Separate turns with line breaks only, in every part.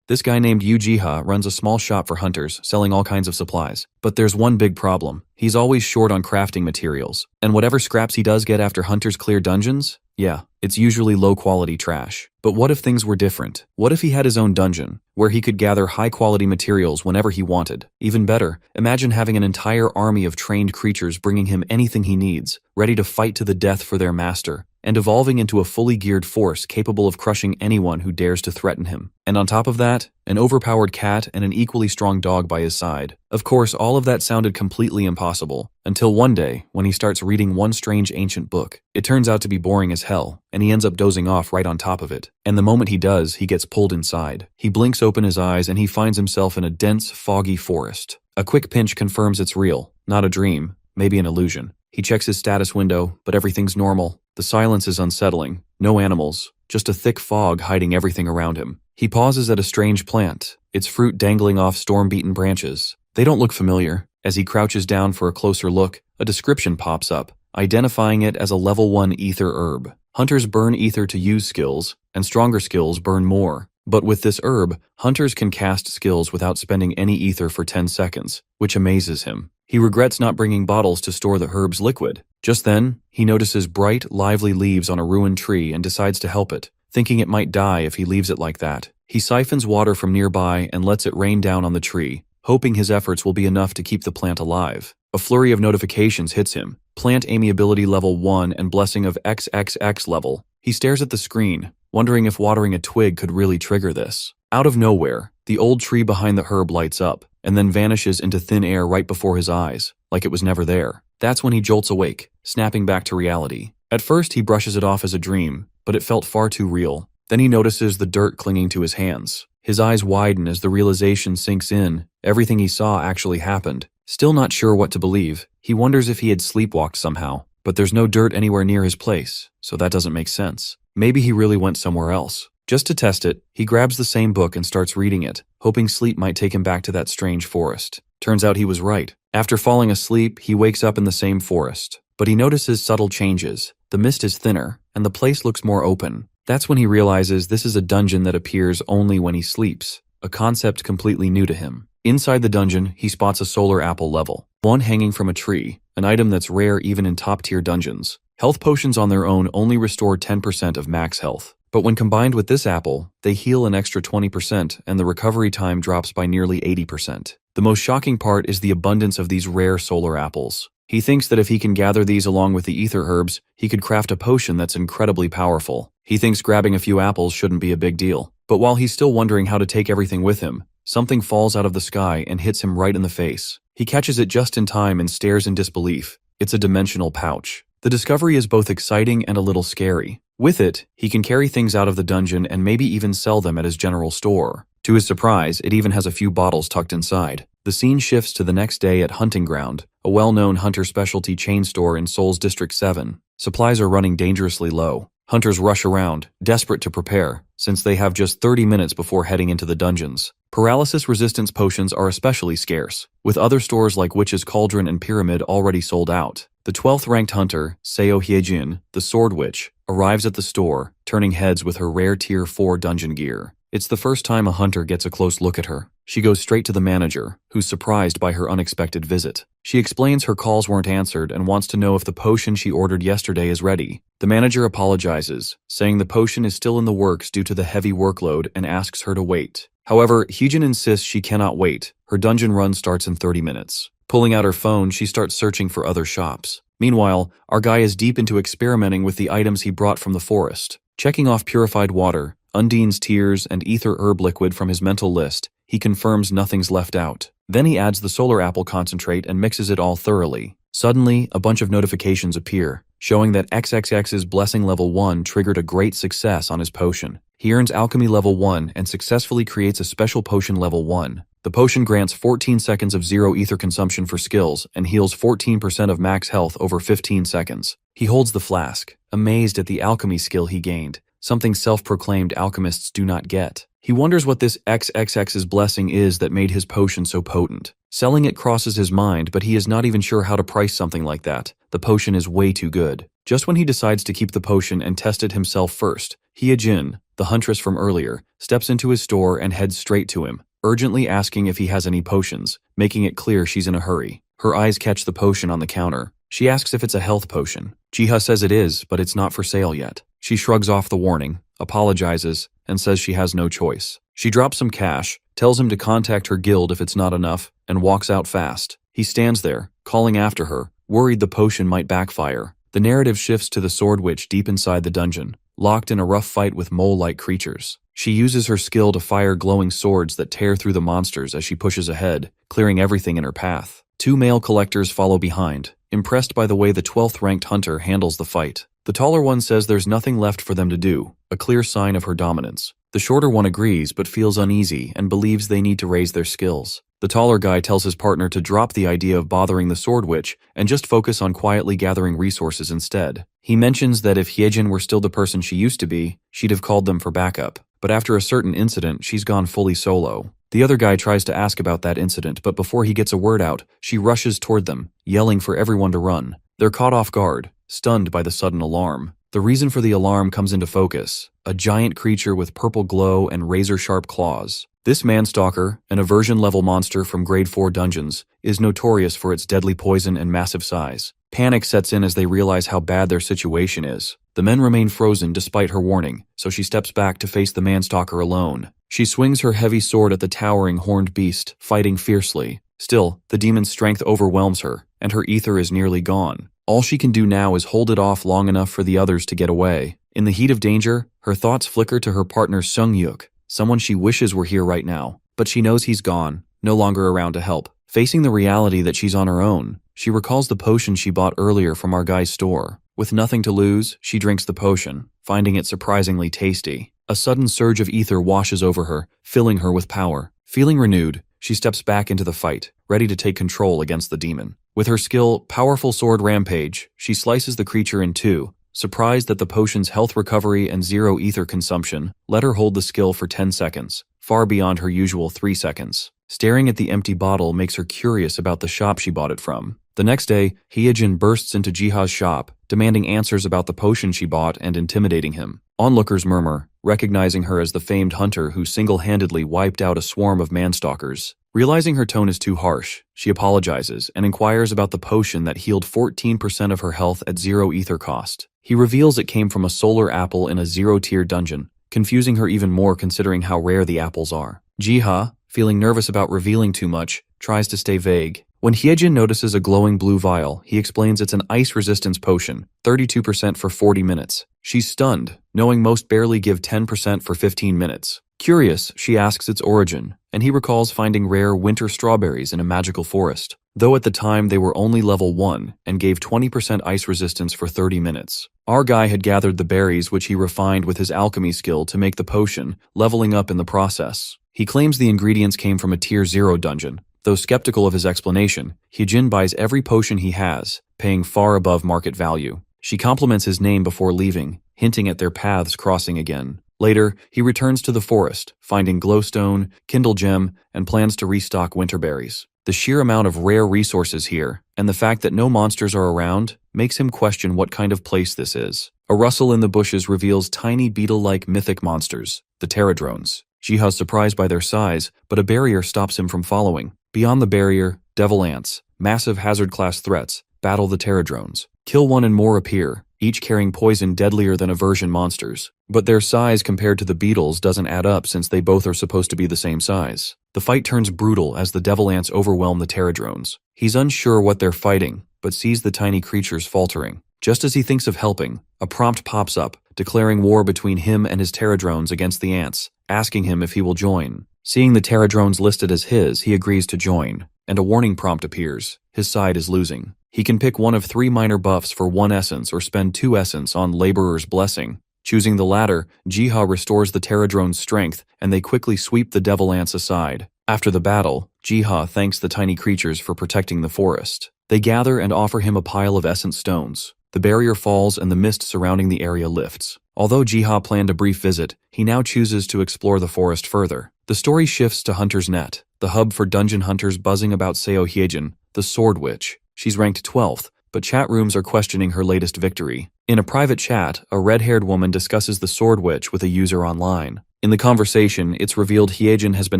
This guy named Ujiha runs a small shop for hunters, selling all kinds of supplies. But there's one big problem. He's always short on crafting materials. And whatever scraps he does get after hunters clear dungeons, yeah, it's usually low-quality trash. But what if things were different? What if he had his own dungeon, where he could gather high-quality materials whenever he wanted? Even better, imagine having an entire army of trained creatures bringing him anything he needs, ready to fight to the death for their master, and evolving into a fully geared force capable of crushing anyone who dares to threaten him. And on top of that, an overpowered cat and an equally strong dog by his side. Of course, all of that sounded completely impossible, until one day, when he starts reading one strange ancient book. It turns out to be boring as hell, and he ends up dozing off right on top of it. And the moment he does, he gets pulled inside. He blinks open his eyes and he finds himself in a dense, foggy forest. A quick pinch confirms it's real, not a dream, maybe an illusion. He checks his status window, but everything's normal. The silence is unsettling. No animals, just a thick fog hiding everything around him. He pauses at a strange plant, its fruit dangling off storm-beaten branches. They don't look familiar. As he crouches down for a closer look, a description pops up, identifying it as a level 1 ether herb. Hunters burn ether to use skills, and stronger skills burn more. But with this herb, hunters can cast skills without spending any ether for 10 seconds, which amazes him. He regrets not bringing bottles to store the herb's liquid. Just then, he notices bright, lively leaves on a ruined tree and decides to help it, thinking it might die if he leaves it like that. He siphons water from nearby and lets it rain down on the tree, hoping his efforts will be enough to keep the plant alive. A flurry of notifications hits him. Plant amiability level 1 and blessing of XXX level. He stares at the screen, wondering if watering a twig could really trigger this. Out of nowhere, the old tree behind the herb lights up, and then vanishes into thin air right before his eyes, like it was never there. That's when he jolts awake, snapping back to reality. At first, he brushes it off as a dream, but it felt far too real. Then he notices the dirt clinging to his hands. His eyes widen as the realization sinks in. Everything he saw actually happened. Still not sure what to believe, he wonders if he had sleepwalked somehow. But there's no dirt anywhere near his place, so that doesn't make sense. Maybe he really went somewhere else. Just to test it, he grabs the same book and starts reading it, hoping sleep might take him back to that strange forest. Turns out he was right. After falling asleep, he wakes up in the same forest. But he notices subtle changes. The mist is thinner, and the place looks more open. That's when he realizes this is a dungeon that appears only when he sleeps, a concept completely new to him. Inside the dungeon, he spots a solar apple level, one hanging from a tree, an item that's rare even in top-tier dungeons. Health potions on their own only restore 10% of max health. But when combined with this apple, they heal an extra 20% and the recovery time drops by nearly 80%. The most shocking part is the abundance of these rare solar apples. He thinks that if he can gather these along with the ether herbs, he could craft a potion that's incredibly powerful. He thinks grabbing a few apples shouldn't be a big deal. But while he's still wondering how to take everything with him, something falls out of the sky and hits him right in the face. He catches it just in time and stares in disbelief. It's a dimensional pouch. The discovery is both exciting and a little scary. With it, he can carry things out of the dungeon and maybe even sell them at his general store. To his surprise, it even has a few bottles tucked inside. The scene shifts to the next day at Hunting Ground, a well-known hunter specialty chain store in Seoul's District 7. Supplies are running dangerously low. Hunters rush around, desperate to prepare, since they have just 30 minutes before heading into the dungeons. Paralysis resistance potions are especially scarce, with other stores like Witch's Cauldron and Pyramid already sold out. The 12th ranked hunter, Seo Hyejin, the Sword Witch, arrives at the store, turning heads with her rare Tier 4 dungeon gear. It's the first time a hunter gets a close look at her. She goes straight to the manager, who's surprised by her unexpected visit. She explains her calls weren't answered and wants to know if the potion she ordered yesterday is ready. The manager apologizes, saying the potion is still in the works due to the heavy workload and asks her to wait. However, Hyejin insists she cannot wait. Her dungeon run starts in 30 minutes. Pulling out her phone, she starts searching for other shops. Meanwhile, our guy is deep into experimenting with the items he brought from the forest. Checking off purified water, Undine's tears, and ether herb liquid from his mental list, he confirms nothing's left out. Then he adds the solar apple concentrate and mixes it all thoroughly. Suddenly, a bunch of notifications appear, showing that XXX's blessing level 1 triggered a great success on his potion. He earns alchemy level 1 and successfully creates a special potion level 1. The potion grants 14 seconds of zero ether consumption for skills and heals 14% of max health over 15 seconds. He holds the flask, amazed at the alchemy skill he gained, something self-proclaimed alchemists do not get. He wonders what this XXX's blessing is that made his potion so potent. Selling it crosses his mind, but he is not even sure how to price something like that. The potion is way too good. Just when he decides to keep the potion and test it himself first, Hyejin, the huntress from earlier, steps into his store and heads straight to him, urgently asking if he has any potions, making it clear she's in a hurry. Her eyes catch the potion on the counter. She asks if it's a health potion. Jiha says it is, but it's not for sale yet. She shrugs off the warning, apologizes, and says she has no choice. She drops some cash, tells him to contact her guild if it's not enough, and walks out fast. He stands there, calling after her, worried the potion might backfire. The narrative shifts to the sword witch deep inside the dungeon, locked in a rough fight with mole-like creatures. She uses her skill to fire glowing swords that tear through the monsters as she pushes ahead, clearing everything in her path. 2 male collectors follow behind, impressed by the way the 12th ranked hunter handles the fight. The taller one says there's nothing left for them to do, a clear sign of her dominance. The shorter one agrees but feels uneasy and believes they need to raise their skills. The taller guy tells his partner to drop the idea of bothering the sword witch and just focus on quietly gathering resources instead. He mentions that if Hyejin were still the person she used to be, she'd have called them for backup. But after a certain incident, she's gone fully solo. The other guy tries to ask about that incident, but before he gets a word out, she rushes toward them, yelling for everyone to run. They're caught off guard, stunned by the sudden alarm. The reason for the alarm comes into focus: a giant creature with purple glow and razor-sharp claws. This manstalker, an aversion-level monster from Grade 4 dungeons, is notorious for its deadly poison and massive size. Panic sets in as they realize how bad their situation is. The men remain frozen despite her warning, so she steps back to face the manstalker alone. She swings her heavy sword at the towering horned beast, fighting fiercely. Still, the demon's strength overwhelms her, and her ether is nearly gone. All she can do now is hold it off long enough for the others to get away. In the heat of danger, her thoughts flicker to her partner Sung-yuk, someone she wishes were here right now. But she knows he's gone, no longer around to help. Facing the reality that she's on her own, she recalls the potion she bought earlier from our guy's store. With nothing to lose, she drinks the potion, finding it surprisingly tasty. A sudden surge of ether washes over her, filling her with power. Feeling renewed, she steps back into the fight, ready to take control against the demon. With her skill, Powerful Sword Rampage, she slices the creature in two, surprised that the potion's health recovery and 0 ether consumption let her hold the skill for 10 seconds, far beyond her usual 3 seconds. Staring at the empty bottle makes her curious about the shop she bought it from. The next day, Hyejin bursts into Jiha's shop, demanding answers about the potion she bought and intimidating him. Onlookers murmur, recognizing her as the famed hunter who single-handedly wiped out a swarm of manstalkers. Realizing her tone is too harsh, she apologizes and inquires about the potion that healed 14% of her health at 0 ether cost. He reveals it came from a solar apple in a 0-tier dungeon, confusing her even more considering how rare the apples are. Jiha, feeling nervous about revealing too much, tries to stay vague. When Hyejin notices a glowing blue vial, he explains it's an ice resistance potion, 32% for 40 minutes. She's stunned, knowing most barely give 10% for 15 minutes. Curious, she asks its origin, and he recalls finding rare winter strawberries in a magical forest, though at the time they were only level 1 and gave 20% ice resistance for 30 minutes. Our guy had gathered the berries which he refined with his alchemy skill to make the potion, leveling up in the process. He claims the ingredients came from a tier 0 dungeon. Though skeptical of his explanation, Hyejin buys every potion he has, paying far above market value. She compliments his name before leaving, hinting at their paths crossing again. Later, he returns to the forest, finding glowstone, kindle gem, and plans to restock winterberries. The sheer amount of rare resources here, and the fact that no monsters are around, makes him question what kind of place this is. A rustle in the bushes reveals tiny beetle-like mythic monsters, the pterodrones. Jiha's surprised by their size, but a barrier stops him from following. Beyond the barrier, devil ants, massive hazard-class threats, battle the pterodrones. Kill one and more appear, each carrying poison deadlier than aversion monsters. But their size compared to the beetles doesn't add up since they both are supposed to be the same size. The fight turns brutal as the devil ants overwhelm the pterodrones. He's unsure what they're fighting, but sees the tiny creatures faltering. Just as he thinks of helping, a prompt pops up, declaring war between him and his pterodrones against the ants, asking him if he will join. Seeing the pterodrones listed as his, he agrees to join, and a warning prompt appears. His side is losing. He can pick one of 3 minor buffs for 1 essence or spend 2 essence on Laborer's Blessing. Choosing the latter, Jiha restores the pterodrone's strength, and they quickly sweep the devil ants aside. After the battle, Jiha thanks the tiny creatures for protecting the forest. They gather and offer him a pile of essence stones. The barrier falls and the mist surrounding the area lifts. Although Jiha planned a brief visit, he now chooses to explore the forest further. The story shifts to Hunter's Net, the hub for dungeon hunters buzzing about Seo Hyejin, the Sword Witch. She's ranked 12th, but chat rooms are questioning her latest victory. In a private chat, a red-haired woman discusses the sword witch with a user online. In the conversation, it's revealed Hyejin has been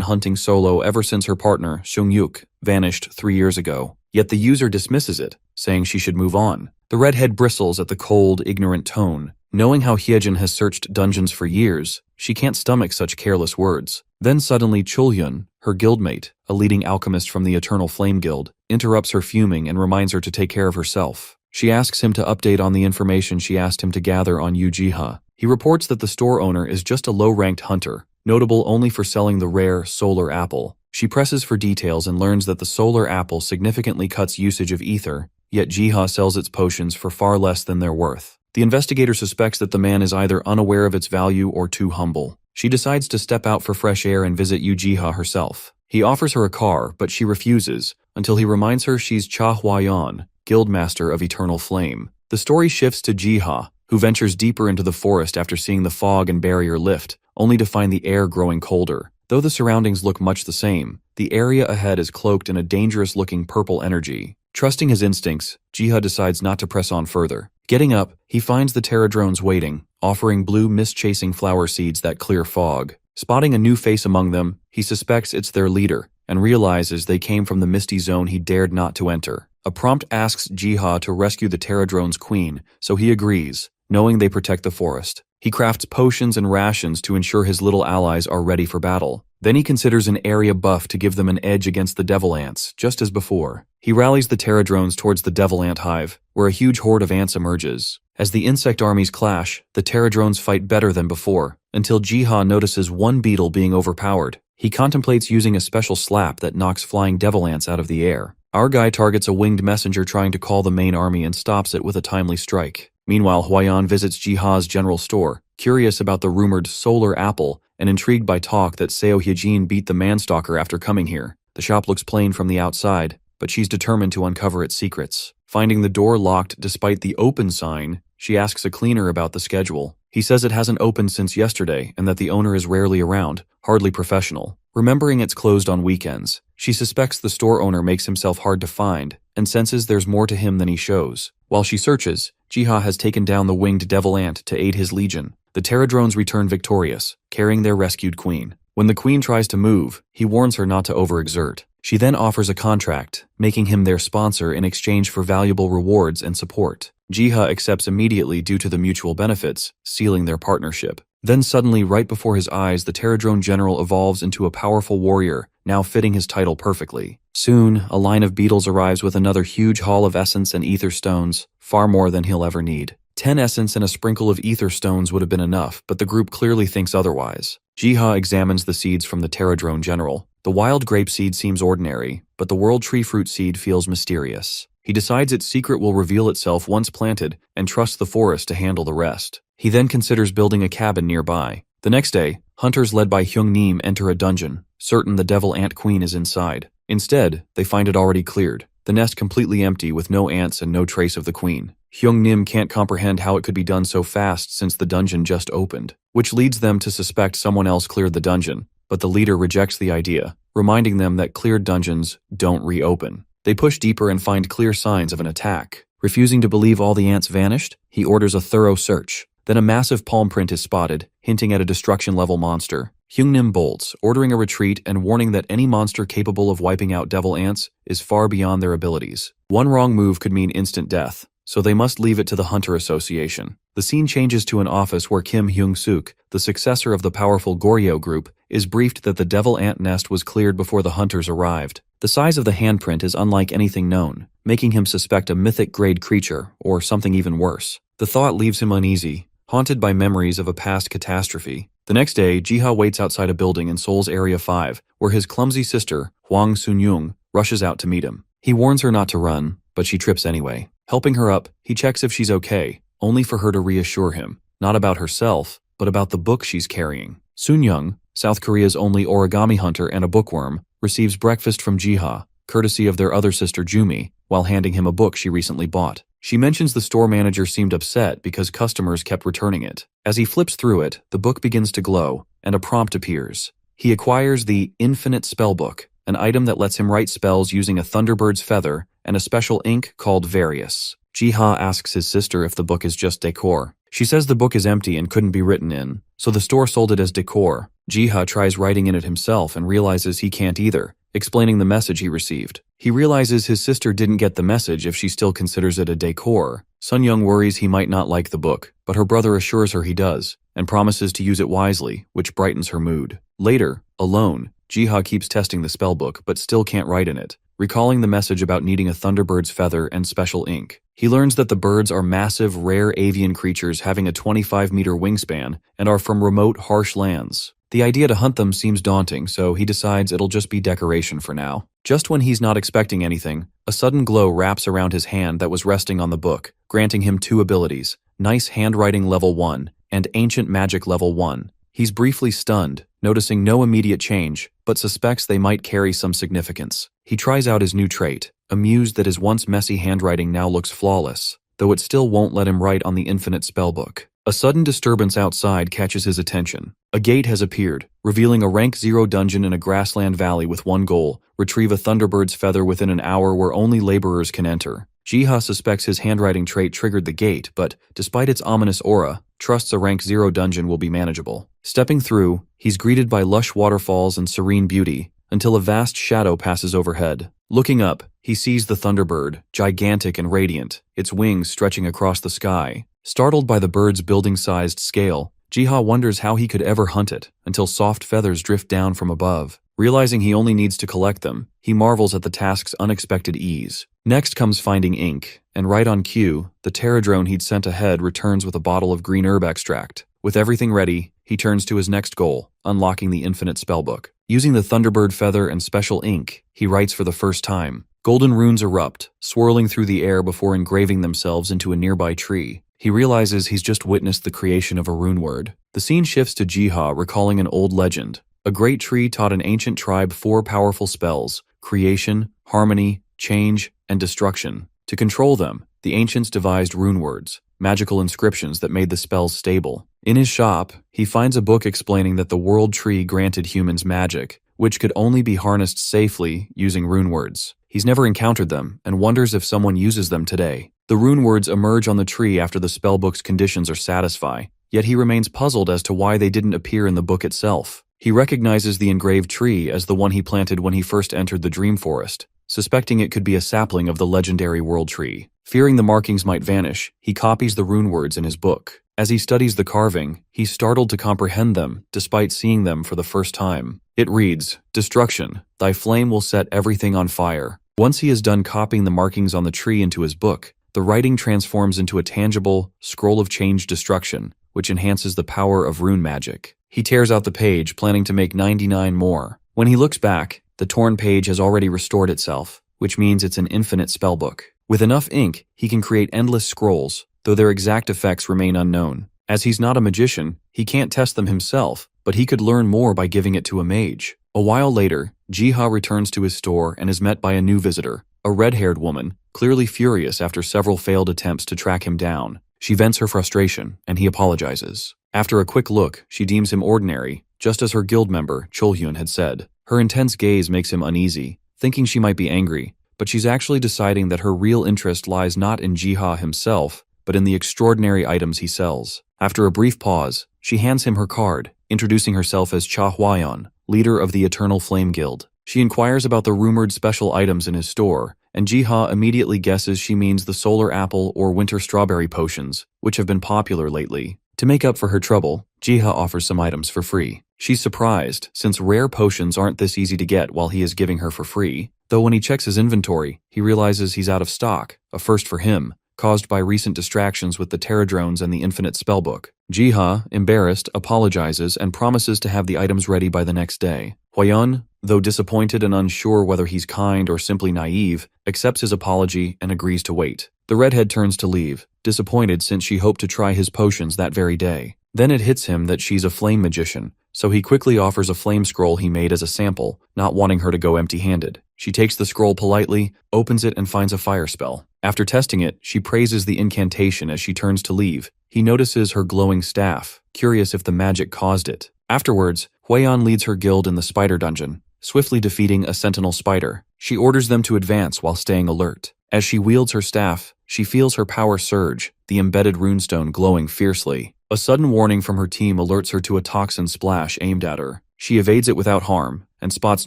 hunting solo ever since her partner, Seung-yuk, vanished 3 years ago. Yet the user dismisses it, saying she should move on. The redhead bristles at the cold, ignorant tone. Knowing how Hyejin has searched dungeons for years, she can't stomach such careless words. Then suddenly Chulhyun, her guildmate, a leading alchemist from the Eternal Flame Guild, interrupts her fuming and reminds her to take care of herself. She asks him to update on the information she asked him to gather on Ujiha. He reports that the store owner is just a low-ranked hunter, notable only for selling the rare solar apple. She presses for details and learns that the solar apple significantly cuts usage of ether, yet Jiha sells its potions for far less than their worth. The investigator suspects that the man is either unaware of its value or too humble. She decides to step out for fresh air and visit Ujiha herself. He offers her a car, but she refuses, until he reminds her she's Cha Huayan, Guildmaster of Eternal Flame. The story shifts to Jiha, who ventures deeper into the forest after seeing the fog and barrier lift, only to find the air growing colder. Though the surroundings look much the same, the area ahead is cloaked in a dangerous-looking purple energy. Trusting his instincts, Jiha decides not to press on further. Getting up, he finds the pterodrones waiting, offering blue mist-chasing flower seeds that clear fog. Spotting a new face among them, he suspects it's their leader, and realizes they came from the misty zone he dared not to enter. A prompt asks Jiha to rescue the pterodrone's queen, so he agrees, knowing they protect the forest. He crafts potions and rations to ensure his little allies are ready for battle. Then he considers an area buff to give them an edge against the devil ants, just as before. He rallies the pterodrones towards the devil ant hive, where a huge horde of ants emerges. As the insect armies clash, the pterodrones fight better than before, until Jiha notices one beetle being overpowered. He contemplates using a special slap that knocks flying devil ants out of the air. Our guy targets a winged messenger trying to call the main army and stops it with a timely strike. Meanwhile, Huayan visits Jiha's general store, curious about the rumored solar apple and intrigued by talk that Seo Hyejin beat the manstalker after coming here. The shop looks plain from the outside, but she's determined to uncover its secrets. Finding the door locked despite the open sign, she asks a cleaner about the schedule. He says it hasn't opened since yesterday and that the owner is rarely around, hardly professional. Remembering it's closed on weekends, she suspects the store owner makes himself hard to find and senses there's more to him than he shows. While she searches, Jiha has taken down the winged devil ant to aid his legion. The pterodrones return victorious, carrying their rescued queen. When the queen tries to move, he warns her not to overexert. She then offers a contract, making him their sponsor in exchange for valuable rewards and support. Jiha accepts immediately due to the mutual benefits, sealing their partnership. Then suddenly, right before his eyes, the pterodrone general evolves into a powerful warrior, now fitting his title perfectly. Soon, a line of beetles arrives with another huge haul of essence and ether stones, far more than he'll ever need. 10 essence and a sprinkle of ether stones would have been enough, but the group clearly thinks otherwise. Jiha examines the seeds from the pterodrone general. The wild grape seed seems ordinary, but the world tree fruit seed feels mysterious. He decides its secret will reveal itself once planted and trusts the forest to handle the rest. He then considers building a cabin nearby. The next day, hunters led by Hyung-nim enter a dungeon, certain the devil ant queen is inside. Instead, they find it already cleared, the nest completely empty with no ants and no trace of the queen. Hyung-nim can't comprehend how it could be done so fast since the dungeon just opened, which leads them to suspect someone else cleared the dungeon, but the leader rejects the idea, reminding them that cleared dungeons don't reopen. They push deeper and find clear signs of an attack. Refusing to believe all the ants vanished, he orders a thorough search. Then a massive palm print is spotted, hinting at a destruction-level monster. Hyung-nim bolts, ordering a retreat and warning that any monster capable of wiping out devil ants is far beyond their abilities. One wrong move could mean instant death, so they must leave it to the Hunter Association. The scene changes to an office where Kim Hyung-suk, the successor of the powerful Goryeo group, is briefed that the devil ant nest was cleared before the hunters arrived. The size of the handprint is unlike anything known, making him suspect a mythic-grade creature, or something even worse. The thought leaves him uneasy, haunted by memories of a past catastrophe. The next day, Jiha waits outside a building in Seoul's Area 5, where his clumsy sister, Hwang Sun-young, rushes out to meet him. He warns her not to run, but she trips anyway. Helping her up, he checks if she's okay, only for her to reassure him, not about herself, but about the book she's carrying. Sun-young, South Korea's only origami hunter and a bookworm, receives breakfast from Jiha, courtesy of their other sister Jumi, while handing him a book she recently bought. She mentions the store manager seemed upset because customers kept returning it. As he flips through it, the book begins to glow, and a prompt appears. He acquires the Infinite Spellbook, an item that lets him write spells using a thunderbird's feather and a special ink called Various. Jiha asks his sister if the book is just decor. She says the book is empty and couldn't be written in, so the store sold it as decor. Jiha tries writing in it himself and realizes he can't either, explaining the message he received. He realizes his sister didn't get the message if she still considers it a decor. Sunyoung worries he might not like the book, but her brother assures her he does, and promises to use it wisely, which brightens her mood. Later, alone, Jiha keeps testing the spellbook but still can't write in it, recalling the message about needing a thunderbird's feather and special ink. He learns that the birds are massive, rare avian creatures having a 25-meter wingspan and are from remote, harsh lands. The idea to hunt them seems daunting, so he decides it'll just be decoration for now. Just when he's not expecting anything, a sudden glow wraps around his hand that was resting on the book, granting him 2 abilities, Nice Handwriting Level 1 and Ancient Magic Level 1. He's briefly stunned, noticing no immediate change, but suspects they might carry some significance. He tries out his new trait, amused that his once messy handwriting now looks flawless, though it still won't let him write on the infinite spellbook. A sudden disturbance outside catches his attention. A gate has appeared, revealing a rank 0 dungeon in a grassland valley with one goal: retrieve a thunderbird's feather within an hour where only laborers can enter. Jiha suspects his handwriting trait triggered the gate, but, despite its ominous aura, trusts a rank 0 dungeon will be manageable. Stepping through, he's greeted by lush waterfalls and serene beauty, until a vast shadow passes overhead. Looking up, he sees the thunderbird, gigantic and radiant, its wings stretching across the sky. Startled by the bird's building-sized scale, Jiha wonders how he could ever hunt it, until soft feathers drift down from above. Realizing he only needs to collect them, he marvels at the task's unexpected ease. Next comes finding ink, and right on cue, the pterodrone he'd sent ahead returns with a bottle of green herb extract. With everything ready, he turns to his next goal, unlocking the infinite spellbook. Using the thunderbird feather and special ink, he writes for the first time. Golden runes erupt, swirling through the air before engraving themselves into a nearby tree. He realizes he's just witnessed the creation of a rune word. The scene shifts to Jiha recalling an old legend. A great tree taught an ancient tribe 4 powerful spells: creation, harmony, change, and destruction. To control them, the ancients devised rune words, magical inscriptions that made the spells stable. In his shop, he finds a book explaining that the world tree granted humans magic, which could only be harnessed safely using rune words. He's never encountered them and wonders if someone uses them today. The rune words emerge on the tree after the spellbook's conditions are satisfied, yet he remains puzzled as to why they didn't appear in the book itself. He recognizes the engraved tree as the one he planted when he first entered the Dream Forest, suspecting it could be a sapling of the legendary world tree. Fearing the markings might vanish, he copies the rune words in his book. As he studies the carving, he's startled to comprehend them, despite seeing them for the first time. It reads, "Destruction, thy flame will set everything on fire." Once he is done copying the markings on the tree into his book, the writing transforms into a tangible scroll of change destruction, which enhances the power of rune magic. He tears out the page, planning to make 99 more. When he looks back, the torn page has already restored itself, which means it's an infinite spellbook. With enough ink, he can create endless scrolls, though their exact effects remain unknown. As he's not a magician, he can't test them himself, but he could learn more by giving it to a mage. A while later, Jiha returns to his store and is met by a new visitor, a red-haired woman, clearly furious after several failed attempts to track him down. She vents her frustration, and he apologizes. After a quick look, she deems him ordinary, just as her guild member, Cholhyun, had said. Her intense gaze makes him uneasy, thinking she might be angry, but she's actually deciding that her real interest lies not in Jiha himself, but in the extraordinary items he sells. After a brief pause, she hands him her card, introducing herself as Cha Hwayeon, leader of the Eternal Flame Guild. She inquires about the rumored special items in his store, and Jiha immediately guesses she means the solar apple or winter strawberry potions, which have been popular lately. To make up for her trouble, Jiha offers some items for free. She's surprised, since rare potions aren't this easy to get while he is giving her for free, though when he checks his inventory, he realizes he's out of stock, a first for him, caused by recent distractions with the pterodrones and the infinite spellbook. Jiha, embarrassed, apologizes and promises to have the items ready by the next day. Hwayeon, though disappointed and unsure whether he's kind or simply naive, accepts his apology and agrees to wait. The redhead turns to leave, disappointed since she hoped to try his potions that very day. Then it hits him that she's a flame magician, so he quickly offers a flame scroll he made as a sample, not wanting her to go empty-handed. She takes the scroll politely, opens it and finds a fire spell. After testing it, she praises the incantation as she turns to leave. He notices her glowing staff, curious if the magic caused it. Afterwards, Hwayeon leads her guild in the spider dungeon, swiftly defeating a sentinel spider. She orders them to advance while staying alert. As she wields her staff, she feels her power surge, the embedded runestone glowing fiercely. A sudden warning from her team alerts her to a toxin splash aimed at her. She evades it without harm, and spots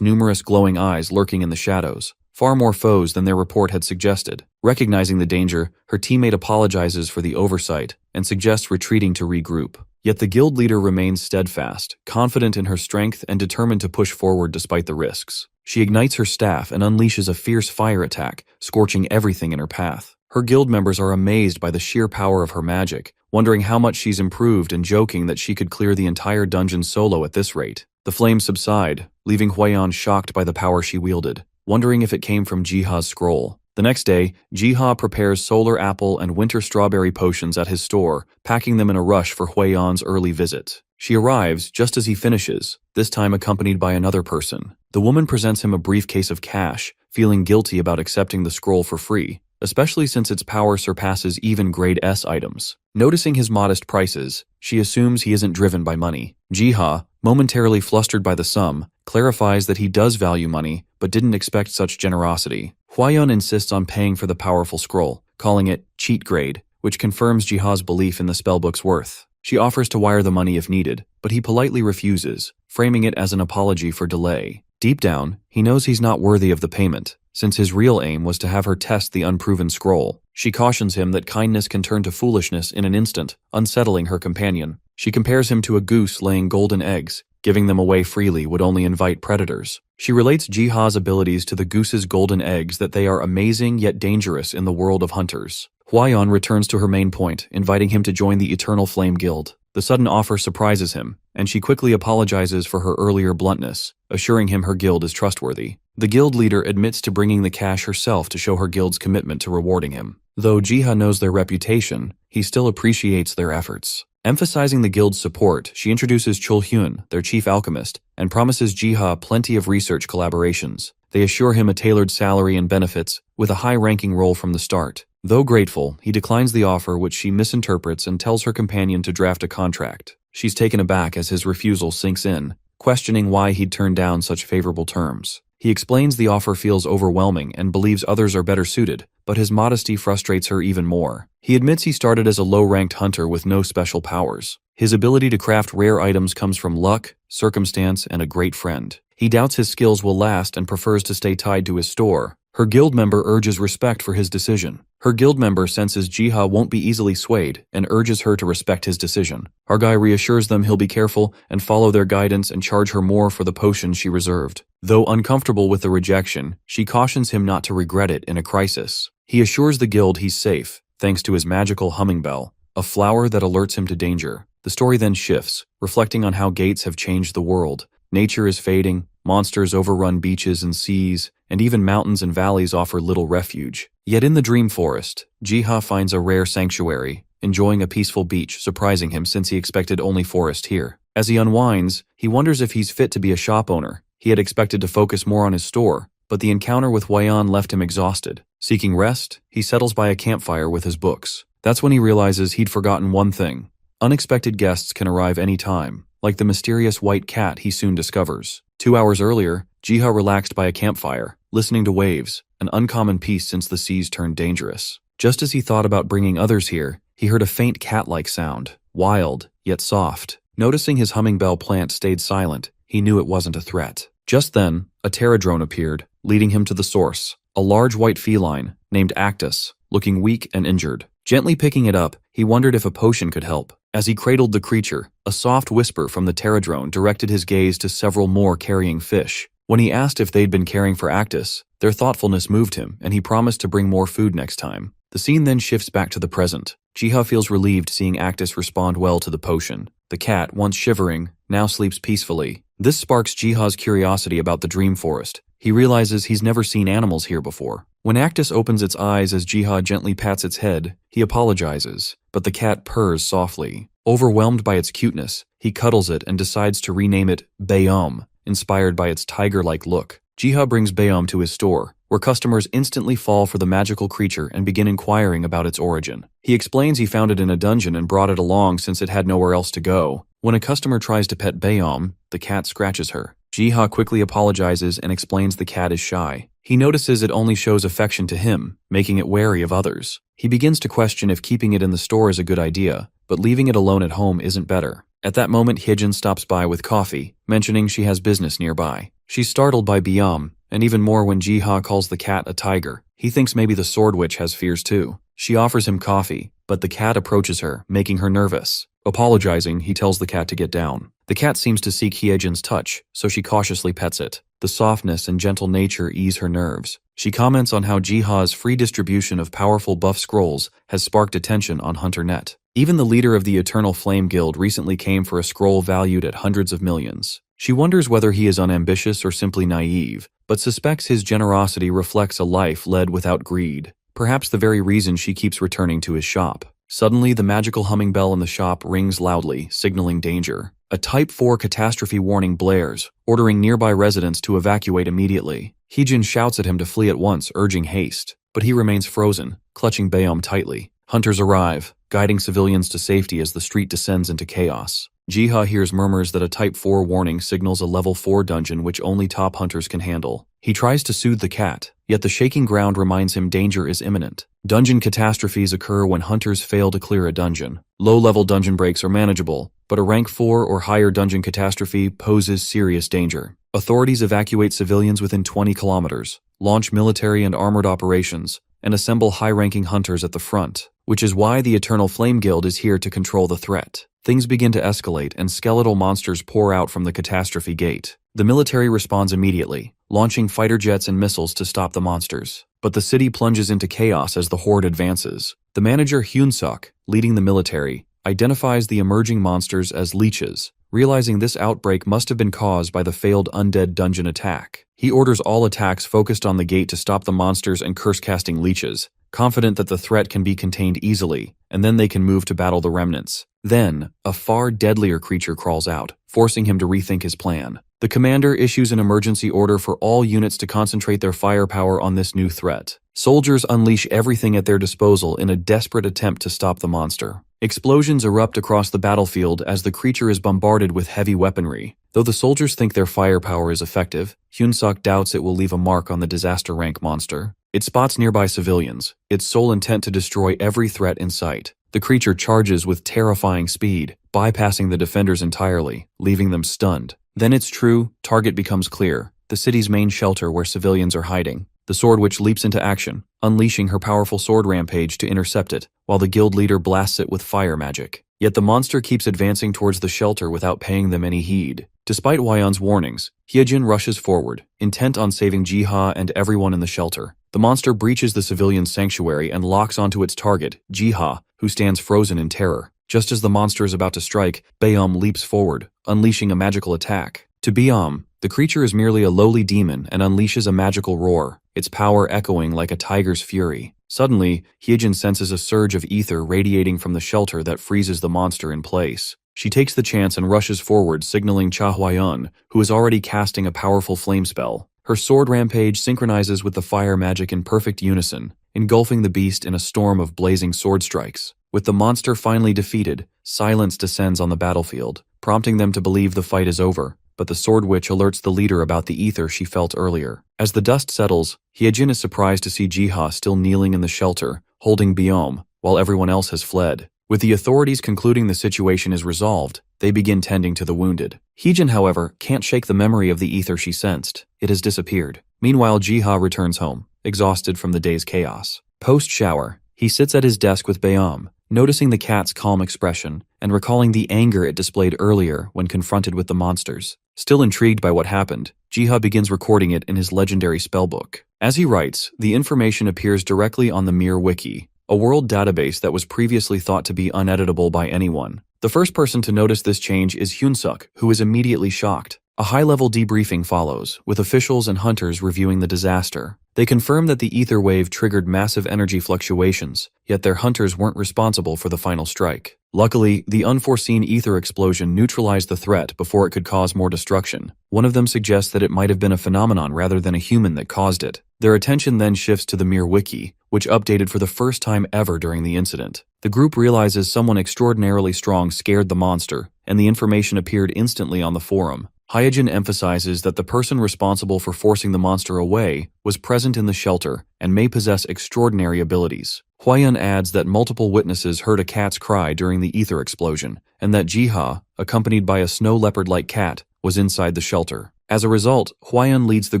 numerous glowing eyes lurking in the shadows, far more foes than their report had suggested. Recognizing the danger, her teammate apologizes for the oversight and suggests retreating to regroup. Yet the guild leader remains steadfast, confident in her strength and determined to push forward despite the risks. She ignites her staff and unleashes a fierce fire attack, scorching everything in her path. Her guild members are amazed by the sheer power of her magic, wondering how much she's improved and joking that she could clear the entire dungeon solo at this rate. The flames subside, leaving Huayan shocked by the power she wielded, wondering if it came from Jiha's scroll. The next day, Jiha prepares solar apple and winter strawberry potions at his store, packing them in a rush for Huayan's early visit. She arrives just as he finishes, this time accompanied by another person. The woman presents him a briefcase of cash, feeling guilty about accepting the scroll for free, especially since its power surpasses even grade S items. Noticing his modest prices, she assumes he isn't driven by money. Jiha, momentarily flustered by the sum, clarifies that he does value money, but didn't expect such generosity. Huayan insists on paying for the powerful scroll, calling it cheat grade, which confirms Jiha's belief in the spellbook's worth. She offers to wire the money if needed, but he politely refuses, framing it as an apology for delay. Deep down, he knows he's not worthy of the payment, since his real aim was to have her test the unproven scroll. She cautions him that kindness can turn to foolishness in an instant, unsettling her companion. She compares him to a goose laying golden eggs. Giving them away freely would only invite predators. She relates Jiha's abilities to the goose's golden eggs, that they are amazing yet dangerous in the world of hunters. Huayan returns to her main point, inviting him to join the Eternal Flame Guild. The sudden offer surprises him, and she quickly apologizes for her earlier bluntness, assuring him her guild is trustworthy. The guild leader admits to bringing the cash herself to show her guild's commitment to rewarding him. Though Jiha knows their reputation, he still appreciates their efforts. Emphasizing the guild's support, she introduces Chulhyun, their chief alchemist, and promises Jiha plenty of research collaborations. They assure him a tailored salary and benefits, with a high-ranking role from the start. Though grateful, he declines the offer, which she misinterprets and tells her companion to draft a contract. She's taken aback as his refusal sinks in, questioning why he'd turned down such favorable terms. He explains the offer feels overwhelming and believes others are better suited, but his modesty frustrates her even more. He admits he started as a low-ranked hunter with no special powers. His ability to craft rare items comes from luck, circumstance, and a great friend. He doubts his skills will last and prefers to stay tied to his store. Her guild member urges respect for his decision. Her guild member senses Jiha won't be easily swayed and urges her to respect his decision. Our guy reassures them he'll be careful and follow their guidance and charge her more for the potion she reserved. Though uncomfortable with the rejection, she cautions him not to regret it in a crisis. He assures the guild he's safe, thanks to his magical humming bell, a flower that alerts him to danger. The story then shifts, reflecting on how gates have changed the world. Nature is fading, monsters overrun beaches and seas, and even mountains and valleys offer little refuge. Yet in the dream forest, Jiha finds a rare sanctuary, enjoying a peaceful beach, surprising him since he expected only forest here. As he unwinds, he wonders if he's fit to be a shop owner. He had expected to focus more on his store, but the encounter with Huayan left him exhausted. Seeking rest, he settles by a campfire with his books. That's when he realizes he'd forgotten one thing. Unexpected guests can arrive any time, like the mysterious white cat he soon discovers. 2 hours earlier, Jiha relaxed by a campfire, listening to waves, an uncommon peace since the seas turned dangerous. Just as he thought about bringing others here, he heard a faint cat-like sound, wild, yet soft. Noticing his humming bell plant stayed silent, he knew it wasn't a threat. Just then, a pterodrone appeared, leading him to the source, a large white feline, named Actus, looking weak and injured. Gently picking it up, he wondered if a potion could help. As he cradled the creature, a soft whisper from the pterodrone directed his gaze to several more carrying fish. When he asked if they'd been caring for Actus, their thoughtfulness moved him, and he promised to bring more food next time. The scene then shifts back to the present. Jiha feels relieved seeing Actus respond well to the potion. The cat, once shivering, now sleeps peacefully. This sparks Jiha's curiosity about the dream forest. He realizes he's never seen animals here before. When Actus opens its eyes as Jiha gently pats its head, he apologizes, but the cat purrs softly. Overwhelmed by its cuteness, he cuddles it and decides to rename it Bayom, inspired by its tiger-like look. Jiha brings Bayom to his store, where customers instantly fall for the magical creature and begin inquiring about its origin. He explains he found it in a dungeon and brought it along since it had nowhere else to go. When a customer tries to pet Bayom, the cat scratches her. Jiha quickly apologizes and explains the cat is shy. He notices it only shows affection to him, making it wary of others. He begins to question if keeping it in the store is a good idea, but leaving it alone at home isn't better. At that moment, Hyejin stops by with coffee, mentioning she has business nearby. She's startled by Byam, and even more when Jiha calls the cat a tiger. He thinks maybe the sword witch has fears too. She offers him coffee, but the cat approaches her, making her nervous. Apologizing, he tells the cat to get down. The cat seems to seek Hyejin's touch, so she cautiously pets it. The softness and gentle nature ease her nerves. She comments on how Jiha's free distribution of powerful buff scrolls has sparked attention on HunterNet. Even the leader of the Eternal Flame Guild recently came for a scroll valued at hundreds of millions. She wonders whether he is unambitious or simply naive, but suspects his generosity reflects a life led without greed. Perhaps the very reason she keeps returning to his shop. Suddenly, the magical humming bell in the shop rings loudly, signaling danger. A Type 4 catastrophe warning blares, ordering nearby residents to evacuate immediately. Hyejin shouts at him to flee at once, urging haste, but he remains frozen, clutching Byam tightly. Hunters arrive, guiding civilians to safety as the street descends into chaos. Jiha hears murmurs that a Type 4 warning signals a Level 4 dungeon which only top hunters can handle. He tries to soothe the cat, yet the shaking ground reminds him danger is imminent. Dungeon catastrophes occur when hunters fail to clear a dungeon. Low-level dungeon breaks are manageable, but a rank 4 or higher dungeon catastrophe poses serious danger. Authorities evacuate civilians within 20 kilometers, launch military and armored operations, and assemble high-ranking hunters at the front, which is why the Eternal Flame Guild is here to control the threat. Things begin to escalate and skeletal monsters pour out from the catastrophe gate. The military responds immediately, launching fighter jets and missiles to stop the monsters. But the city plunges into chaos as the horde advances. The manager Hyun-suk, leading the military, identifies the emerging monsters as leeches, realizing this outbreak must have been caused by the failed undead dungeon attack. He orders all attacks focused on the gate to stop the monsters and curse-casting leeches, confident that the threat can be contained easily, and then they can move to battle the remnants. Then, a far deadlier creature crawls out, forcing him to rethink his plan. The commander issues an emergency order for all units to concentrate their firepower on this new threat. Soldiers unleash everything at their disposal in a desperate attempt to stop the monster. Explosions erupt across the battlefield as the creature is bombarded with heavy weaponry. Though the soldiers think their firepower is effective, Hyun-suk doubts it will leave a mark on the disaster rank monster. It spots nearby civilians, its sole intent to destroy every threat in sight. The creature charges with terrifying speed, bypassing the defenders entirely, leaving them stunned. Then its true target becomes clear, the city's main shelter where civilians are hiding. The sword witch leaps into action, unleashing her powerful sword rampage to intercept it, while the guild leader blasts it with fire magic. Yet the monster keeps advancing towards the shelter without paying them any heed. Despite Hwayeon's warnings, Hyejin rushes forward, intent on saving Jiha and everyone in the shelter. The monster breaches the civilian sanctuary and locks onto its target, Jiha, who stands frozen in terror. Just as the monster is about to strike, Byam leaps forward, unleashing a magical attack. To Byam, the creature is merely a lowly demon and unleashes a magical roar, its power echoing like a tiger's fury. Suddenly, Hyejin senses a surge of ether radiating from the shelter that freezes the monster in place. She takes the chance and rushes forward, signaling Cha Hwayeon, who is already casting a powerful flame spell. Her sword rampage synchronizes with the fire magic in perfect unison, engulfing the beast in a storm of blazing sword strikes. With the monster finally defeated, silence descends on the battlefield, prompting them to believe the fight is over. But the sword witch alerts the leader about the ether she felt earlier. As the dust settles, Hyejin is surprised to see Jiha still kneeling in the shelter, holding Byam, while everyone else has fled. With the authorities concluding the situation is resolved, they begin tending to the wounded. Hyejin, however, can't shake the memory of the ether she sensed. It has disappeared. Meanwhile, Jiha returns home, exhausted from the day's chaos. Post-shower, he sits at his desk with Byam, noticing the cat's calm expression and recalling the anger it displayed earlier when confronted with the monsters. Still intrigued by what happened, Jiha begins recording it in his legendary spellbook. As he writes, the information appears directly on the Mir Wiki, a world database that was previously thought to be uneditable by anyone. The first person to notice this change is Hyun-suk, who is immediately shocked. A high-level debriefing follows, with officials and hunters reviewing the disaster. They confirm that the ether wave triggered massive energy fluctuations, yet their hunters weren't responsible for the final strike. Luckily, the unforeseen ether explosion neutralized the threat before it could cause more destruction. One of them suggests that it might have been a phenomenon rather than a human that caused it. Their attention then shifts to the Mir Wiki, which updated for the first time ever during the incident. The group realizes someone extraordinarily strong scared the monster, and the information appeared instantly on the forum. Hyojin emphasizes that the person responsible for forcing the monster away was present in the shelter and may possess extraordinary abilities. Hwaeun adds that multiple witnesses heard a cat's cry during the ether explosion, and that Jiha, accompanied by a snow leopard-like cat, was inside the shelter. As a result, Hwaeun leads the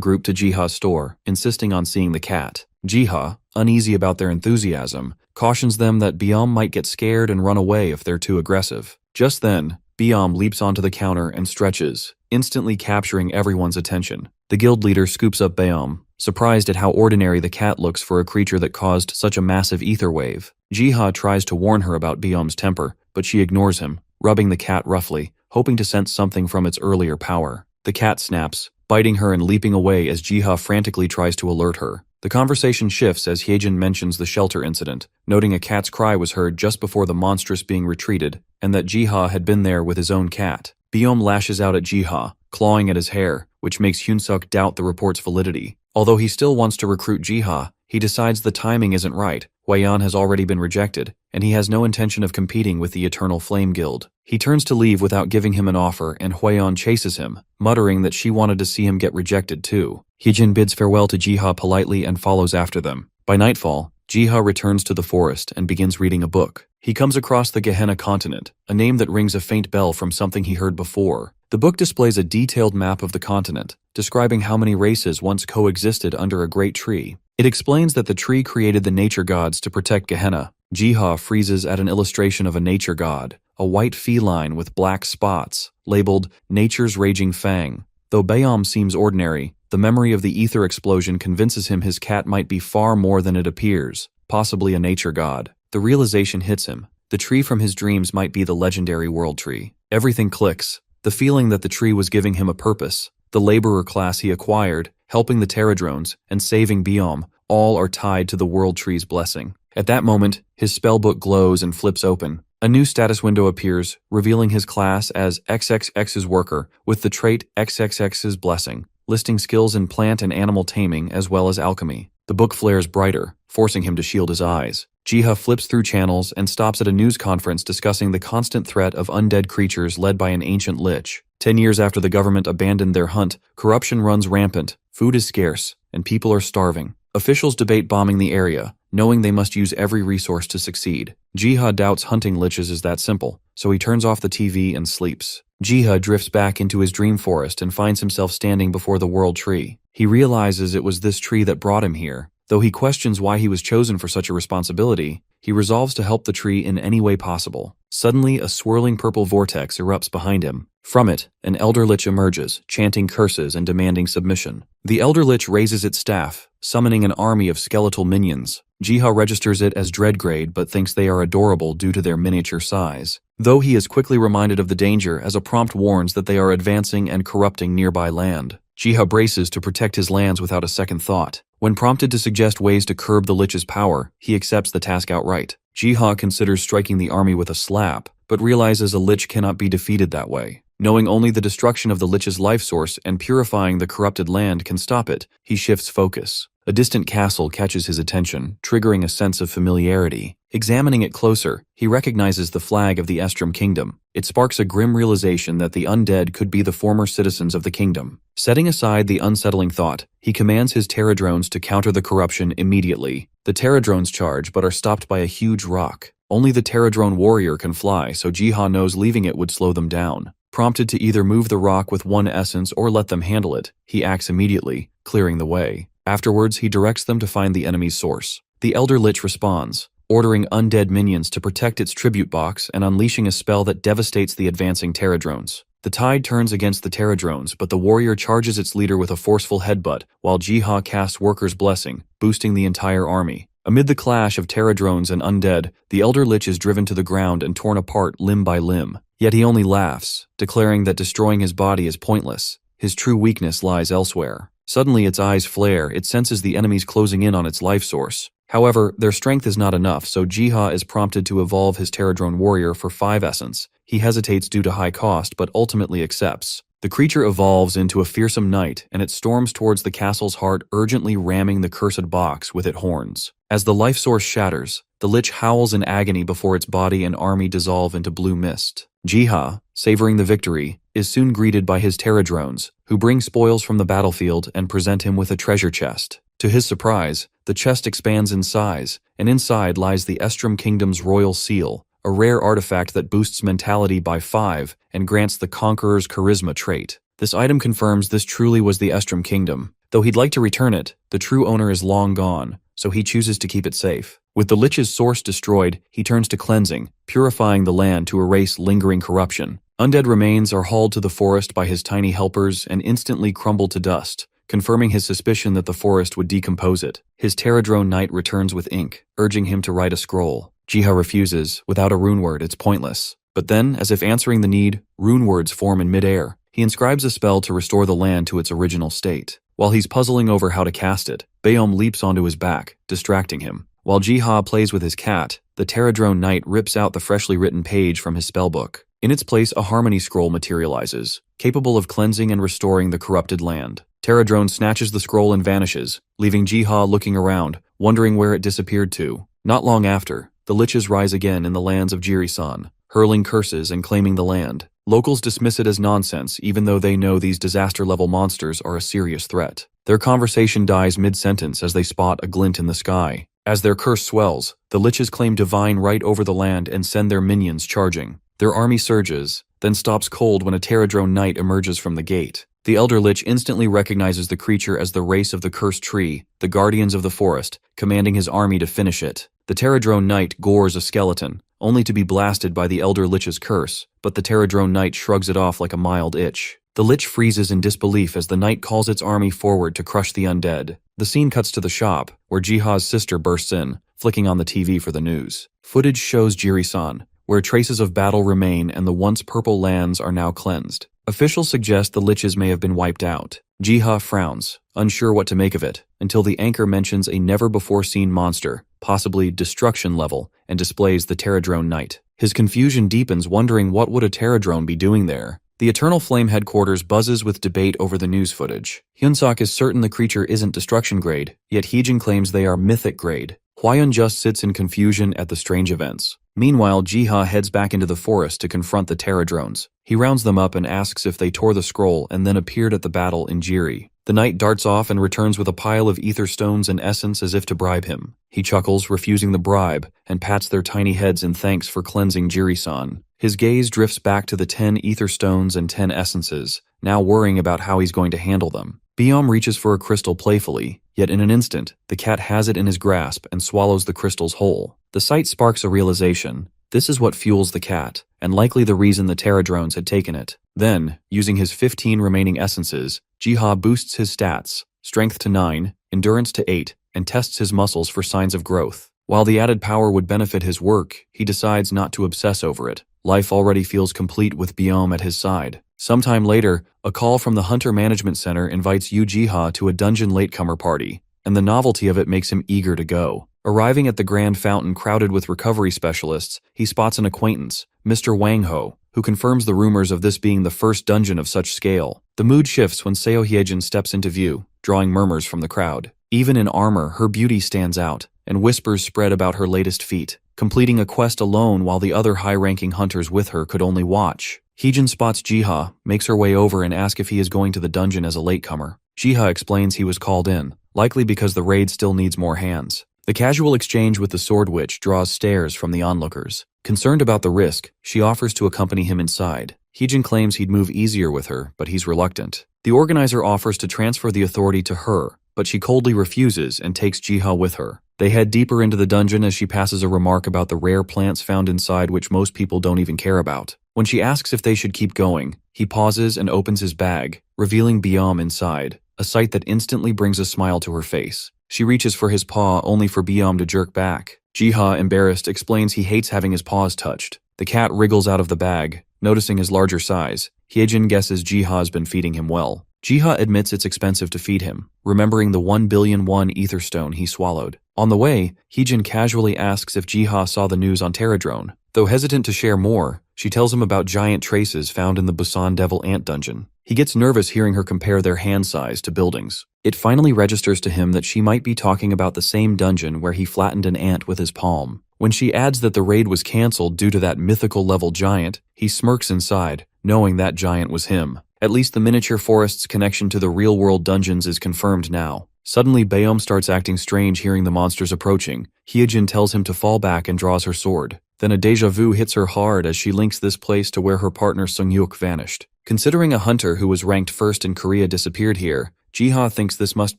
group to Jiha's store, insisting on seeing the cat. Jiha, uneasy about their enthusiasm, cautions them that Byom might get scared and run away if they're too aggressive. Just then, Byom leaps onto the counter and stretches, instantly capturing everyone's attention. The guild leader scoops up Byom, surprised at how ordinary the cat looks for a creature that caused such a massive ether wave. Jiha tries to warn her about Byom's temper, but she ignores him, rubbing the cat roughly, hoping to sense something from its earlier power. The cat snaps, biting her and leaping away as Jiha frantically tries to alert her. The conversation shifts as Hyejin mentions the shelter incident, noting a cat's cry was heard just before the monstrous being retreated, and that Jiha had been there with his own cat. Byom lashes out at Jiha, clawing at his hair, which makes Hyunsuk doubt the report's validity. Although he still wants to recruit Jiha, he decides the timing isn't right. Hwaeun has already been rejected, and he has no intention of competing with the Eternal Flame Guild. He turns to leave without giving him an offer, and Hwaeun chases him, muttering that she wanted to see him get rejected too. Hyejin bids farewell to Jiha politely and follows after them. By nightfall, Jiha returns to the forest and begins reading a book. He comes across the Gehenna continent, a name that rings a faint bell from something he heard before. The book displays a detailed map of the continent, describing how many races once coexisted under a great tree. It explains that the tree created the nature gods to protect Gehenna. Jiha freezes at an illustration of a nature god, a white feline with black spots, labeled Nature's Raging Fang. Though Byom seems ordinary, the memory of the ether explosion convinces him his cat might be far more than it appears, possibly a nature god. The realization hits him. The tree from his dreams might be the legendary world tree. Everything clicks. The feeling that the tree was giving him a purpose, the laborer class he acquired, helping the Pterodrones, and saving Byom, all are tied to the world tree's blessing. At that moment, his spellbook glows and flips open. A new status window appears, revealing his class as XXX's worker, with the trait XXX's blessing, listing skills in plant and animal taming as well as alchemy. The book flares brighter, forcing him to shield his eyes. Jiha flips through channels and stops at a news conference discussing the constant threat of undead creatures led by an ancient lich. 10 years after the government abandoned their hunt, corruption runs rampant, food is scarce, and people are starving. Officials debate bombing the area, knowing they must use every resource to succeed. Jiha doubts hunting liches is that simple, so he turns off the TV and sleeps. Jiha drifts back into his dream forest and finds himself standing before the world tree. He realizes it was this tree that brought him here. Though he questions why he was chosen for such a responsibility, he resolves to help the tree in any way possible. Suddenly, a swirling purple vortex erupts behind him. From it, an elder lich emerges, chanting curses and demanding submission. The elder lich raises its staff, summoning an army of skeletal minions. Jiha registers it as dread grade but thinks they are adorable due to their miniature size. Though he is quickly reminded of the danger as a prompt warns that they are advancing and corrupting nearby land. Jiha braces to protect his lands without a second thought. When prompted to suggest ways to curb the lich's power, he accepts the task outright. Jiha considers striking the army with a slap, but realizes a lich cannot be defeated that way. Knowing only the destruction of the lich's life source and purifying the corrupted land can stop it, he shifts focus. A distant castle catches his attention, triggering a sense of familiarity. Examining it closer, he recognizes the flag of the Estrom Kingdom. It sparks a grim realization that the undead could be the former citizens of the kingdom. Setting aside the unsettling thought, he commands his Pterodrones to counter the corruption immediately. The Pterodrones charge but are stopped by a huge rock. Only the Pterodrone warrior can fly, so Jiha knows leaving it would slow them down. Prompted to either move the rock with one essence or let them handle it, he acts immediately, clearing the way. Afterwards, he directs them to find the enemy's source. The Elder Lich responds, ordering undead minions to protect its tribute box and unleashing a spell that devastates the advancing Pterodrones. The tide turns against the Pterodrones, but the warrior charges its leader with a forceful headbutt, while Jiha casts Worker's Blessing, boosting the entire army. Amid the clash of Pterodrones and undead, the Elder Lich is driven to the ground and torn apart limb by limb. Yet he only laughs, declaring that destroying his body is pointless. His true weakness lies elsewhere. Suddenly its eyes flare, it senses the enemies closing in on its life source. However, their strength is not enough, so Jiha is prompted to evolve his Pterodrone warrior for 5 essence. He hesitates due to high cost, but ultimately accepts. The creature evolves into a fearsome knight, and it storms towards the castle's heart, urgently ramming the cursed box with its horns. As the life source shatters, the lich howls in agony before its body and army dissolve into blue mist. Jiha, savoring the victory, is soon greeted by his Terradrones, who bring spoils from the battlefield and present him with a treasure chest. To his surprise, the chest expands in size, and inside lies the Estrom Kingdom's royal seal, a rare artifact that boosts mentality by 5 and grants the Conqueror's charisma trait. This item confirms this truly was the Estrom Kingdom. Though he'd like to return it, the true owner is long gone, so he chooses to keep it safe. With the Lich's source destroyed, he turns to cleansing, purifying the land to erase lingering corruption. Undead remains are hauled to the forest by his tiny helpers and instantly crumble to dust, confirming his suspicion that the forest would decompose it. His Terradrone knight returns with ink, urging him to write a scroll. Jiha refuses. Without a rune word, it's pointless. But then, as if answering the need, rune words form in midair. He inscribes a spell to restore the land to its original state. While he's puzzling over how to cast it, Bayom leaps onto his back, distracting him. While Jiha plays with his cat, the Terradrone knight rips out the freshly written page from his spellbook. In its place, a harmony scroll materializes, capable of cleansing and restoring the corrupted land. Terradrone snatches the scroll and vanishes, leaving Jiha looking around, wondering where it disappeared to. Not long after, the Liches rise again in the lands of Jirisan, hurling curses and claiming the land. Locals dismiss it as nonsense, even though they know these disaster-level monsters are a serious threat. Their conversation dies mid-sentence as they spot a glint in the sky. As their curse swells, the Liches claim divine right over the land and send their minions charging. Their army surges, then stops cold when a Terradrone knight emerges from the gate. The Elder Lich instantly recognizes the creature as the race of the cursed tree, the guardians of the forest, commanding his army to finish it. The Terradrone knight gores a skeleton, only to be blasted by the Elder Lich's curse, but the Terradrone knight shrugs it off like a mild itch. The Lich freezes in disbelief as the knight calls its army forward to crush the undead. The scene cuts to the shop, where Jiha's sister bursts in, flicking on the TV for the news. Footage shows Jirisan, where traces of battle remain and the once purple lands are now cleansed. Officials suggest the Liches may have been wiped out. Jiha frowns, unsure what to make of it, until the anchor mentions a never-before-seen monster, possibly destruction level, and displays the Terradrone knight. His confusion deepens, wondering what would a Terradrone be doing there. The Eternal Flame headquarters buzzes with debate over the news footage. Hyunsok is certain the creature isn't destruction grade, yet Heejin claims they are mythic grade. Hwayun just sits in confusion at the strange events. Meanwhile, Jiha heads back into the forest to confront the Terradrones. He rounds them up and asks if they tore the scroll and then appeared at the battle in Jiri. The knight darts off and returns with a pile of ether stones and essence as if to bribe him. He chuckles, refusing the bribe, and pats their tiny heads in thanks for cleansing Jiri-san. His gaze drifts back to the 10 ether stones and 10 essences, now worrying about how he's going to handle them. Biom reaches for a crystal playfully, yet in an instant, the cat has it in his grasp and swallows the crystals whole. The sight sparks a realization. This is what fuels the cat, and likely the reason the Terradrones had taken it. Then, using his 15 remaining essences, Jiha boosts his stats, strength to 9, endurance to 8, and tests his muscles for signs of growth. While the added power would benefit his work, he decides not to obsess over it. Life already feels complete with Biom at his side. Sometime later, a call from the Hunter Management Center invites Yu Jiha to a dungeon latecomer party, and the novelty of it makes him eager to go. Arriving at the Grand Fountain crowded with recovery specialists, he spots an acquaintance, Mr. Wang Ho, who confirms the rumors of this being the first dungeon of such scale. The mood shifts when Seo Hyejin steps into view, drawing murmurs from the crowd. Even in armor, her beauty stands out, and whispers spread about her latest feat, completing a quest alone while the other high-ranking hunters with her could only watch. Hyejin spots Jiha, makes her way over and asks if he is going to the dungeon as a latecomer. Jiha explains he was called in, likely because the raid still needs more hands. The casual exchange with the Sword Witch draws stares from the onlookers. Concerned about the risk, she offers to accompany him inside. Hyejin claims he'd move easier with her, but he's reluctant. The organizer offers to transfer the authority to her, but she coldly refuses and takes Jiha with her. They head deeper into the dungeon as she passes a remark about the rare plants found inside which most people don't even care about. When she asks if they should keep going, he pauses and opens his bag, revealing Biom inside, a sight that instantly brings a smile to her face. She reaches for his paw only for Biom to jerk back. Jiha, embarrassed, explains he hates having his paws touched. The cat wriggles out of the bag, noticing his larger size. Hyejin guesses Jiha's been feeding him well. Jiha admits it's expensive to feed him, remembering the 1,000,000,001 ether stone he swallowed. On the way, Hyejin casually asks if Jiha saw the news on Terradrone. Though hesitant to share more, she tells him about giant traces found in the Busan Devil Ant dungeon. He gets nervous hearing her compare their hand size to buildings. It finally registers to him that she might be talking about the same dungeon where he flattened an ant with his palm. When she adds that the raid was cancelled due to that mythical level giant, he smirks inside, knowing that giant was him. At least the miniature forest's connection to the real-world dungeons is confirmed now. Suddenly, Baeom starts acting strange hearing the monsters approaching. Hyejin tells him to fall back and draws her sword. Then a deja vu hits her hard as she links this place to where her partner Sungyuk vanished. Considering a hunter who was ranked first in Korea disappeared here, Jiha thinks this must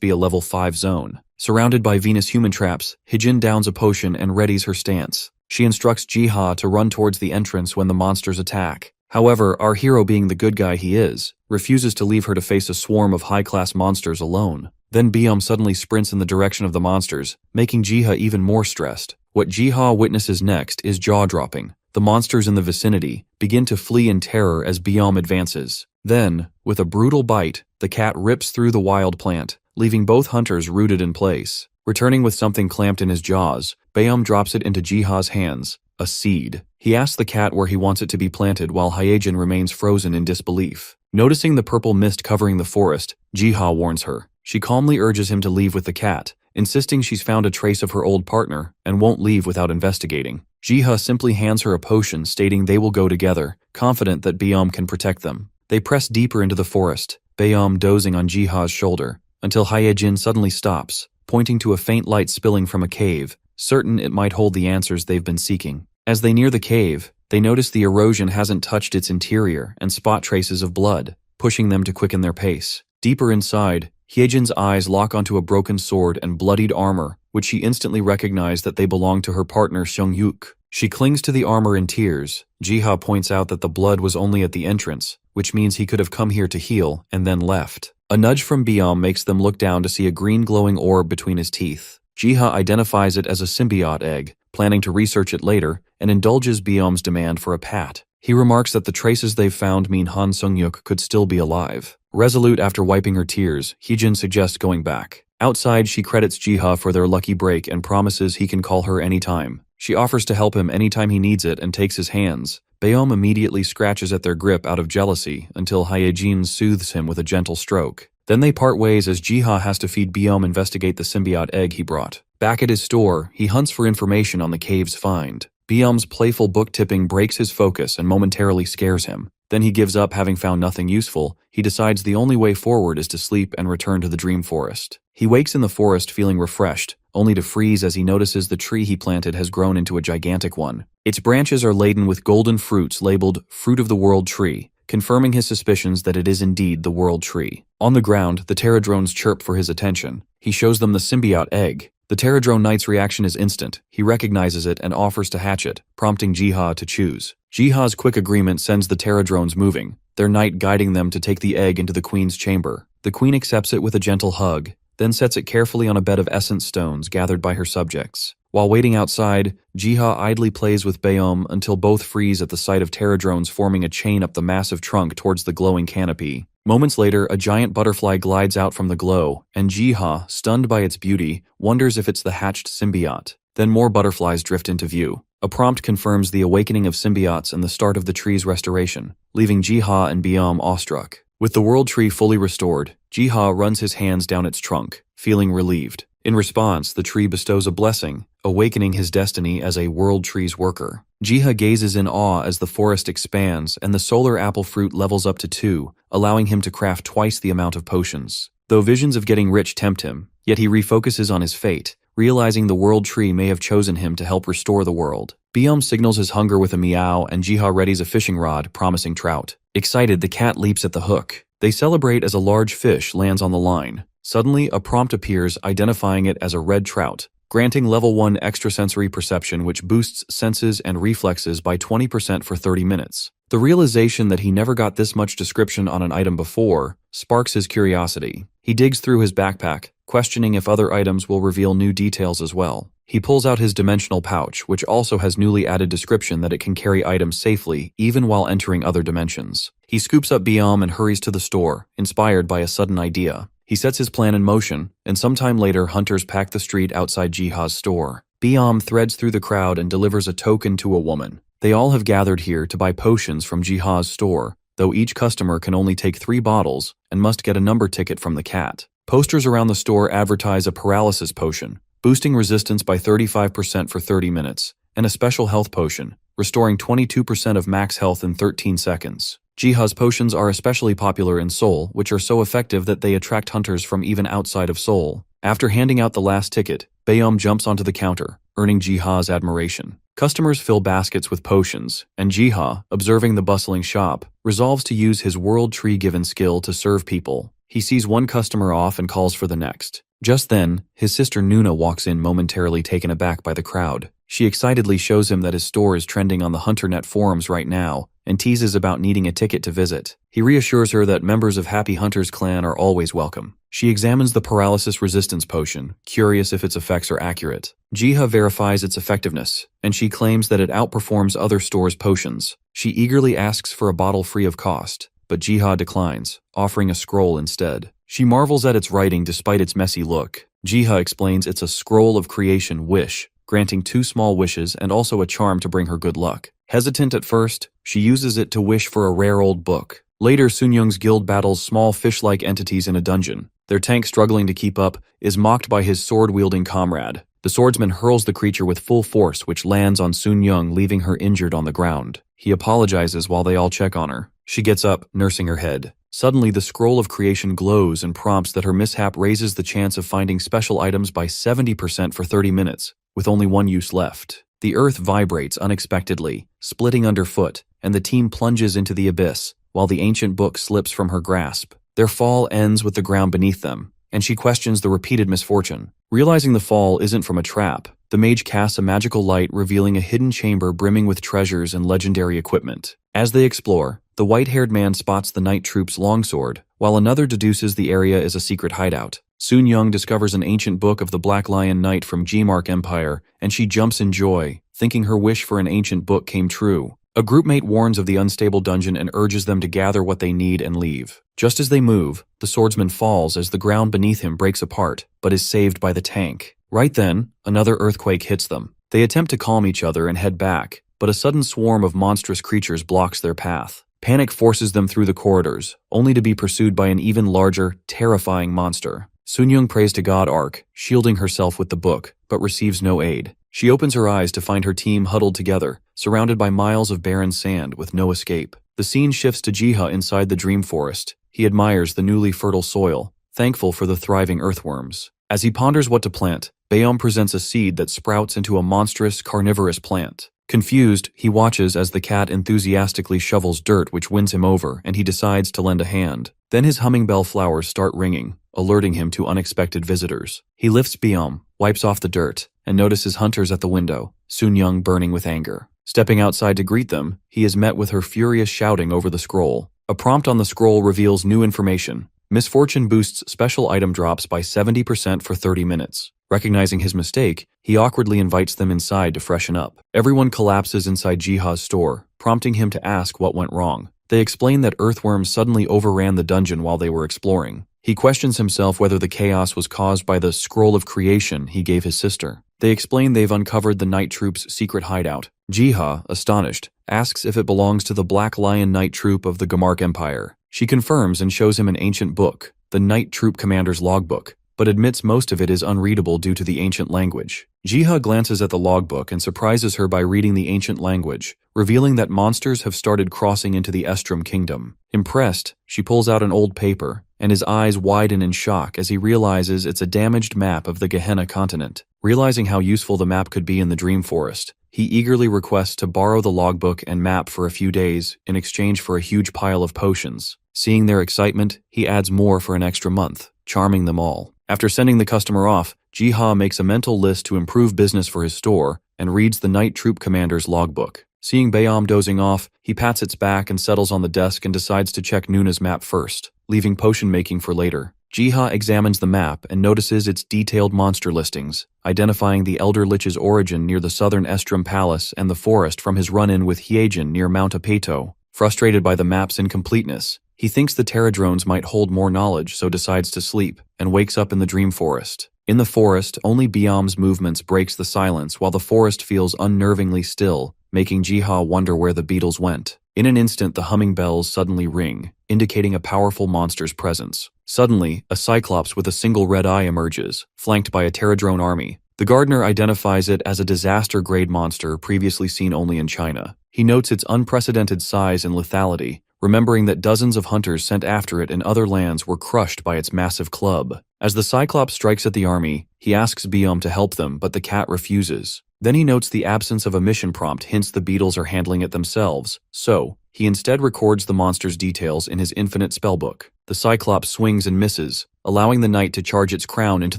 be a level 5 zone. Surrounded by Venus human traps, Hyejin downs a potion and readies her stance. She instructs Jiha to run towards the entrance when the monsters attack. However, our hero, being the good guy he is, refuses to leave her to face a swarm of high-class monsters alone. Then Baeom suddenly sprints in the direction of the monsters, making Jiha even more stressed. What Jiha witnesses next is jaw-dropping. The monsters in the vicinity begin to flee in terror as Baeom advances. Then, with a brutal bite, the cat rips through the wild plant, leaving both hunters rooted in place. Returning with something clamped in his jaws, Baeom drops it into Jiha's hands, a seed. He asks the cat where he wants it to be planted while Hyejin remains frozen in disbelief. Noticing the purple mist covering the forest, Jiha warns her. She calmly urges him to leave with the cat, insisting she's found a trace of her old partner and won't leave without investigating. Jiha simply hands her a potion stating they will go together, confident that Baeom can protect them. They press deeper into the forest, Baeom dozing on Jiha's shoulder, until Hyejin suddenly stops, pointing to a faint light spilling from a cave, certain it might hold the answers they've been seeking. As they near the cave, they notice the erosion hasn't touched its interior and spot traces of blood, pushing them to quicken their pace. Deeper inside, Hyejin's eyes lock onto a broken sword and bloodied armor, which she instantly recognized that they belong to her partner Sungyuk. She clings to the armor in tears. Jiha points out that the blood was only at the entrance, which means he could have come here to heal and then left. A nudge from Baeom makes them look down to see a green glowing orb between his teeth. Jiha identifies it as a symbiote egg, planning to research it later, and indulges Baeom's demand for a pat. He remarks that the traces they've found mean Han Sungyuk could still be alive. Resolute after wiping her tears, Hyejin suggests going back. Outside, she credits Jiha for their lucky break and promises he can call her anytime. She offers to help him anytime he needs it and takes his hands. Baeom immediately scratches at their grip out of jealousy until Hyejin soothes him with a gentle stroke. Then they part ways as Jiha has to feed Baeom investigate the symbiote egg he brought. Back at his store, he hunts for information on the cave's find. Baeom's playful book-tipping breaks his focus and momentarily scares him. Then he gives up having found nothing useful. He decides the only way forward is to sleep and return to the dream forest. He wakes in the forest feeling refreshed, only to freeze as he notices the tree he planted has grown into a gigantic one. Its branches are laden with golden fruits labeled Fruit of the World Tree, confirming his suspicions that it is indeed the World Tree. On the ground, the pterodrones chirp for his attention. He shows them the symbiote egg. The pterodrone knight's reaction is instant. He recognizes it and offers to hatch it, prompting Jiha to choose. Jiha's quick agreement sends the pterodrones moving, their knight guiding them to take the egg into the queen's chamber. The queen accepts it with a gentle hug, then sets it carefully on a bed of essence stones gathered by her subjects. While waiting outside, Jiha idly plays with Baeom until both freeze at the sight of pterodrones forming a chain up the massive trunk towards the glowing canopy. Moments later, a giant butterfly glides out from the glow, and Jiha, stunned by its beauty, wonders if it's the hatched symbiote. Then more butterflies drift into view. A prompt confirms the awakening of symbiotes and the start of the tree's restoration, leaving Jiha and Baeom awestruck. With the world tree fully restored, Jiha runs his hands down its trunk, feeling relieved. In response, the tree bestows a blessing, awakening his destiny as a world tree's worker. Jiha gazes in awe as the forest expands and the solar apple fruit levels up to 2, allowing him to craft twice the amount of potions. Though visions of getting rich tempt him, yet he refocuses on his fate, realizing the world tree may have chosen him to help restore the world. Baeom signals his hunger with a meow and Jiha readies a fishing rod, promising trout. Excited, the cat leaps at the hook. They celebrate as a large fish lands on the line. Suddenly, a prompt appears identifying it as a red trout, granting level 1 extrasensory perception which boosts senses and reflexes by 20% for 30 minutes. The realization that he never got this much description on an item before sparks his curiosity. He digs through his backpack, questioning if other items will reveal new details as well. He pulls out his dimensional pouch, which also has newly added description that it can carry items safely, even while entering other dimensions. He scoops up Baeom and hurries to the store, inspired by a sudden idea. He sets his plan in motion, and sometime later hunters pack the street outside Jiha's store. Baeom threads through the crowd and delivers a token to a woman. They all have gathered here to buy potions from Jiha's store, though each customer can only take 3 bottles and must get a number ticket from the cat. Posters around the store advertise a paralysis potion, boosting resistance by 35% for 30 minutes, and a special health potion, restoring 22% of max health in 13 seconds. Jiha's potions are especially popular in Seoul, which are so effective that they attract hunters from even outside of Seoul. After handing out the last ticket, Bayom jumps onto the counter, earning Jiha's admiration. Customers fill baskets with potions, and Jiha, observing the bustling shop, resolves to use his world tree-given skill to serve people. He sees one customer off and calls for the next. Just then, his sister Nuna walks in, momentarily taken aback by the crowd. She excitedly shows him that his store is trending on the HunterNet forums right now, and teases about needing a ticket to visit. He reassures her that members of Happy Hunter's clan are always welcome. She examines the paralysis resistance potion, curious if its effects are accurate. Jiha verifies its effectiveness, and she claims that it outperforms other stores' potions. She eagerly asks for a bottle free of cost, but Jiha declines, offering a scroll instead. She marvels at its writing despite its messy look. Jiha explains it's a scroll of creation wish, granting 2 small wishes and also a charm to bring her good luck. Hesitant at first, she uses it to wish for a rare old book. Later, Sunyoung's guild battles small fish-like entities in a dungeon. Their tank, struggling to keep up, is mocked by his sword-wielding comrade. The swordsman hurls the creature with full force, which lands on Sunyoung, leaving her injured on the ground. He apologizes while they all check on her. She gets up, nursing her head. Suddenly, the scroll of creation glows and prompts that her mishap raises the chance of finding special items by 70% for 30 minutes, with only one use left. The earth vibrates unexpectedly, splitting underfoot, and the team plunges into the abyss, while the ancient book slips from her grasp. Their fall ends with the ground beneath them, and she questions the repeated misfortune. Realizing the fall isn't from a trap, the mage casts a magical light, revealing a hidden chamber brimming with treasures and legendary equipment. As they explore, the white-haired man spots the night troop's longsword, while another deduces the area is a secret hideout. Sunyoung discovers an ancient book of the Black Lion Knight from Gmark Empire, and she jumps in joy, thinking her wish for an ancient book came true. A groupmate warns of the unstable dungeon and urges them to gather what they need and leave. Just as they move, the swordsman falls as the ground beneath him breaks apart, but is saved by the tank. Right then, another earthquake hits them. They attempt to calm each other and head back, but a sudden swarm of monstrous creatures blocks their path. Panic forces them through the corridors, only to be pursued by an even larger, terrifying monster. Sunyoung prays to God Ark, shielding herself with the book, but receives no aid. She opens her eyes to find her team huddled together, surrounded by miles of barren sand with no escape. The scene shifts to Jiha inside the dream forest. He admires the newly fertile soil, thankful for the thriving earthworms. As he ponders what to plant, Bayom presents a seed that sprouts into a monstrous, carnivorous plant. Confused, he watches as the cat enthusiastically shovels dirt, which wins him over, and he decides to lend a hand. Then his humming bell flowers start ringing, alerting him to unexpected visitors. He lifts Bayom, wipes off the dirt, and notices hunters at the window, Sunyoung burning with anger. Stepping outside to greet them, he is met with her furious shouting over the scroll. A prompt on the scroll reveals new information. Misfortune boosts special item drops by 70% for 30 minutes. Recognizing his mistake, he awkwardly invites them inside to freshen up. Everyone collapses inside Jiha's store, prompting him to ask what went wrong. They explain that earthworms suddenly overran the dungeon while they were exploring. He questions himself whether the chaos was caused by the scroll of creation he gave his sister. They explain they've uncovered the night troop's secret hideout. Jiha, astonished, asks if it belongs to the Black Lion Night Troop of the Gmark Empire. She confirms and shows him an ancient book, the Night Troop Commander's logbook, but admits most of it is unreadable due to the ancient language. Jiha glances at the logbook and surprises her by reading the ancient language, revealing that monsters have started crossing into the Estrom Kingdom. Impressed, she pulls out an old paper, and his eyes widen in shock as he realizes it's a damaged map of the Gehenna continent. Realizing how useful the map could be in the Dream Forest, he eagerly requests to borrow the logbook and map for a few days in exchange for a huge pile of potions. Seeing their excitement, he adds more for an extra month, charming them all. After sending the customer off, Jiha makes a mental list to improve business for his store and reads the Night Troop Commander's logbook. Seeing Bayom dozing off, he pats its back and settles on the desk and decides to check Nuna's map first, leaving potion making for later. Jiha examines the map and notices its detailed monster listings, identifying the Elder Lich's origin near the southern Estrom Palace and the forest from his run-in with Hyejin near Mount Apeto. Frustrated by the map's incompleteness, he thinks the Terradrones might hold more knowledge, so decides to sleep, and wakes up in the Dream Forest. In the forest, only Bayom's movements breaks the silence while the forest feels unnervingly still, making Jiha wonder where the beetles went. In an instant, the humming bells suddenly ring, indicating a powerful monster's presence. Suddenly, a Cyclops with a single red eye emerges, flanked by a Terradrone army. The gardener identifies it as a disaster-grade monster previously seen only in China. He notes its unprecedented size and lethality, remembering that dozens of hunters sent after it in other lands were crushed by its massive club. As the Cyclops strikes at the army, he asks Biom to help them, but the cat refuses. Then he notes the absence of a mission prompt hints the beetles are handling it themselves, so he instead records the monster's details in his infinite spellbook. The Cyclops swings and misses, allowing the knight to charge its crown into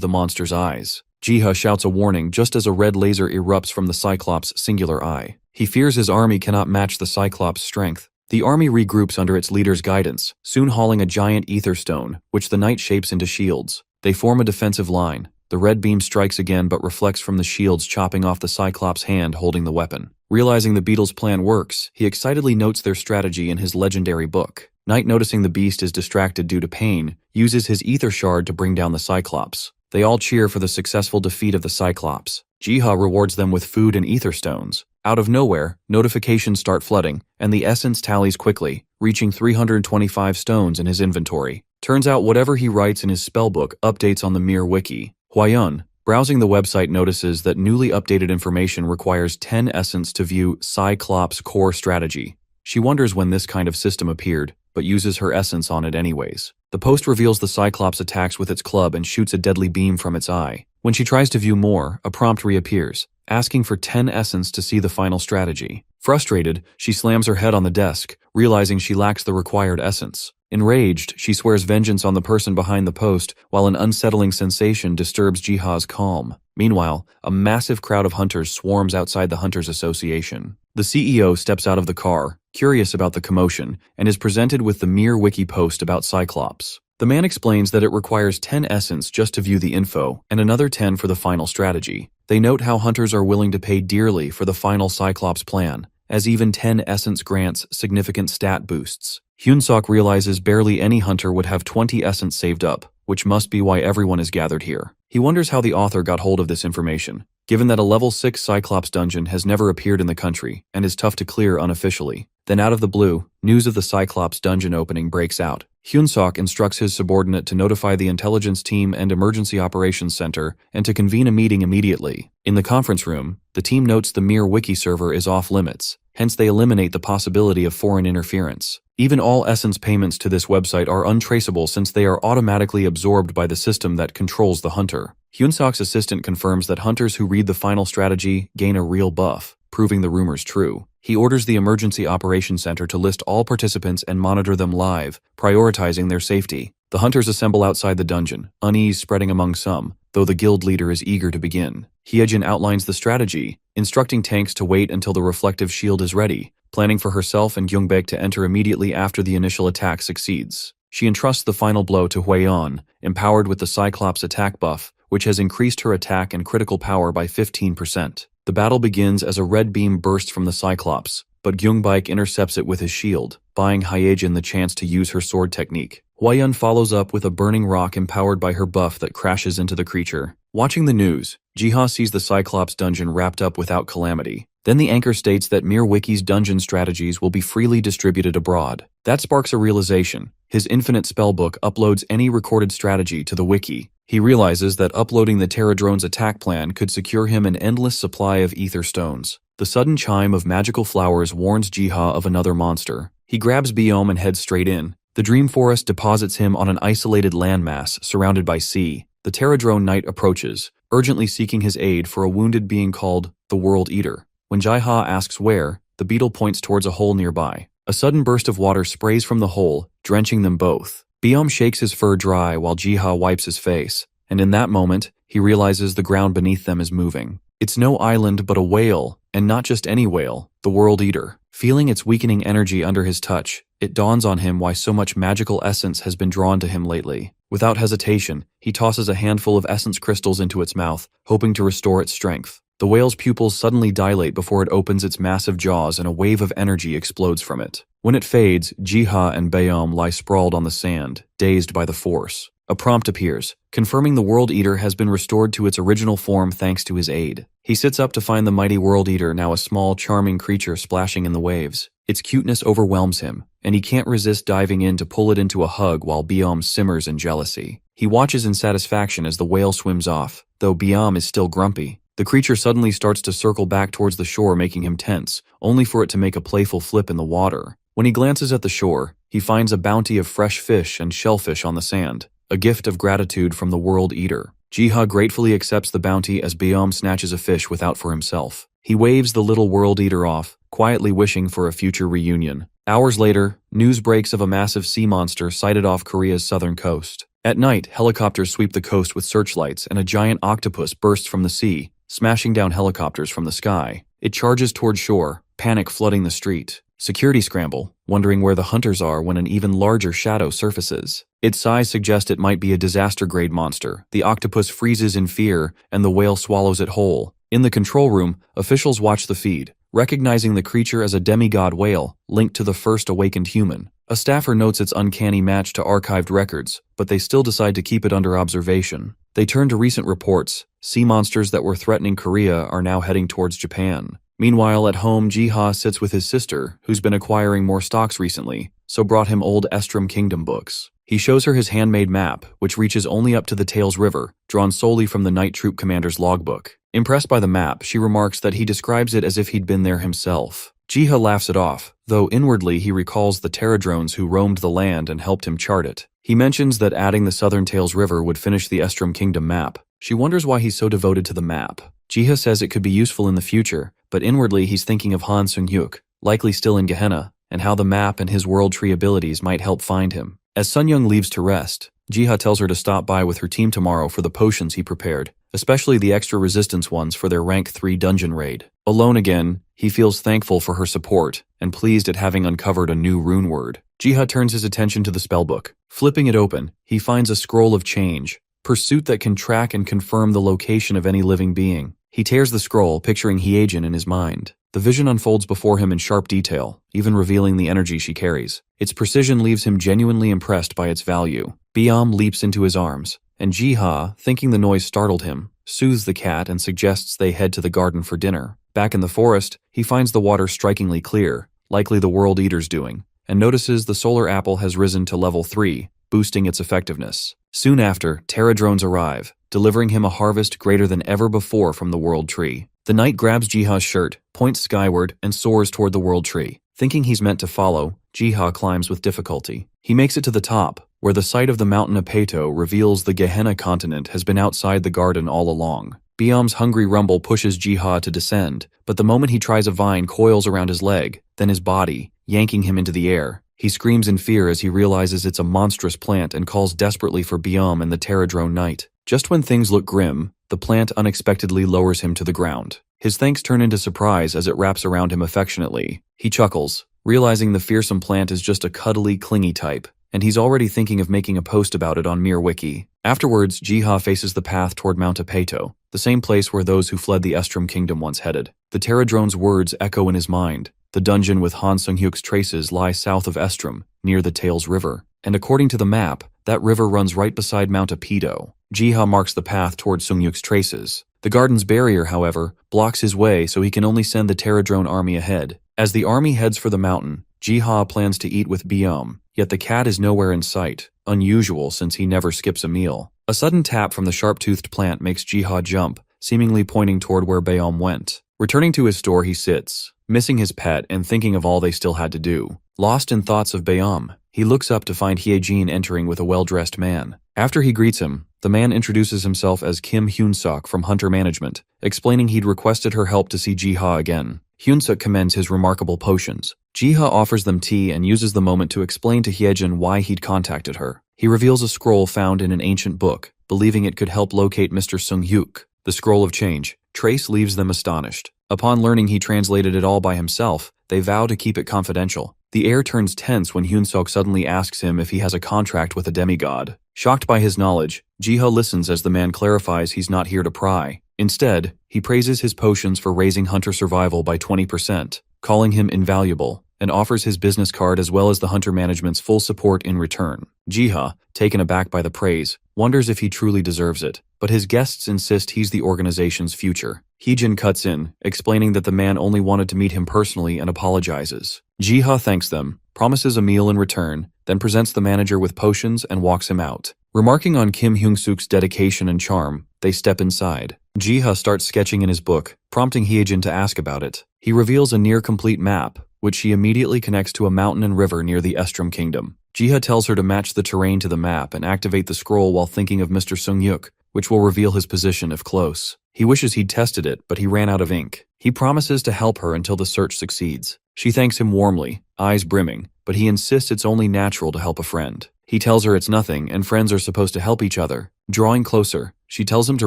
the monster's eyes. Jiha shouts a warning just as a red laser erupts from the Cyclops' singular eye. He fears his army cannot match the Cyclops' strength. The army regroups under its leader's guidance, soon hauling a giant ether stone, which the knight shapes into shields. They form a defensive line. The red beam strikes again but reflects from the shields, chopping off the Cyclops' hand holding the weapon. Realizing the beetles' plan works, he excitedly notes their strategy in his legendary book. Knight, noticing the beast is distracted due to pain, uses his ether shard to bring down the Cyclops. They all cheer for the successful defeat of the Cyclops. Jiha rewards them with food and ether stones. Out of nowhere, notifications start flooding, and the essence tallies quickly, reaching 325 stones in his inventory. Turns out whatever he writes in his spellbook updates on the Mir wiki. Hwayeon, browsing the website, notices that newly updated information requires 10 essence to view Cyclops' core strategy. She wonders when this kind of system appeared, but uses her essence on it anyways. The post reveals the Cyclops attacks with its club and shoots a deadly beam from its eye. When she tries to view more, a prompt reappears, asking for 10 essence to see the final strategy. Frustrated, she slams her head on the desk, realizing she lacks the required essence. Enraged, she swears vengeance on the person behind the post, while an unsettling sensation disturbs Jiha's calm. Meanwhile, a massive crowd of hunters swarms outside the Hunters Association. The CEO steps out of the car, curious about the commotion, and is presented with the Mir wiki post about Cyclops. The man explains that it requires 10 essence just to view the info, and another 10 for the final strategy. They note how hunters are willing to pay dearly for the final Cyclops plan, as even 10 essence grants significant stat boosts. Hyunsuk realizes barely any hunter would have 20 essence saved up, which must be why everyone is gathered here. He wonders how the author got hold of this information, given that a level 6 Cyclops dungeon has never appeared in the country and is tough to clear unofficially. Then out of the blue, news of the Cyclops dungeon opening breaks out. Hyunsuk instructs his subordinate to notify the intelligence team and emergency operations center and to convene a meeting immediately. In the conference room, the team notes the Mir wiki server is off limits, hence they eliminate the possibility of foreign interference. Even all essence payments to this website are untraceable since they are automatically absorbed by the system that controls the hunter. Hyunsuk's assistant confirms that hunters who read the final strategy gain a real buff, proving the rumors true. He orders the emergency operations center to list all participants and monitor them live, prioritizing their safety. The hunters assemble outside the dungeon, unease spreading among some, though the guild leader is eager to begin. Hyejin outlines the strategy, instructing tanks to wait until the reflective shield is ready, planning for herself and Yungbek to enter immediately after the initial attack succeeds. She entrusts the final blow to Hwayeon, empowered with the Cyclops attack buff, which has increased her attack and critical power by 15%. The battle begins as a red beam bursts from the Cyclops, but Gyungbike intercepts it with his shield, buying Hyejin the chance to use her sword technique. Hwayeon follows up with a burning rock empowered by her buff that crashes into the creature. Watching the news, Jiha sees the Cyclops dungeon wrapped up without calamity. Then the anchor states that Mir Wiki's dungeon strategies will be freely distributed abroad. That sparks a realization. His infinite spellbook uploads any recorded strategy to the wiki. He realizes that uploading the Terradrone's attack plan could secure him an endless supply of ether stones. The sudden chime of magical flowers warns Jiha of another monster. He grabs Biom and heads straight in. The Dream Forest deposits him on an isolated landmass surrounded by sea. The Terradrone Knight approaches, urgently seeking his aid for a wounded being called the World Eater. When Jiha asks where, the beetle points towards a hole nearby. A sudden burst of water sprays from the hole, drenching them both. Biom shakes his fur dry while Jiha wipes his face, and in that moment, he realizes the ground beneath them is moving. It's no island but a whale, and not just any whale, the World Eater. Feeling its weakening energy under his touch, it dawns on him why so much magical essence has been drawn to him lately. Without hesitation, he tosses a handful of essence crystals into its mouth, hoping to restore its strength. The whale's pupils suddenly dilate before it opens its massive jaws and a wave of energy explodes from it. When it fades, Jiha and Biom lie sprawled on the sand, dazed by the force. A prompt appears, confirming the World Eater has been restored to its original form thanks to his aid. He sits up to find the mighty World Eater now a small, charming creature splashing in the waves. Its cuteness overwhelms him, and he can't resist diving in to pull it into a hug while Biom simmers in jealousy. He watches in satisfaction as the whale swims off, though Biom is still grumpy. The creature suddenly starts to circle back towards the shore, making him tense, only for it to make a playful flip in the water. When he glances at the shore, he finds a bounty of fresh fish and shellfish on the sand, a gift of gratitude from the World Eater. Jiha gratefully accepts the bounty as Byom snatches a fish without for himself. He waves the little World Eater off, quietly wishing for a future reunion. Hours later, news breaks of a massive sea monster sighted off Korea's southern coast. At night, helicopters sweep the coast with searchlights and a giant octopus bursts from the sea, smashing down helicopters from the sky. It charges toward shore, panic flooding the street. Security scramble, wondering where the hunters are when an even larger shadow surfaces. Its size suggests it might be a disaster-grade monster. The octopus freezes in fear, and the whale swallows it whole. In the control room, officials watch the feed, recognizing the creature as a demigod whale linked to the first awakened human. A staffer notes its uncanny match to archived records, but they still decide to keep it under observation. They turn to recent reports. Sea monsters that were threatening Korea are now heading towards Japan. Meanwhile, at home, Jiha sits with his sister, who's been acquiring more stocks recently, so brought him old Estrom Kingdom books. He shows her his handmade map, which reaches only up to the Tails River, drawn solely from the Night Troop Commander's logbook. Impressed by the map, she remarks that he describes it as if he'd been there himself. Jiha laughs it off, though inwardly he recalls the Terradrones who roamed the land and helped him chart it. He mentions that adding the Southern Tails River would finish the Estrom Kingdom map. She wonders why he's so devoted to the map. Jiha says it could be useful in the future, but inwardly he's thinking of Han Sung-hyuk, likely still in Gehenna, and how the map and his world tree abilities might help find him. As Sun-young leaves to rest, Jiha tells her to stop by with her team tomorrow for the potions he prepared, especially the extra resistance ones for their rank 3 dungeon raid. Alone again, he feels thankful for her support and pleased at having uncovered a new rune word. Jiha turns his attention to the spellbook. Flipping it open, he finds a scroll of change, pursuit that can track and confirm the location of any living being. He tears the scroll, picturing Hyejin in his mind. The vision unfolds before him in sharp detail, even revealing the energy she carries. Its precision leaves him genuinely impressed by its value. Byom leaps into his arms, and Jiha, thinking the noise startled him, soothes the cat and suggests they head to the garden for dinner. Back in the forest, he finds the water strikingly clear, likely the World Eater's doing, and notices the solar apple has risen to level 3, boosting its effectiveness. Soon after, Terradrones arrive, delivering him a harvest greater than ever before from the World Tree. The knight grabs Jiha's shirt, points skyward, and soars toward the World Tree. Thinking he's meant to follow, Jiha climbs with difficulty. He makes it to the top, where the sight of the mountain Apeto reveals the Gehenna continent has been outside the garden all along. Byom's hungry rumble pushes Jiha to descend, but the moment he tries, a vine coils around his leg, then his body, yanking him into the air. He screams in fear as he realizes it's a monstrous plant and calls desperately for Byom and the Terradrone Knight. Just when things look grim, the plant unexpectedly lowers him to the ground. His thanks turn into surprise as it wraps around him affectionately. He chuckles, realizing the fearsome plant is just a cuddly, clingy type, and he's already thinking of making a post about it on MirWiki. Afterwards, Jiha faces the path toward Mount Apeto, the same place where those who fled the Estrom Kingdom once headed. The Terradrone's words echo in his mind. The dungeon with Han Sung-hyuk's traces lies south of Estrom, near the Tails River, and according to the map, that river runs right beside Mount Apeto. Jiha marks the path toward Sung-hyuk's traces. The garden's barrier, however, blocks his way, so he can only send the Terradrone army ahead. As the army heads for the mountain, Jiha plans to eat with Byom, yet the cat is nowhere in sight, unusual since he never skips a meal. A sudden tap from the sharp-toothed plant makes Jiha jump, seemingly pointing toward where Byom went. Returning to his store, he sits, missing his pet and thinking of all they still had to do. Lost in thoughts of Byom, he looks up to find Hyejin entering with a well-dressed man. After he greets him, the man introduces himself as Kim Hyun-suk from Hunter Management, explaining he'd requested her help to see Jiha again. Hyun-suk commends his remarkable potions. Jiha offers them tea and uses the moment to explain to Hyejin why he'd contacted her. He reveals a scroll found in an ancient book, believing it could help locate Mr. Sung-hyuk, the Scroll of Change. Trace leaves them astonished. Upon learning he translated it all by himself, they vow to keep it confidential. The air turns tense when Hyun-suk suddenly asks him if he has a contract with a demigod. Shocked by his knowledge, Jiha listens as the man clarifies he's not here to pry. Instead, he praises his potions for raising hunter survival by 20%, calling him invaluable, and offers his business card as well as the Hunter Management's full support in return. Jiha, taken aback by the praise, wonders if he truly deserves it, but his guests insist he's the organization's future. Hyejin cuts in, explaining that the man only wanted to meet him personally and apologizes. Jiha thanks them, promises a meal in return, then presents the manager with potions and walks him out. Remarking on Kim Hyun-suk's dedication and charm, they step inside. Jiha starts sketching in his book, prompting Hyejin to ask about it. He reveals a near-complete map, which she immediately connects to a mountain and river near the Estrom Kingdom. Jiha tells her to match the terrain to the map and activate the scroll while thinking of Mr. Sung-yuk, which will reveal his position if close. He wishes he'd tested it, but he ran out of ink. He promises to help her until the search succeeds. She thanks him warmly, eyes brimming, but he insists it's only natural to help a friend. He tells her it's nothing and friends are supposed to help each other. Drawing closer, she tells him to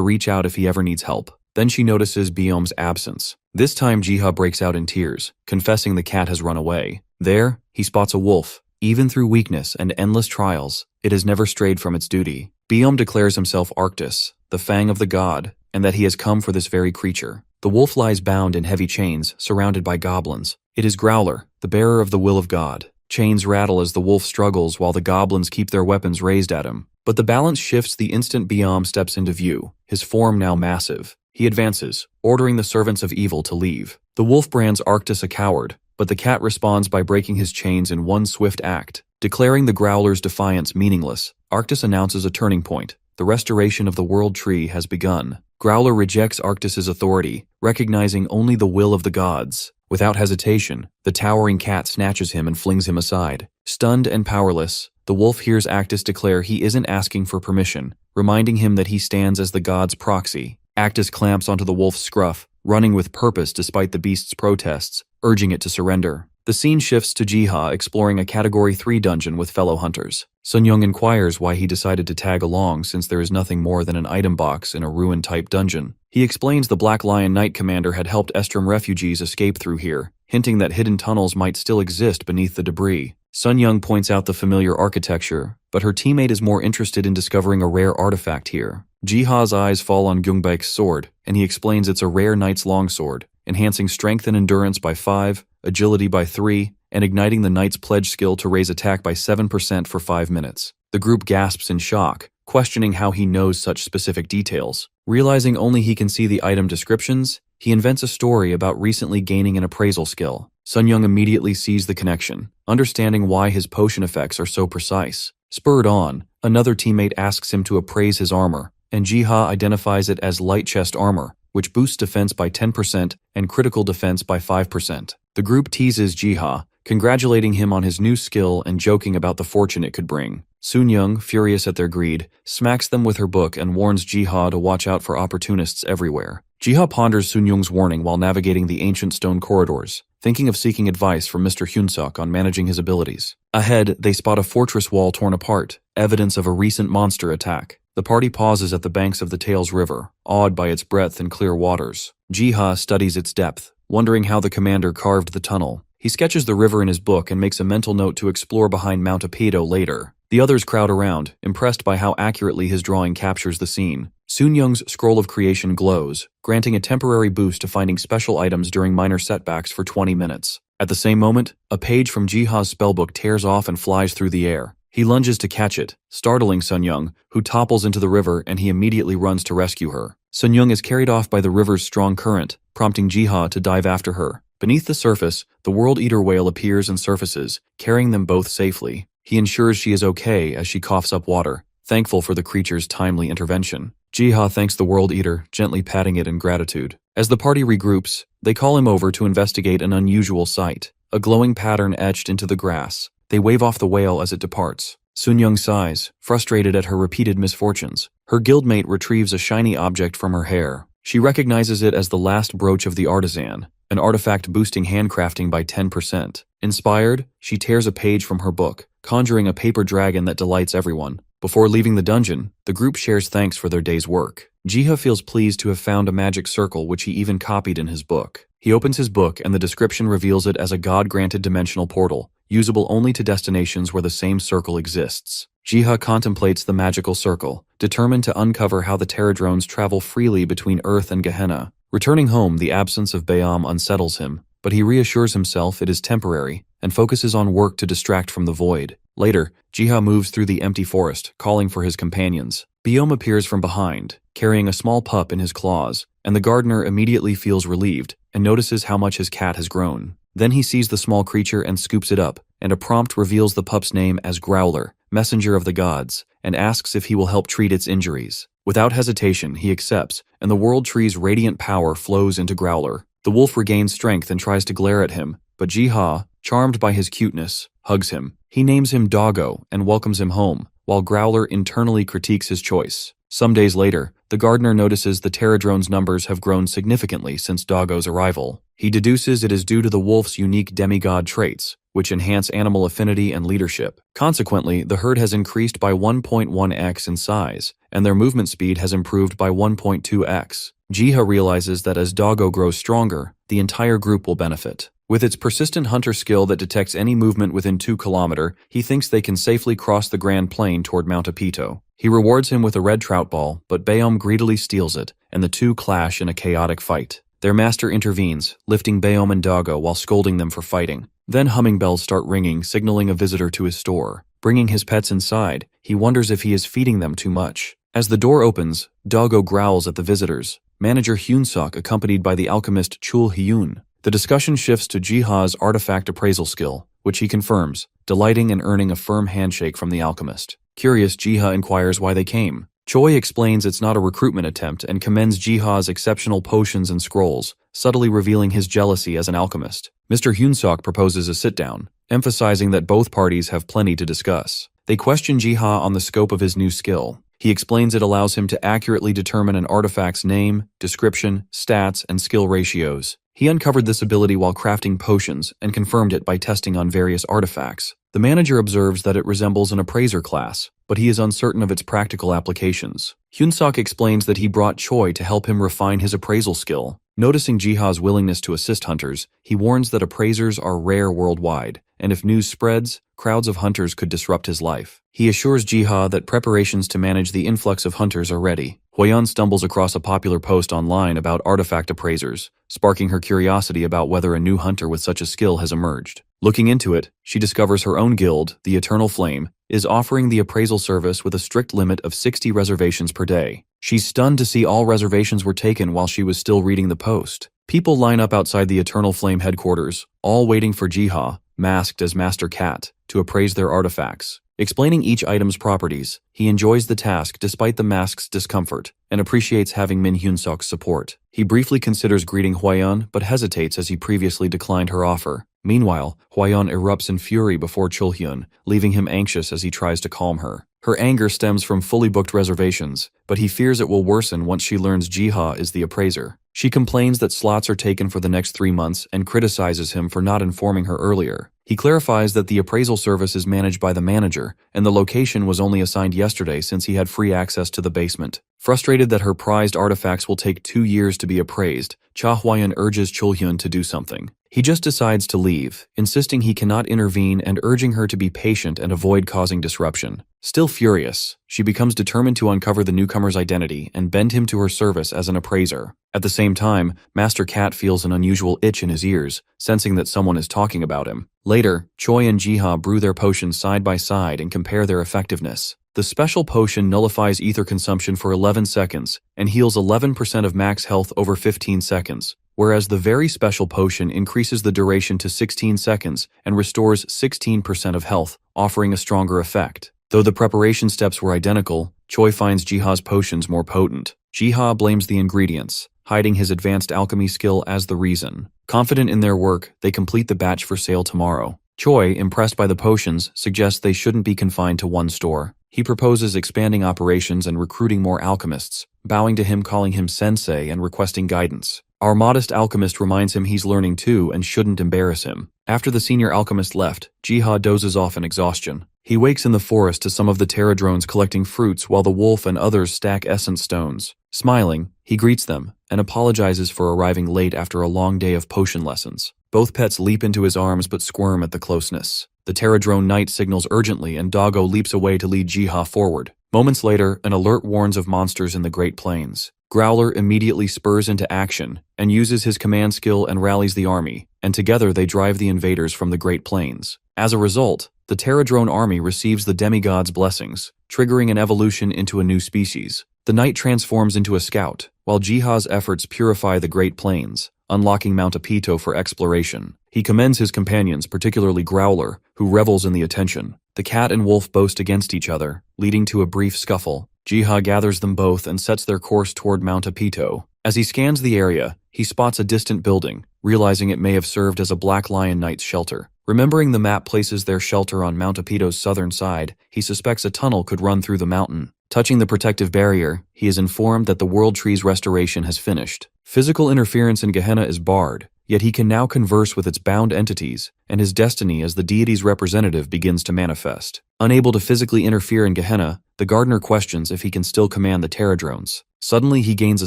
reach out if he ever needs help. Then she notices Biom's absence. This time Jiha breaks out in tears, confessing the cat has run away. There, he spots a wolf. Even through weakness and endless trials, it has never strayed from its duty. Biom declares himself Arctus, the fang of the god, and that he has come for this very creature. The wolf lies bound in heavy chains, surrounded by goblins. It is Growler, the bearer of the will of God. Chains rattle as the wolf struggles while the goblins keep their weapons raised at him. But the balance shifts the instant Biom steps into view, his form now massive. He advances, ordering the servants of evil to leave. The wolf brands Arctus a coward, but the cat responds by breaking his chains in one swift act. Declaring the Growler's defiance meaningless, Arctus announces a turning point. The restoration of the world tree has begun. Growler rejects Arctus's authority, recognizing only the will of the gods. Without hesitation, the towering cat snatches him and flings him aside. Stunned and powerless, the wolf hears Actus declare he isn't asking for permission, reminding him that he stands as the god's proxy. Actus clamps onto the wolf's scruff, running with purpose despite the beast's protests, urging it to surrender. The scene shifts to Jiha exploring a Category 3 dungeon with fellow hunters. Sun-young inquires why he decided to tag along since there is nothing more than an item box in a ruin-type dungeon. He explains the Black Lion Knight commander had helped Estrom refugees escape through here, hinting that hidden tunnels might still exist beneath the debris. Sun-young points out the familiar architecture, but her teammate is more interested in discovering a rare artifact here. Jiha's eyes fall on Gyungbaek's sword, and he explains it's a rare knight's longsword, enhancing strength and endurance by 5, agility by 3, and igniting the knight's pledge skill to raise attack by 7% for 5 minutes. The group gasps in shock, questioning how he knows such specific details. Realizing only he can see the item descriptions, he invents a story about recently gaining an appraisal skill. Sun-young immediately sees the connection, understanding why his potion effects are so precise. Spurred on, another teammate asks him to appraise his armor, and Jiha identifies it as light chest armor, which boosts defense by 10% and critical defense by 5%. The group teases Jiha, congratulating him on his new skill and joking about the fortune it could bring. Sun-young, furious at their greed, smacks them with her book and warns Jiha to watch out for opportunists everywhere. Jiha ponders Sun-young's warning while navigating the ancient stone corridors, thinking of seeking advice from Mr. Hyunsuk on managing his abilities. Ahead, they spot a fortress wall torn apart, evidence of a recent monster attack. The party pauses at the banks of the Tails River, awed by its breadth and clear waters. Jiha studies its depth, wondering how the commander carved the tunnel. He sketches the river in his book and makes a mental note to explore behind Mount Apido later. The others crowd around, impressed by how accurately his drawing captures the scene. Sun-young's scroll of creation glows, granting a temporary boost to finding special items during minor setbacks for 20 minutes. At the same moment, a page from Jiha's spellbook tears off and flies through the air. He lunges to catch it, startling Sun-young, who topples into the river and he immediately runs to rescue her. Sun-young is carried off by the river's strong current, prompting Jiha to dive after her. Beneath the surface, the World Eater whale appears and surfaces, carrying them both safely. He ensures she is okay as she coughs up water, thankful for the creature's timely intervention. Jiha thanks the World Eater, gently patting it in gratitude. As the party regroups, they call him over to investigate an unusual sight, a glowing pattern etched into the grass. They wave off the whale as it departs. Sun-young sighs, frustrated at her repeated misfortunes. Her guildmate retrieves a shiny object from her hair. She recognizes it as the last brooch of the artisan, an artifact boosting handcrafting by 10%. Inspired, she tears a page from her book, conjuring a paper dragon that delights everyone. Before leaving the dungeon, the group shares thanks for their day's work. Jiha feels pleased to have found a magic circle which he even copied in his book. He opens his book and the description reveals it as a god-granted dimensional portal, usable only to destinations where the same circle exists. Jiha contemplates the magical circle, determined to uncover how the Terradrones travel freely between Earth and Gehenna. Returning home, the absence of Bayam unsettles him, but he reassures himself it is temporary and focuses on work to distract from the void. Later, Jiha moves through the empty forest, calling for his companions. Biom appears from behind, carrying a small pup in his claws, and the gardener immediately feels relieved and notices how much his cat has grown. Then he sees the small creature and scoops it up, and a prompt reveals the pup's name as Growler, messenger of the gods, and asks if he will help treat its injuries. Without hesitation, he accepts, and the world tree's radiant power flows into Growler. The wolf regains strength and tries to glare at him, but Jiha, charmed by his cuteness, hugs him. He names him Doggo and welcomes him home, while Growler internally critiques his choice. Some days later, the gardener notices the pterodrone's numbers have grown significantly since Doggo's arrival. He deduces it is due to the wolf's unique demigod traits, which enhance animal affinity and leadership. Consequently, the herd has increased by 1.1x in size, and their movement speed has improved by 1.2x. Jiha realizes that as Doggo grows stronger, the entire group will benefit. With its persistent hunter skill that detects any movement within 2 km, he thinks they can safely cross the Grand Plain toward Mount Apito. He rewards him with a red trout ball, but Bayom greedily steals it, and the two clash in a chaotic fight. Their master intervenes, lifting Bayom and Doggo while scolding them for fighting. Then humming bells start ringing, signaling a visitor to his store. Bringing his pets inside, he wonders if he is feeding them too much. As the door opens, Doggo growls at the visitors. Manager Hyunsuk accompanied by the alchemist Chul Hyun. The discussion shifts to Jiha's artifact appraisal skill, which he confirms, delighting and earning a firm handshake from the alchemist. Curious, Jiha inquires why they came. Choi explains it's not a recruitment attempt and commends Jiha's exceptional potions and scrolls, subtly revealing his jealousy as an alchemist. Mr. Hyunsuk proposes a sit-down, emphasizing that both parties have plenty to discuss. They question Jiha on the scope of his new skill. He explains it allows him to accurately determine an artifact's name, description, stats, and skill ratios. He uncovered this ability while crafting potions and confirmed it by testing on various artifacts. The manager observes that it resembles an appraiser class, but he is uncertain of its practical applications. Hyunsuk explains that he brought Choi to help him refine his appraisal skill. Noticing Jiha's willingness to assist hunters, he warns that appraisers are rare worldwide, and if news spreads, crowds of hunters could disrupt his life. He assures Jiha that preparations to manage the influx of hunters are ready. Hwayeon stumbles across a popular post online about artifact appraisers, sparking her curiosity about whether a new hunter with such a skill has emerged. Looking into it, she discovers her own guild, the Eternal Flame, is offering the appraisal service with a strict limit of 60 reservations per day. She's stunned to see all reservations were taken while she was still reading the post. People line up outside the Eternal Flame headquarters, all waiting for Jiha, masked as Master Cat, to appraise their artifacts. Explaining each item's properties, he enjoys the task despite the mask's discomfort, and appreciates having Min Hyunsuk's support. He briefly considers greeting Hwayeon, but hesitates as he previously declined her offer. Meanwhile, Hwayeon erupts in fury before Chulhyun, leaving him anxious as he tries to calm her. Her anger stems from fully booked reservations, but he fears it will worsen once she learns Jiha is the appraiser. She complains that slots are taken for the next 3 months and criticizes him for not informing her earlier. He clarifies that the appraisal service is managed by the manager, and the location was only assigned yesterday since he had free access to the basement. Frustrated that her prized artifacts will take 2 years to be appraised, Cha Hwayeon urges Chulhyun to do something. He just decides to leave, insisting he cannot intervene and urging her to be patient and avoid causing disruption. Still furious, she becomes determined to uncover the newcomer's identity and bend him to her service as an appraiser. At the same time, Master Cat feels an unusual itch in his ears, sensing that someone is talking about him. Later, Choi and Jiha brew their potions side by side and compare their effectiveness. The special potion nullifies ether consumption for 11 seconds and heals 11% of max health over 15 seconds, whereas the very special potion increases the duration to 16 seconds and restores 16% of health, offering a stronger effect. Though the preparation steps were identical, Choi finds Jiha's potions more potent. Jiha blames the ingredients, hiding his advanced alchemy skill as the reason. Confident in their work, they complete the batch for sale tomorrow. Choi, impressed by the potions, suggests they shouldn't be confined to one store. He proposes expanding operations and recruiting more alchemists, bowing to him, calling him sensei and requesting guidance. Our modest alchemist reminds him he's learning too and shouldn't embarrass him. After the senior alchemist left, Jiha dozes off in exhaustion. He wakes in the forest to some of the pterodrones collecting fruits while the wolf and others stack essence stones. Smiling, he greets them and apologizes for arriving late after a long day of potion lessons. Both pets leap into his arms but squirm at the closeness. The pterodrone knight signals urgently and Doggo leaps away to lead Jiha forward. Moments later, an alert warns of monsters in the Great Plains. Growler immediately spurs into action and uses his command skill and rallies the army, and together they drive the invaders from the Great Plains. As a result, the pterodrone army receives the demigod's blessings, triggering an evolution into a new species. The knight transforms into a scout, while Jiha's efforts purify the Great Plains, unlocking Mount Apito for exploration. He commends his companions, particularly Growler, who revels in the attention. The cat and wolf boast against each other, leading to a brief scuffle. Jiha gathers them both and sets their course toward Mount Apito. As he scans the area, he spots a distant building, realizing it may have served as a Black Lion Knight's shelter. Remembering the map places their shelter on Mount Apeto's southern side, he suspects a tunnel could run through the mountain. Touching the protective barrier, he is informed that the World Tree's restoration has finished. Physical interference in Gehenna is barred, yet he can now converse with its bound entities, and his destiny as the deity's representative begins to manifest. Unable to physically interfere in Gehenna, the gardener questions if he can still command the pterodrones. Suddenly he gains a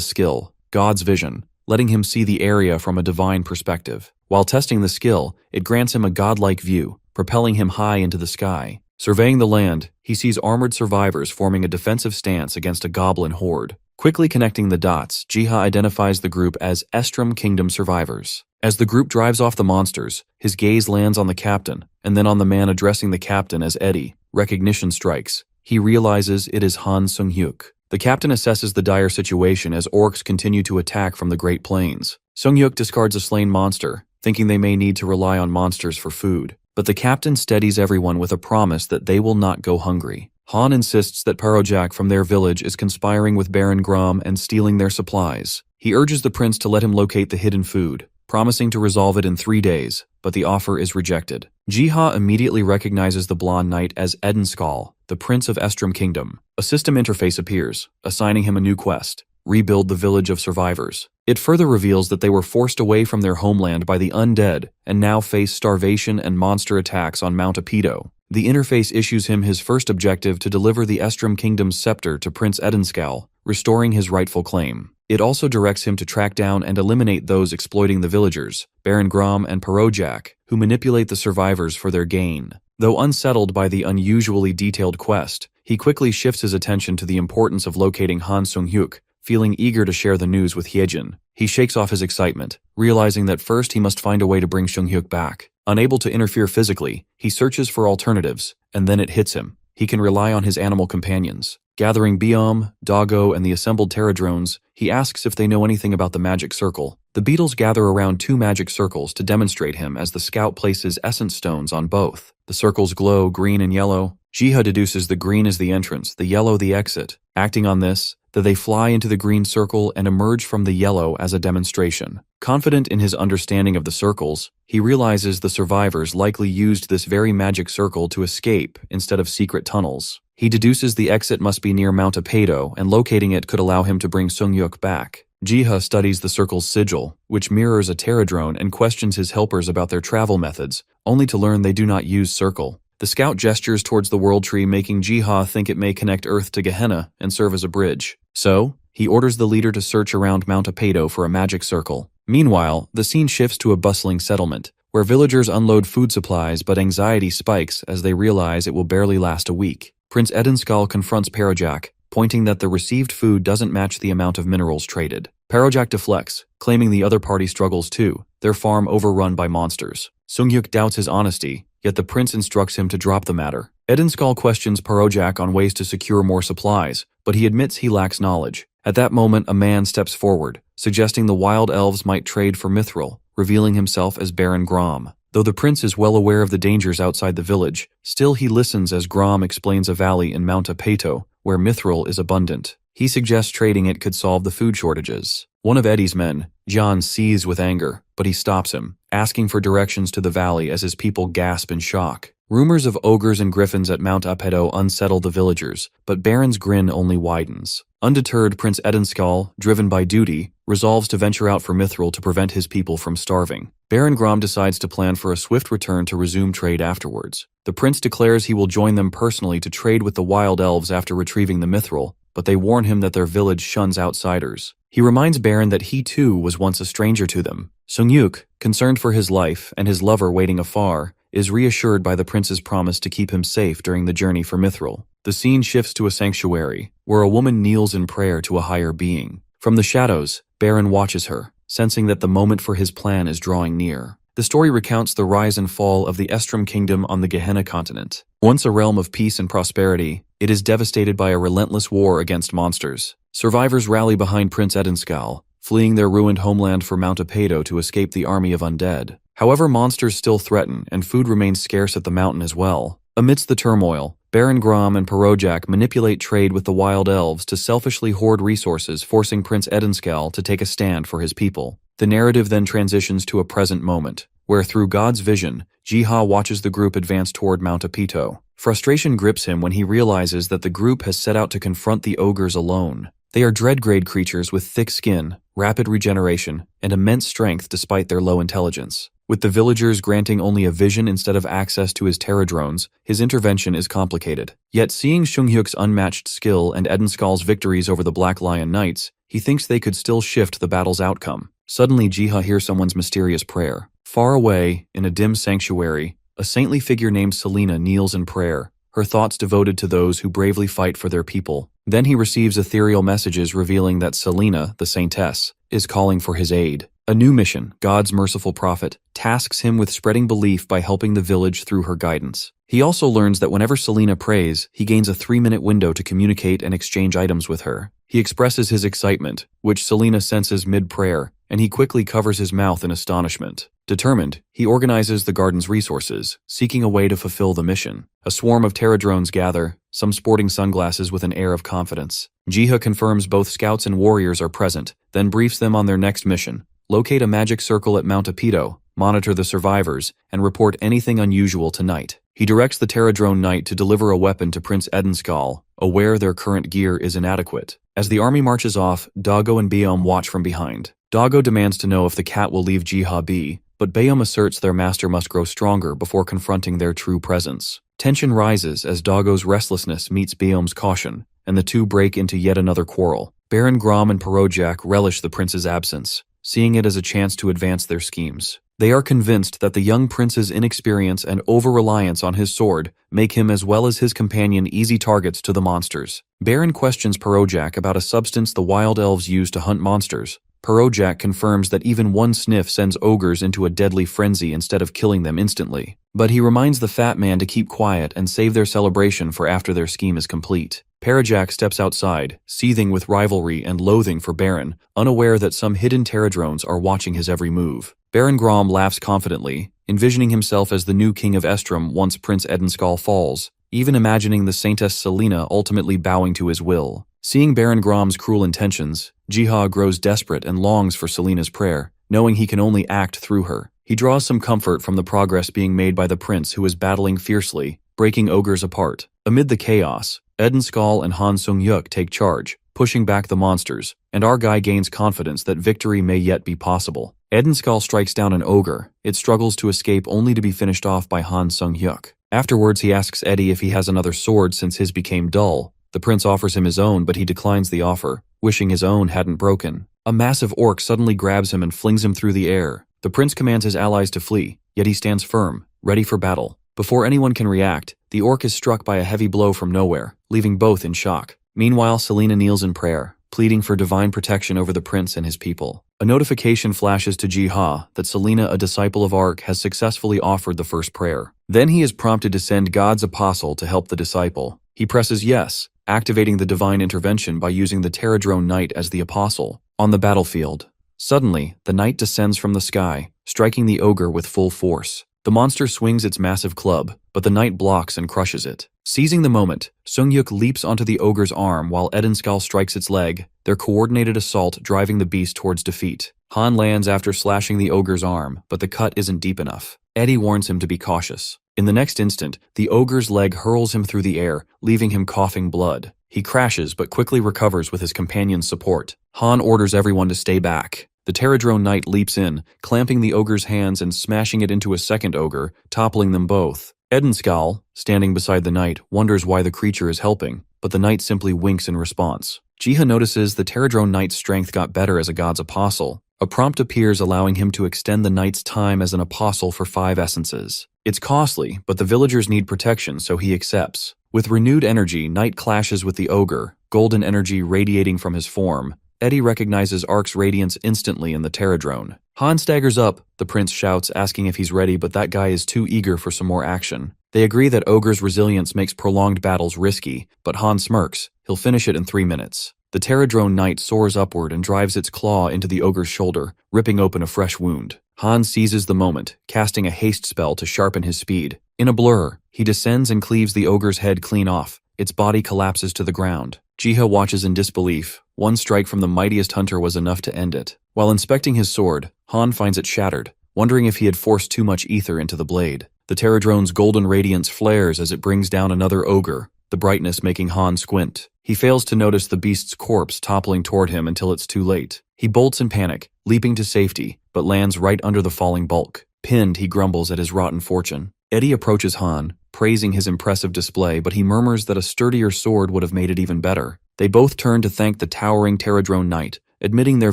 skill, God's vision, letting him see the area from a divine perspective. While testing the skill, it grants him a godlike view, propelling him high into the sky. Surveying the land, he sees armored survivors forming a defensive stance against a goblin horde. Quickly connecting the dots, Jiha identifies the group as Estrom Kingdom survivors. As the group drives off the monsters, his gaze lands on the captain, and then on the man addressing the captain as Eddie. Recognition strikes. He realizes it is Han Sung-hyuk. The captain assesses the dire situation as orcs continue to attack from the Great Plains. Sung-hyuk discards a slain monster, thinking they may need to rely on monsters for food. But the captain steadies everyone with a promise that they will not go hungry. Han insists that Parojak from their village is conspiring with Baron Grom and stealing their supplies. He urges the prince to let him locate the hidden food, promising to resolve it in 3 days, but the offer is rejected. Jiha immediately recognizes the blonde knight as Edenskal, the prince of Estrom Kingdom. A system interface appears, assigning him a new quest: rebuild the village of survivors. It further reveals that they were forced away from their homeland by the undead and now face starvation and monster attacks on Mount Apeto. The interface issues him his first objective to deliver the Estrom Kingdom's scepter to Prince Edenskal, restoring his rightful claim. It also directs him to track down and eliminate those exploiting the villagers, Baron Grom and Parojak, who manipulate the survivors for their gain. Though unsettled by the unusually detailed quest, he quickly shifts his attention to the importance of locating Han Sung-hyuk, feeling eager to share the news with Hyejin. He shakes off his excitement, realizing that first he must find a way to bring Sung-hyuk back. Unable to interfere physically, he searches for alternatives, and then it hits him. He can rely on his animal companions. Gathering Biom, Doggo, and the assembled pterodrones, he asks if they know anything about the magic circle. The beetles gather around 2 magic circles to demonstrate him as the scout places essence stones on both. The circles glow green and yellow. Jiha deduces the green is the entrance, the yellow the exit. Acting on this, they fly into the green circle and emerge from the yellow as a demonstration. Confident in his understanding of the circles, he realizes the survivors likely used this very magic circle to escape instead of secret tunnels. He deduces the exit must be near Mount Apeto, and locating it could allow him to bring Sung-hyuk back. Jiha studies the circle's sigil, which mirrors a pterodrone, and questions his helpers about their travel methods, only to learn they do not use circle. The scout gestures towards the World Tree, making Jiha think it may connect Earth to Gehenna and serve as a bridge. So, he orders the leader to search around Mount Apeto for a magic circle. Meanwhile, the scene shifts to a bustling settlement, where villagers unload food supplies, but anxiety spikes as they realize it will barely last a week. Prince Edenskal confronts Parojak, pointing that the received food doesn't match the amount of minerals traded. Parojak deflects, claiming the other party struggles too, their farm overrun by monsters. Sung-hyuk doubts his honesty, yet the prince instructs him to drop the matter. Edenskal questions Parojak on ways to secure more supplies, but he admits he lacks knowledge. At that moment, a man steps forward, suggesting the wild elves might trade for mithril, revealing himself as Baron Grom. Though the prince is well aware of the dangers outside the village, still he listens as Grom explains a valley in Mount Apeto, where mithril is abundant. He suggests trading it could solve the food shortages. One of Eddie's men, John, seethes with anger, but he stops him, asking for directions to the valley as his people gasp in shock. Rumors of ogres and griffins at Mount Apeto unsettle the villagers, but Baron's grin only widens. Undeterred, Prince Edenskal, driven by duty, resolves to venture out for mithril to prevent his people from starving. Baron Grom decides to plan for a swift return to resume trade afterwards. The prince declares he will join them personally to trade with the wild elves after retrieving the mithril, but they warn him that their village shuns outsiders. He reminds Baron that he too was once a stranger to them. Sung-hyuk, concerned for his life and his lover waiting afar, is reassured by the prince's promise to keep him safe during the journey for mithril. The scene shifts to a sanctuary, where a woman kneels in prayer to a higher being. From the shadows, Baron watches her, sensing that the moment for his plan is drawing near. The story recounts the rise and fall of the Estrom Kingdom on the Gehenna continent. Once a realm of peace and prosperity, it is devastated by a relentless war against monsters. Survivors rally behind Prince Edenskal, fleeing their ruined homeland for Mount Apeto to escape the army of undead. However, monsters still threaten, and food remains scarce at the mountain as well. Amidst the turmoil, Baron Grom and Parojak manipulate trade with the wild elves to selfishly hoard resources, forcing Prince Edenskal to take a stand for his people. The narrative then transitions to a present moment, where through God's vision, Jiha watches the group advance toward Mount Apito. Frustration grips him when he realizes that the group has set out to confront the ogres alone. They are dread-grade creatures with thick skin, rapid regeneration, and immense strength despite their low intelligence. With the villagers granting only a vision instead of access to his terra drones, his intervention is complicated. Yet seeing Seunghyuk's unmatched skill and Edenskal's victories over the Black Lion Knights, he thinks they could still shift the battle's outcome. Suddenly Jiha hears someone's mysterious prayer. Far away, in a dim sanctuary, a saintly figure named Selena kneels in prayer, her thoughts devoted to those who bravely fight for their people. Then he receives ethereal messages revealing that Selena, the saintess, is calling for his aid. A new mission, God's merciful prophet, tasks him with spreading belief by helping the village through her guidance. He also learns that whenever Selena prays, he gains a 3-minute window to communicate and exchange items with her. He expresses his excitement, which Selena senses mid-prayer, and he quickly covers his mouth in astonishment. Determined, he organizes the garden's resources, seeking a way to fulfill the mission. A swarm of terra drones gather, some sporting sunglasses with an air of confidence. Jiha confirms both scouts and warriors are present, then briefs them on their next mission. Locate a magic circle at Mount Apito, monitor the survivors, and report anything unusual tonight. He directs the terra drone knight to deliver a weapon to Prince Edenskal, aware their current gear is inadequate. As the army marches off, Dago and Beom watch from behind. Dago demands to know if the cat will leave Jiha be, but Beom asserts their master must grow stronger before confronting their true presence. Tension rises as Dago's restlessness meets Beom's caution, and the two break into yet another quarrel. Baron Grom and Parojak relish the prince's absence, seeing it as a chance to advance their schemes. They are convinced that the young prince's inexperience and over-reliance on his sword make him as well as his companion easy targets to the monsters. Baron questions Parojak about a substance the wild elves use to hunt monsters. Parojak confirms that even one sniff sends ogres into a deadly frenzy instead of killing them instantly. But he reminds the fat man to keep quiet and save their celebration for after their scheme is complete. Parojak steps outside, seething with rivalry and loathing for Baron, unaware that some hidden terradrones are watching his every move. Baron Grom laughs confidently, envisioning himself as the new king of Estrom once Prince Edenskal falls, even imagining the Saintess Selena ultimately bowing to his will. Seeing Baron Grom's cruel intentions, Jiha grows desperate and longs for Selena's prayer, knowing he can only act through her. He draws some comfort from the progress being made by the prince who is battling fiercely, breaking ogres apart. Amid the chaos, Edenskal and Han Seung-yuk take charge, pushing back the monsters, and our guy gains confidence that victory may yet be possible. Edenskal strikes down an ogre. It struggles to escape only to be finished off by Han Seung-yuk. Afterwards he asks Eddie if he has another sword since his became dull. The prince offers him his own, but he declines the offer, wishing his own hadn't broken. A massive orc suddenly grabs him and flings him through the air. The prince commands his allies to flee, yet he stands firm, ready for battle. Before anyone can react, the orc is struck by a heavy blow from nowhere, leaving both in shock. Meanwhile, Selena kneels in prayer, pleading for divine protection over the prince and his people. A notification flashes to Jiha that Selena, a disciple of Ark, has successfully offered the first prayer. Then he is prompted to send God's apostle to help the disciple. He presses yes, activating the divine intervention by using the Terradrone Knight as the apostle. On the battlefield, suddenly, the knight descends from the sky, striking the ogre with full force. The monster swings its massive club, but the knight blocks and crushes it. Seizing the moment, Seung-yuk leaps onto the ogre's arm while Edenskal strikes its leg, their coordinated assault driving the beast towards defeat. Han lands after slashing the ogre's arm, but the cut isn't deep enough. Eddie warns him to be cautious. In the next instant, the ogre's leg hurls him through the air, leaving him coughing blood. He crashes but quickly recovers with his companion's support. Han orders everyone to stay back. The Terradrone Knight leaps in, clamping the ogre's hands and smashing it into a second ogre, toppling them both. Edenskal, standing beside the knight, wonders why the creature is helping, but the knight simply winks in response. Jiha notices the Terradrone Knight's strength got better as a god's apostle. A prompt appears allowing him to extend the knight's time as an apostle for 5 essences. It's costly, but the villagers need protection, so he accepts. With renewed energy, Knight clashes with the ogre, golden energy radiating from his form. Eddie recognizes Ark's radiance instantly in the Terradrone. Han staggers up, the prince shouts, asking if he's ready, but that guy is too eager for some more action. They agree that Ogre's resilience makes prolonged battles risky, but Han smirks. He'll finish it in 3 minutes. The Terradrone Knight soars upward and drives its claw into the ogre's shoulder, ripping open a fresh wound. Han seizes the moment, casting a haste spell to sharpen his speed. In a blur, he descends and cleaves the ogre's head clean off. Its body collapses to the ground. Jiha watches in disbelief. One strike from the mightiest hunter was enough to end it. While inspecting his sword, Han finds it shattered, wondering if he had forced too much ether into the blade. The Pterodrone's golden radiance flares as it brings down another ogre, the brightness making Han squint. He fails to notice the beast's corpse toppling toward him until it's too late. He bolts in panic, leaping to safety, but lands right under the falling bulk. Pinned, he grumbles at his rotten fortune. Eddie approaches Han, praising his impressive display, but he murmurs that a sturdier sword would have made it even better. They both turn to thank the towering Pterodrone Knight, admitting their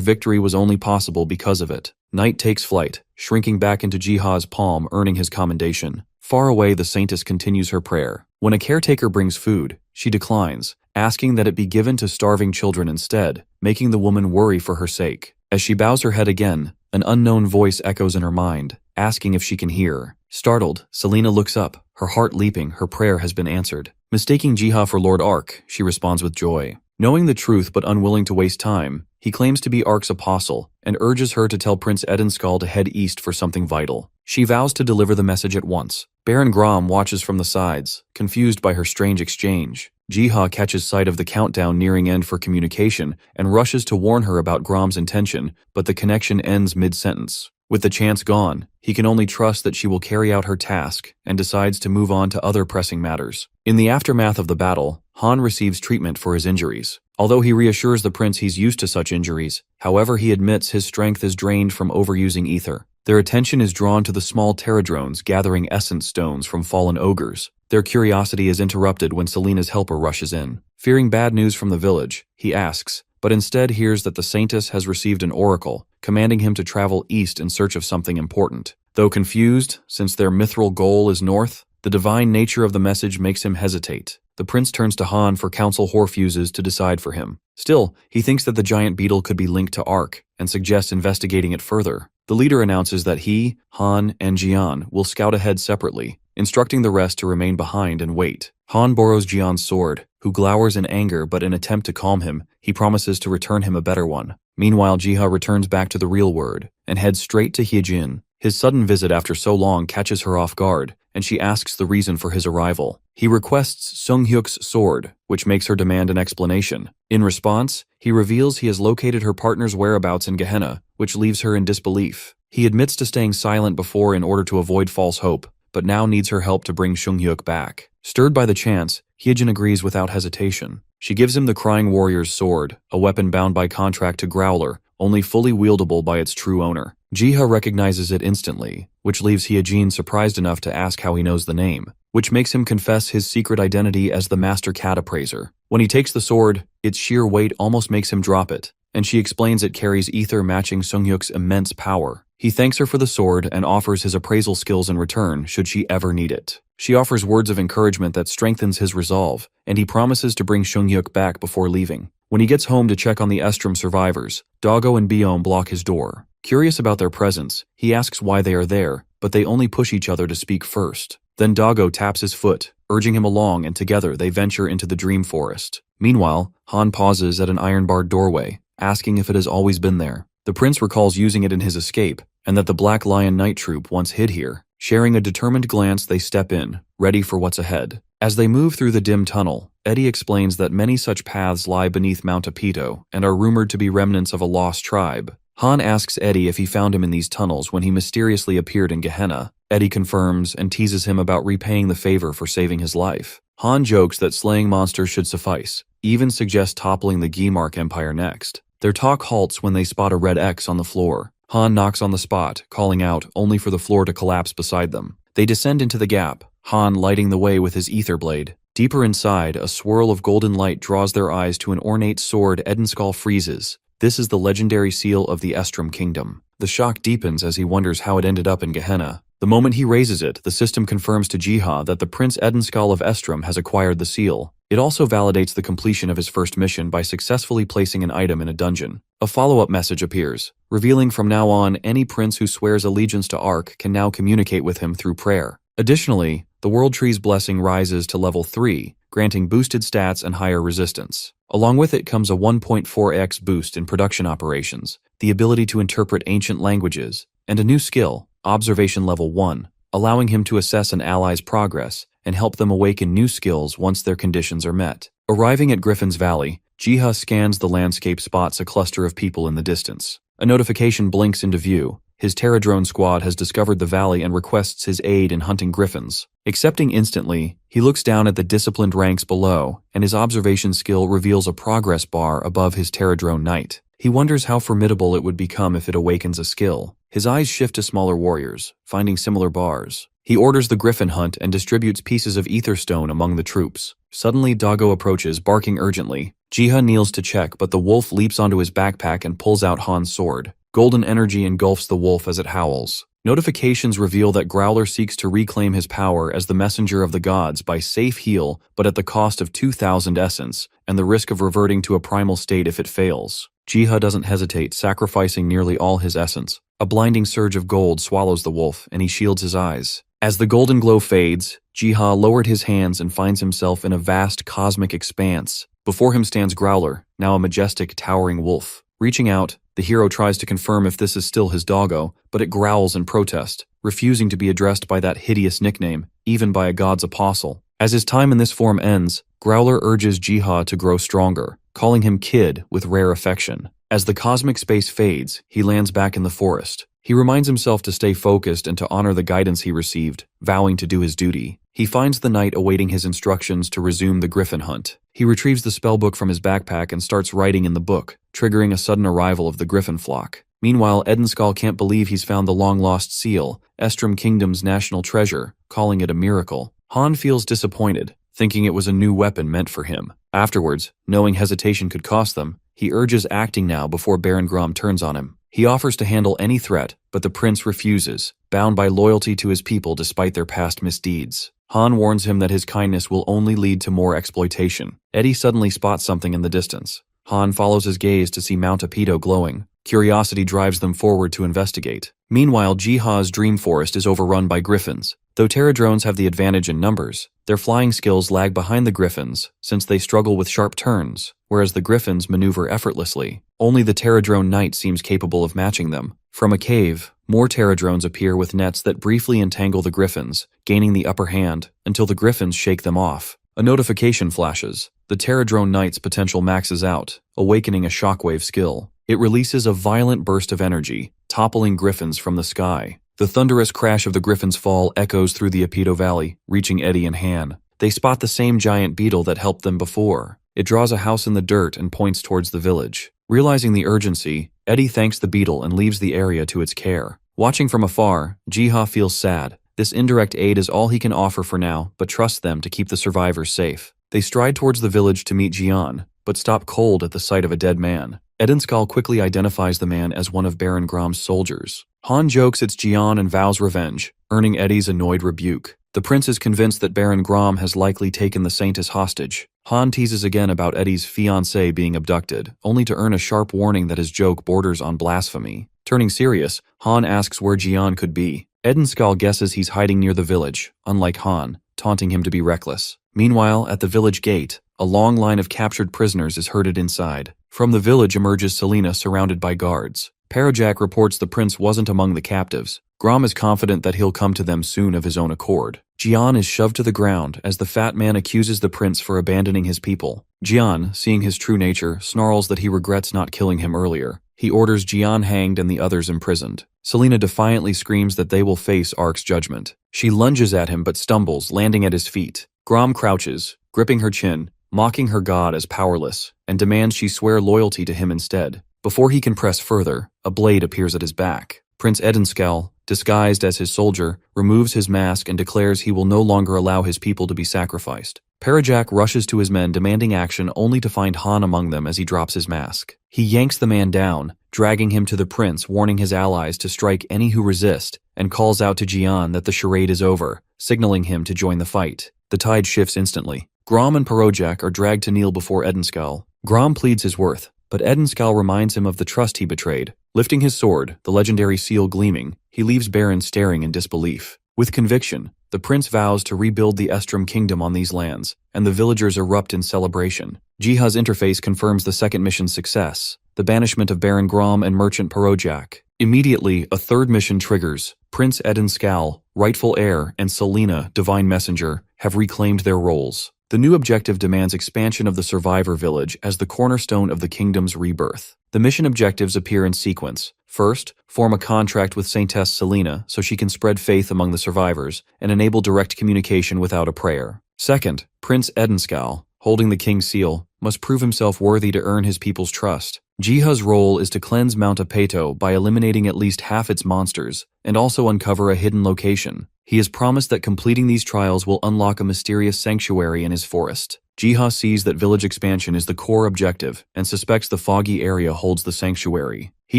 victory was only possible because of it. Knight takes flight, shrinking back into Jiha's palm, earning his commendation. Far away, the Saintess continues her prayer. When a caretaker brings food, she declines, asking that it be given to starving children instead, making the woman worry for her sake. As she bows her head again, an unknown voice echoes in her mind, asking if she can hear. Startled, Selena looks up, her heart leaping. Her prayer has been answered. Mistaking Jiha for Lord Ark, she responds with joy. Knowing the truth but unwilling to waste time, he claims to be Ark's apostle and urges her to tell Prince Edenskal to head east for something vital. She vows to deliver the message at once. Baron Grom watches from the sides, confused by her strange exchange. Jiha catches sight of the countdown nearing end for communication and rushes to warn her about Grom's intention, but the connection ends mid-sentence. With the chance gone, he can only trust that she will carry out her task and decides to move on to other pressing matters. In the aftermath of the battle, Han receives treatment for his injuries. Although he reassures the prince he's used to such injuries, however, he admits his strength is drained from overusing ether. Their attention is drawn to the small Pterodrones gathering essence stones from fallen ogres. Their curiosity is interrupted when Selena's helper rushes in. Fearing bad news from the village, he asks, but instead hears that the Saintess has received an oracle, commanding him to travel east in search of something important. Though confused, since their mithril goal is north, the divine nature of the message makes him hesitate. The prince turns to Han for council Horfuses to decide for him. Still, he thinks that the giant beetle could be linked to Ark, and suggests investigating it further. The leader announces that he, Han, and Jian will scout ahead separately, instructing the rest to remain behind and wait. Han borrows Jian's sword, who glowers in anger, but in an attempt to calm him, he promises to return him a better one. Meanwhile, Jiha returns back to the real world, and heads straight to Hyejin. His sudden visit after so long catches her off guard, and she asks the reason for his arrival. He requests Sunghyuk's sword, which makes her demand an explanation. In response, he reveals he has located her partner's whereabouts in Gehenna, which leaves her in disbelief. He admits to staying silent before in order to avoid false hope, but now needs her help to bring Sunghyuk back. Stirred by the chance, Hyejin agrees without hesitation. She gives him the Crying Warrior's sword, a weapon bound by contract to Growler, only fully wieldable by its true owner. Jiha recognizes it instantly, which leaves Hyejin surprised enough to ask how he knows the name, which makes him confess his secret identity as the Master Cat Appraiser. When he takes the sword, its sheer weight almost makes him drop it, and she explains it carries ether matching Sunghyuk's immense power. He thanks her for the sword and offers his appraisal skills in return should she ever need it. She offers words of encouragement that strengthens his resolve, and he promises to bring Sunghyuk back before leaving. When he gets home to check on the Estrom survivors, Doggo and Biome block his door. Curious about their presence, he asks why they are there, but they only push each other to speak first. Then Doggo taps his foot, urging him along, and together they venture into the dream forest. Meanwhile, Han pauses at an iron-barred doorway, asking if it has always been there. The prince recalls using it in his escape, and that the Black Lion Night Troop once hid here. Sharing a determined glance, they step in, ready for what's ahead. As they move through the dim tunnel, Eddie explains that many such paths lie beneath Mount Apito and are rumored to be remnants of a lost tribe. Han asks Eddie if he found him in these tunnels when he mysteriously appeared in Gehenna. Eddie confirms and teases him about repaying the favor for saving his life. Han jokes that slaying monsters should suffice, even suggests toppling the Gimark Empire next. Their talk halts when they spot a red X on the floor. Han knocks on the spot, calling out, only for the floor to collapse beside them. They descend into the gap, Han lighting the way with his ether blade. Deeper inside, a swirl of golden light draws their eyes to an ornate sword Edenskal freezes. This is the legendary seal of the Estrom Kingdom. The shock deepens as he wonders how it ended up in Gehenna. The moment he raises it, the system confirms to Jiha that the Prince Edenskal of Estrom has acquired the seal. It also validates the completion of his first mission by successfully placing an item in a dungeon. A follow-up message appears, revealing from now on any prince who swears allegiance to Ark can now communicate with him through prayer. Additionally, the World Tree's blessing rises to level 3, granting boosted stats and higher resistance. Along with it comes a 1.4x boost in production operations, the ability to interpret ancient languages, and a new skill, Observation Level 1, allowing him to assess an ally's progress and help them awaken new skills once their conditions are met. Arriving at Griffin's Valley, Jiha scans the landscape, spots a cluster of people in the distance. A notification blinks into view. His Terradrone squad has discovered the valley and requests his aid in hunting griffins. Accepting instantly, he looks down at the disciplined ranks below, and his observation skill reveals a progress bar above his Terradrone knight. He wonders how formidable it would become if it awakens a skill. His eyes shift to smaller warriors, finding similar bars. He orders the griffin hunt and distributes pieces of etherstone among the troops. Suddenly, Doggo approaches, barking urgently. Jiha kneels to check, but the wolf leaps onto his backpack and pulls out Han's sword. Golden energy engulfs the wolf as it howls. Notifications reveal that Growler seeks to reclaim his power as the messenger of the gods by safe heal, but at the cost of 2,000 essence, and the risk of reverting to a primal state if it fails. Jiha doesn't hesitate, sacrificing nearly all his essence. A blinding surge of gold swallows the wolf, and he shields his eyes. As the golden glow fades, Jiha lowered his hands and finds himself in a vast cosmic expanse. Before him stands Growler, now a majestic, towering wolf. Reaching out, the hero tries to confirm if this is still his doggo, but it growls in protest, refusing to be addressed by that hideous nickname, even by a god's apostle. As his time in this form ends, Growler urges Jiha to grow stronger, calling him Kid with rare affection. As the cosmic space fades, he lands back in the forest. He reminds himself to stay focused and to honor the guidance he received, vowing to do his duty. He finds the knight awaiting his instructions to resume the griffin hunt. He retrieves the spellbook from his backpack and starts writing in the book, triggering a sudden arrival of the griffin flock. Meanwhile, Edenskal can't believe he's found the long-lost seal, Estrom Kingdom's national treasure, calling it a miracle. Han feels disappointed, thinking it was a new weapon meant for him. Afterwards, knowing hesitation could cost them, he urges acting now before Baron Grom turns on him. He offers to handle any threat, but the prince refuses, bound by loyalty to his people despite their past misdeeds. Han warns him that his kindness will only lead to more exploitation. Eddie suddenly spots something in the distance. Han follows his gaze to see Mount Apido glowing. Curiosity drives them forward to investigate. Meanwhile, Jiha's dream forest is overrun by griffins. Though Terradrones have the advantage in numbers, their flying skills lag behind the griffins since they struggle with sharp turns, whereas the griffins maneuver effortlessly. Only the Terradrone knight seems capable of matching them. From a cave, more Terradrones appear with nets that briefly entangle the griffins, gaining the upper hand until the griffins shake them off. A notification flashes. The Terradrone knight's potential maxes out, awakening a shockwave skill. It releases a violent burst of energy, toppling griffins from the sky. The thunderous crash of the griffin's fall echoes through the Apido Valley, reaching Eddie and Han. They spot the same giant beetle that helped them before. It draws a house in the dirt and points towards the village. Realizing the urgency, Eddie thanks the beetle and leaves the area to its care. Watching from afar, Jiha feels sad. This indirect aid is all he can offer for now, but trusts them to keep the survivors safe. They stride towards the village to meet Jian, but stop cold at the sight of a dead man. Edenskal quickly identifies the man as one of Baron Grom's soldiers. Han jokes it's Jian and vows revenge, earning Eddie's annoyed rebuke. The prince is convinced that Baron Grom has likely taken the saint as hostage. Han teases again about Eddie's fiancée being abducted, only to earn a sharp warning that his joke borders on blasphemy. Turning serious, Han asks where Jian could be. Edenskal guesses he's hiding near the village, unlike Han, taunting him to be reckless. Meanwhile, at the village gate, a long line of captured prisoners is herded inside. From the village emerges Selena surrounded by guards. Parajak reports the prince wasn't among the captives. Grom is confident that he'll come to them soon of his own accord. Jian is shoved to the ground as the fat man accuses the prince for abandoning his people. Jian, seeing his true nature, snarls that he regrets not killing him earlier. He orders Jian hanged and the others imprisoned. Selena defiantly screams that they will face Ark's judgment. She lunges at him but stumbles, landing at his feet. Grom crouches, gripping her chin, mocking her god as powerless, and demands she swear loyalty to him instead. Before he can press further, a blade appears at his back. Prince Edenskal, disguised as his soldier, removes his mask and declares he will no longer allow his people to be sacrificed. Parajak rushes to his men demanding action only to find Han among them as he drops his mask. He yanks the man down, dragging him to the prince, warning his allies to strike any who resist, and calls out to Jian that the charade is over, signaling him to join the fight. The tide shifts instantly. Grom and Parojak are dragged to kneel before Edenskal. Grom pleads his worth, but Edenskal reminds him of the trust he betrayed. Lifting his sword, the legendary seal gleaming, he leaves Baron staring in disbelief. With conviction, the prince vows to rebuild the Estrom Kingdom on these lands, and the villagers erupt in celebration. Jiha's interface confirms the second mission's success, the banishment of Baron Grom and Merchant Parojak. Immediately, a third mission triggers. Prince Edenskal, rightful heir, and Selena, divine messenger, have reclaimed their roles. The new objective demands expansion of the survivor village as the cornerstone of the kingdom's rebirth. The mission objectives appear in sequence. First, form a contract with Saintess Selena so she can spread faith among the survivors and enable direct communication without a prayer. Second, Prince Edenskal, holding the king's seal, must prove himself worthy to earn his people's trust. Jiha's role is to cleanse Mount Apeto by eliminating at least half its monsters and also uncover a hidden location. He has promised that completing these trials will unlock a mysterious sanctuary in his forest. Jiha sees that village expansion is the core objective and suspects the foggy area holds the sanctuary. He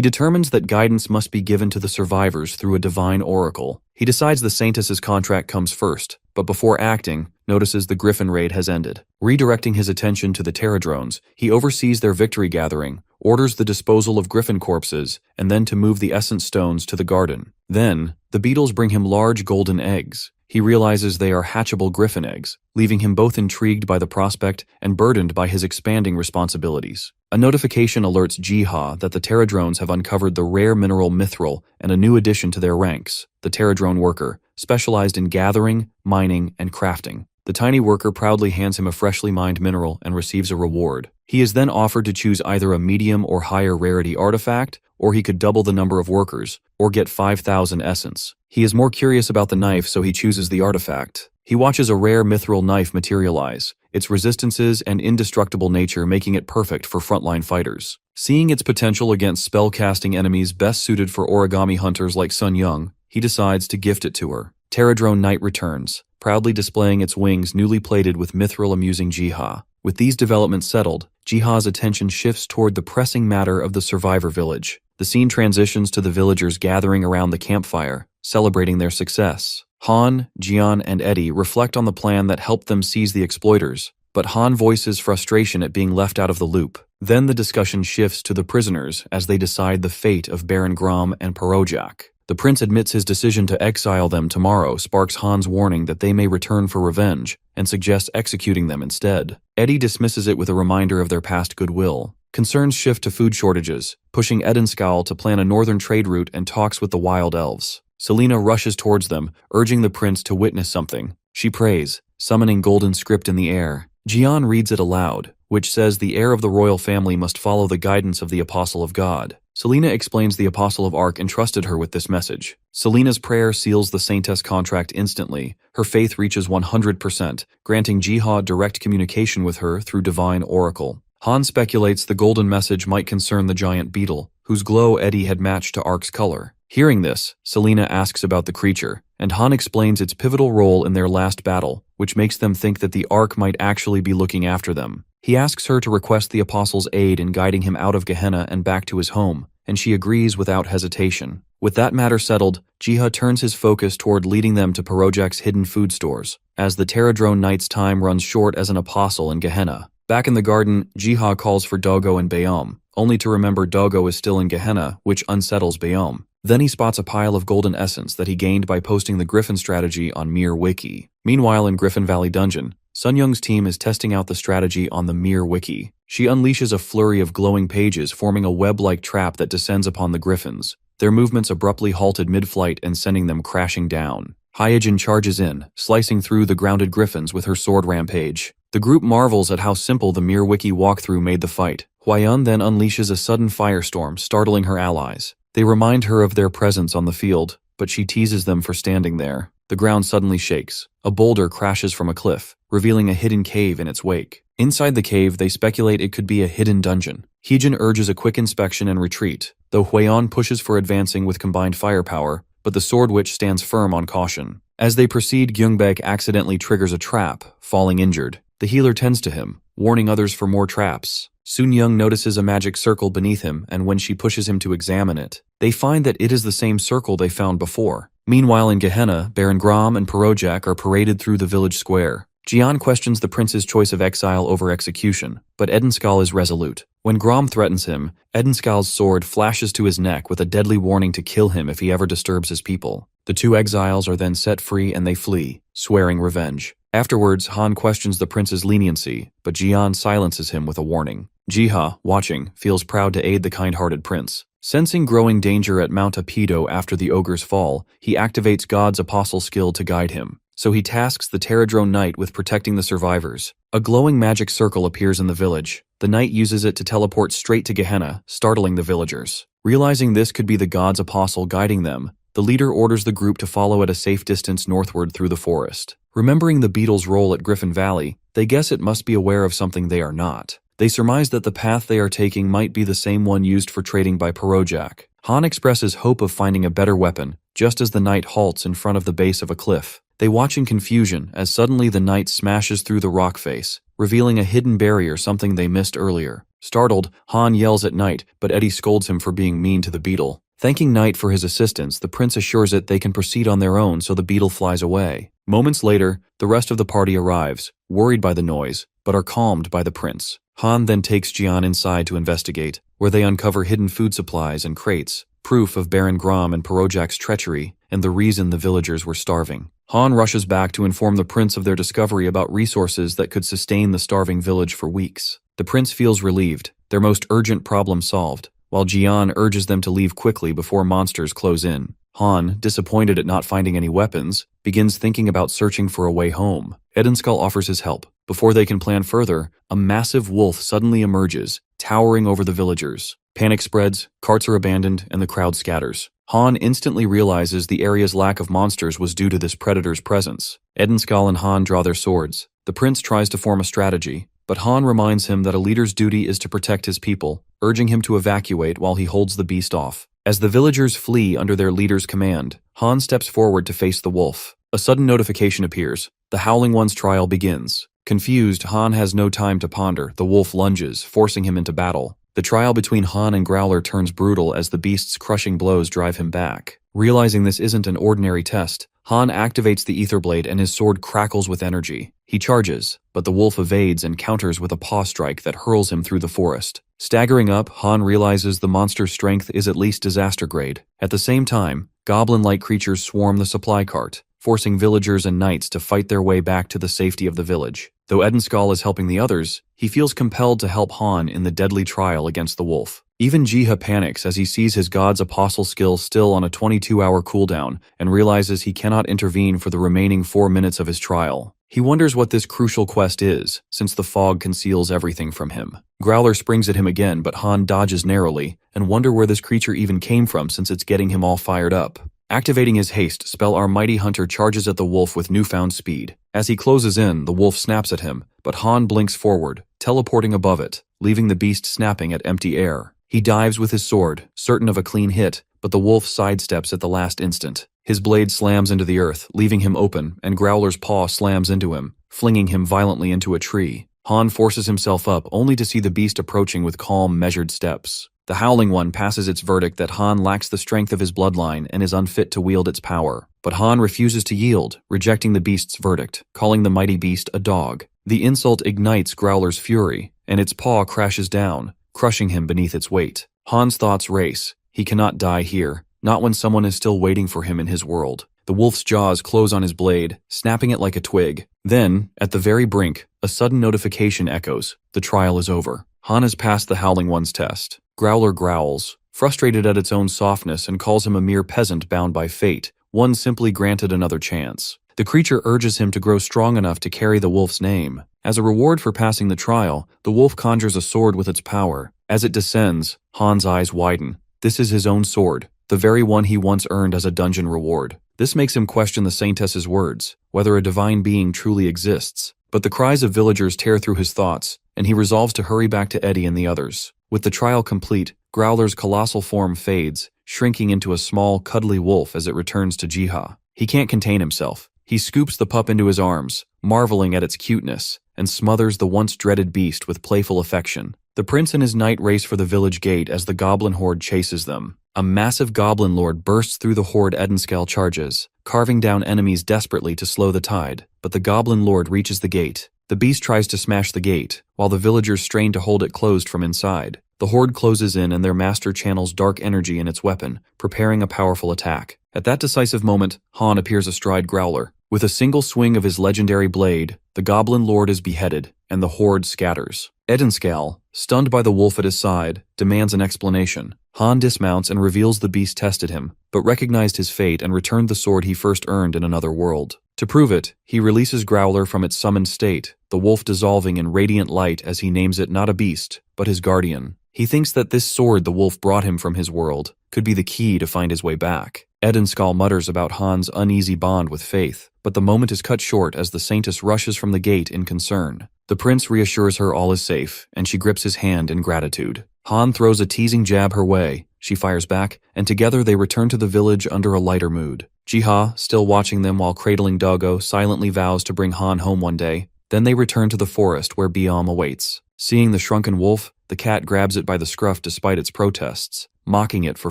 determines that guidance must be given to the survivors through a divine oracle. He decides the Saintess's contract comes first, but before acting, notices the Griffin raid has ended. Redirecting his attention to the Terradrones, he oversees their victory gathering, orders the disposal of Griffin corpses, and then to move the essence stones to the garden. Then, the beetles bring him large golden eggs. He realizes they are hatchable Griffin eggs, leaving him both intrigued by the prospect and burdened by his expanding responsibilities. A notification alerts Jiha that the Terradrones have uncovered the rare mineral mithril and a new addition to their ranks, the Terradrone worker, specialized in gathering, mining, and crafting. The tiny worker proudly hands him a freshly mined mineral and receives a reward. He is then offered to choose either a medium or higher rarity artifact, or he could double the number of workers, or get 5,000 essence. He is more curious about the knife, so he chooses the artifact. He watches a rare mithril knife materialize, its resistances and indestructible nature making it perfect for frontline fighters. Seeing its potential against spell-casting enemies best suited for origami hunters like Sun Young, he decides to gift it to her. Terradrone Knight returns, proudly displaying its wings newly plated with mithril amusing Jiha. With these developments settled, Jiha's attention shifts toward the pressing matter of the survivor village. The scene transitions to the villagers gathering around the campfire, celebrating their success. Han, Jian, and Eddie reflect on the plan that helped them seize the exploiters, but Han voices frustration at being left out of the loop. Then the discussion shifts to the prisoners as they decide the fate of Baron Grom and Parojak. The prince admits his decision to exile them tomorrow sparks Han's warning that they may return for revenge, and suggests executing them instead. Eddie dismisses it with a reminder of their past goodwill. Concerns shift to food shortages, pushing Edenskal to plan a northern trade route and talks with the wild elves. Selena rushes towards them, urging the prince to witness something. She prays, summoning golden script in the air. Jian reads it aloud, which says the heir of the royal family must follow the guidance of the Apostle of God. Selena explains the Apostle of Ark entrusted her with this message. Selena's prayer seals the Saintess contract instantly. Her faith reaches 100%, granting Jiha direct communication with her through divine oracle. Han speculates the golden message might concern the giant beetle, whose glow Eddie had matched to Ark's color. Hearing this, Selena asks about the creature, and Han explains its pivotal role in their last battle, which makes them think that the Ark might actually be looking after them. He asks her to request the Apostle's aid in guiding him out of Gehenna and back to his home, and she agrees without hesitation. With that matter settled, Jiha turns his focus toward leading them to Parojak's hidden food stores, as the Terradrone Knight's time runs short as an apostle in Gehenna. Back in the garden, Jiha calls for Dogo and Bayom, only to remember Dogo is still in Gehenna, which unsettles Bayom. Then he spots a pile of golden essence that he gained by posting the Griffin strategy on Mir Wiki. Meanwhile in Griffin Valley Dungeon, Sun Young's team is testing out the strategy on the Mir Wiki. She unleashes a flurry of glowing pages forming a web-like trap that descends upon the Griffins. Their movements abruptly halted mid-flight and sending them crashing down. Hyojin charges in, slicing through the grounded Griffins with her sword rampage. The group marvels at how simple the Mir Wiki walkthrough made the fight. Huayun then unleashes a sudden firestorm, startling her allies. They remind her of their presence on the field, but she teases them for standing there. The ground suddenly shakes. A boulder crashes from a cliff, revealing a hidden cave in its wake. Inside the cave, they speculate it could be a hidden dungeon. Heejin urges a quick inspection and retreat, though Huayan pushes for advancing with combined firepower, but the Sword Witch stands firm on caution. As they proceed, Gyungbek accidentally triggers a trap, falling injured. The healer tends to him, warning others for more traps. Sun Young notices a magic circle beneath him, and when she pushes him to examine it, they find that it is the same circle they found before. Meanwhile in Gehenna, Baron Grom and Parojak are paraded through the village square. Jian questions the prince's choice of exile over execution, but Edenskal is resolute. When Grom threatens him, Edenskal's sword flashes to his neck with a deadly warning to kill him if he ever disturbs his people. The two exiles are then set free and they flee, swearing revenge. Afterwards, Han questions the prince's leniency, but Jian silences him with a warning. Jiha, watching, feels proud to aid the kind-hearted prince. Sensing growing danger at Mount Apeto after the ogre's fall, he activates God's apostle skill to guide him. So he tasks the Terradrone Knight with protecting the survivors. A glowing magic circle appears in the village. The knight uses it to teleport straight to Gehenna, startling the villagers. Realizing this could be the god's apostle guiding them, the leader orders the group to follow at a safe distance northward through the forest. Remembering the beetle's role at Griffin Valley, they guess it must be aware of something they are not. They surmise that the path they are taking might be the same one used for trading by Perojak. Han expresses hope of finding a better weapon, just as the knight halts in front of the base of a cliff. They watch in confusion as suddenly the knight smashes through the rock face, revealing a hidden barrier, something they missed earlier. Startled, Han yells at Knight, but Eddie scolds him for being mean to the beetle. Thanking Knight for his assistance, the prince assures it they can proceed on their own, so the beetle flies away. Moments later, the rest of the party arrives, worried by the noise, but are calmed by the prince. Han then takes Jian inside to investigate, where they uncover hidden food supplies and crates, proof of Baron Grom and Perojak's treachery, and the reason the villagers were starving. Han rushes back to inform the prince of their discovery about resources that could sustain the starving village for weeks. The prince feels relieved, their most urgent problem solved, while Jian urges them to leave quickly before monsters close in. Han, disappointed at not finding any weapons, begins thinking about searching for a way home. Edenskull offers his help. Before they can plan further, a massive wolf suddenly emerges, towering over the villagers. Panic spreads, carts are abandoned, and the crowd scatters. Han instantly realizes the area's lack of monsters was due to this predator's presence. Edenskull and Han draw their swords. The prince tries to form a strategy, but Han reminds him that a leader's duty is to protect his people, urging him to evacuate while he holds the beast off. As the villagers flee under their leader's command, Han steps forward to face the wolf. A sudden notification appears. The Howling One's trial begins. Confused, Han has no time to ponder. The wolf lunges, forcing him into battle. The trial between Han and Growler turns brutal as the beast's crushing blows drive him back. Realizing this isn't an ordinary test, Han activates the Ether Blade and his sword crackles with energy. He charges, but the wolf evades and counters with a paw strike that hurls him through the forest. Staggering up, Han realizes the monster's strength is at least disaster grade. At the same time, goblin-like creatures swarm the supply cart, forcing villagers and knights to fight their way back to the safety of the village. Though Edenskull is helping the others, he feels compelled to help Han in the deadly trial against the wolf. Even Jiha panics as he sees his god's apostle skill still on a 22-hour cooldown and realizes he cannot intervene for the remaining 4 minutes of his trial. He wonders what this crucial quest is, since the fog conceals everything from him. Growler springs at him again, but Han dodges narrowly, and wonder where this creature even came from since it's getting him all fired up. Activating his haste spell, our mighty hunter charges at the wolf with newfound speed. As he closes in, the wolf snaps at him, but Han blinks forward, teleporting above it, leaving the beast snapping at empty air. He dives with his sword, certain of a clean hit, but the wolf sidesteps at the last instant. His blade slams into the earth, leaving him open, and Growler's paw slams into him, flinging him violently into a tree. Han forces himself up, only to see the beast approaching with calm, measured steps. The Howling One passes its verdict that Han lacks the strength of his bloodline and is unfit to wield its power. But Han refuses to yield, rejecting the beast's verdict, calling the mighty beast a dog. The insult ignites Growler's fury, and its paw crashes down, crushing him beneath its weight. Han's thoughts race. He cannot die here, not when someone is still waiting for him in his world. The wolf's jaws close on his blade, snapping it like a twig. Then, at the very brink, a sudden notification echoes. The trial is over. Han has passed the Howling One's test. Growler growls, frustrated at its own softness, and calls him a mere peasant bound by fate, one simply granted another chance. The creature urges him to grow strong enough to carry the wolf's name. As a reward for passing the trial, the wolf conjures a sword with its power. As it descends, Han's eyes widen. This is his own sword, the very one he once earned as a dungeon reward. This makes him question the Saintess's words, whether a divine being truly exists. But the cries of villagers tear through his thoughts, and he resolves to hurry back to Eddie and the others. With the trial complete, Growler's colossal form fades, shrinking into a small, cuddly wolf as it returns to Jiha. He can't contain himself. He scoops the pup into his arms, marveling at its cuteness, and smothers the once dreaded beast with playful affection. The prince and his knight race for the village gate as the goblin horde chases them. A massive goblin lord bursts through the horde. Edenskull charges, carving down enemies desperately to slow the tide, but the goblin lord reaches the gate. The beast tries to smash the gate, while the villagers strain to hold it closed from inside. The horde closes in and their master channels dark energy in its weapon, preparing a powerful attack. At that decisive moment, Han appears astride Growler. With a single swing of his legendary blade, the goblin lord is beheaded, and the horde scatters. Edenskull, stunned by the wolf at his side, demands an explanation. Han dismounts and reveals the beast tested him, but recognized his fate and returned the sword he first earned in another world. To prove it, he releases Growler from its summoned state, the wolf dissolving in radiant light as he names it not a beast, but his guardian. He thinks that this sword the wolf brought him from his world could be the key to find his way back. Edenskal mutters about Han's uneasy bond with Faith, but the moment is cut short as the Saintess rushes from the gate in concern. The prince reassures her all is safe, and she grips his hand in gratitude. Han throws a teasing jab her way. She fires back, and together they return to the village under a lighter mood. Jiha, still watching them while cradling Doggo, silently vows to bring Han home one day. Then they return to the forest where Biam awaits. Seeing the shrunken wolf, the cat grabs it by the scruff despite its protests, mocking it for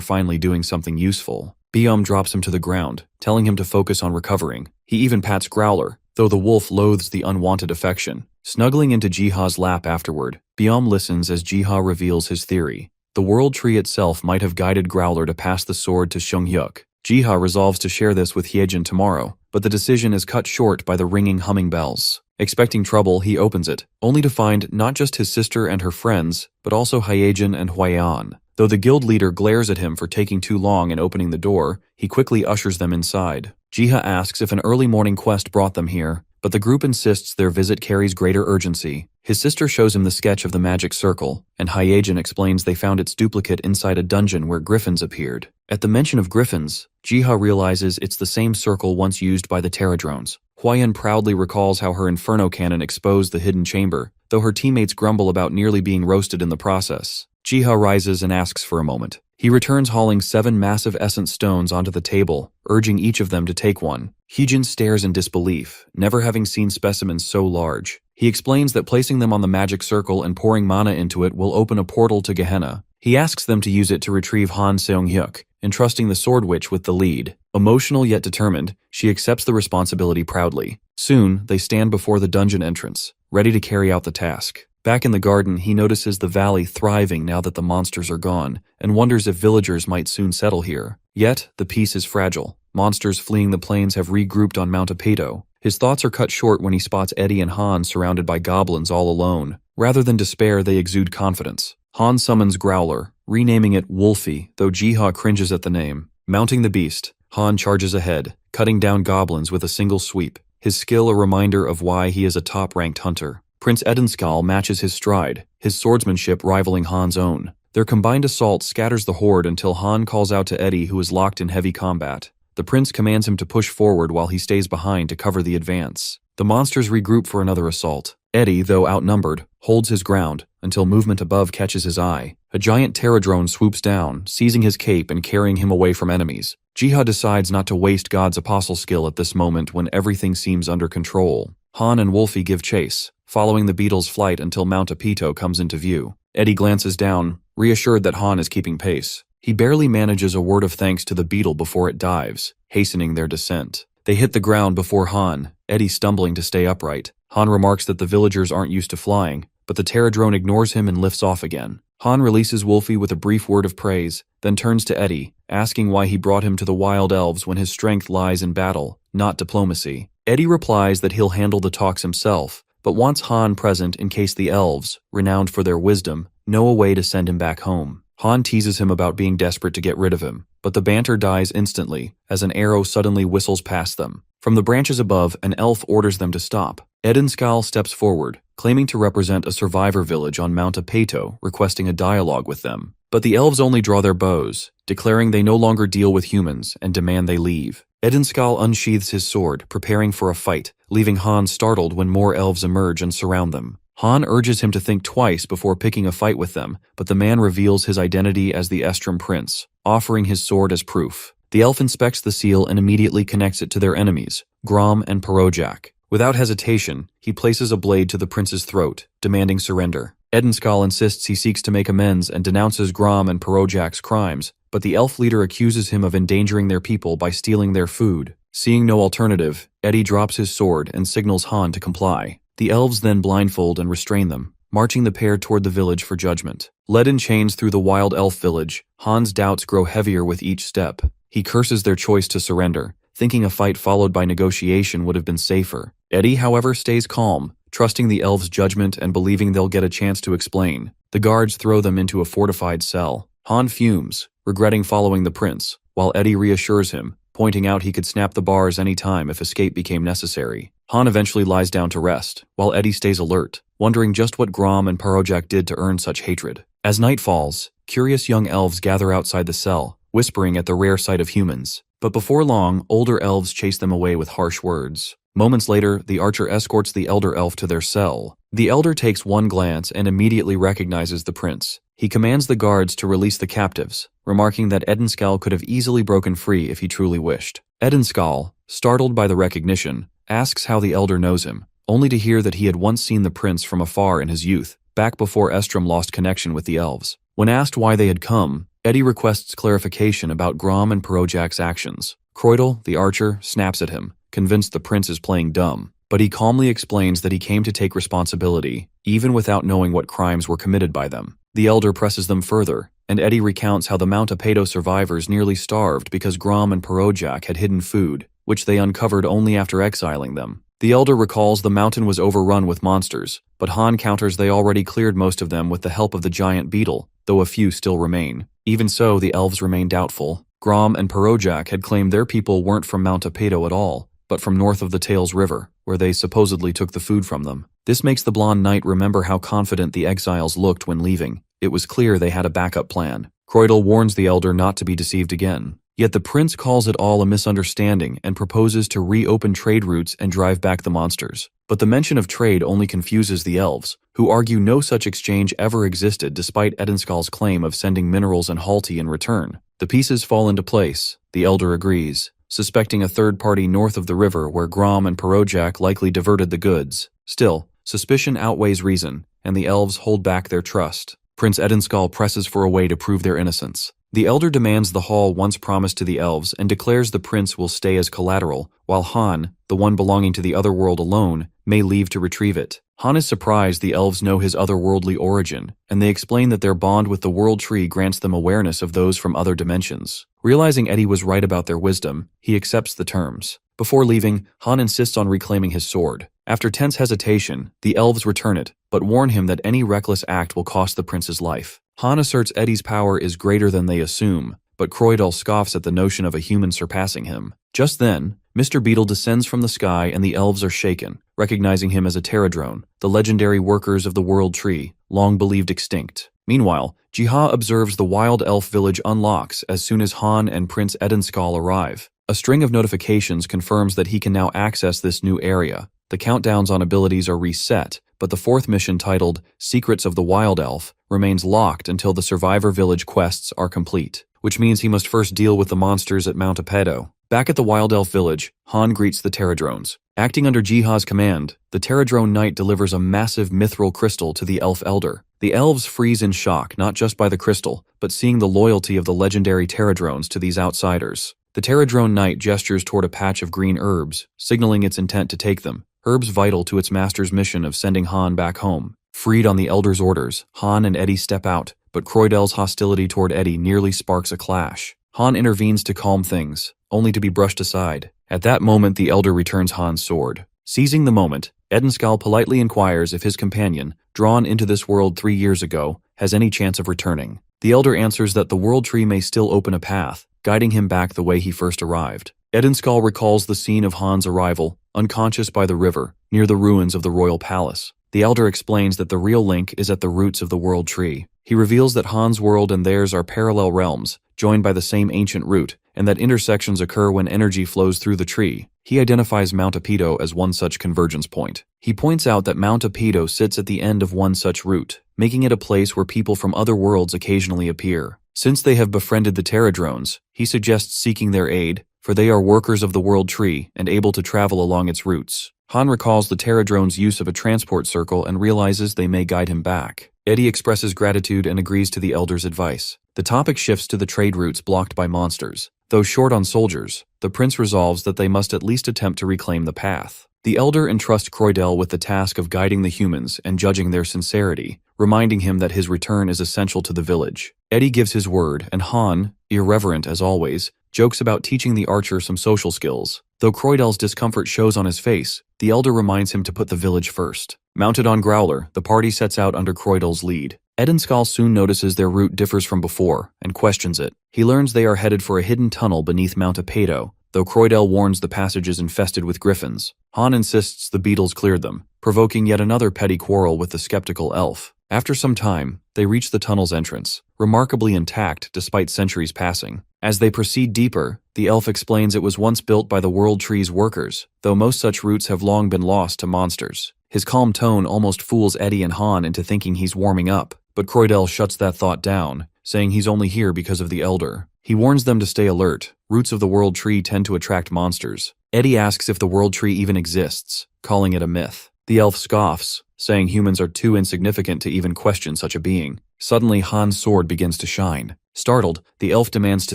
finally doing something useful. Biam drops him to the ground, telling him to focus on recovering. He even pats Growler, though the wolf loathes the unwanted affection. Snuggling into Jiha's lap afterward, Biam listens as Jiha reveals his theory. The world tree itself might have guided Growler to pass the sword to Shunghyuk. Jiha resolves to share this with Hyejin tomorrow, but the decision is cut short by the ringing humming bells. Expecting trouble, he opens it, only to find not just his sister and her friends, but also Hyejin and Hwayan. Though the guild leader glares at him for taking too long in opening the door, he quickly ushers them inside. Jiha asks if an early morning quest brought them here, but the group insists their visit carries greater urgency. His sister shows him the sketch of the magic circle, and Hyejin explains they found its duplicate inside a dungeon where griffins appeared. At the mention of griffins, Jiha realizes it's the same circle once used by the Pterodrones. Hwayan proudly recalls how her Inferno cannon exposed the hidden chamber, though her teammates grumble about nearly being roasted in the process. Jiha rises and asks for a moment. He returns hauling 7 massive essence stones onto the table, urging each of them to take one. Hyejin stares in disbelief, never having seen specimens so large. He explains that placing them on the magic circle and pouring mana into it will open a portal to Gehenna. He asks them to use it to retrieve Han Seong-hyuk, entrusting the Sword Witch with the lead. Emotional yet determined, she accepts the responsibility proudly. Soon, they stand before the dungeon entrance, ready to carry out the task. Back in the garden, he notices the valley thriving now that the monsters are gone, and wonders if villagers might soon settle here. Yet, the peace is fragile. Monsters fleeing the plains have regrouped on Mount Apeto. His thoughts are cut short when he spots Eddie and Han surrounded by goblins all alone. Rather than despair, they exude confidence. Han summons Growler, renaming it Wolfie, though Jiha cringes at the name. Mounting the beast, Han charges ahead, cutting down goblins with a single sweep, his skill a reminder of why he is a top-ranked hunter. Prince Edenskal matches his stride, his swordsmanship rivaling Han's own. Their combined assault scatters the horde until Han calls out to Eddie, who is locked in heavy combat. The prince commands him to push forward while he stays behind to cover the advance. The monsters regroup for another assault. Eddie, though outnumbered, holds his ground until movement above catches his eye. A giant Pterodrone swoops down, seizing his cape and carrying him away from enemies. Jiha decides not to waste God's apostle skill at this moment when everything seems under control. Han and Wolfie give chase, following the beetle's flight until Mount Apito comes into view. Eddie glances down, reassured that Han is keeping pace. He barely manages a word of thanks to the beetle before it dives, hastening their descent. They hit the ground before Han, Eddie stumbling to stay upright. Han remarks that the villagers aren't used to flying, but the Pterodrone ignores him and lifts off again. Han releases Wolfie with a brief word of praise, then turns to Eddie, asking why he brought him to the Wild Elves when his strength lies in battle, not diplomacy. Eddie replies that he'll handle the talks himself, but wants Han present in case the elves, renowned for their wisdom, know a way to send him back home. Han teases him about being desperate to get rid of him, but the banter dies instantly as an arrow suddenly whistles past them. From the branches above, an elf orders them to stop. Edenskal steps forward, claiming to represent a survivor village on Mount Apeto, requesting a dialogue with them. But the elves only draw their bows, declaring they no longer deal with humans and demand they leave. Edenskal unsheathes his sword, preparing for a fight, leaving Han startled when more elves emerge and surround them. Han urges him to think twice before picking a fight with them, but the man reveals his identity as the Estrom Prince, offering his sword as proof. The elf inspects the seal and immediately connects it to their enemies, Grom and Parojak. Without hesitation, he places a blade to the prince's throat, demanding surrender. Edenskal insists he seeks to make amends and denounces Grom and Parojak's crimes, but the elf leader accuses him of endangering their people by stealing their food. Seeing no alternative, Eddie drops his sword and signals Han to comply. The elves then blindfold and restrain them, marching the pair toward the village for judgment. Led in chains through the wild elf village, Han's doubts grow heavier with each step. He curses their choice to surrender, thinking a fight followed by negotiation would have been safer. Eddie, however, stays calm, trusting the elves' judgment and believing they'll get a chance to explain. The guards throw them into a fortified cell. Han fumes, regretting following the prince, while Eddie reassures him, pointing out he could snap the bars any time if escape became necessary. Han eventually lies down to rest, while Eddie stays alert, wondering just what Grom and Parojak did to earn such hatred. As night falls, curious young elves gather outside the cell, whispering at the rare sight of humans. But before long, older elves chase them away with harsh words. Moments later, the archer escorts the elder elf to their cell. The elder takes one glance and immediately recognizes the prince. He commands the guards to release the captives, remarking that Edenskal could have easily broken free if he truly wished. Edenskal, startled by the recognition, asks how the elder knows him, only to hear that he had once seen the prince from afar in his youth, back before Estrom lost connection with the elves. When asked why they had come, Eddie requests clarification about Grom and Perojak's actions. Croydel, the archer, snaps at him, convinced the prince is playing dumb, but he calmly explains that he came to take responsibility, even without knowing what crimes were committed by them. The elder presses them further, and Eddie recounts how the Mount Apedo survivors nearly starved because Grom and Perojak had hidden food, which they uncovered only after exiling them. The elder recalls the mountain was overrun with monsters, but Han counters they already cleared most of them with the help of the giant beetle, though a few still remain. Even so, the elves remain doubtful. Grom and Perojak had claimed their people weren't from Mount Apedo at all, but from north of the Tails River, where they supposedly took the food from them. This makes the blonde knight remember how confident the exiles looked when leaving. It was clear they had a backup plan. Croydel warns the elder not to be deceived again. Yet the prince calls it all a misunderstanding and proposes to reopen trade routes and drive back the monsters. But the mention of trade only confuses the elves, who argue no such exchange ever existed despite Edenskal's claim of sending minerals and halti in return. The pieces fall into place. The elder agrees, suspecting a third party north of the river where Grom and Perojak likely diverted the goods. Still, suspicion outweighs reason, and the elves hold back their trust. Prince Edenskal presses for a way to prove their innocence. The elder demands the hall once promised to the elves and declares the prince will stay as collateral, while Han, the one belonging to the other world alone, may leave to retrieve it. Han is surprised the elves know his otherworldly origin, and they explain that their bond with the world tree grants them awareness of those from other dimensions. Realizing Eddie was right about their wisdom, he accepts the terms. Before leaving, Han insists on reclaiming his sword. After tense hesitation, the elves return it, but warn him that any reckless act will cost the prince's life. Han asserts Eddie's power is greater than they assume, but Croydel scoffs at the notion of a human surpassing him. Just then, Mr. Beetle descends from the sky and the elves are shaken, recognizing him as a Pterodrone, the legendary workers of the World Tree, long believed extinct. Meanwhile, Jiha observes the wild elf village unlocks as soon as Han and Prince Edenskal arrive. A string of notifications confirms that he can now access this new area. The countdowns on abilities are reset, but the fourth mission titled Secrets of the Wild Elf remains locked until the Survivor Village quests are complete, which means he must first deal with the monsters at Mount Apedo. Back at the Wild Elf Village, Han greets the Pterodrones. Acting under Jiha's command, the Pterodrone Knight delivers a massive mithril crystal to the Elf Elder. The elves freeze in shock not just by the crystal, but seeing the loyalty of the legendary Pterodrones to these outsiders. The Pterodrone Knight gestures toward a patch of green herbs, signaling its intent to take them. Herbs vital to its master's mission of sending Han back home. Freed on the Elder's orders, Han and Eddie step out, but Croydel's hostility toward Eddie nearly sparks a clash. Han intervenes to calm things, only to be brushed aside. At that moment, the Elder returns Han's sword. Seizing the moment, Edenskal politely inquires if his companion, drawn into this world 3 years ago, has any chance of returning. The Elder answers that the World Tree may still open a path, guiding him back the way he first arrived. Edenskal recalls the scene of Han's arrival, unconscious by the river, near the ruins of the royal palace. The Elder explains that the real link is at the roots of the World Tree. He reveals that Han's world and theirs are parallel realms, joined by the same ancient root, and that intersections occur when energy flows through the tree. He identifies Mount Apedo as one such convergence point. He points out that Mount Apedo sits at the end of one such route, making it a place where people from other worlds occasionally appear. Since they have befriended the Pterodrones, he suggests seeking their aid, for they are workers of the World Tree and able to travel along its routes. Han recalls the Pterodrones' use of a transport circle and realizes they may guide him back. Eddie expresses gratitude and agrees to the Elder's advice. The topic shifts to the trade routes blocked by monsters. Though short on soldiers, the prince resolves that they must at least attempt to reclaim the path. The Elder entrusts Croydel with the task of guiding the humans and judging their sincerity, reminding him that his return is essential to the village. Eddie gives his word, and Han, irreverent as always, jokes about teaching the archer some social skills. Though Croydel's discomfort shows on his face, the Elder reminds him to put the village first. Mounted on Growler, the party sets out under Croydel's lead. Edenskal soon notices their route differs from before, and questions it. He learns they are headed for a hidden tunnel beneath Mount Apedo, though Croydel warns the passage is infested with griffins. Han insists the beetles cleared them, provoking yet another petty quarrel with the skeptical elf. After some time, they reach the tunnel's entrance, remarkably intact despite centuries passing. As they proceed deeper, the elf explains it was once built by the World Tree's workers, though most such routes have long been lost to monsters. His calm tone almost fools Eddie and Han into thinking he's warming up, but Croydell shuts that thought down, saying he's only here because of the Elder. He warns them to stay alert. Roots of the World Tree tend to attract monsters. Eddie asks if the World Tree even exists, calling it a myth. The elf scoffs, saying humans are too insignificant to even question such a being. Suddenly, Han's sword begins to shine. Startled, the elf demands to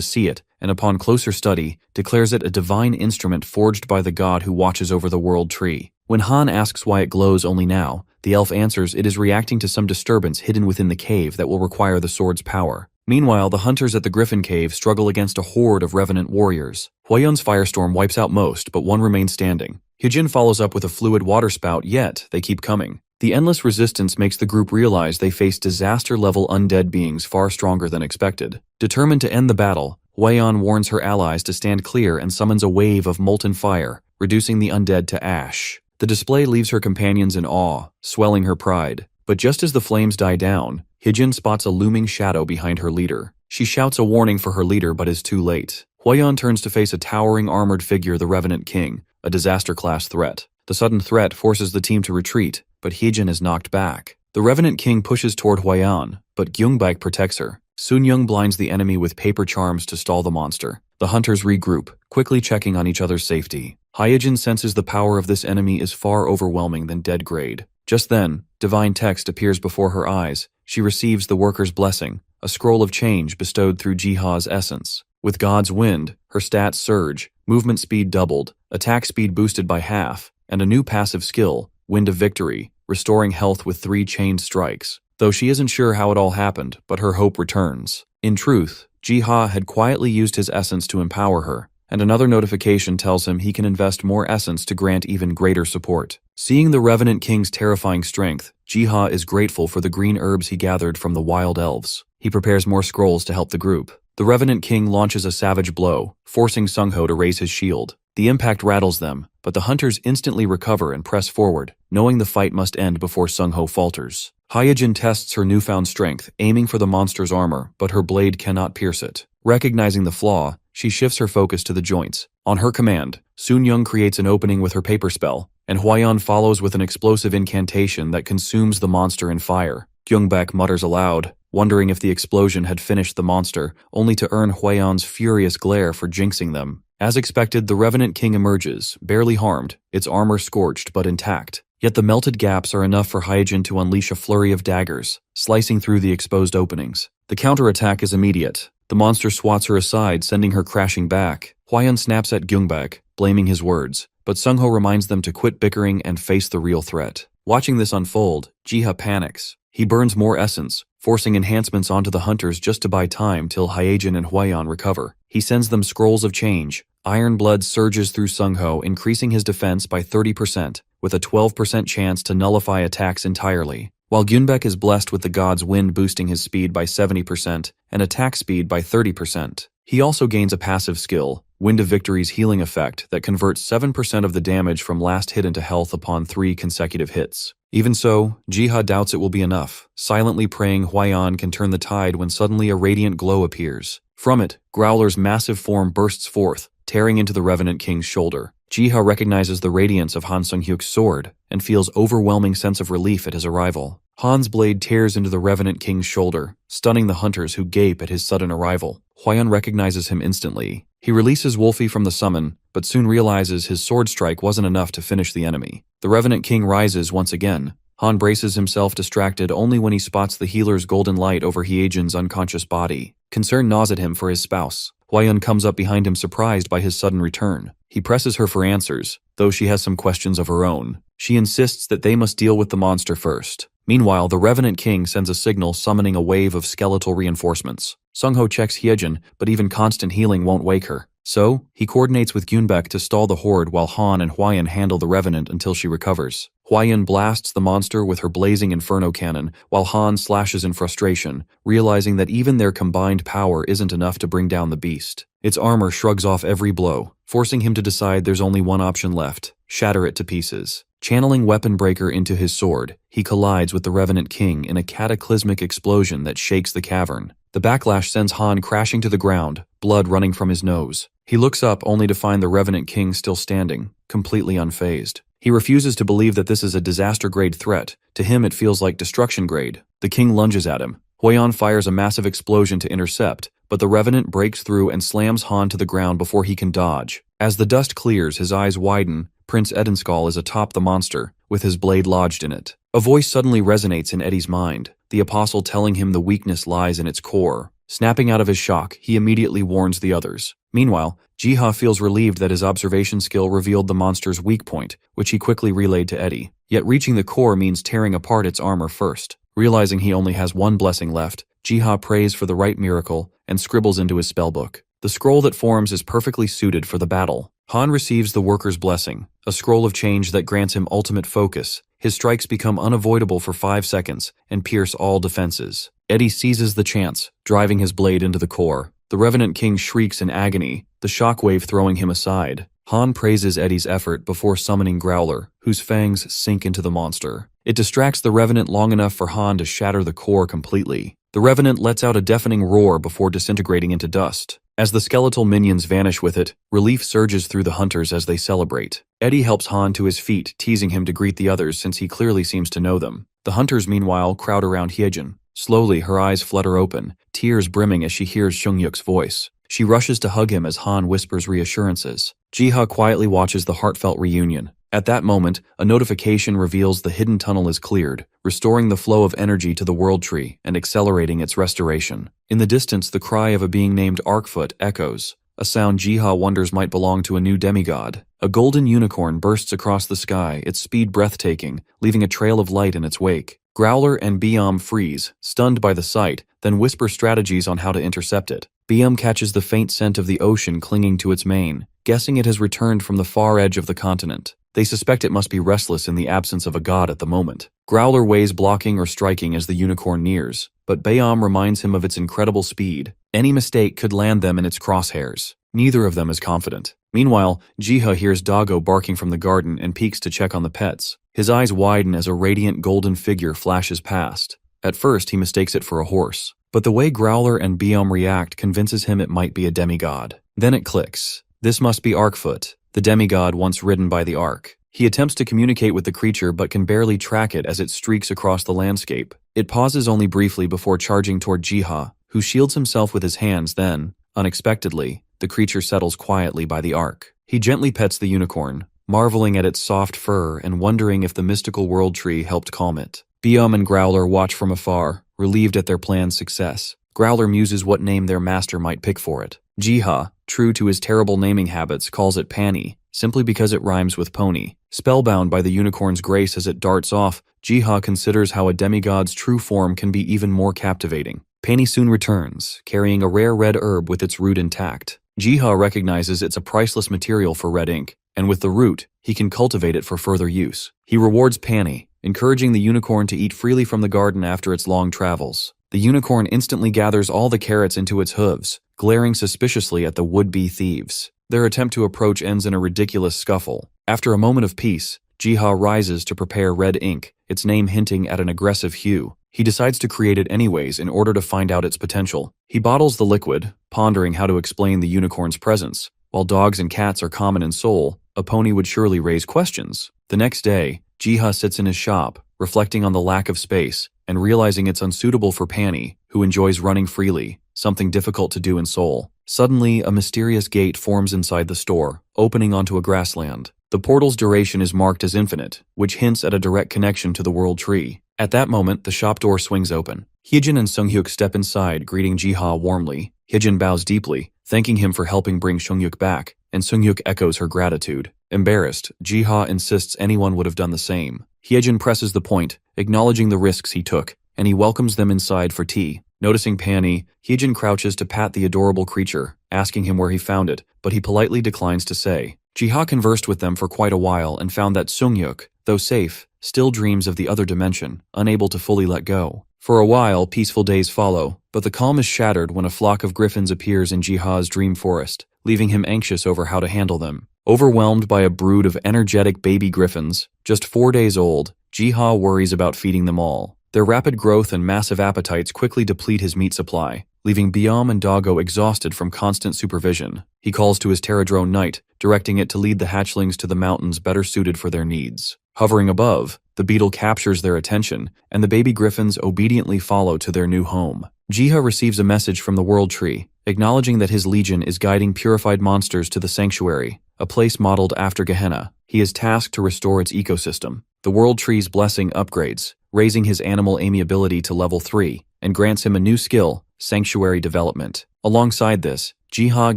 see it, and upon closer study, declares it a divine instrument forged by the god who watches over the World Tree. When Han asks why it glows only now, the elf answers it is reacting to some disturbance hidden within the cave that will require the sword's power. Meanwhile, the hunters at the Griffin Cave struggle against a horde of revenant warriors. Hwayun's firestorm wipes out most, but one remains standing. Hyejin follows up with a fluid waterspout, yet they keep coming. The endless resistance makes the group realize they face disaster-level undead beings far stronger than expected. Determined to end the battle, Hwayun warns her allies to stand clear and summons a wave of molten fire, reducing the undead to ash. The display leaves her companions in awe, swelling her pride. But just as the flames die down, Hyejin spots a looming shadow behind her leader. She shouts a warning for her leader but is too late. Hwayun turns to face a towering armored figure, the Revenant King, a disaster-class threat. The sudden threat forces the team to retreat, but Hyejin is knocked back. The Revenant King pushes toward Hwayun, but Gyungbak protects her. Sunyoung blinds the enemy with paper charms to stall the monster. The hunters regroup, quickly checking on each other's safety. Hyejin senses the power of this enemy is far overwhelming than dead grade. Just then, divine text appears before her eyes. She receives the worker's blessing, a scroll of change bestowed through Jiha's essence. With God's wind, her stats surge, movement speed doubled, attack speed boosted by half, and a new passive skill, Wind of Victory, restoring health with 3 chained strikes. Though she isn't sure how it all happened, but her hope returns. In truth, Jiha had quietly used his essence to empower her, and another notification tells him he can invest more essence to grant even greater support. Seeing the Revenant King's terrifying strength, Jiha is grateful for the green herbs he gathered from the wild elves. He prepares more scrolls to help the group. The Revenant King launches a savage blow, forcing Sungho to raise his shield. The impact rattles them, but the hunters instantly recover and press forward, knowing the fight must end before Sungho falters. Hyejin tests her newfound strength, aiming for the monster's armor, but her blade cannot pierce it. Recognizing the flaw, she shifts her focus to the joints. On her command, Sunyoung creates an opening with her paper spell, and Hwayun follows with an explosive incantation that consumes the monster in fire. Gyungbak mutters aloud, wondering if the explosion had finished the monster, only to earn Hwayun's furious glare for jinxing them. As expected, the Revenant King emerges, barely harmed, its armor scorched but intact. Yet the melted gaps are enough for Hyejin to unleash a flurry of daggers, slicing through the exposed openings. The counterattack is immediate. The monster swats her aside, sending her crashing back. Hwayun snaps at Gyungbak, blaming his words, but Sungho reminds them to quit bickering and face the real threat. Watching this unfold, Jiha panics. He burns more essence, forcing enhancements onto the hunters just to buy time till Hyejin and Hwayun recover. He sends them scrolls of change. Iron blood surges through Sungho, increasing his defense by 30%, with a 12% chance to nullify attacks entirely, while Gyunbek is blessed with the god's wind boosting his speed by 70% and attack speed by 30%. He also gains a passive skill, Wind of Victory's healing effect, that converts 7% of the damage from last hit into health upon 3 consecutive hits. Even so, Jiha doubts it will be enough, silently praying Hwayun can turn the tide when suddenly a radiant glow appears. From it, Growler's massive form bursts forth, tearing into the Revenant King's shoulder. Jiha recognizes the radiance of Han Sung-hyuk's sword and feels overwhelming sense of relief at his arrival. Han's blade tears into the Revenant King's shoulder, stunning the hunters who gape at his sudden arrival. Hwayun recognizes him instantly. He releases Wolfie from the summon, but soon realizes his sword strike wasn't enough to finish the enemy. The Revenant King rises once again. Han braces himself, distracted only when he spots the healer's golden light over Hyejin's unconscious body. Concern gnaws at him for his spouse. Hwayun comes up behind him, surprised by his sudden return. He presses her for answers, though she has some questions of her own. She insists that they must deal with the monster first. Meanwhile, the Revenant King sends a signal summoning a wave of skeletal reinforcements. Sungho checks Hyejin, but even constant healing won't wake her. So, he coordinates with Gyunbek to stall the horde while Han and Hwayun handle the Revenant until she recovers. Hwayun blasts the monster with her blazing inferno cannon, while Han slashes in frustration, realizing that even their combined power isn't enough to bring down the beast. Its armor shrugs off every blow, forcing him to decide there's only one option left: shatter it to pieces. Channeling Weapon Breaker into his sword, he collides with the Revenant King in a cataclysmic explosion that shakes the cavern. The backlash sends Han crashing to the ground, blood running from his nose. He looks up only to find the Revenant King still standing, completely unfazed. He refuses to believe that this is a disaster-grade threat. To him it feels like destruction-grade. The king lunges at him. Huion fires a massive explosion to intercept, but the Revenant breaks through and slams Han to the ground before he can dodge. As the dust clears, his eyes widen. Prince Edenskull is atop the monster, with his blade lodged in it. A voice suddenly resonates in Eddie's mind, the apostle telling him the weakness lies in its core. Snapping out of his shock, he immediately warns the others. Meanwhile, Jiha feels relieved that his observation skill revealed the monster's weak point, which he quickly relayed to Eddie. Yet reaching the core means tearing apart its armor first. Realizing he only has one blessing left, Jiha prays for the right miracle and scribbles into his spellbook. The scroll that forms is perfectly suited for the battle. Han receives the worker's blessing, a scroll of change that grants him ultimate focus. His strikes become unavoidable for 5 seconds and pierce all defenses. Eddie seizes the chance, driving his blade into the core. The Revenant King shrieks in agony, the shockwave throwing him aside. Han praises Eddie's effort before summoning Growler, whose fangs sink into the monster. It distracts the Revenant long enough for Han to shatter the core completely. The Revenant lets out a deafening roar before disintegrating into dust. As the skeletal minions vanish with it, relief surges through the hunters as they celebrate. Eddie helps Han to his feet, teasing him to greet the others since he clearly seems to know them. The hunters, meanwhile, crowd around Hyejin. Slowly, her eyes flutter open, tears brimming as she hears Seongyuk's voice. She rushes to hug him as Han whispers reassurances. Jiha quietly watches the heartfelt reunion. At that moment, a notification reveals the hidden tunnel is cleared, restoring the flow of energy to the world tree and accelerating its restoration. In the distance, the cry of a being named Arkfoot echoes, a sound Jiha wonders might belong to a new demigod. A golden unicorn bursts across the sky, its speed breathtaking, leaving a trail of light in its wake. Growler and Biam freeze, stunned by the sight, then whisper strategies on how to intercept it. Biam catches the faint scent of the ocean clinging to its mane, guessing it has returned from the far edge of the continent. They suspect it must be restless in the absence of a god at the moment. Growler weighs blocking or striking as the unicorn nears, but Biam reminds him of its incredible speed. Any mistake could land them in its crosshairs. Neither of them is confident. Meanwhile, Jiha hears Doggo barking from the garden and peeks to check on the pets. His eyes widen as a radiant golden figure flashes past. At first, he mistakes it for a horse, but the way Growler and Biam react convinces him it might be a demigod. Then it clicks. This must be Arkfoot, the demigod once ridden by the Ark. He attempts to communicate with the creature but can barely track it as it streaks across the landscape. It pauses only briefly before charging toward Jiha, who shields himself with his hands. Then, unexpectedly, the creature settles quietly by the Ark. He gently pets the unicorn, marveling at its soft fur and wondering if the mystical world tree helped calm it. Biam and Growler watch from afar, relieved at their plan's success. Growler muses what name their master might pick for it. Jiha, true to his terrible naming habits, calls it Pani, simply because it rhymes with pony. Spellbound by the unicorn's grace as it darts off, Jiha considers how a demigod's true form can be even more captivating. Pani soon returns, carrying a rare red herb with its root intact. Jiha recognizes it's a priceless material for red ink, and with the root, he can cultivate it for further use. He rewards Pani, encouraging the unicorn to eat freely from the garden after its long travels. The unicorn instantly gathers all the carrots into its hooves, glaring suspiciously at the would-be thieves. Their attempt to approach ends in a ridiculous scuffle. After a moment of peace, Jiha rises to prepare red ink, its name hinting at an aggressive hue. He decides to create it anyways in order to find out its potential. He bottles the liquid, pondering how to explain the unicorn's presence. While dogs and cats are common in Seoul, a pony would surely raise questions. The next day, Jiha sits in his shop, reflecting on the lack of space, and realizing it's unsuitable for Pani, who enjoys running freely, something difficult to do in Seoul. Suddenly, a mysterious gate forms inside the store, opening onto a grassland. The portal's duration is marked as infinite, which hints at a direct connection to the world tree. At that moment, the shop door swings open. Hyejin and Seongyuk step inside, greeting Jiha warmly. Hyejin bows deeply, thanking him for helping bring Seongyuk back, and Seongyuk echoes her gratitude. Embarrassed, Jiha insists anyone would have done the same. Hyejin presses the point, acknowledging the risks he took, and he welcomes them inside for tea. Noticing Pani, Hyejin crouches to pat the adorable creature, asking him where he found it, but he politely declines to say. Jiha conversed with them for quite a while and found that Seongyuk, though safe, still dreams of the other dimension, unable to fully let go. For a while, peaceful days follow, but the calm is shattered when a flock of griffins appears in Jiha's dream forest, leaving him anxious over how to handle them. Overwhelmed by a brood of energetic baby griffins, just 4 days old, Jiha worries about feeding them all. Their rapid growth and massive appetites quickly deplete his meat supply, leaving Biom and Doggo exhausted from constant supervision. He calls to his pterodrone Knight, directing it to lead the hatchlings to the mountains better suited for their needs. Hovering above, the beetle captures their attention, and the baby griffins obediently follow to their new home. Jiha receives a message from the World Tree, acknowledging that his legion is guiding purified monsters to the Sanctuary, a place modeled after Gehenna. He is tasked to restore its ecosystem. The World Tree's blessing upgrades, raising his animal amiability to level 3, and grants him a new skill, Sanctuary Development. Alongside this, Jiha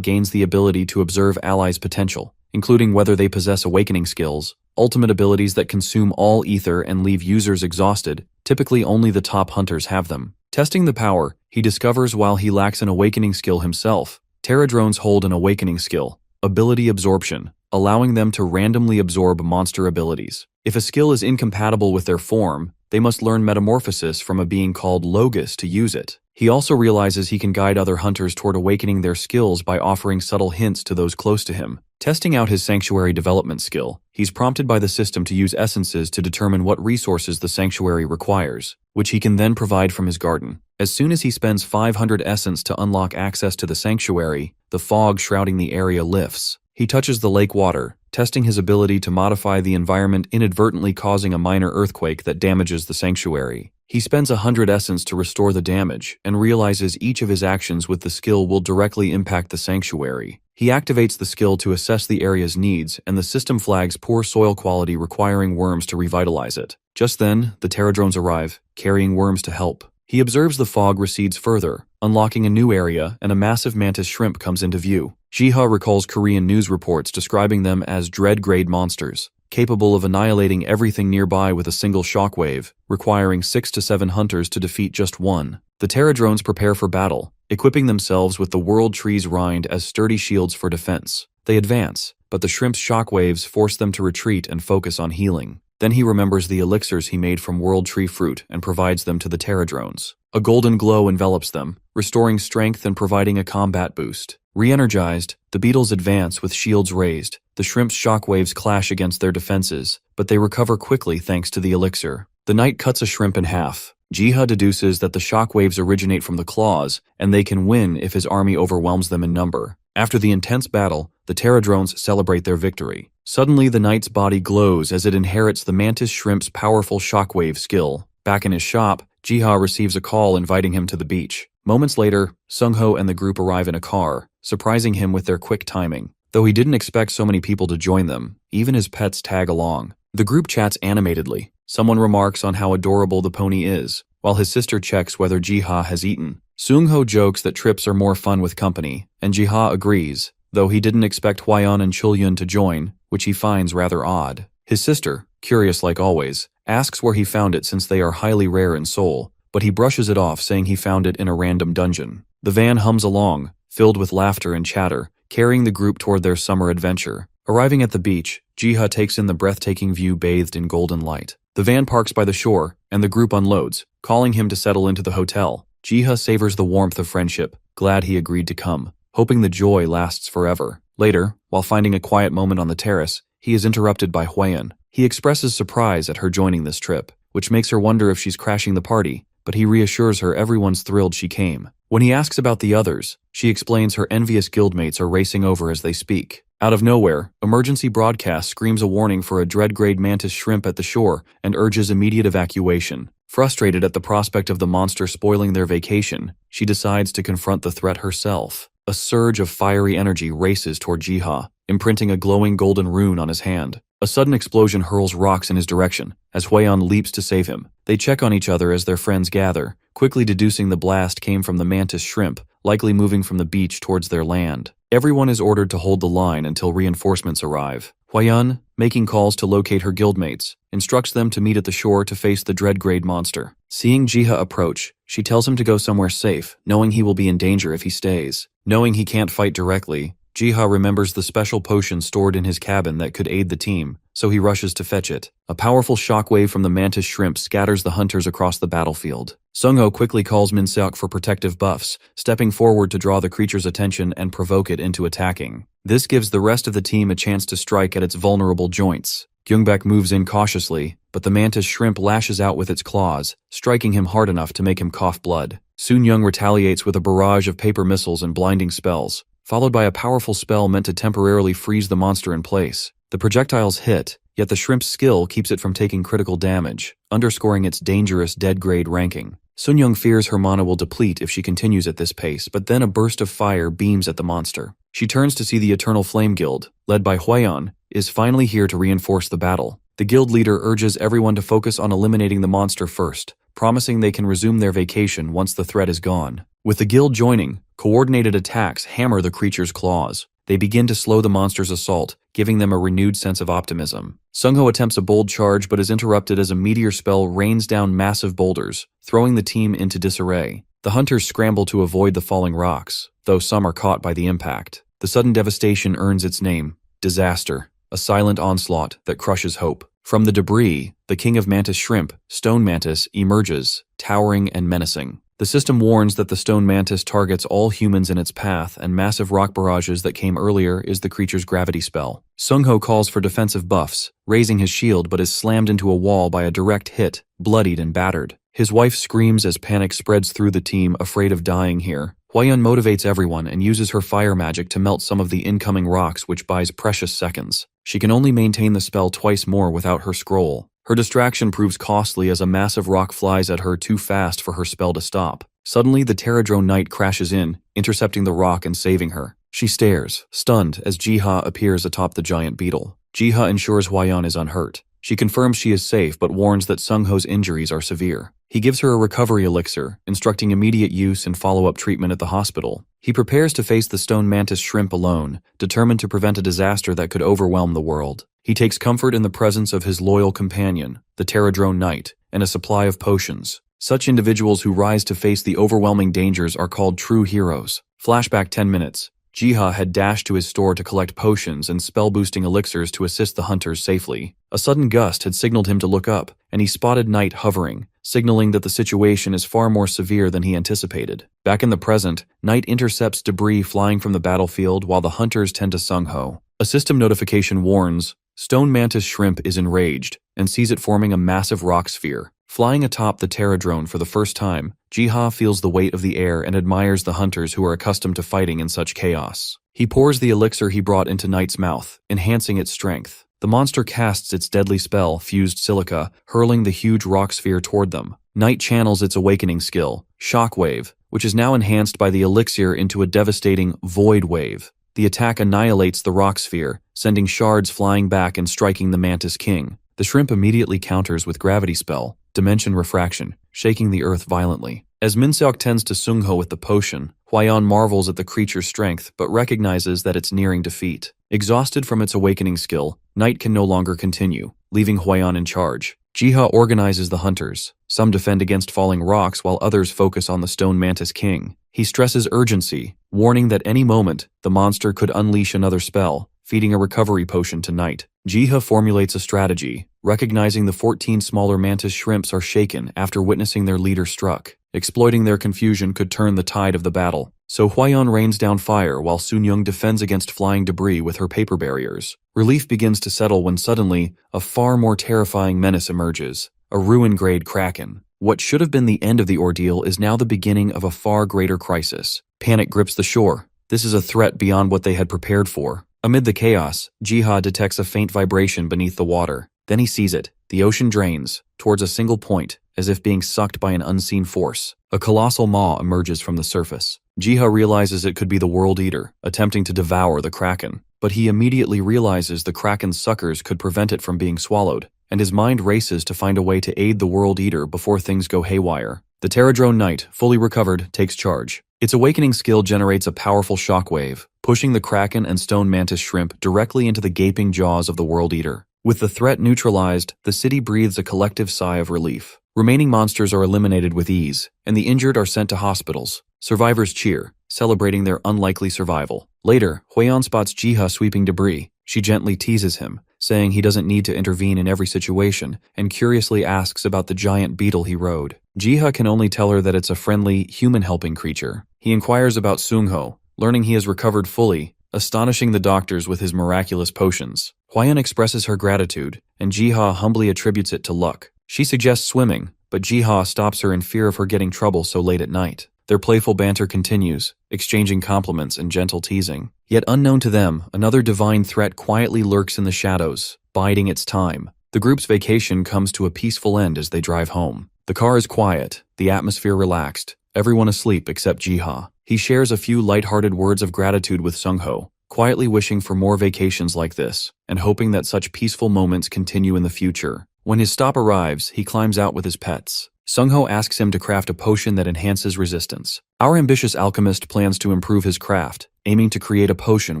gains the ability to observe allies' potential, including whether they possess awakening skills, ultimate abilities that consume all ether and leave users exhausted. Typically only the top hunters have them. Testing the power, he discovers while he lacks an awakening skill himself, pterodrones hold an awakening skill, Ability Absorption, allowing them to randomly absorb monster abilities. If a skill is incompatible with their form, they must learn metamorphosis from a being called Logos to use it. He also realizes he can guide other hunters toward awakening their skills by offering subtle hints to those close to him. Testing out his Sanctuary Development skill, he's prompted by the system to use essences to determine what resources the Sanctuary requires, which he can then provide from his garden. As soon as he spends 500 essence to unlock access to the Sanctuary, the fog shrouding the area lifts. He touches the lake water, testing his ability to modify the environment, inadvertently causing a minor earthquake that damages the Sanctuary. He spends 100 essence to restore the damage, and realizes each of his actions with the skill will directly impact the Sanctuary. He activates the skill to assess the area's needs, and the system flags poor soil quality requiring worms to revitalize it. Just then, the pterodrones arrive, carrying worms to help. He observes the fog recedes further, unlocking a new area, and a massive mantis shrimp comes into view. Jiha recalls Korean news reports describing them as dread-grade monsters, capable of annihilating everything nearby with a single shockwave, requiring 6 to 7 hunters to defeat just one. The pterodrones prepare for battle, equipping themselves with the World Tree's rind as sturdy shields for defense. They advance, but the shrimp's shockwaves force them to retreat and focus on healing. Then he remembers the elixirs he made from World Tree fruit and provides them to the pterodrones. A golden glow envelops them, restoring strength and providing a combat boost. Re-energized, the beetles advance with shields raised. The shrimp's shockwaves clash against their defenses, but they recover quickly thanks to the elixir. The knight cuts a shrimp in half. Jiha deduces that the shockwaves originate from the claws, and they can win if his army overwhelms them in number. After the intense battle, the pterodrones celebrate their victory. Suddenly, the knight's body glows as it inherits the mantis shrimp's powerful shockwave skill. Back in his shop, Jiha receives a call inviting him to the beach. Moments later, Sungho and the group arrive in a car, surprising him with their quick timing. Though he didn't expect so many people to join them, even his pets tag along. The group chats animatedly. Someone remarks on how adorable the pony is, while his sister checks whether Jiha has eaten. Sungho jokes that trips are more fun with company, and Jiha agrees, though he didn't expect Hwayeon and Chulyun to join, which he finds rather odd. His sister, curious like always, asks where he found it since they are highly rare in Seoul, but he brushes it off saying he found it in a random dungeon. The van hums along, filled with laughter and chatter, carrying the group toward their summer adventure. Arriving at the beach, Jiha takes in the breathtaking view bathed in golden light. The van parks by the shore, and the group unloads, calling him to settle into the hotel. Jiha savors the warmth of friendship, glad he agreed to come, hoping the joy lasts forever. Later, while finding a quiet moment on the terrace, he is interrupted by Hwayeon. He expresses surprise at her joining this trip, which makes her wonder if she's crashing the party, but he reassures her everyone's thrilled she came. When he asks about the others, she explains her envious guildmates are racing over as they speak. Out of nowhere, emergency broadcast screams a warning for a dread-grade mantis shrimp at the shore and urges immediate evacuation. Frustrated at the prospect of the monster spoiling their vacation, she decides to confront the threat herself. A surge of fiery energy races toward Jiha, imprinting a glowing golden rune on his hand. A sudden explosion hurls rocks in his direction, as Hwayeon leaps to save him. They check on each other as their friends gather, quickly deducing the blast came from the mantis shrimp, likely moving from the beach towards their land. Everyone is ordered to hold the line until reinforcements arrive. Hwayeon, making calls to locate her guildmates, instructs them to meet at the shore to face the dread-grade monster. Seeing Jiha approach, she tells him to go somewhere safe, knowing he will be in danger if he stays. Knowing he can't fight directly, Jiha remembers the special potion stored in his cabin that could aid the team, so he rushes to fetch it. A powerful shockwave from the mantis shrimp scatters the hunters across the battlefield. Sungho quickly calls Minseok for protective buffs, stepping forward to draw the creature's attention and provoke it into attacking. This gives the rest of the team a chance to strike at its vulnerable joints. Gyungbak moves in cautiously, but the mantis shrimp lashes out with its claws, striking him hard enough to make him cough blood. Soon Young retaliates with a barrage of paper missiles and blinding spells, followed by a powerful spell meant to temporarily freeze the monster in place. The projectiles hit, yet the shrimp's skill keeps it from taking critical damage, underscoring its dangerous dead-grade ranking. Sun Young fears her mana will deplete if she continues at this pace, but then a burst of fire beams at the monster. She turns to see the Eternal Flame Guild, led by Hwayeon, is finally here to reinforce the battle. The guild leader urges everyone to focus on eliminating the monster first, promising they can resume their vacation once the threat is gone. With the guild joining, coordinated attacks hammer the creature's claws. They begin to slow the monster's assault, giving them a renewed sense of optimism. Sungho attempts a bold charge but is interrupted as a meteor spell rains down massive boulders, throwing the team into disarray. The hunters scramble to avoid the falling rocks, though some are caught by the impact. The sudden devastation earns its name, Disaster, a silent onslaught that crushes hope. From the debris, the king of mantis shrimp, Stone Mantis, emerges, towering and menacing. The system warns that the stone mantis targets all humans in its path, and massive rock barrages that came earlier is the creature's gravity spell. Sungho calls for defensive buffs, raising his shield but is slammed into a wall by a direct hit, bloodied and battered. His wife screams as panic spreads through the team, afraid of dying here. Hwayeon motivates everyone and uses her fire magic to melt some of the incoming rocks, which buys precious seconds. She can only maintain the spell twice more without her scroll. Her distraction proves costly as a massive rock flies at her too fast for her spell to stop. Suddenly, the Pterodrone Knight crashes in, intercepting the rock and saving her. She stares, stunned, as Jiha appears atop the giant beetle. Jiha ensures Hwayeon is unhurt. She confirms she is safe but warns that Sungho's injuries are severe. He gives her a recovery elixir, instructing immediate use and follow-up treatment at the hospital. He prepares to face the stone mantis shrimp alone, determined to prevent a disaster that could overwhelm the world. He takes comfort in the presence of his loyal companion, the Pterodrone Knight, and a supply of potions. Such individuals who rise to face the overwhelming dangers are called true heroes. Flashback 10 minutes. Jiha had dashed to his store to collect potions and spell-boosting elixirs to assist the hunters safely. A sudden gust had signaled him to look up, and he spotted Knight hovering, signaling that the situation is far more severe than he anticipated. Back in the present, Knight intercepts debris flying from the battlefield while the hunters tend to Sungho. A system notification warns, Stone Mantis Shrimp is enraged, and sees it forming a massive rock sphere. Flying atop the Pterodrone for the first time, Jiha feels the weight of the air and admires the hunters who are accustomed to fighting in such chaos. He pours the elixir he brought into Knight's mouth, enhancing its strength. The monster casts its deadly spell, Fused Silica, hurling the huge rock sphere toward them. Knight channels its awakening skill, Shockwave, which is now enhanced by the elixir into a devastating Void Wave. The attack annihilates the rock sphere, sending shards flying back and striking the Mantis King. The shrimp immediately counters with Gravity Spell, Dimension Refraction, shaking the earth violently. As Minseok tends to Sungho with the potion, Hwayeon marvels at the creature's strength but recognizes that it's nearing defeat. Exhausted from its awakening skill, Knight can no longer continue, leaving Hwayeon in charge. Jiha organizes the hunters. Some defend against falling rocks while others focus on the Stone Mantis King. He stresses urgency, warning that any moment, the monster could unleash another spell, feeding a recovery potion to Knight. Jiha formulates a strategy, recognizing the 14 smaller mantis shrimps are shaken after witnessing their leader struck. Exploiting their confusion could turn the tide of the battle. So Hwayeon rains down fire while Sunyoung defends against flying debris with her paper barriers. Relief begins to settle when suddenly, a far more terrifying menace emerges. A ruin-grade kraken. What should have been the end of the ordeal is now the beginning of a far greater crisis. Panic grips the shore. This is a threat beyond what they had prepared for. Amid the chaos, Jiha detects a faint vibration beneath the water. Then he sees it. The ocean drains, towards a single point, as if being sucked by an unseen force. A colossal maw emerges from the surface. Jiha realizes it could be the World Eater, attempting to devour the kraken. But he immediately realizes the kraken's suckers could prevent it from being swallowed, and his mind races to find a way to aid the World Eater before things go haywire. The Pterodrone Knight, fully recovered, takes charge. Its awakening skill generates a powerful shockwave, pushing the kraken and stone mantis shrimp directly into the gaping jaws of the World Eater. With the threat neutralized, the city breathes a collective sigh of relief. Remaining monsters are eliminated with ease, and the injured are sent to hospitals. Survivors cheer, celebrating their unlikely survival. Later, Huiyan spots Jiha sweeping debris. She gently teases him, saying he doesn't need to intervene in every situation, and curiously asks about the giant beetle he rode. Jiha can only tell her that it's a friendly, human-helping creature. He inquires about Sungho, learning he has recovered fully, astonishing the doctors with his miraculous potions. Huiyan expresses her gratitude, and Jiha humbly attributes it to luck. She suggests swimming, but Jiha stops her in fear of her getting trouble so late at night. Their playful banter continues, exchanging compliments and gentle teasing. Yet unknown to them, another divine threat quietly lurks in the shadows, biding its time. The group's vacation comes to a peaceful end as they drive home. The car is quiet, the atmosphere relaxed, everyone asleep except Jiha. He shares a few light-hearted words of gratitude with Sungho, quietly wishing for more vacations like this, and hoping that such peaceful moments continue in the future. When his stop arrives, he climbs out with his pets. Sungho asks him to craft a potion that enhances resistance. Our ambitious alchemist plans to improve his craft, aiming to create a potion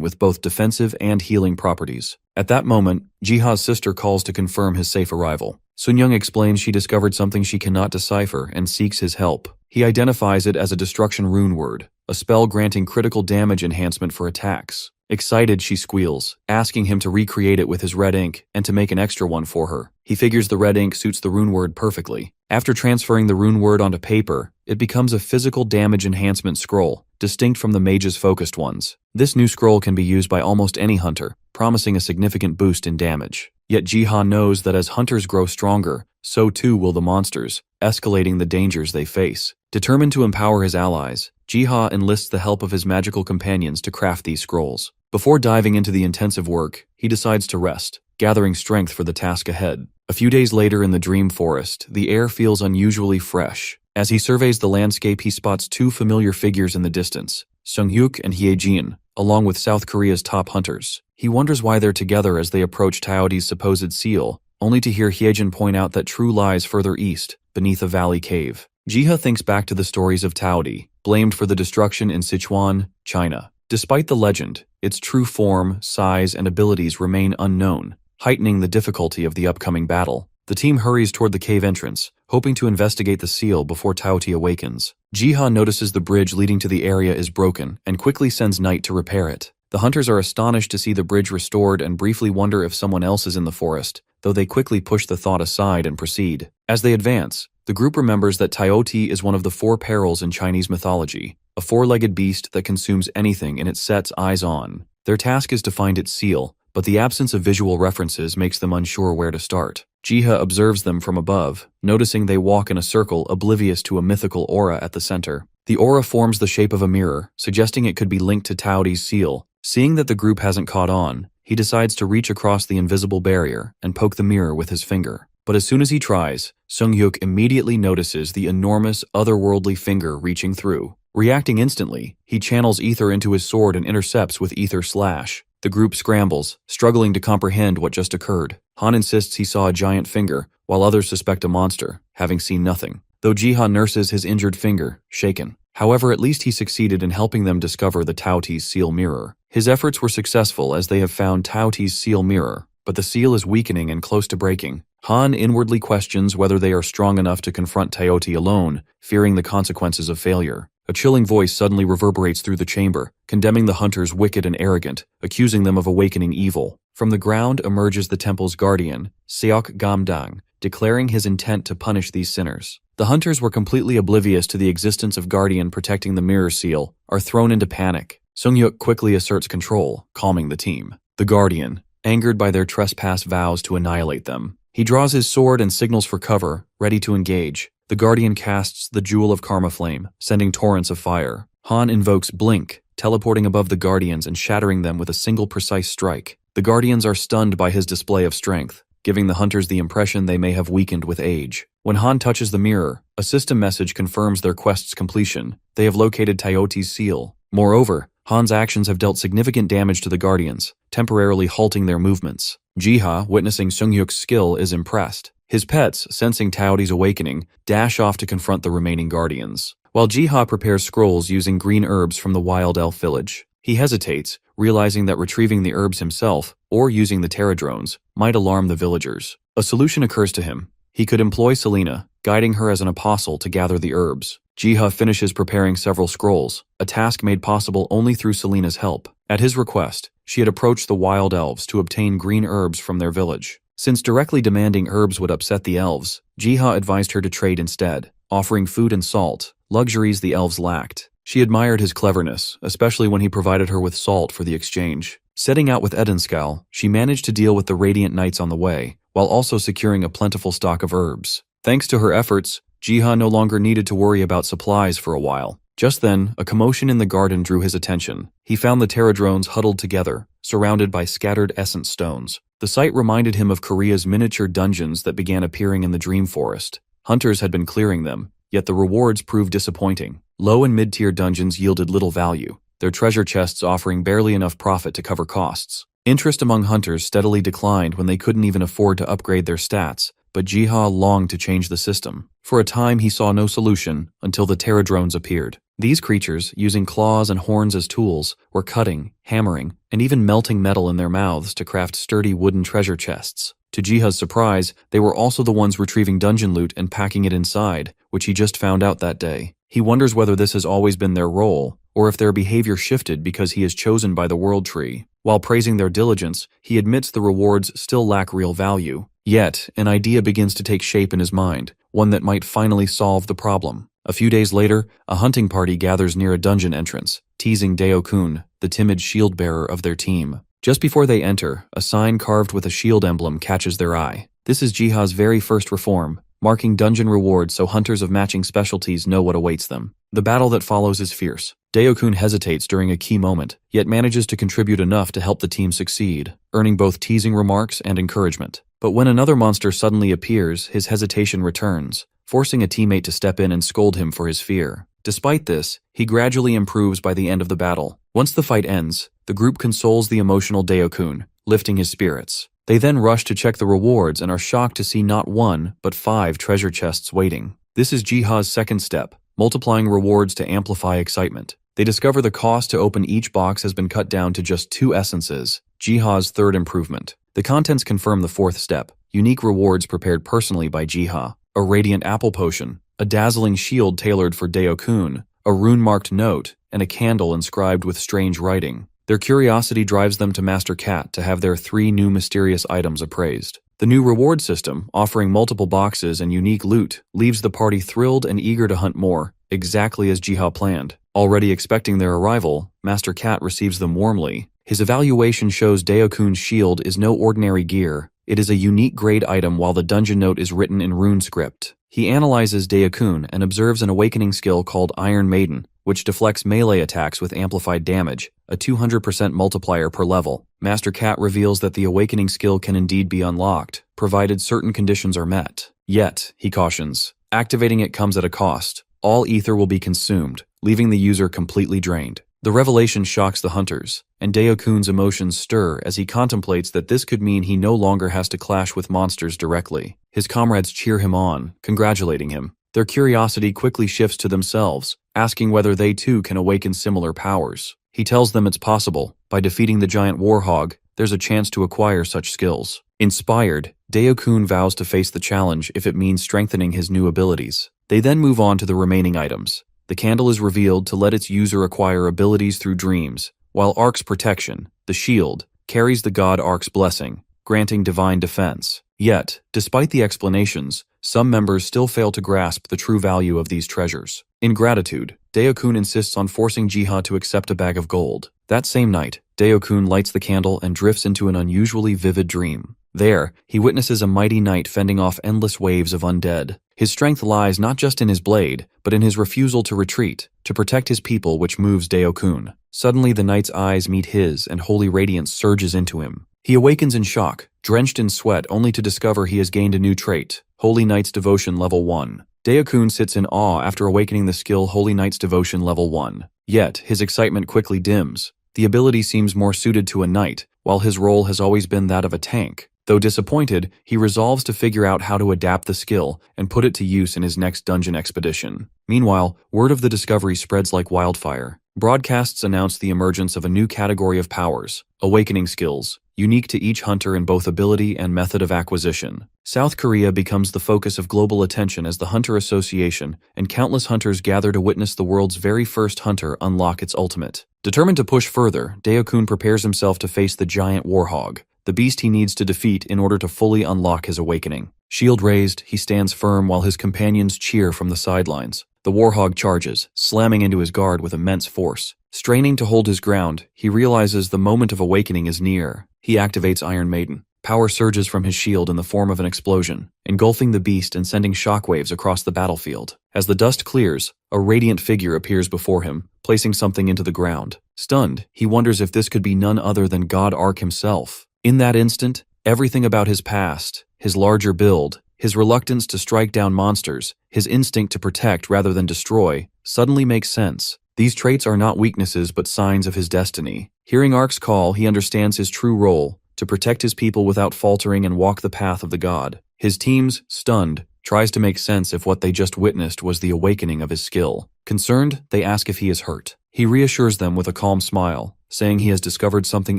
with both defensive and healing properties. At that moment, Jiha's sister calls to confirm his safe arrival. Sunyoung explains she discovered something she cannot decipher and seeks his help. He identifies it as a destruction rune word, a spell granting critical damage enhancement for attacks. Excited, she squeals, asking him to recreate it with his red ink and to make an extra one for her. He figures the red ink suits the rune word perfectly. After transferring the rune word onto paper, it becomes a physical damage enhancement scroll, distinct from the mage's focused ones. This new scroll can be used by almost any hunter, promising a significant boost in damage. Yet Jiha knows that as hunters grow stronger, so too will the monsters, escalating the dangers they face. Determined to empower his allies, Jiha enlists the help of his magical companions to craft these scrolls. Before diving into the intensive work, he decides to rest, gathering strength for the task ahead. A few days later in the dream forest, the air feels unusually fresh. As he surveys the landscape, he spots two familiar figures in the distance, Sunghyuk and Hyejin, along with South Korea's top hunters. He wonders why they're together as they approach Taoti's supposed seal, only to hear Hyejin point out that True lies further east, beneath a valley cave. Jiha thinks back to the stories of Taoti, blamed for the destruction in Sichuan, China. Despite the legend, its true form, size, and abilities remain unknown, heightening the difficulty of the upcoming battle. The team hurries toward the cave entrance, hoping to investigate the seal before Taoti awakens. Jiha notices the bridge leading to the area is broken and quickly sends Knight to repair it. The hunters are astonished to see the bridge restored and briefly wonder if someone else is in the forest, though they quickly push the thought aside and proceed. As they advance, the group remembers that Taoti is one of the four perils in Chinese mythology, a four-legged beast that consumes anything it sets eyes on. Their task is to find its seal, but the absence of visual references makes them unsure where to start. Jiha observes them from above, noticing they walk in a circle oblivious to a mythical aura at the center. The aura forms the shape of a mirror, suggesting it could be linked to Taoti's seal. Seeing that the group hasn't caught on, he decides to reach across the invisible barrier and poke the mirror with his finger. But as soon as he tries, Sunghyuk immediately notices the enormous, otherworldly finger reaching through. Reacting instantly, he channels ether into his sword and intercepts with ether slash. The group scrambles, struggling to comprehend what just occurred. Han insists he saw a giant finger, while others suspect a monster, having seen nothing. Though Jiha nurses his injured finger, shaken. However, at least he succeeded in helping them discover the Taoti's seal mirror. His efforts were successful as they have found Taoti's seal mirror, but the seal is weakening and close to breaking. Han inwardly questions whether they are strong enough to confront Taoti alone, fearing the consequences of failure. A chilling voice suddenly reverberates through the chamber, condemning the hunters wicked and arrogant, accusing them of awakening evil. From the ground emerges the temple's guardian, Seok Gamdang, declaring his intent to punish these sinners. The hunters were completely oblivious to the existence of Guardian protecting the mirror seal, are thrown into panic. Sunghyuk quickly asserts control, calming the team. The Guardian, angered by their trespass, vows to annihilate them. He draws his sword and signals for cover, ready to engage. The Guardian casts the Jewel of Karma Flame, sending torrents of fire. Han invokes Blink, teleporting above the Guardians and shattering them with a single precise strike. The Guardians are stunned by his display of strength, giving the hunters the impression they may have weakened with age. When Han touches the mirror, a system message confirms their quest's completion. They have located Taoti's seal. Moreover, Han's actions have dealt significant damage to the Guardians, temporarily halting their movements. Jiha, witnessing Sunghyuk's skill, is impressed. His pets, sensing Taoti's awakening, dash off to confront the remaining Guardians. While Jiha prepares scrolls using green herbs from the wild elf village, he hesitates, realizing that retrieving the herbs himself, or using the pterodrones, might alarm the villagers. A solution occurs to him. He could employ Selena, guiding her as an apostle to gather the herbs. Jiha finishes preparing several scrolls, a task made possible only through Selena's help. At his request, she had approached the wild elves to obtain green herbs from their village. Since directly demanding herbs would upset the elves, Jiha advised her to trade instead, offering food and salt, luxuries the elves lacked. She admired his cleverness, especially when he provided her with salt for the exchange. Setting out with Edenskal, she managed to deal with the Radiant Knights on the way, while also securing a plentiful stock of herbs. Thanks to her efforts, Jiha no longer needed to worry about supplies for a while. Just then, a commotion in the garden drew his attention. He found the pterodrones huddled together, surrounded by scattered essence stones. The sight reminded him of Korea's miniature dungeons that began appearing in the Dream Forest. Hunters had been clearing them, yet the rewards proved disappointing. Low and mid-tier dungeons yielded little value, their treasure chests offering barely enough profit to cover costs. Interest among hunters steadily declined when they couldn't even afford to upgrade their stats, but Jiha longed to change the system. For a time he saw no solution until the pterodrones appeared. These creatures, using claws and horns as tools, were cutting, hammering, and even melting metal in their mouths to craft sturdy wooden treasure chests. To Jiha's surprise, they were also the ones retrieving dungeon loot and packing it inside, which he just found out that day. He wonders whether this has always been their role, or if their behavior shifted because he is chosen by the World Tree. While praising their diligence, he admits the rewards still lack real value. Yet, an idea begins to take shape in his mind, one that might finally solve the problem. A few days later, a hunting party gathers near a dungeon entrance, teasing Deo-kun, the timid shield-bearer of their team. Just before they enter, a sign carved with a shield emblem catches their eye. This is Jiha's very first reform, marking dungeon rewards so hunters of matching specialties know what awaits them. The battle that follows is fierce. Deo-kun hesitates during a key moment, yet manages to contribute enough to help the team succeed, earning both teasing remarks and encouragement. But when another monster suddenly appears, his hesitation returns, forcing a teammate to step in and scold him for his fear. Despite this, he gradually improves by the end of the battle. Once the fight ends, the group consoles the emotional Deo-kun, lifting his spirits. They then rush to check the rewards and are shocked to see not 1, but 5 treasure chests waiting. This is Jiha's second step, multiplying rewards to amplify excitement. They discover the cost to open each box has been cut down to just 2 essences, Jiha's third improvement. The contents confirm the fourth step, unique rewards prepared personally by Jiha. A radiant apple potion, a dazzling shield tailored for Deo-kun, a rune-marked note, and a candle inscribed with strange writing. Their curiosity drives them to Master Cat to have their 3 new mysterious items appraised. The new reward system, offering multiple boxes and unique loot, leaves the party thrilled and eager to hunt more, exactly as Jiha planned. Already expecting their arrival, Master Cat receives them warmly. His evaluation shows Deo-kun's shield is no ordinary gear. It is a unique grade item while the dungeon note is written in rune script. He analyzes Deo-kun and observes an awakening skill called Iron Maiden, which deflects melee attacks with amplified damage, a 200% multiplier per level. Master Cat reveals that the awakening skill can indeed be unlocked, provided certain conditions are met. Yet, he cautions, activating it comes at a cost. All ether will be consumed, leaving the user completely drained. The revelation shocks the hunters, and Deo-kun's emotions stir as he contemplates that this could mean he no longer has to clash with monsters directly. His comrades cheer him on, congratulating him. Their curiosity quickly shifts to themselves, asking whether they too can awaken similar powers. He tells them it's possible. By defeating the giant warhog, there's a chance to acquire such skills. Inspired, Deo-kun vows to face the challenge if it means strengthening his new abilities. They then move on to the remaining items. The candle is revealed to let its user acquire abilities through dreams, while Ark's protection, the shield, carries the god Ark's blessing, granting divine defense. Yet, despite the explanations, some members still fail to grasp the true value of these treasures. In gratitude, Deo-kun insists on forcing Jiha to accept a bag of gold. That same night, Deo-kun lights the candle and drifts into an unusually vivid dream. There, he witnesses a mighty knight fending off endless waves of undead. His strength lies not just in his blade, but in his refusal to retreat, to protect his people, which moves Deo-kun. Suddenly the knight's eyes meet his and holy radiance surges into him. He awakens in shock, drenched in sweat only to discover he has gained a new trait, Holy Knight's Devotion Level 1. Deo-kun sits in awe after awakening the skill Holy Knight's Devotion Level 1. Yet, his excitement quickly dims. The ability seems more suited to a knight, while his role has always been that of a tank. Though disappointed, he resolves to figure out how to adapt the skill and put it to use in his next dungeon expedition. Meanwhile, word of the discovery spreads like wildfire. Broadcasts announce the emergence of a new category of powers, awakening skills, unique to each hunter in both ability and method of acquisition. South Korea becomes the focus of global attention as the Hunter Association and countless hunters gather to witness the world's very first hunter unlock its ultimate. Determined to push further, Dae-kun prepares himself to face the giant warhog, the beast he needs to defeat in order to fully unlock his awakening. Shield raised, he stands firm while his companions cheer from the sidelines. The warhog charges, slamming into his guard with immense force. Straining to hold his ground, he realizes the moment of awakening is near. He activates Iron Maiden. Power surges from his shield in the form of an explosion, engulfing the beast and sending shockwaves across the battlefield. As the dust clears, a radiant figure appears before him, placing something into the ground. Stunned, he wonders if this could be none other than God Ark himself. In that instant, everything about his past, his larger build, his reluctance to strike down monsters, his instinct to protect rather than destroy, suddenly makes sense. These traits are not weaknesses but signs of his destiny. Hearing Ark's call, he understands his true role, to protect his people without faltering and walk the path of the god. His teams, stunned, tries to make sense if what they just witnessed was the awakening of his skill. Concerned, they ask if he is hurt. He reassures them with a calm smile, saying he has discovered something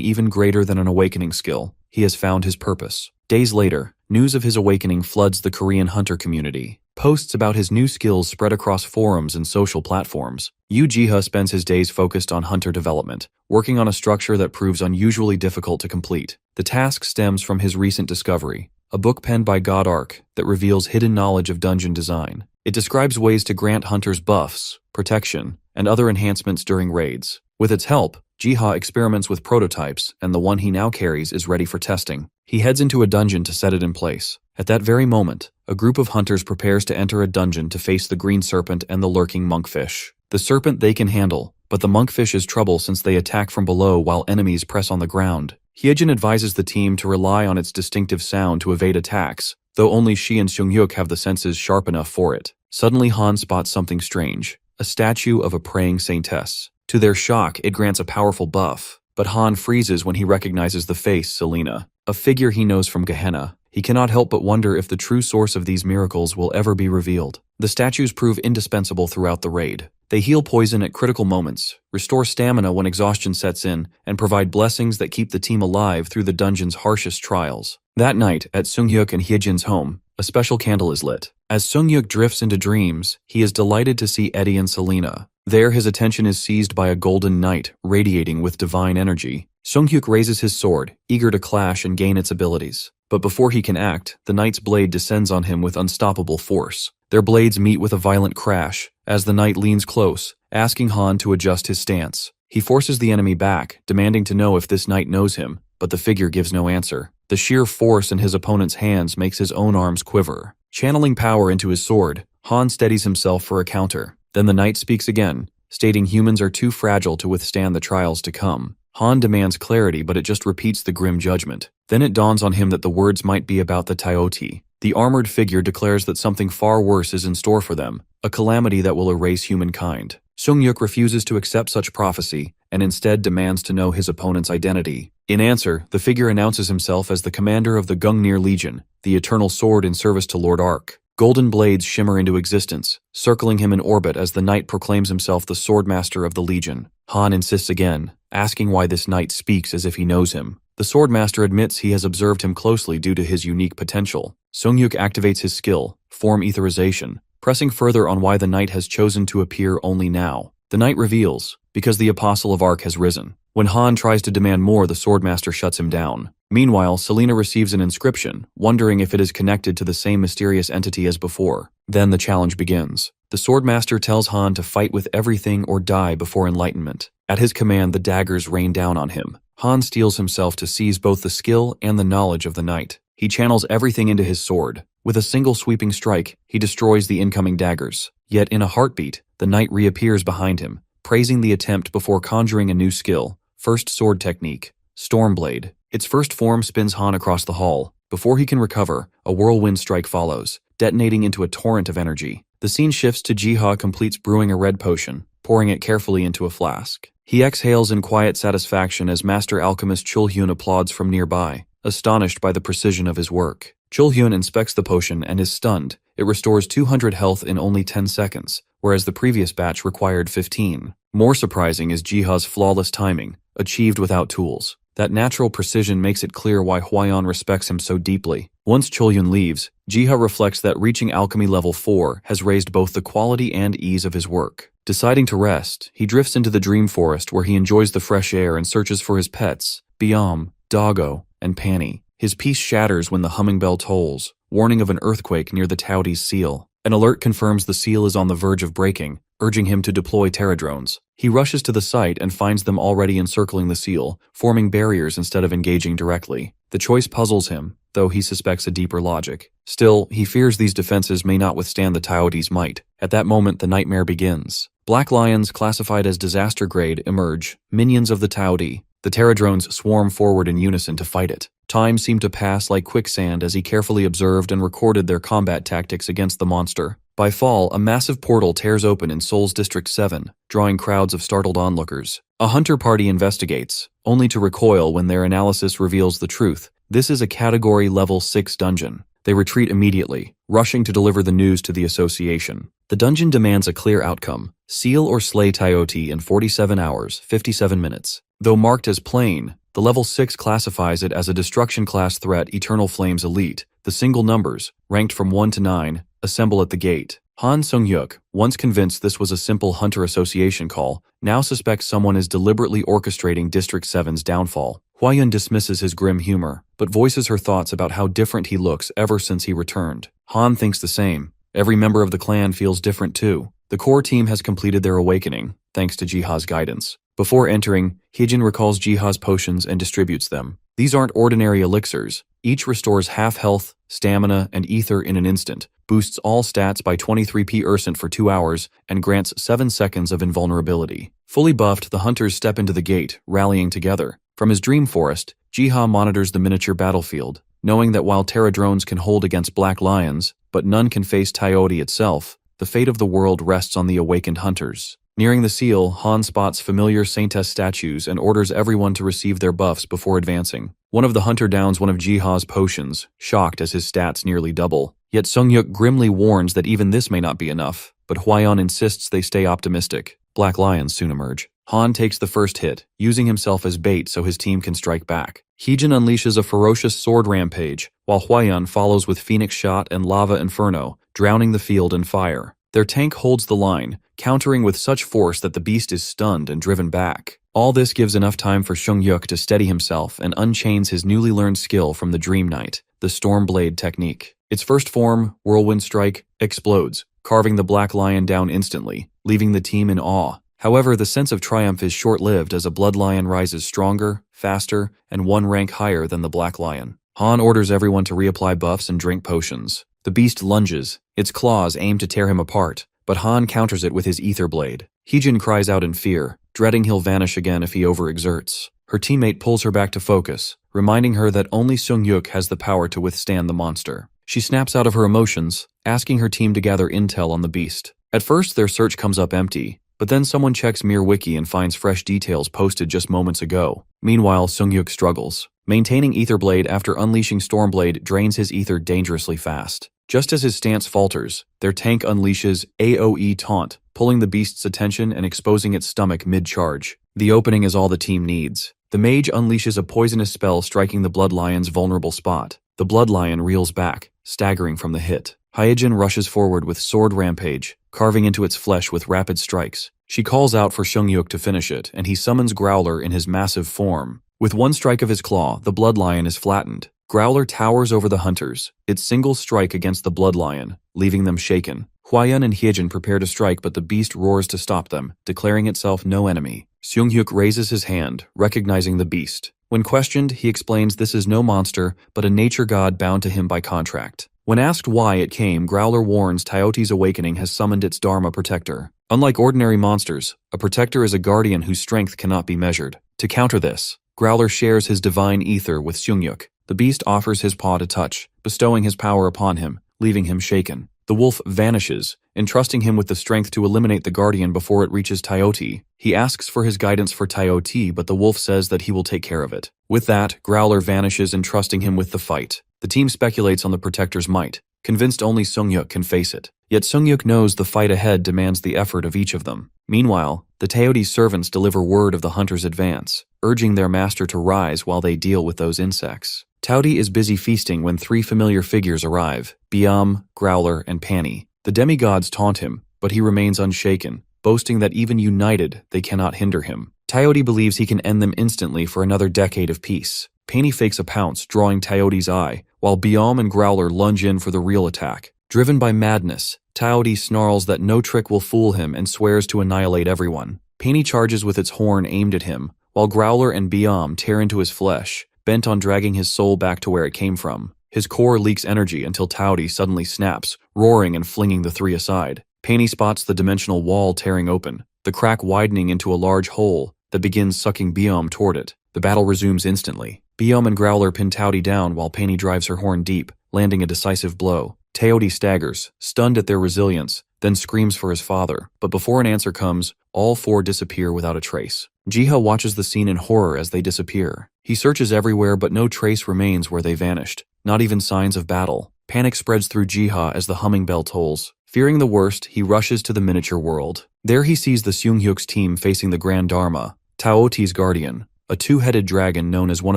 even greater than an awakening skill. He has found his purpose. Days later, news of his awakening floods the Korean hunter community. Posts about his new skills spread across forums and social platforms. Yoo Ji-ha spends his days focused on hunter development, working on a structure that proves unusually difficult to complete. The task stems from his recent discovery, a book penned by God Ark that reveals hidden knowledge of dungeon design. It describes ways to grant hunters buffs, protection, and other enhancements during raids. With its help, Ji-ha experiments with prototypes, and the one he now carries is ready for testing. He heads into a dungeon to set it in place. At that very moment, a group of hunters prepares to enter a dungeon to face the green serpent and the lurking monkfish. The serpent they can handle, but the monkfish is trouble since they attack from below while enemies press on the ground. Hyejin advises the team to rely on its distinctive sound to evade attacks, though only she and Seung-hyuk have the senses sharp enough for it. Suddenly Han spots something strange, a statue of a praying saintess. To their shock, it grants a powerful buff, but Han freezes when he recognizes the face Selena, a figure he knows from Gehenna. He cannot help but wonder if the true source of these miracles will ever be revealed. The statues prove indispensable throughout the raid. They heal poison at critical moments, restore stamina when exhaustion sets in, and provide blessings that keep the team alive through the dungeon's harshest trials. That night, at Seung-hyuk and Hyejin's home, a special candle is lit. As Seung-hyuk drifts into dreams, he is delighted to see Eddie and Selena. There, his attention is seized by a golden knight, radiating with divine energy. Seung-hyuk raises his sword, eager to clash and gain its abilities. But before he can act, the knight's blade descends on him with unstoppable force. Their blades meet with a violent crash, as the knight leans close, asking Han to adjust his stance. He forces the enemy back, demanding to know if this knight knows him, but the figure gives no answer. The sheer force in his opponent's hands makes his own arms quiver. Channeling power into his sword, Han steadies himself for a counter. Then the knight speaks again, stating humans are too fragile to withstand the trials to come. Han demands clarity, but it just repeats the grim judgment. Then it dawns on him that the words might be about the Taioti. The armored figure declares that something far worse is in store for them, a calamity that will erase humankind. Seung-hyuk refuses to accept such prophecy, and instead demands to know his opponent's identity. In answer, the figure announces himself as the commander of the Gungnir Legion, the eternal sword in service to Lord Ark. Golden blades shimmer into existence, circling him in orbit as the knight proclaims himself the swordmaster of the Legion. Han insists again, asking why this knight speaks as if he knows him. The swordmaster admits he has observed him closely due to his unique potential. Seung-hyuk activates his skill, form etherization, pressing further on why the knight has chosen to appear only now. The knight reveals, because the apostle of Ark has risen. When Han tries to demand more, the swordmaster shuts him down. Meanwhile, Selena receives an inscription, wondering if it is connected to the same mysterious entity as before. Then the challenge begins. The swordmaster tells Han to fight with everything or die before enlightenment. At his command, the daggers rain down on him. Han steels himself to seize both the skill and the knowledge of the knight. He channels everything into his sword. With a single sweeping strike, he destroys the incoming daggers. Yet in a heartbeat, the knight reappears behind him, praising the attempt before conjuring a new skill. First sword technique, Stormblade. Its first form spins Han across the hall. Before he can recover, a whirlwind strike follows, detonating into a torrent of energy. The scene shifts to Ji-ha completes brewing a red potion, pouring it carefully into a flask. He exhales in quiet satisfaction as master alchemist Chul-hyun applauds from nearby, astonished by the precision of his work. Chul-hyun inspects the potion and is stunned. It restores 200 health in only 10 seconds, whereas the previous batch required 15. More surprising is Jiha's flawless timing, achieved without tools. That natural precision makes it clear why Hwayeon respects him so deeply. Once Cholyun leaves, Jiha reflects that reaching alchemy level 4 has raised both the quality and ease of his work. Deciding to rest, he drifts into the dream forest where he enjoys the fresh air and searches for his pets, Byam, Doggo, and Panny. His peace shatters when the humming bell tolls, warning of an earthquake near the Taudi's seal. An alert confirms the seal is on the verge of breaking, urging him to deploy terradrones. He rushes to the site and finds them already encircling the seal, forming barriers instead of engaging directly. The choice puzzles him, though he suspects a deeper logic. Still, he fears these defenses may not withstand the Taudi's might. At that moment, the nightmare begins. Black lions, classified as disaster grade, emerge, minions of the Taudi. The terradrones swarm forward in unison to fight it. Time seemed to pass like quicksand as he carefully observed and recorded their combat tactics against the monster. By fall, a massive portal tears open in Seoul's District 7, drawing crowds of startled onlookers. A hunter party investigates, only to recoil when their analysis reveals the truth. This is a Category Level 6 dungeon. They retreat immediately, rushing to deliver the news to the association. The dungeon demands a clear outcome: seal or slay Tayoti in 47 hours, 57 minutes. Though marked as plain, the Level 6 classifies it as a Destruction Class Threat Eternal Flames Elite. The single numbers, ranked from 1 to 9, assemble at the gate. Han Sung-hyuk, once convinced this was a simple Hunter Association call, now suspects someone is deliberately orchestrating District 7's downfall. Hwayeon dismisses his grim humor, but voices her thoughts about how different he looks ever since he returned. Han thinks the same. Every member of the clan feels different too. The core team has completed their awakening, thanks to Jiha's guidance. Before entering, Hyejin recalls Jiha's potions and distributes them. These aren't ordinary elixirs. Each restores half health, stamina, and ether in an instant, boosts all stats by 23% for 2 hours, and grants 7 seconds of invulnerability. Fully buffed, the hunters step into the gate, rallying together. From his dream forest, Jiha monitors the miniature battlefield, knowing that while terradrones can hold against black lions, but none can face Tayoti itself, the fate of the world rests on the awakened hunters. Nearing the seal, Han spots familiar Saintess statues and orders everyone to receive their buffs before advancing. One of the hunter downs one of Jiha's potions, shocked as his stats nearly double. Yet Sung-hyuk grimly warns that even this may not be enough, but Hwayeon insists they stay optimistic. Black lions soon emerge. Han takes the first hit, using himself as bait so his team can strike back. Hyejin unleashes a ferocious sword rampage, while Hwayeon follows with Phoenix Shot and Lava Inferno, drowning the field in fire. Their tank holds the line, countering with such force that the beast is stunned and driven back. All this gives enough time for Sung-hyuk to steady himself and unchains his newly learned skill from the Dream Knight, the Storm Blade technique. Its first form, Whirlwind Strike, explodes, carving the black lion down instantly, leaving the team in awe. However, the sense of triumph is short-lived as a blood lion rises stronger, faster, and 1 rank higher than the black lion. Han orders everyone to reapply buffs and drink potions. The beast lunges, its claws aim to tear him apart, but Han counters it with his ether blade. Hyejin cries out in fear, dreading he'll vanish again if he overexerts. Her teammate pulls her back to focus, reminding her that only Sung-hyuk has the power to withstand the monster. She snaps out of her emotions, asking her team to gather intel on the beast. At first, their search comes up empty, but then someone checks Mir Wiki and finds fresh details posted just moments ago. Meanwhile, Sung-hyuk struggles. Maintaining Etherblade after unleashing Stormblade drains his ether dangerously fast. Just as his stance falters, their tank unleashes AoE Taunt, pulling the beast's attention and exposing its stomach mid-charge. The opening is all the team needs. The mage unleashes a poisonous spell striking the Blood Lion's vulnerable spot. The Blood Lion reels back, staggering from the hit. Hyejin rushes forward with Sword Rampage, carving into its flesh with rapid strikes. She calls out for Sung-hyuk to finish it, and he summons Growler in his massive form. With one strike of his claw, the Blood Lion is flattened. Growler towers over the hunters, its single strike against the Blood Lion, leaving them shaken. Hwayeon and Hyejin prepare to strike, but the beast roars to stop them, declaring itself no enemy. Sung-hyuk raises his hand, recognizing the beast. When questioned, he explains this is no monster, but a nature god bound to him by contract. When asked why it came, Growler warns Tayoti's awakening has summoned its Dharma protector. Unlike ordinary monsters, a protector is a guardian whose strength cannot be measured. To counter this, Growler shares his divine ether with Sung-hyuk. The beast offers his paw to touch, bestowing his power upon him, leaving him shaken. The wolf vanishes, entrusting him with the strength to eliminate the guardian before it reaches Tayoti. He asks for his guidance for Tayoti, but the wolf says that he will take care of it. With that, Growler vanishes, entrusting him with the fight. The team speculates on the protector's might, convinced only Sung-hyuk can face it. Yet Sungyuk knows the fight ahead demands the effort of each of them. Meanwhile, the Teoti's servants deliver word of the hunter's advance, urging their master to rise while they deal with those insects. Taoti is busy feasting when three familiar figures arrive: Biam, Growler, and Pani. The demigods taunt him, but he remains unshaken, boasting that even united, they cannot hinder him. Teoti believes he can end them instantly for another decade of peace. Pani fakes a pounce, drawing Teoti's eye, while Biam and Growler lunge in for the real attack. Driven by madness, Teoti snarls that no trick will fool him and swears to annihilate everyone. Pani charges with its horn aimed at him, while Growler and Biam tear into his flesh, bent on dragging his soul back to where it came from. His core leaks energy until Teoti suddenly snaps, roaring and flinging the three aside. Pani spots the dimensional wall tearing open, the crack widening into a large hole that begins sucking Biam toward it. The battle resumes instantly. Biam and Growler pin Teoti down while Pani drives her horn deep, landing a decisive blow. Teoti staggers, stunned at their resilience, then screams for his father, but before an answer comes, all four disappear without a trace. Jiha watches the scene in horror as they disappear. He searches everywhere but no trace remains where they vanished, not even signs of battle. Panic spreads through Jiha as the humming bell tolls. Fearing the worst, he rushes to the miniature world. There he sees the Seunghyuk's team facing the Grand Dharma, Taoti's guardian, a two-headed dragon known as one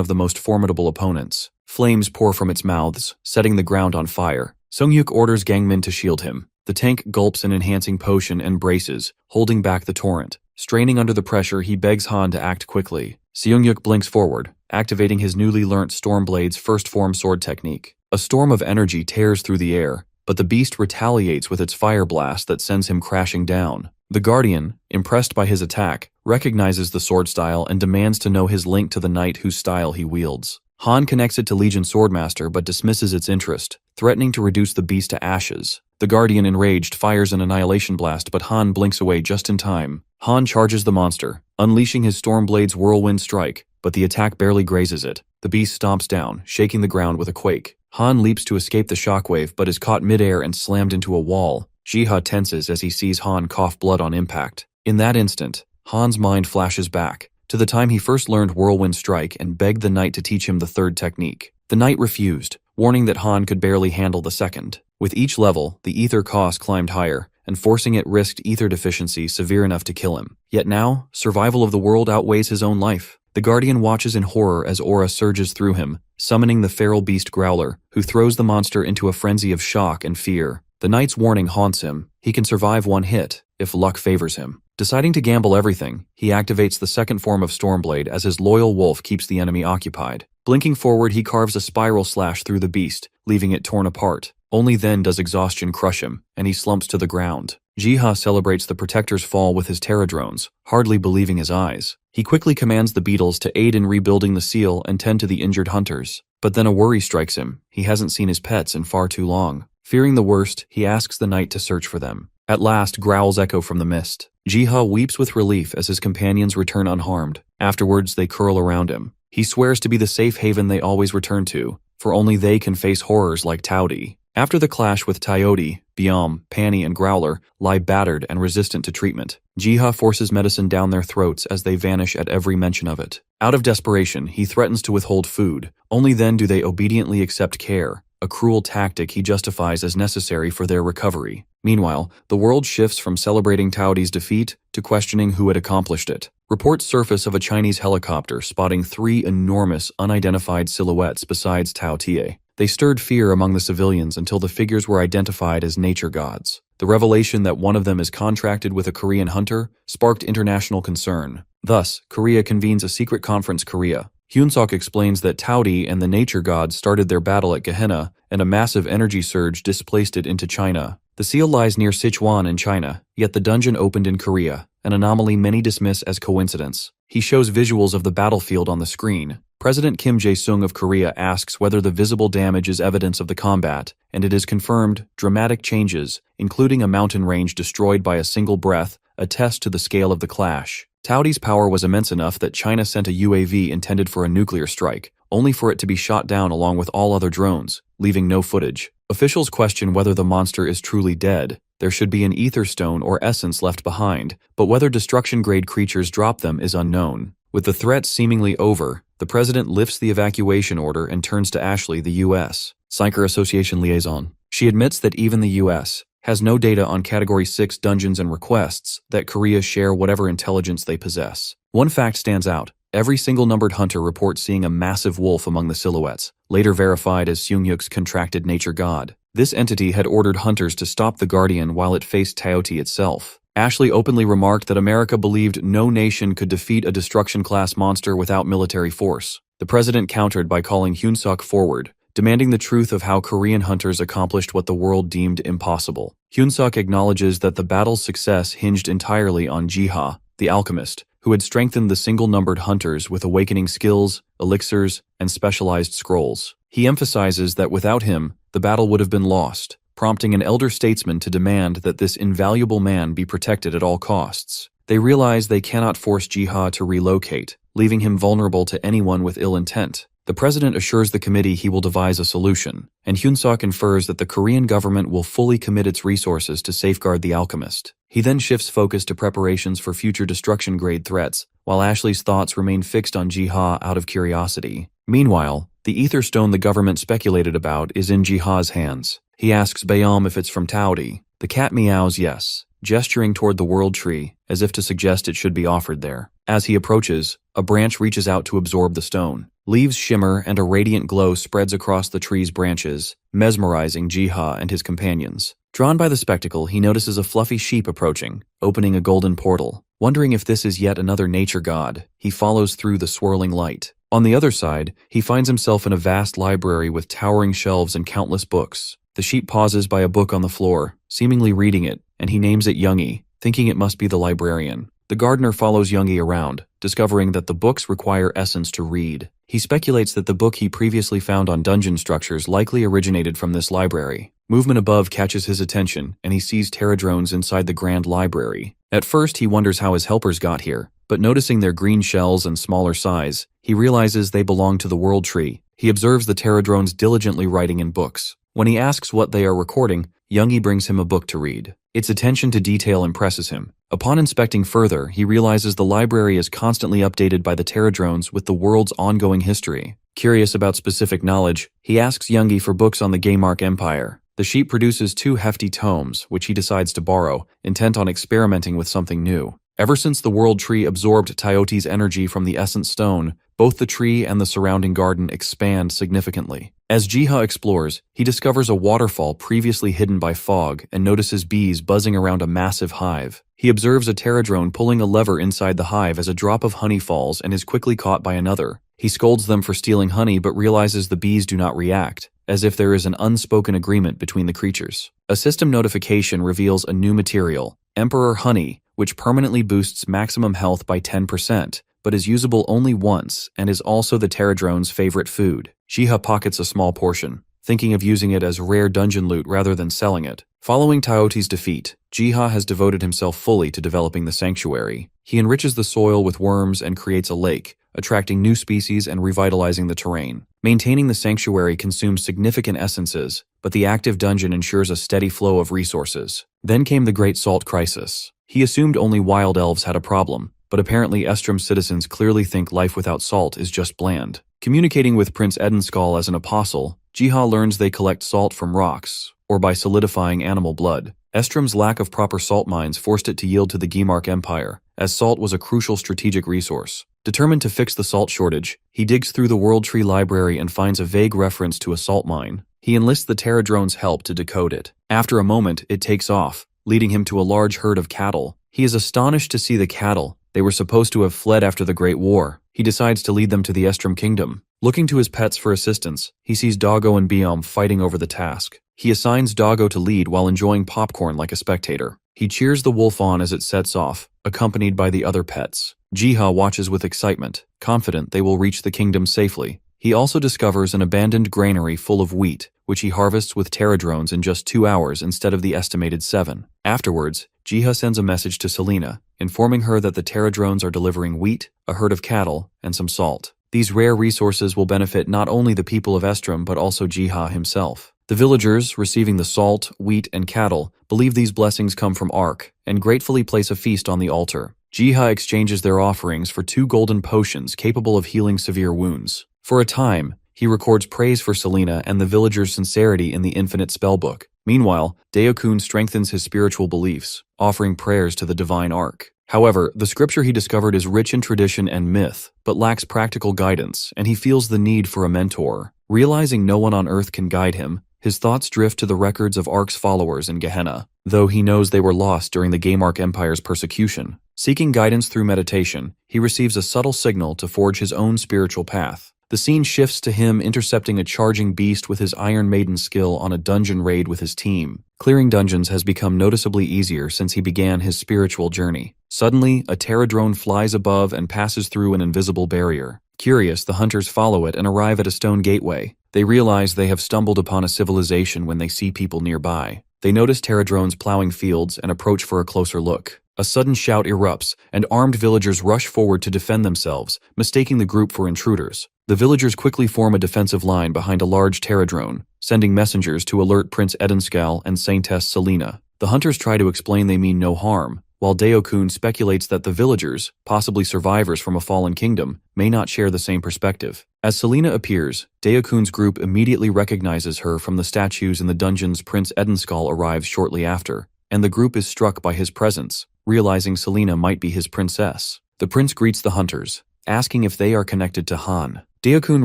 of the most formidable opponents. Flames pour from its mouths, setting the ground on fire. Seunghyuk orders Gangmin to shield him. The tank gulps an enhancing potion and braces, holding back the torrent. Straining under the pressure, he begs Han to act quickly. Seunghyuk blinks forward, activating his newly learnt Stormblade's first form sword technique. A storm of energy tears through the air, but the beast retaliates with its fire blast that sends him crashing down. The Guardian, impressed by his attack, recognizes the sword style and demands to know his link to the knight whose style he wields. Han connects it to Legion Swordmaster but dismisses its interest, threatening to reduce the beast to ashes. The Guardian, enraged, fires an annihilation blast but Han blinks away just in time. Han charges the monster, unleashing his Stormblade's whirlwind strike, but the attack barely grazes it. The beast stomps down, shaking the ground with a quake. Han leaps to escape the shockwave but is caught midair and slammed into a wall. Jiha tenses as he sees Han cough blood on impact. In that instant, Han's mind flashes back to the time he first learned Whirlwind Strike and begged the knight to teach him the third technique. The knight refused, warning that Han could barely handle the second. With each level, the ether cost climbed higher, and forcing it risked ether deficiency severe enough to kill him. Yet now, survival of the world outweighs his own life. The Guardian watches in horror as aura surges through him, summoning the feral beast Growler, who throws the monster into a frenzy of shock and fear. The knight's warning haunts him. He can survive one hit, if luck favors him. Deciding to gamble everything, he activates the second form of Stormblade as his loyal wolf keeps the enemy occupied. Blinking forward, he carves a spiral slash through the beast, leaving it torn apart. Only then does exhaustion crush him, and he slumps to the ground. Jiha celebrates the Protector's fall with his Terradrones, hardly believing his eyes. He quickly commands the beetles to aid in rebuilding the seal and tend to the injured hunters. But then a worry strikes him. He hasn't seen his pets in far too long. Fearing the worst, he asks the knight to search for them. At last, growls echo from the mist. Jiha weeps with relief as his companions return unharmed. Afterwards, they curl around him. He swears to be the safe haven they always return to, for only they can face horrors like Taoti. After the clash with Teoti, Biam, Pani, and Growler lie battered and resistant to treatment. Jiha forces medicine down their throats as they vanish at every mention of it. Out of desperation, he threatens to withhold food. Only then do they obediently accept care, a cruel tactic he justifies as necessary for their recovery. Meanwhile, the world shifts from celebrating Taoti's defeat to questioning who had accomplished it. Reports surface of a Chinese helicopter spotting 3 enormous, unidentified silhouettes besides Taotie. They stirred fear among the civilians until the figures were identified as nature gods. The revelation that one of them is contracted with a Korean hunter sparked international concern. Thus, Korea convenes a secret conference Korea. Hyunsok explains that Taoti and the nature gods started their battle at Gehenna, and a massive energy surge displaced it into China. The seal lies near Sichuan in China, yet the dungeon opened in Korea, an anomaly many dismiss as coincidence. He shows visuals of the battlefield on the screen. President Kim Jae-sung of Korea asks whether the visible damage is evidence of the combat, and it is confirmed. Dramatic changes, including a mountain range destroyed by a single breath, attest to the scale of the clash. Taoti's power was immense enough that China sent a UAV intended for a nuclear strike, only for it to be shot down along with all other drones, leaving no footage. Officials question whether the monster is truly dead. There should be an ether stone or essence left behind, but whether destruction-grade creatures drop them is unknown. With the threat seemingly over, the president lifts the evacuation order and turns to Ashley, the U.S. Psycher Association liaison. She admits that even the U.S., has no data on Category 6 dungeons and requests that Korea share whatever intelligence they possess. One fact stands out. Every single numbered hunter reports seeing a massive wolf among the silhouettes, later verified as Seunghyuk's contracted nature god. This entity had ordered hunters to stop the Guardian while it faced Taoti itself. Ashley openly remarked that America believed no nation could defeat a destruction-class monster without military force. The president countered by calling Hyun-suk forward, demanding the truth of how Korean hunters accomplished what the world deemed impossible. Hyun-suk acknowledges that the battle's success hinged entirely on Jiha, the alchemist, who had strengthened the single-numbered hunters with awakening skills, elixirs, and specialized scrolls. He emphasizes that without him, the battle would have been lost, prompting an elder statesman to demand that this invaluable man be protected at all costs. They realize they cannot force Jiha to relocate, leaving him vulnerable to anyone with ill intent. The president assures the committee he will devise a solution, and Hyun-suk infers that the Korean government will fully commit its resources to safeguard the alchemist. He then shifts focus to preparations for future destruction-grade threats, while Ashley's thoughts remain fixed on Jiha out of curiosity. Meanwhile, the ether stone the government speculated about is in Jiha's hands. He asks Bayam if it's from Taoti. The cat meows yes, gesturing toward the world tree, as if to suggest it should be offered there. As he approaches, a branch reaches out to absorb the stone. Leaves shimmer and a radiant glow spreads across the tree's branches, mesmerizing Jiha and his companions. Drawn by the spectacle, he notices a fluffy sheep approaching, opening a golden portal. Wondering if this is yet another nature god, he follows through the swirling light. On the other side, he finds himself in a vast library with towering shelves and countless books. The sheep pauses by a book on the floor, seemingly reading it, and he names it Youngie, thinking it must be the librarian. The gardener follows Youngie around, discovering that the books require essence to read. He speculates that the book he previously found on dungeon structures likely originated from this library. Movement above catches his attention, and he sees pterodrones inside the grand library. At first, he wonders how his helpers got here, but noticing their green shells and smaller size, he realizes they belong to the world tree. He observes the pterodrones diligently writing in books. When he asks what they are recording, Youngie brings him a book to read. Its attention to detail impresses him. Upon inspecting further, he realizes the library is constantly updated by the pterodrones with the world's ongoing history. Curious about specific knowledge, he asks Youngie for books on the Gaymark Empire. The sheep produces 2 hefty tomes, which he decides to borrow, intent on experimenting with something new. Ever since the world tree absorbed Taoti's energy from the essence stone, both the tree and the surrounding garden expand significantly. As Jiha explores, he discovers a waterfall previously hidden by fog and notices bees buzzing around a massive hive. He observes a pterodrone pulling a lever inside the hive as a drop of honey falls and is quickly caught by another. He scolds them for stealing honey but realizes the bees do not react, as if there is an unspoken agreement between the creatures. A system notification reveals a new material, Emperor Honey, which permanently boosts maximum health by 10%, but is usable only once and is also the pterodrone's favorite food. Jiha pockets a small portion, thinking of using it as rare dungeon loot rather than selling it. Following Taoti's defeat, Jiha has devoted himself fully to developing the sanctuary. He enriches the soil with worms and creates a lake, attracting new species and revitalizing the terrain. Maintaining the sanctuary consumes significant essences, but the active dungeon ensures a steady flow of resources. Then came the Great Salt Crisis. He assumed only wild elves had a problem, but apparently Estrom's citizens clearly think life without salt is just bland. Communicating with Prince Edenskal as an apostle, Jiha learns they collect salt from rocks, or by solidifying animal blood. Estrom's lack of proper salt mines forced it to yield to the Gaymark Empire, as salt was a crucial strategic resource. Determined to fix the salt shortage, he digs through the World Tree Library and finds a vague reference to a salt mine. He enlists the pterodrone's help to decode it. After a moment, it takes off, leading him to a large herd of cattle. He is astonished to see the cattle. They were supposed to have fled after the Great War. He decides to lead them to the Estrom Kingdom. Looking to his pets for assistance, he sees Doggo and Biom fighting over the task. He assigns Doggo to lead while enjoying popcorn like a spectator. He cheers the wolf on as it sets off, accompanied by the other pets. Jiha watches with excitement, confident they will reach the kingdom safely. He also discovers an abandoned granary full of wheat, which he harvests with pterodrones in just 2 hours instead of the estimated 7. Afterwards, Jiha sends a message to Selena, informing her that the pterodrones are delivering wheat, a herd of cattle, and some salt. These rare resources will benefit not only the people of Estrom but also Jiha himself. The villagers, receiving the salt, wheat, and cattle, believe these blessings come from Ark, and gratefully place a feast on the altar. Jiha exchanges their offerings for 2 golden potions capable of healing severe wounds. For a time, He records praise for Selena and the villagers' sincerity in the infinite spellbook. Meanwhile, Daokun strengthens his spiritual beliefs, offering prayers to the divine arc. However, the scripture he discovered is rich in tradition and myth, but lacks practical guidance, and he feels the need for a mentor. Realizing no one on Earth can guide him, his thoughts drift to the records of Ark's followers in Gehenna, though he knows they were lost during the Gamark Empire's persecution. Seeking guidance through meditation, he receives a subtle signal to forge his own spiritual path. The scene shifts to him intercepting a charging beast with his Iron Maiden skill on a dungeon raid with his team. Clearing dungeons has become noticeably easier since he began his spiritual journey. Suddenly, a Terradrone flies above and passes through an invisible barrier. Curious, the hunters follow it and arrive at a stone gateway. They realize they have stumbled upon a civilization when they see people nearby. They notice Terradrones plowing fields and approach for a closer look. A sudden shout erupts, and armed villagers rush forward to defend themselves, mistaking the group for intruders. The villagers quickly form a defensive line behind a large Terradrone, sending messengers to alert Prince Edenskal and Saintess Selena. The hunters try to explain they mean no harm, while Daokun speculates that the villagers, possibly survivors from a fallen kingdom, may not share the same perspective. As Selena appears, Daokun's group immediately recognizes her from the statues in the dungeons. Prince Edenskal arrives shortly after, and the group is struck by his presence, realizing Selena might be his princess. The prince greets the hunters, asking if they are connected to Han. Daokun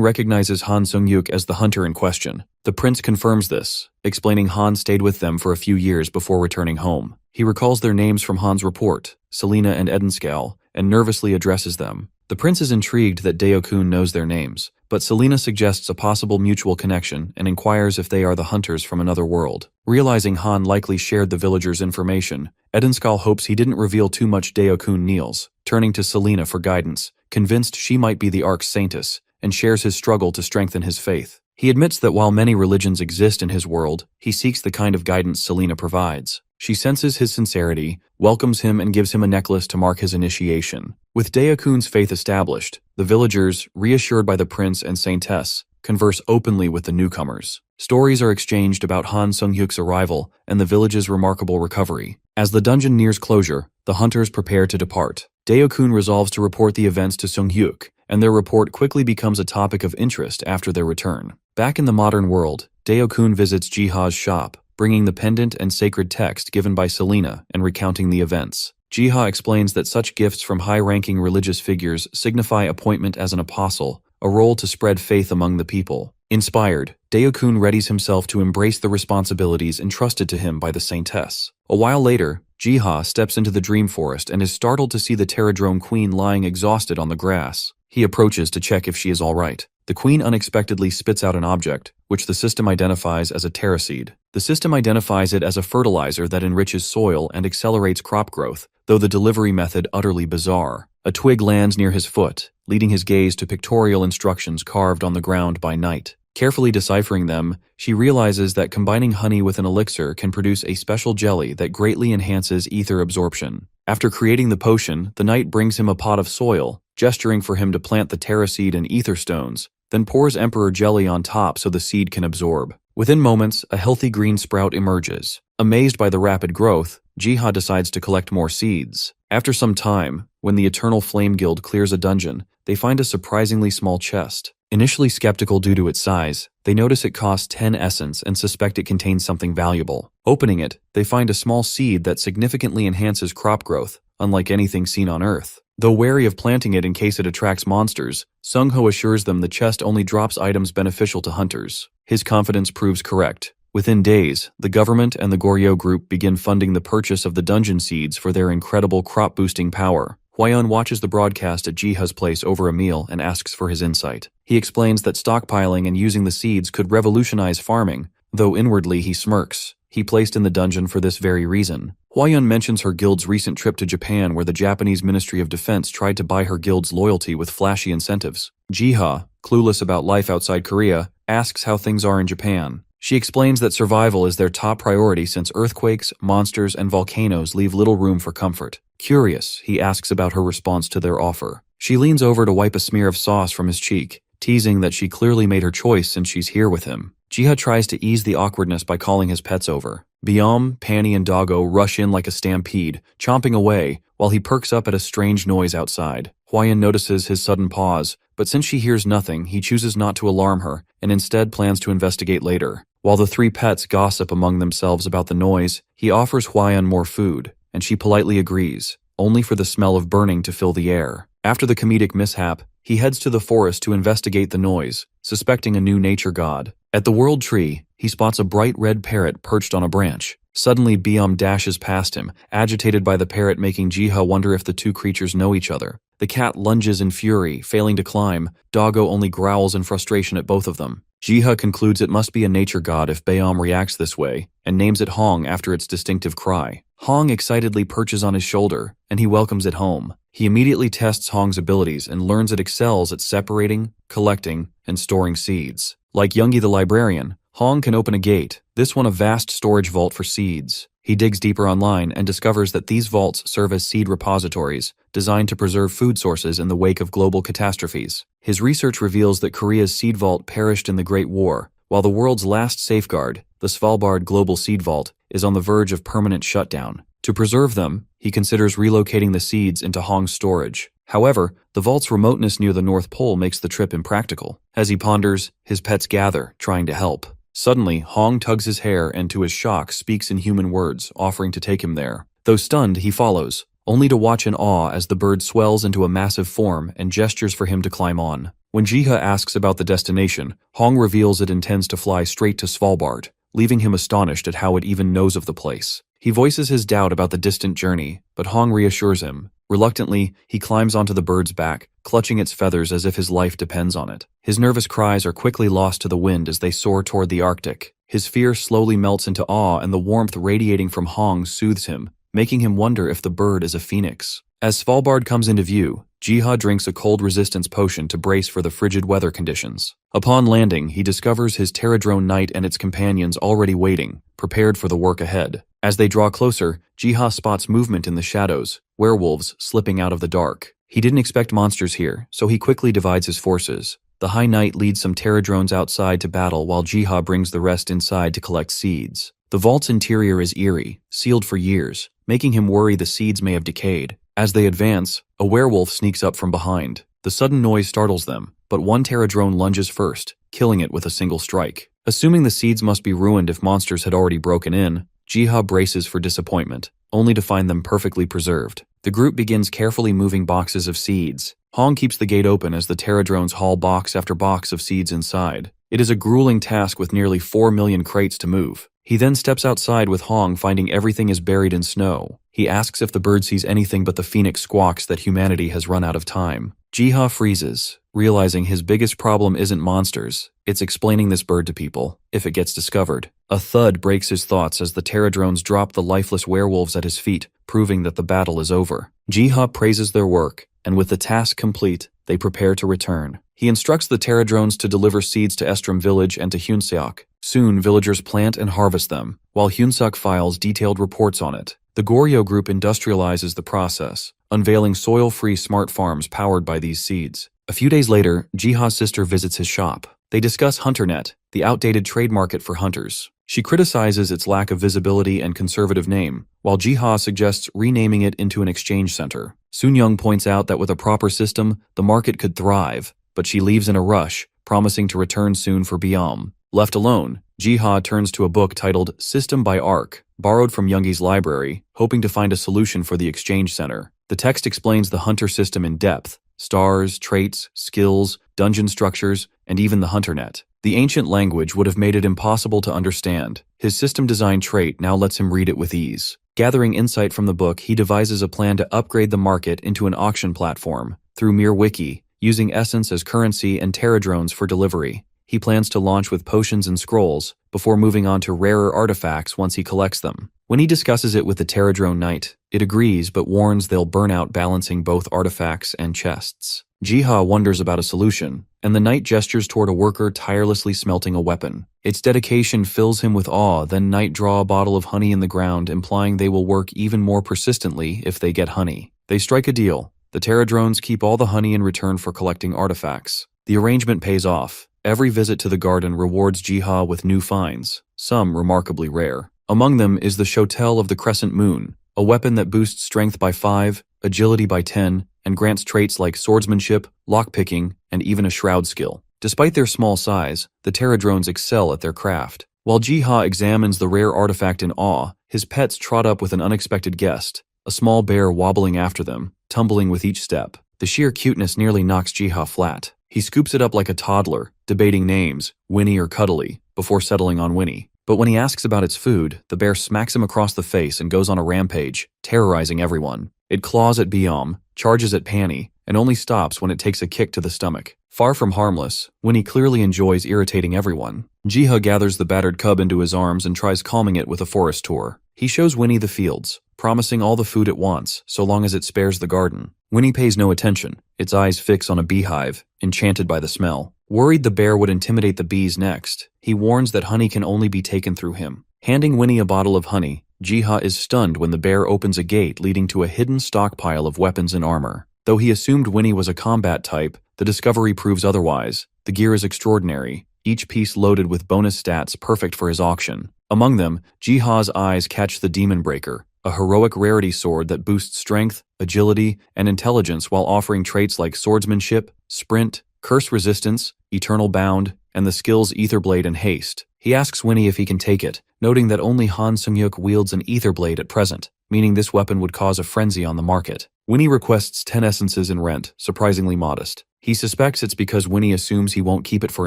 recognizes Han Sung-yuk as the hunter in question. The prince confirms this, explaining Han stayed with them for a few years before returning home. He recalls their names from Han's report, Selena and Edenskal, and nervously addresses them. The prince is intrigued that Daokun knows their names, but Selena suggests a possible mutual connection and inquires if they are the hunters from another world. Realizing Han likely shared the villagers' information, Edenskal hopes he didn't reveal too much. Daokun kneels, turning to Selena for guidance, convinced she might be the Ark's saintess, and shares his struggle to strengthen his faith. He admits that while many religions exist in his world, he seeks the kind of guidance Selena provides. She senses his sincerity, welcomes him, and gives him a necklace to mark his initiation. With Daokun's faith established, the villagers, reassured by the prince and saintess, converse openly with the newcomers. Stories are exchanged about Han Sung-hyuk's arrival and the village's remarkable recovery. As the dungeon nears closure, the hunters prepare to depart. Daokun resolves to report the events to Sung-hyuk, and their report quickly becomes a topic of interest after their return. Back in the modern world, Daokun visits Jiha's shop, bringing the pendant and sacred text given by Selena and recounting the events. Jiha explains that such gifts from high-ranking religious figures signify appointment as an apostle, a role to spread faith among the people. Inspired, Daokun readies himself to embrace the responsibilities entrusted to him by the saintess. A while later, Jiha steps into the dream forest and is startled to see the Terradrone queen lying exhausted on the grass. He approaches to check if she is all right. The queen unexpectedly spits out an object, which the system identifies as a terraseed. The system identifies it as a fertilizer that enriches soil and accelerates crop growth, though the delivery method utterly bizarre. A twig lands near his foot, leading his gaze to pictorial instructions carved on the ground by Night. Carefully deciphering them, she realizes that combining honey with an elixir can produce a special jelly that greatly enhances ether absorption. After creating the potion, the knight brings him a pot of soil, gesturing for him to plant the terraseed and ether stones, then pours emperor jelly on top so the seed can absorb. Within moments, a healthy green sprout emerges. Amazed by the rapid growth, Jiha decides to collect more seeds. After some time, when the Eternal Flame Guild clears a dungeon, they find a surprisingly small chest. Initially skeptical due to its size, they notice it costs 10 essence and suspect it contains something valuable. Opening it, they find a small seed that significantly enhances crop growth, unlike anything seen on Earth. Though wary of planting it in case it attracts monsters, Sung-ho assures them the chest only drops items beneficial to hunters. His confidence proves correct. Within days, the government and the Goryeo group begin funding the purchase of the dungeon seeds for their incredible crop-boosting power. Hwayeon watches the broadcast at Jiha's place over a meal and asks for his insight. He explains that stockpiling and using the seeds could revolutionize farming, though inwardly he smirks. He placed in the dungeon for this very reason. Hwayeon mentions her guild's recent trip to Japan where the Japanese Ministry of Defense tried to buy her guild's loyalty with flashy incentives. Jiha, clueless about life outside Korea, asks how things are in Japan. She explains that survival is their top priority since earthquakes, monsters, and volcanoes leave little room for comfort. Curious, he asks about her response to their offer. She leans over to wipe a smear of sauce from his cheek, teasing that she clearly made her choice since she's here with him. Jiha tries to ease the awkwardness by calling his pets over. Byom, Panny, and Doggo rush in like a stampede, chomping away, while he perks up at a strange noise outside. Hwayeon notices his sudden pause, but since she hears nothing, he chooses not to alarm her and instead plans to investigate later. While the three pets gossip among themselves about the noise, he offers Hwaeun more food, and she politely agrees, only for the smell of burning to fill the air. After the comedic mishap, he heads to the forest to investigate the noise, suspecting a new nature god. At the world tree, he spots a bright red parrot perched on a branch. Suddenly, Byum dashes past him, agitated by the parrot, making Jiha wonder if the two creatures know each other. The cat lunges in fury, failing to climb. Doggo only growls in frustration at both of them. Jiha concludes it must be a nature god if Byum reacts this way, and names it Hong after its distinctive cry. Hong excitedly perches on his shoulder, and he welcomes it home. He immediately tests Hong's abilities and learns it excels at separating, collecting, and storing seeds. Like Youngie the librarian, Hong can open a gate, this one a vast storage vault for seeds. He digs deeper online and discovers that these vaults serve as seed repositories, designed to preserve food sources in the wake of global catastrophes. His research reveals that Korea's seed vault perished in the Great War, while the world's last safeguard, the Svalbard Global Seed Vault, is on the verge of permanent shutdown. To preserve them, he considers relocating the seeds into Hong's storage. However, the vault's remoteness near the North Pole makes the trip impractical. As he ponders, his pets gather, trying to help. Suddenly, Hong tugs his hair and to his shock speaks in human words, offering to take him there. Though stunned, he follows, only to watch in awe as the bird swells into a massive form and gestures for him to climb on. When Jiha asks about the destination, Hong reveals it intends to fly straight to Svalbard, leaving him astonished at how it even knows of the place. He voices his doubt about the distant journey, but Hong reassures him. Reluctantly, he climbs onto the bird's back, clutching its feathers as if his life depends on it. His nervous cries are quickly lost to the wind as they soar toward the Arctic. His fear slowly melts into awe, and the warmth radiating from Hong soothes him, making him wonder if the bird is a phoenix. As Svalbard comes into view, Jiha drinks a cold resistance potion to brace for the frigid weather conditions. Upon landing, he discovers his Terradrone knight and its companions already waiting, prepared for the work ahead. As they draw closer, Jiha spots movement in the shadows, werewolves slipping out of the dark. He didn't expect monsters here, so he quickly divides his forces. The High Knight leads some Terradrones outside to battle while Jiha brings the rest inside to collect seeds. The vault's interior is eerie, sealed for years, making him worry the seeds may have decayed. As they advance, a werewolf sneaks up from behind. The sudden noise startles them, but one Terradrone lunges first, killing it with a single strike. Assuming the seeds must be ruined if monsters had already broken in, Jiha braces for disappointment, only to find them perfectly preserved. The group begins carefully moving boxes of seeds. Hong keeps the gate open as the Terradrones haul box after box of seeds inside. It is a grueling task with nearly 4 million crates to move. He then steps outside with Hong, finding everything is buried in snow. He asks if the bird sees anything, but the phoenix squawks that humanity has run out of time. Jiha freezes, realizing his biggest problem isn't monsters, it's explaining this bird to people, if it gets discovered. A thud breaks his thoughts as the Terradrones drop the lifeless werewolves at his feet, proving that the battle is over. Jiha praises their work, and with the task complete, they prepare to return. He instructs the Terradrones to deliver seeds to Estrom village and to Hyunseok. Soon, villagers plant and harvest them, while Hyunseok files detailed reports on it. The Goryeo group industrializes the process, unveiling soil-free smart farms powered by these seeds. A few days later, Jiha's sister visits his shop. They discuss HunterNet, the outdated trade market for hunters. She criticizes its lack of visibility and conservative name, while Jiha suggests renaming it into an exchange center. Soon-young points out that with a proper system, the market could thrive, but she leaves in a rush, promising to return soon for Byum. Left alone, Jiha turns to a book titled System by Arc, borrowed from Youngie's library, hoping to find a solution for the exchange center. The text explains the hunter system in depth: stars, traits, skills, dungeon structures, and even the HunterNet. The ancient language would have made it impossible to understand. His system design trait now lets him read it with ease. Gathering insight from the book, he devises a plan to upgrade the market into an auction platform through MireWiki, using Essence as currency and Terradrones for delivery. He plans to launch with potions and scrolls, before moving on to rarer artifacts once he collects them. When he discusses it with the Terradrone Knight, it agrees but warns they'll burn out balancing both artifacts and chests. Jiha wonders about a solution, and the Knight gestures toward a worker tirelessly smelting a weapon. Its dedication fills him with awe. Then Knight draw a bottle of honey in the ground, implying they will work even more persistently if they get honey. They strike a deal. The Terradrones keep all the honey in return for collecting artifacts. The arrangement pays off. Every visit to the garden rewards Jiha with new finds, some remarkably rare. Among them is the Shotel of the Crescent Moon, a weapon that boosts strength by 5, agility by 10, and grants traits like swordsmanship, lockpicking, and even a shroud skill. Despite their small size, the pterodrones excel at their craft. While Jiha examines the rare artifact in awe, his pets trot up with an unexpected guest, a small bear wobbling after them, tumbling with each step. The sheer cuteness nearly knocks Jiha flat. He scoops it up like a toddler, debating names, Winnie or Cuddly, before settling on Winnie. But when he asks about its food, the bear smacks him across the face and goes on a rampage, terrorizing everyone. It claws at Biom, charges at Panny, and only stops when it takes a kick to the stomach. Far from harmless, Winnie clearly enjoys irritating everyone. Jiha gathers the battered cub into his arms and tries calming it with a forest tour. He shows Winnie the fields, promising all the food it wants, so long as it spares the garden. Winnie pays no attention, its eyes fix on a beehive, enchanted by the smell. Worried the bear would intimidate the bees next, he warns that honey can only be taken through him. Handing Winnie a bottle of honey, Jiha is stunned when the bear opens a gate leading to a hidden stockpile of weapons and armor. Though he assumed Winnie was a combat type, the discovery proves otherwise. The gear is extraordinary, each piece loaded with bonus stats perfect for his auction. Among them, Jiha's eyes catch the Demon Breaker, a heroic rarity sword that boosts strength, agility, and intelligence while offering traits like swordsmanship, sprint, curse resistance, eternal bound, and the skills Etherblade and haste. He asks Winnie if he can take it, noting that only Han Sung-yuk wields an Etherblade at present, meaning this weapon would cause a frenzy on the market. Winnie requests 10 essences in rent, surprisingly modest. He suspects it's because Winnie assumes he won't keep it for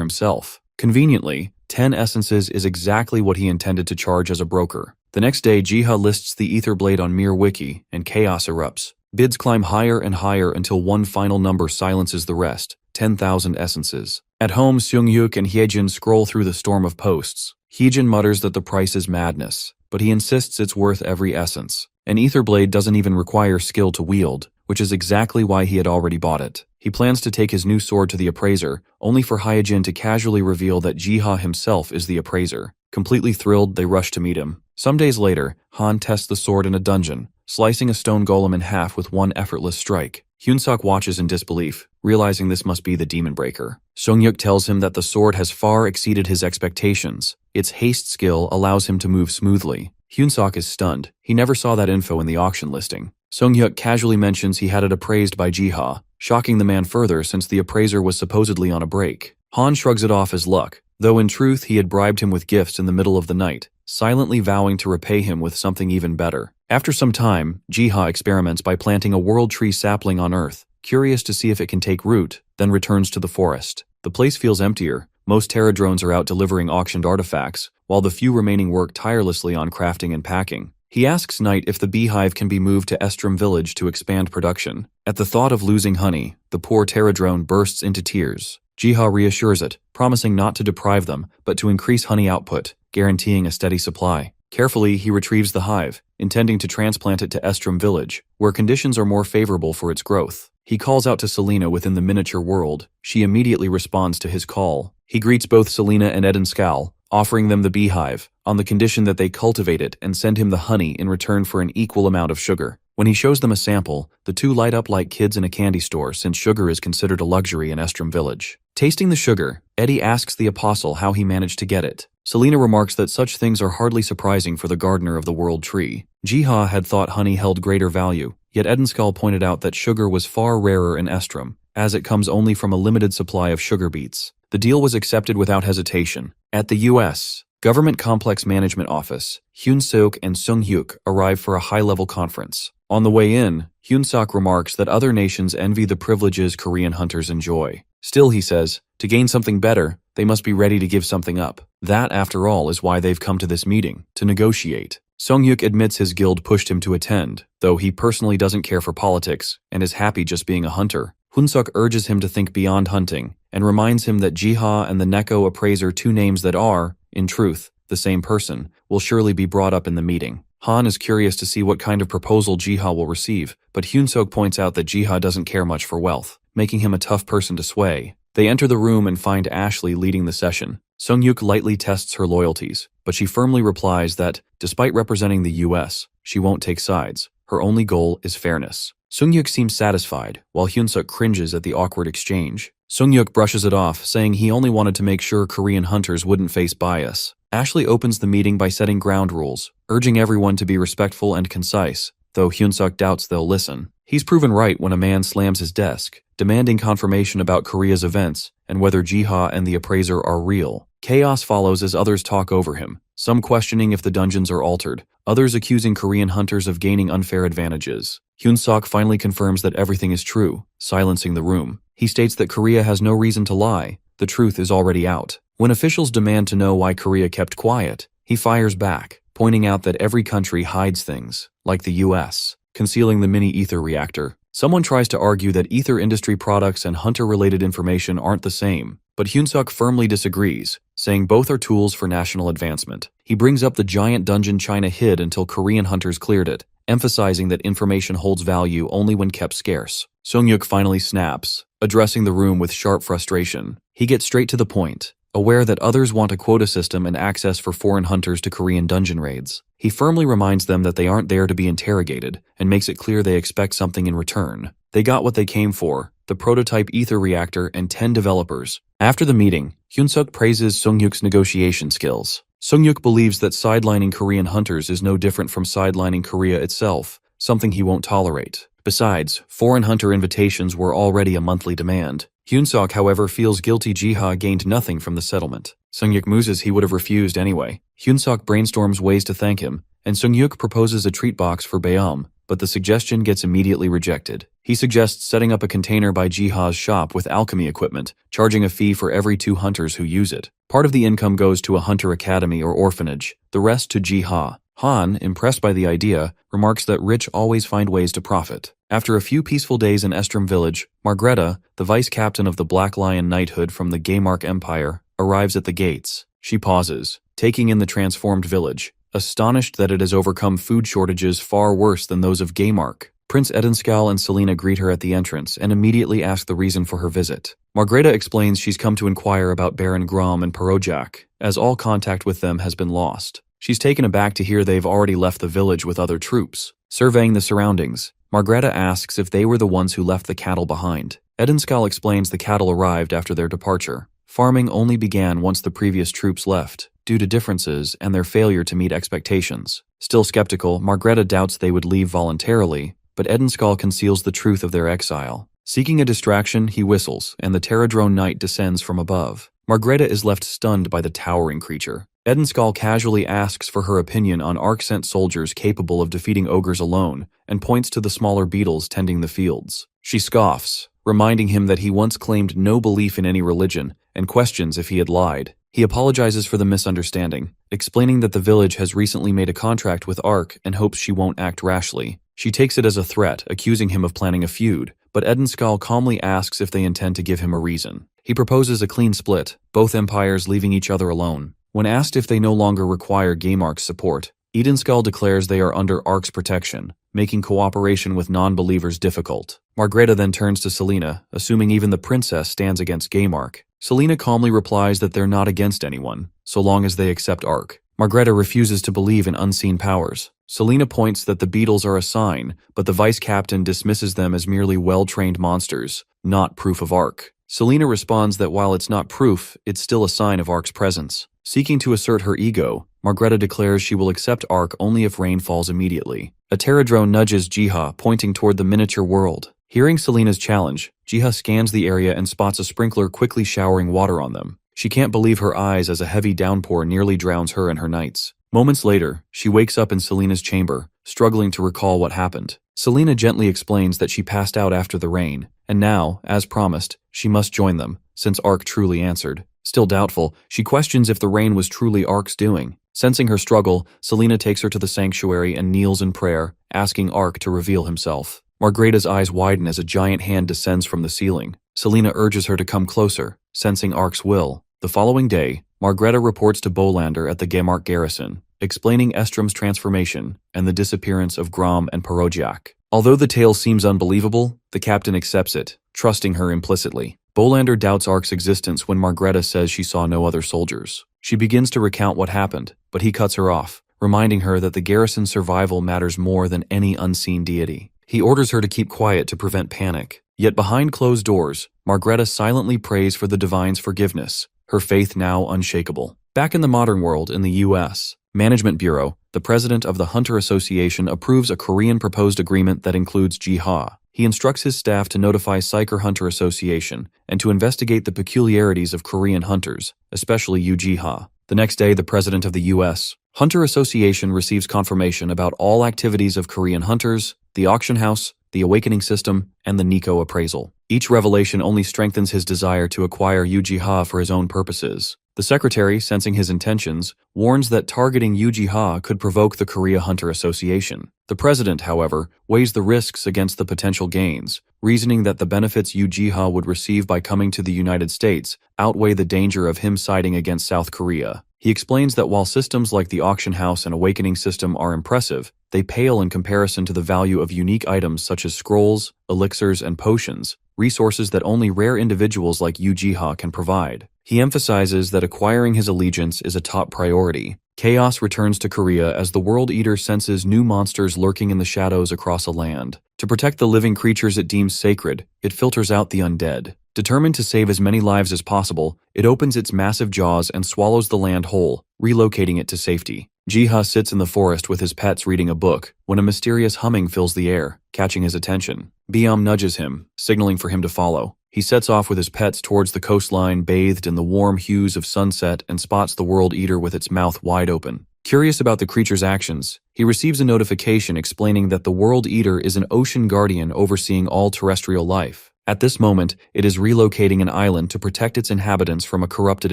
himself. Conveniently, 10 essences is exactly what he intended to charge as a broker. The next day, Jiha lists the Etherblade on MireWiki, and chaos erupts. Bids climb higher and higher until one final number silences the rest, 10,000 essences. At home, Seung-yuk and Hyejin scroll through the storm of posts. Hyejin mutters that the price is madness, but he insists it's worth every essence. An Etherblade doesn't even require skill to wield, which is exactly why he had already bought it. He plans to take his new sword to the appraiser, only for Hyejin to casually reveal that Jiha himself is the appraiser. Completely thrilled, they rush to meet him. Some days later, Han tests the sword in a dungeon, slicing a stone golem in half with one effortless strike. Hyunsuk watches in disbelief, realizing this must be the Demon Breaker. Seung-yuk tells him that the sword has far exceeded his expectations. Its haste skill allows him to move smoothly. Hyunsuk is stunned. He never saw that info in the auction listing. Seung-yuk casually mentions he had it appraised by Jiha, shocking the man further since the appraiser was supposedly on a break. Han shrugs it off as luck, though in truth he had bribed him with gifts in the middle of the night, silently vowing to repay him with something even better. After some time, Jiha experiments by planting a world tree sapling on Earth, curious to see if it can take root, then returns to the forest. The place feels emptier. Most pterodrones are out delivering auctioned artifacts, while the few remaining work tirelessly on crafting and packing. He asks Knight if the beehive can be moved to Estrom village to expand production. At the thought of losing honey, the poor pterodrone bursts into tears. Jiha reassures it, promising not to deprive them, but to increase honey output, guaranteeing a steady supply. Carefully, he retrieves the hive, intending to transplant it to Estrom village, where conditions are more favorable for its growth. He calls out to Selena within the miniature world. She immediately responds to his call. He greets both Selena and Edenskal, offering them the beehive, on the condition that they cultivate it and send him the honey in return for an equal amount of sugar. When he shows them a sample, the two light up like kids in a candy store since sugar is considered a luxury in Estrom village. Tasting the sugar, Eddie asks the apostle how he managed to get it. Selena remarks that such things are hardly surprising for the gardener of the world tree. Jiha had thought honey held greater value, yet Edenskal pointed out that sugar was far rarer in Estrom, as it comes only from a limited supply of sugar beets. The deal was accepted without hesitation. At the U.S. Government Complex Management Office, Hyun-suk and Seung-hyuk arrive for a high-level conference. On the way in, Hyun-suk remarks that other nations envy the privileges Korean hunters enjoy. Still, he says, to gain something better, they must be ready to give something up. That, after all, is why they've come to this meeting, to negotiate. Seung-hyuk admits his guild pushed him to attend, though he personally doesn't care for politics and is happy just being a hunter. Hyun-suk urges him to think beyond hunting and reminds him that Jiha and the Neko appraiser, two names that are, in truth, the same person, will surely be brought up in the meeting. Han is curious to see what kind of proposal Jiha will receive, but Hyun-suk points out that Jiha doesn't care much for wealth, making him a tough person to sway. They enter the room and find Ashley leading the session. Seung-hyuk lightly tests her loyalties, but she firmly replies that, despite representing the US, she won't take sides. Her only goal is fairness. Seung-hyuk seems satisfied, while Hyun-suk cringes at the awkward exchange. Seung-hyuk brushes it off, saying he only wanted to make sure Korean hunters wouldn't face bias. Ashley opens the meeting by setting ground rules, urging everyone to be respectful and concise, though Hyunsuk doubts they'll listen. He's proven right when a man slams his desk, demanding confirmation about Korea's events and whether Jiha and the appraiser are real. Chaos follows as others talk over him, some questioning if the dungeons are altered, others accusing Korean hunters of gaining unfair advantages. Hyunsuk finally confirms that everything is true, silencing the room. He states that Korea has no reason to lie, the truth is already out. When officials demand to know why Korea kept quiet, he fires back, pointing out that every country hides things, like the US, concealing the mini-ether reactor. Someone tries to argue that ether industry products and hunter-related information aren't the same, but Hyunsuk firmly disagrees, saying both are tools for national advancement. He brings up the giant dungeon China hid until Korean hunters cleared it, emphasizing that information holds value only when kept scarce. Sungyuk finally snaps, addressing the room with sharp frustration. He gets straight to the point, aware that others want a quota system and access for foreign hunters to Korean dungeon raids. He firmly reminds them that they aren't there to be interrogated, and makes it clear they expect something in return. They got what they came for, the prototype ether reactor and 10 developers. After the meeting, Hyunsuk praises Sungyuk's negotiation skills. Sungyuk believes that sidelining Korean hunters is no different from sidelining Korea itself, something he won't tolerate. Besides, foreign hunter invitations were already a monthly demand. Hyunsuk, however, feels guilty Jiha gained nothing from the settlement. Sungyuk muses he would have refused anyway. Hyunsuk brainstorms ways to thank him, and Sungyuk proposes a treat box for Baeum, but the suggestion gets immediately rejected. He suggests setting up a container by Jiha's shop with alchemy equipment, charging a fee for every 2 hunters who use it. Part of the income goes to a hunter academy or orphanage, the rest to Jiha. Han, impressed by the idea, remarks that rich always find ways to profit. After a few peaceful days in Estrom village, Margreta, the vice captain of the Black Lion Knighthood from the Gaymark Empire, arrives at the gates. She pauses, taking in the transformed village, astonished that it has overcome food shortages far worse than those of Gaymark. Prince Edenskal and Selena greet her at the entrance and immediately ask the reason for her visit. Margreta explains she's come to inquire about Baron Grom and Parojak, as all contact with them has been lost. She's taken aback to hear they've already left the village with other troops. Surveying the surroundings, Margreta asks if they were the ones who left the cattle behind. Edenskal explains the cattle arrived after their departure. Farming only began once the previous troops left, due to differences and their failure to meet expectations. Still skeptical, Margreta doubts they would leave voluntarily, but Edenskal conceals the truth of their exile. Seeking a distraction, he whistles, and the Terradrone Knight descends from above. Margreta is left stunned by the towering creature. Edenskal casually asks for her opinion on Arc-sent soldiers capable of defeating ogres alone, and points to the smaller beetles tending the fields. She scoffs, reminding him that he once claimed no belief in any religion, and questions if he had lied. He apologizes for the misunderstanding, explaining that the village has recently made a contract with Arc and hopes she won't act rashly. She takes it as a threat, accusing him of planning a feud, but Edenskal calmly asks if they intend to give him a reason. He proposes a clean split, both empires leaving each other alone. When asked if they no longer require Gaymark's support, Edenskal declares they are under Ark's protection, making cooperation with non-believers difficult. Margreta then turns to Selena, assuming even the princess stands against Gaymark. Selena calmly replies that they're not against anyone, so long as they accept Ark. Margreta refuses to believe in unseen powers. Selena points that the beetles are a sign, but the vice-captain dismisses them as merely well-trained monsters, not proof of Ark. Selena responds that while it's not proof, it's still a sign of Ark's presence. Seeking to assert her ego, Margreta declares she will accept Ark only if rain falls immediately. A Terradrone nudges Jiha, pointing toward the miniature world. Hearing Selena's challenge, Jiha scans the area and spots a sprinkler quickly showering water on them. She can't believe her eyes as a heavy downpour nearly drowns her and her knights. Moments later, she wakes up in Selena's chamber, struggling to recall what happened. Selena gently explains that she passed out after the rain, and now, as promised, she must join them, since Ark truly answered. Still doubtful, she questions if the rain was truly Ark's doing. Sensing her struggle, Selena takes her to the sanctuary and kneels in prayer, asking Ark to reveal himself. Margreta's eyes widen as a giant hand descends from the ceiling. Selena urges her to come closer, sensing Ark's will. The following day, Margreta reports to Bolander at the Gaymark garrison, explaining Estrom's transformation and the disappearance of Grom and Parojak. Although the tale seems unbelievable, the captain accepts it, trusting her implicitly. Bolander doubts Ark's existence when Margreta says she saw no other soldiers. She begins to recount what happened, but he cuts her off, reminding her that the garrison's survival matters more than any unseen deity. He orders her to keep quiet to prevent panic. Yet behind closed doors, Margreta silently prays for the divine's forgiveness, her faith now unshakable. Back in the modern world in the US, Management Bureau, the president of the Hunter Association approves a Korean proposed agreement that includes Jiha. He instructs his staff to notify Psyker Hunter Association and to investigate the peculiarities of Korean hunters, especially Yu Jiha. The next day, the president of the U.S. Hunter Association receives confirmation about all activities of Korean hunters, the auction house, the awakening system, and the Nico appraisal. Each revelation only strengthens his desire to acquire Yu Jiha for his own purposes. The secretary, sensing his intentions, warns that targeting Yu Jiha could provoke the Korea Hunter Association. The president, however, weighs the risks against the potential gains, reasoning that the benefits Yu Jiha would receive by coming to the United States outweigh the danger of him siding against South Korea. He explains that while systems like the auction house and awakening system are impressive, they pale in comparison to the value of unique items such as scrolls, elixirs, and potions, resources that only rare individuals like Yu Jiha can provide. He emphasizes that acquiring his allegiance is a top priority. Chaos returns to Korea as the World Eater senses new monsters lurking in the shadows across a land. To protect the living creatures it deems sacred, it filters out the undead. Determined to save as many lives as possible, it opens its massive jaws and swallows the land whole, relocating it to safety. Jiha sits in the forest with his pets reading a book when a mysterious humming fills the air, catching his attention. Biam nudges him, signaling for him to follow. He sets off with his pets towards the coastline bathed in the warm hues of sunset and spots the World Eater with its mouth wide open. Curious about the creature's actions, he receives a notification explaining that the World Eater is an ocean guardian overseeing all terrestrial life. At this moment, it is relocating an island to protect its inhabitants from a corrupted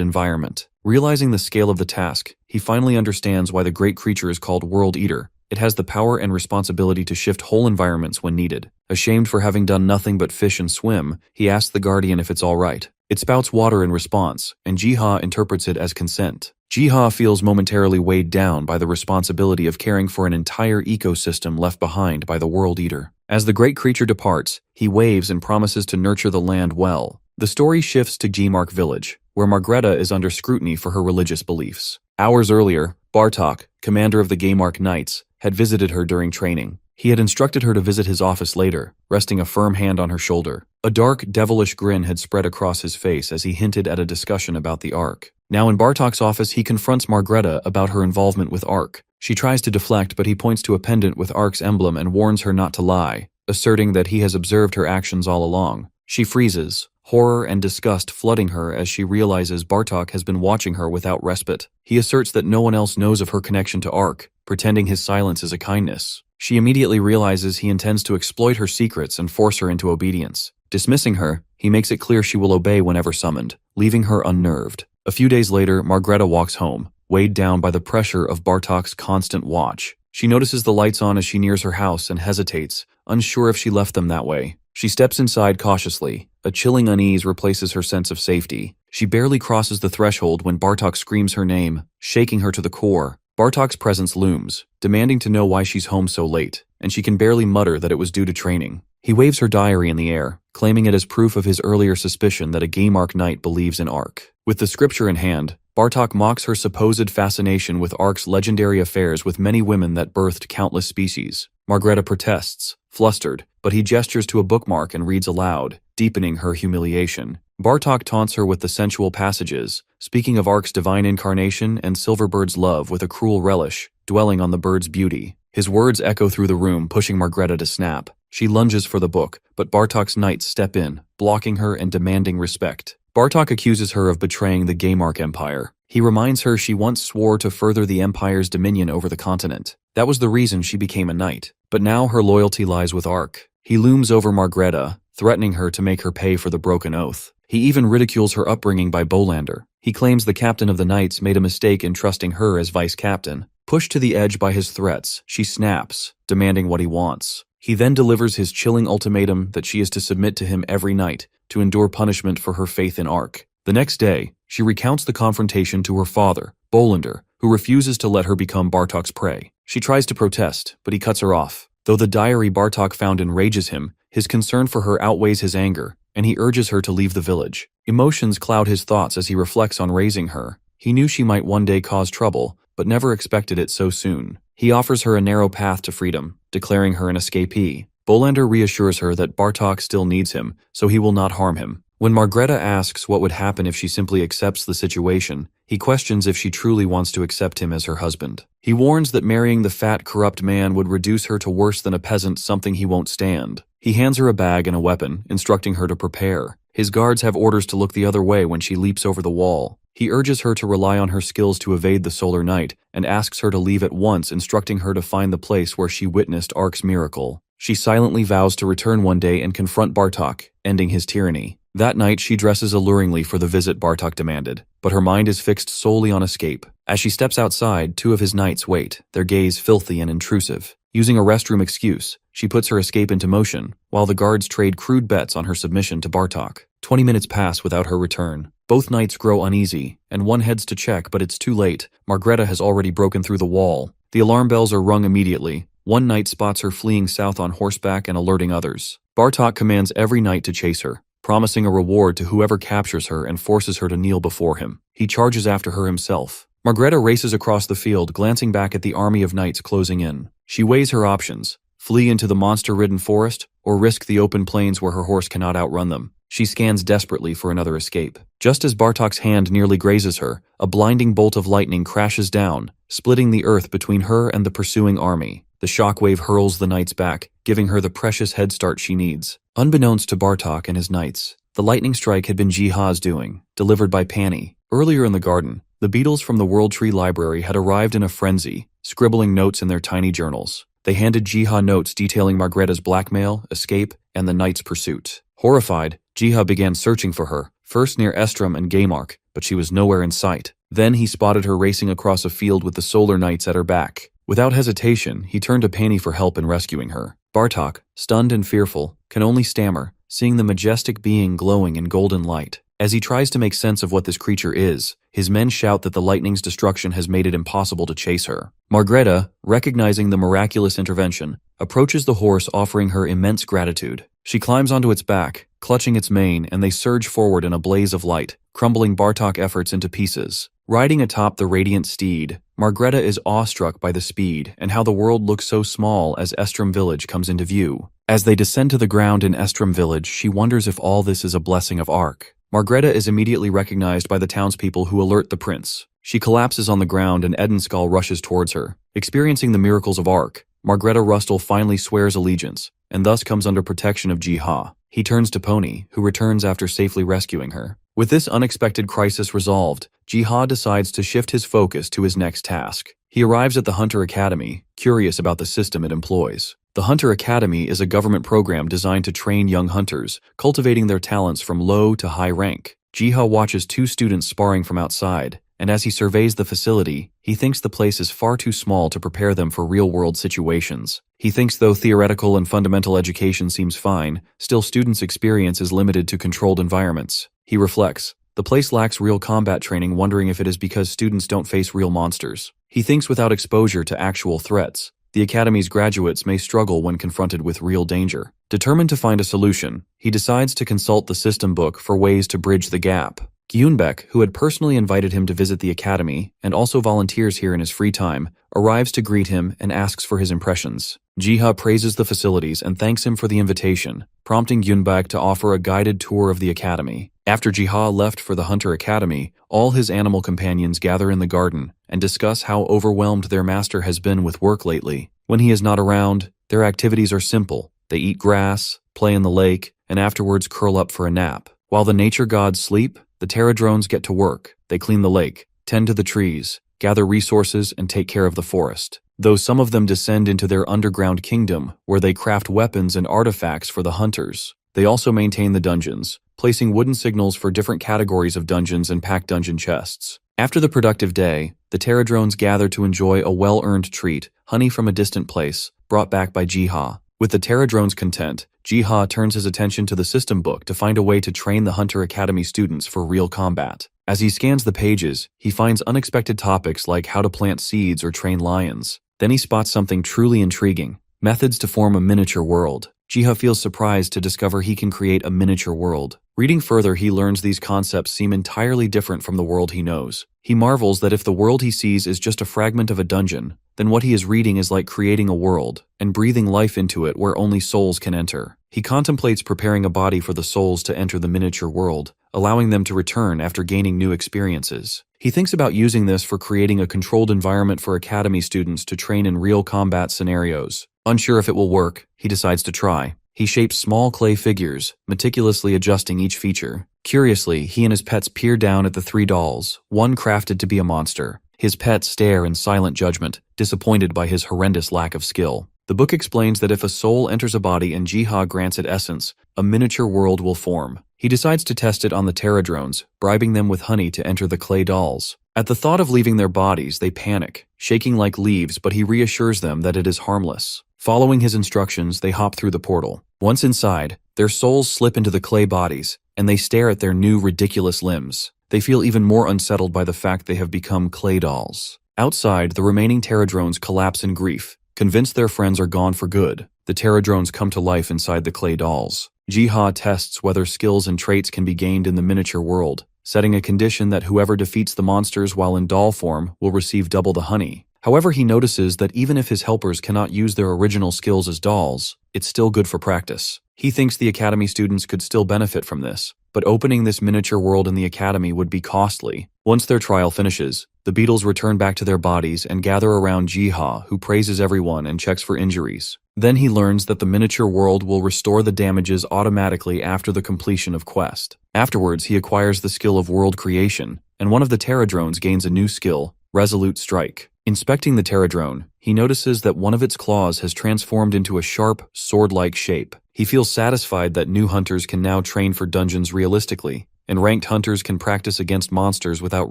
environment. Realizing the scale of the task, he finally understands why the great creature is called World Eater. It has the power and responsibility to shift whole environments when needed. Ashamed for having done nothing but fish and swim, he asks the guardian if it's all right. It spouts water in response, and Jiha interprets it as consent. Jiha feels momentarily weighed down by the responsibility of caring for an entire ecosystem left behind by the World Eater. As the great creature departs, he waves and promises to nurture the land well. The story shifts to Gmark Village, where Margreta is under scrutiny for her religious beliefs. Hours earlier, Bartok, commander of the Gmark Knights, had visited her during training. He had instructed her to visit his office later, resting a firm hand on her shoulder. A dark, devilish grin had spread across his face as he hinted at a discussion about the Ark. Now in Bartok's office, he confronts Margreta about her involvement with Ark. She tries to deflect, but he points to a pendant with Ark's emblem and warns her not to lie, asserting that he has observed her actions all along. She freezes, horror and disgust flooding her as she realizes Bartok has been watching her without respite. He asserts that no one else knows of her connection to Ark, pretending his silence is a kindness. She immediately realizes he intends to exploit her secrets and force her into obedience. Dismissing her, he makes it clear she will obey whenever summoned, leaving her unnerved. A few days later, Margreta walks home, weighed down by the pressure of Bartok's constant watch. She notices the lights on as she nears her house and hesitates, unsure if she left them that way. She steps inside cautiously. A chilling unease replaces her sense of safety. She barely crosses the threshold when Bartok screams her name, shaking her to the core. Bartok's presence looms, demanding to know why she's home so late, and she can barely mutter that it was due to training. He waves her diary in the air, claiming it as proof of his earlier suspicion that a Gmark Knight believes in Ark. With the scripture in hand, Bartok mocks her supposed fascination with Ark's legendary affairs with many women that birthed countless species. Margreta protests, flustered, but he gestures to a bookmark and reads aloud, deepening her humiliation. Bartok taunts her with the sensual passages, speaking of Ark's divine incarnation and Silverbird's love with a cruel relish, dwelling on the bird's beauty. His words echo through the room, pushing Margreta to snap. She lunges for the book, but Bartok's knights step in, blocking her and demanding respect. Bartok accuses her of betraying the Gmark Empire. He reminds her she once swore to further the Empire's dominion over the continent. That was the reason she became a knight. But now her loyalty lies with Ark. He looms over Margreta, threatening her to make her pay for the broken oath. He even ridicules her upbringing by Bolander. He claims the captain of the knights made a mistake in trusting her as vice-captain. Pushed to the edge by his threats, she snaps, demanding what he wants. He then delivers his chilling ultimatum that she is to submit to him every night, to endure punishment for her faith in Ark. The next day, she recounts the confrontation to her father, Bolander, who refuses to let her become Bartok's prey. She tries to protest, but he cuts her off. Though the diary Bartok found enrages him, his concern for her outweighs his anger, and he urges her to leave the village. Emotions cloud his thoughts as he reflects on raising her. He knew she might one day cause trouble, but never expected it so soon. He offers her a narrow path to freedom, declaring her an escapee. Bolander reassures her that Bartok still needs him, so he will not harm him. When Margreta asks what would happen if she simply accepts the situation, he questions if she truly wants to accept him as her husband. He warns that marrying the fat, corrupt man would reduce her to worse than a peasant, something he won't stand. He hands her a bag and a weapon, instructing her to prepare. His guards have orders to look the other way when she leaps over the wall. He urges her to rely on her skills to evade the solar night and asks her to leave at once, instructing her to find the place where she witnessed Ark's miracle. She silently vows to return one day and confront Bartok, ending his tyranny. That night, she dresses alluringly for the visit Bartok demanded, but her mind is fixed solely on escape. As she steps outside, 2 of his knights wait, their gaze filthy and intrusive. Using a restroom excuse, she puts her escape into motion, while the guards trade crude bets on her submission to Bartok. 20 minutes pass without her return. Both knights grow uneasy, and one heads to check, but it's too late. Margreta has already broken through the wall. The alarm bells are rung immediately. One knight spots her fleeing south on horseback and alerting others. Bartok commands every knight to chase her, promising a reward to whoever captures her and forces her to kneel before him. He charges after her himself. Margreta races across the field, glancing back at the army of knights closing in. She weighs her options: flee into the monster-ridden forest, or risk the open plains where her horse cannot outrun them. She scans desperately for another escape. Just as Bartok's hand nearly grazes her, a blinding bolt of lightning crashes down, splitting the earth between her and the pursuing army. The shockwave hurls the knights back, giving her the precious head start she needs. Unbeknownst to Bartok and his knights, the lightning strike had been Jiha's doing, delivered by Pani. Earlier in the garden, the beetles from the World Tree Library had arrived in a frenzy, scribbling notes in their tiny journals. They handed Jiha notes detailing Margreta's blackmail, escape, and the knight's pursuit. Horrified, Jiha began searching for her, first near Estrom and Gaymark, but she was nowhere in sight. Then he spotted her racing across a field with the Solar Knights at her back. Without hesitation, he turned to Pani for help in rescuing her. Bartok, stunned and fearful, can only stammer, seeing the majestic being glowing in golden light. As he tries to make sense of what this creature is, his men shout that the lightning's destruction has made it impossible to chase her. Margreta, recognizing the miraculous intervention, approaches the horse, offering her immense gratitude. She climbs onto its back, clutching its mane, and they surge forward in a blaze of light, crumbling Bartok efforts into pieces. Riding atop the radiant steed, Margreta is awestruck by the speed and how the world looks so small as Estrom village comes into view. As they descend to the ground in Estrom village, she wonders if all this is a blessing of Ark. Margreta is immediately recognized by the townspeople who alert the prince. She collapses on the ground and Edenskull rushes towards her. Experiencing the miracles of Ark, Margreta Rustle finally swears allegiance, and thus comes under protection of Jiha. He turns to Pony, who returns after safely rescuing her. With this unexpected crisis resolved, Jiha decides to shift his focus to his next task. He arrives at the Hunter Academy, curious about the system it employs. The Hunter Academy is a government program designed to train young hunters, cultivating their talents from low to high rank. Jiha watches 2 students sparring from outside, and as he surveys the facility, he thinks the place is far too small to prepare them for real-world situations. He thinks though theoretical and fundamental education seems fine, still students' experience is limited to controlled environments. He reflects, the place lacks real combat training, wondering if it is because students don't face real monsters. He thinks without exposure to actual threats, the Academy's graduates may struggle when confronted with real danger. Determined to find a solution, he decides to consult the system book for ways to bridge the gap. Gyunbek, who had personally invited him to visit the Academy and also volunteers here in his free time, arrives to greet him and asks for his impressions. Jiha praises the facilities and thanks him for the invitation, prompting Gyunbek to offer a guided tour of the Academy. After Jiha left for the Hunter Academy, all his animal companions gather in the garden and discuss how overwhelmed their master has been with work lately. When he is not around, their activities are simple. They eat grass, play in the lake, and afterwards curl up for a nap. While the nature gods sleep, the Pterodrones get to work. They clean the lake, tend to the trees, gather resources, and take care of the forest. Though some of them descend into their underground kingdom, where they craft weapons and artifacts for the hunters. They also maintain the dungeons, placing wooden signals for different categories of dungeons and pack dungeon chests. After the productive day, the Pterodrones gather to enjoy a well-earned treat, honey from a distant place, brought back by Jiha. With the Pterodrones content, Jiha turns his attention to the system book to find a way to train the Hunter Academy students for real combat. As he scans the pages, he finds unexpected topics like how to plant seeds or train lions. Then he spots something truly intriguing: methods to form a miniature world. Jiha feels surprised to discover he can create a miniature world. Reading further, he learns these concepts seem entirely different from the world he knows. He marvels that if the world he sees is just a fragment of a dungeon, then what he is reading is like creating a world and breathing life into it where only souls can enter. He contemplates preparing a body for the souls to enter the miniature world, allowing them to return after gaining new experiences. He thinks about using this for creating a controlled environment for academy students to train in real combat scenarios. Unsure if it will work, he decides to try. He shapes small clay figures, meticulously adjusting each feature. Curiously, he and his pets peer down at the 3 dolls, one crafted to be a monster. His pets stare in silent judgment, disappointed by his horrendous lack of skill. The book explains that if a soul enters a body and Jiha grants it essence, a miniature world will form. He decides to test it on the pterodrones, bribing them with honey to enter the clay dolls. At the thought of leaving their bodies, they panic, shaking like leaves, but he reassures them that it is harmless. Following his instructions, they hop through the portal. Once inside, their souls slip into the clay bodies, and they stare at their new ridiculous limbs. They feel even more unsettled by the fact they have become clay dolls. Outside, the remaining pterodrones collapse in grief, convinced their friends are gone for good. The pterodrones come to life inside the clay dolls. Jiha tests whether skills and traits can be gained in the miniature world, setting a condition that whoever defeats the monsters while in doll form will receive double the honey. However, he notices that even if his helpers cannot use their original skills as dolls, it's still good for practice. He thinks the academy students could still benefit from this, but opening this miniature world in the academy would be costly. Once their trial finishes, the beetles return back to their bodies and gather around Jiha, who praises everyone and checks for injuries. Then he learns that the miniature world will restore the damages automatically after the completion of quest. Afterwards, he acquires the skill of world creation, and one of the pterodrones gains a new skill, Resolute Strike. Inspecting the pterodrone, he notices that one of its claws has transformed into a sharp, sword-like shape. He feels satisfied that new hunters can now train for dungeons realistically, and ranked hunters can practice against monsters without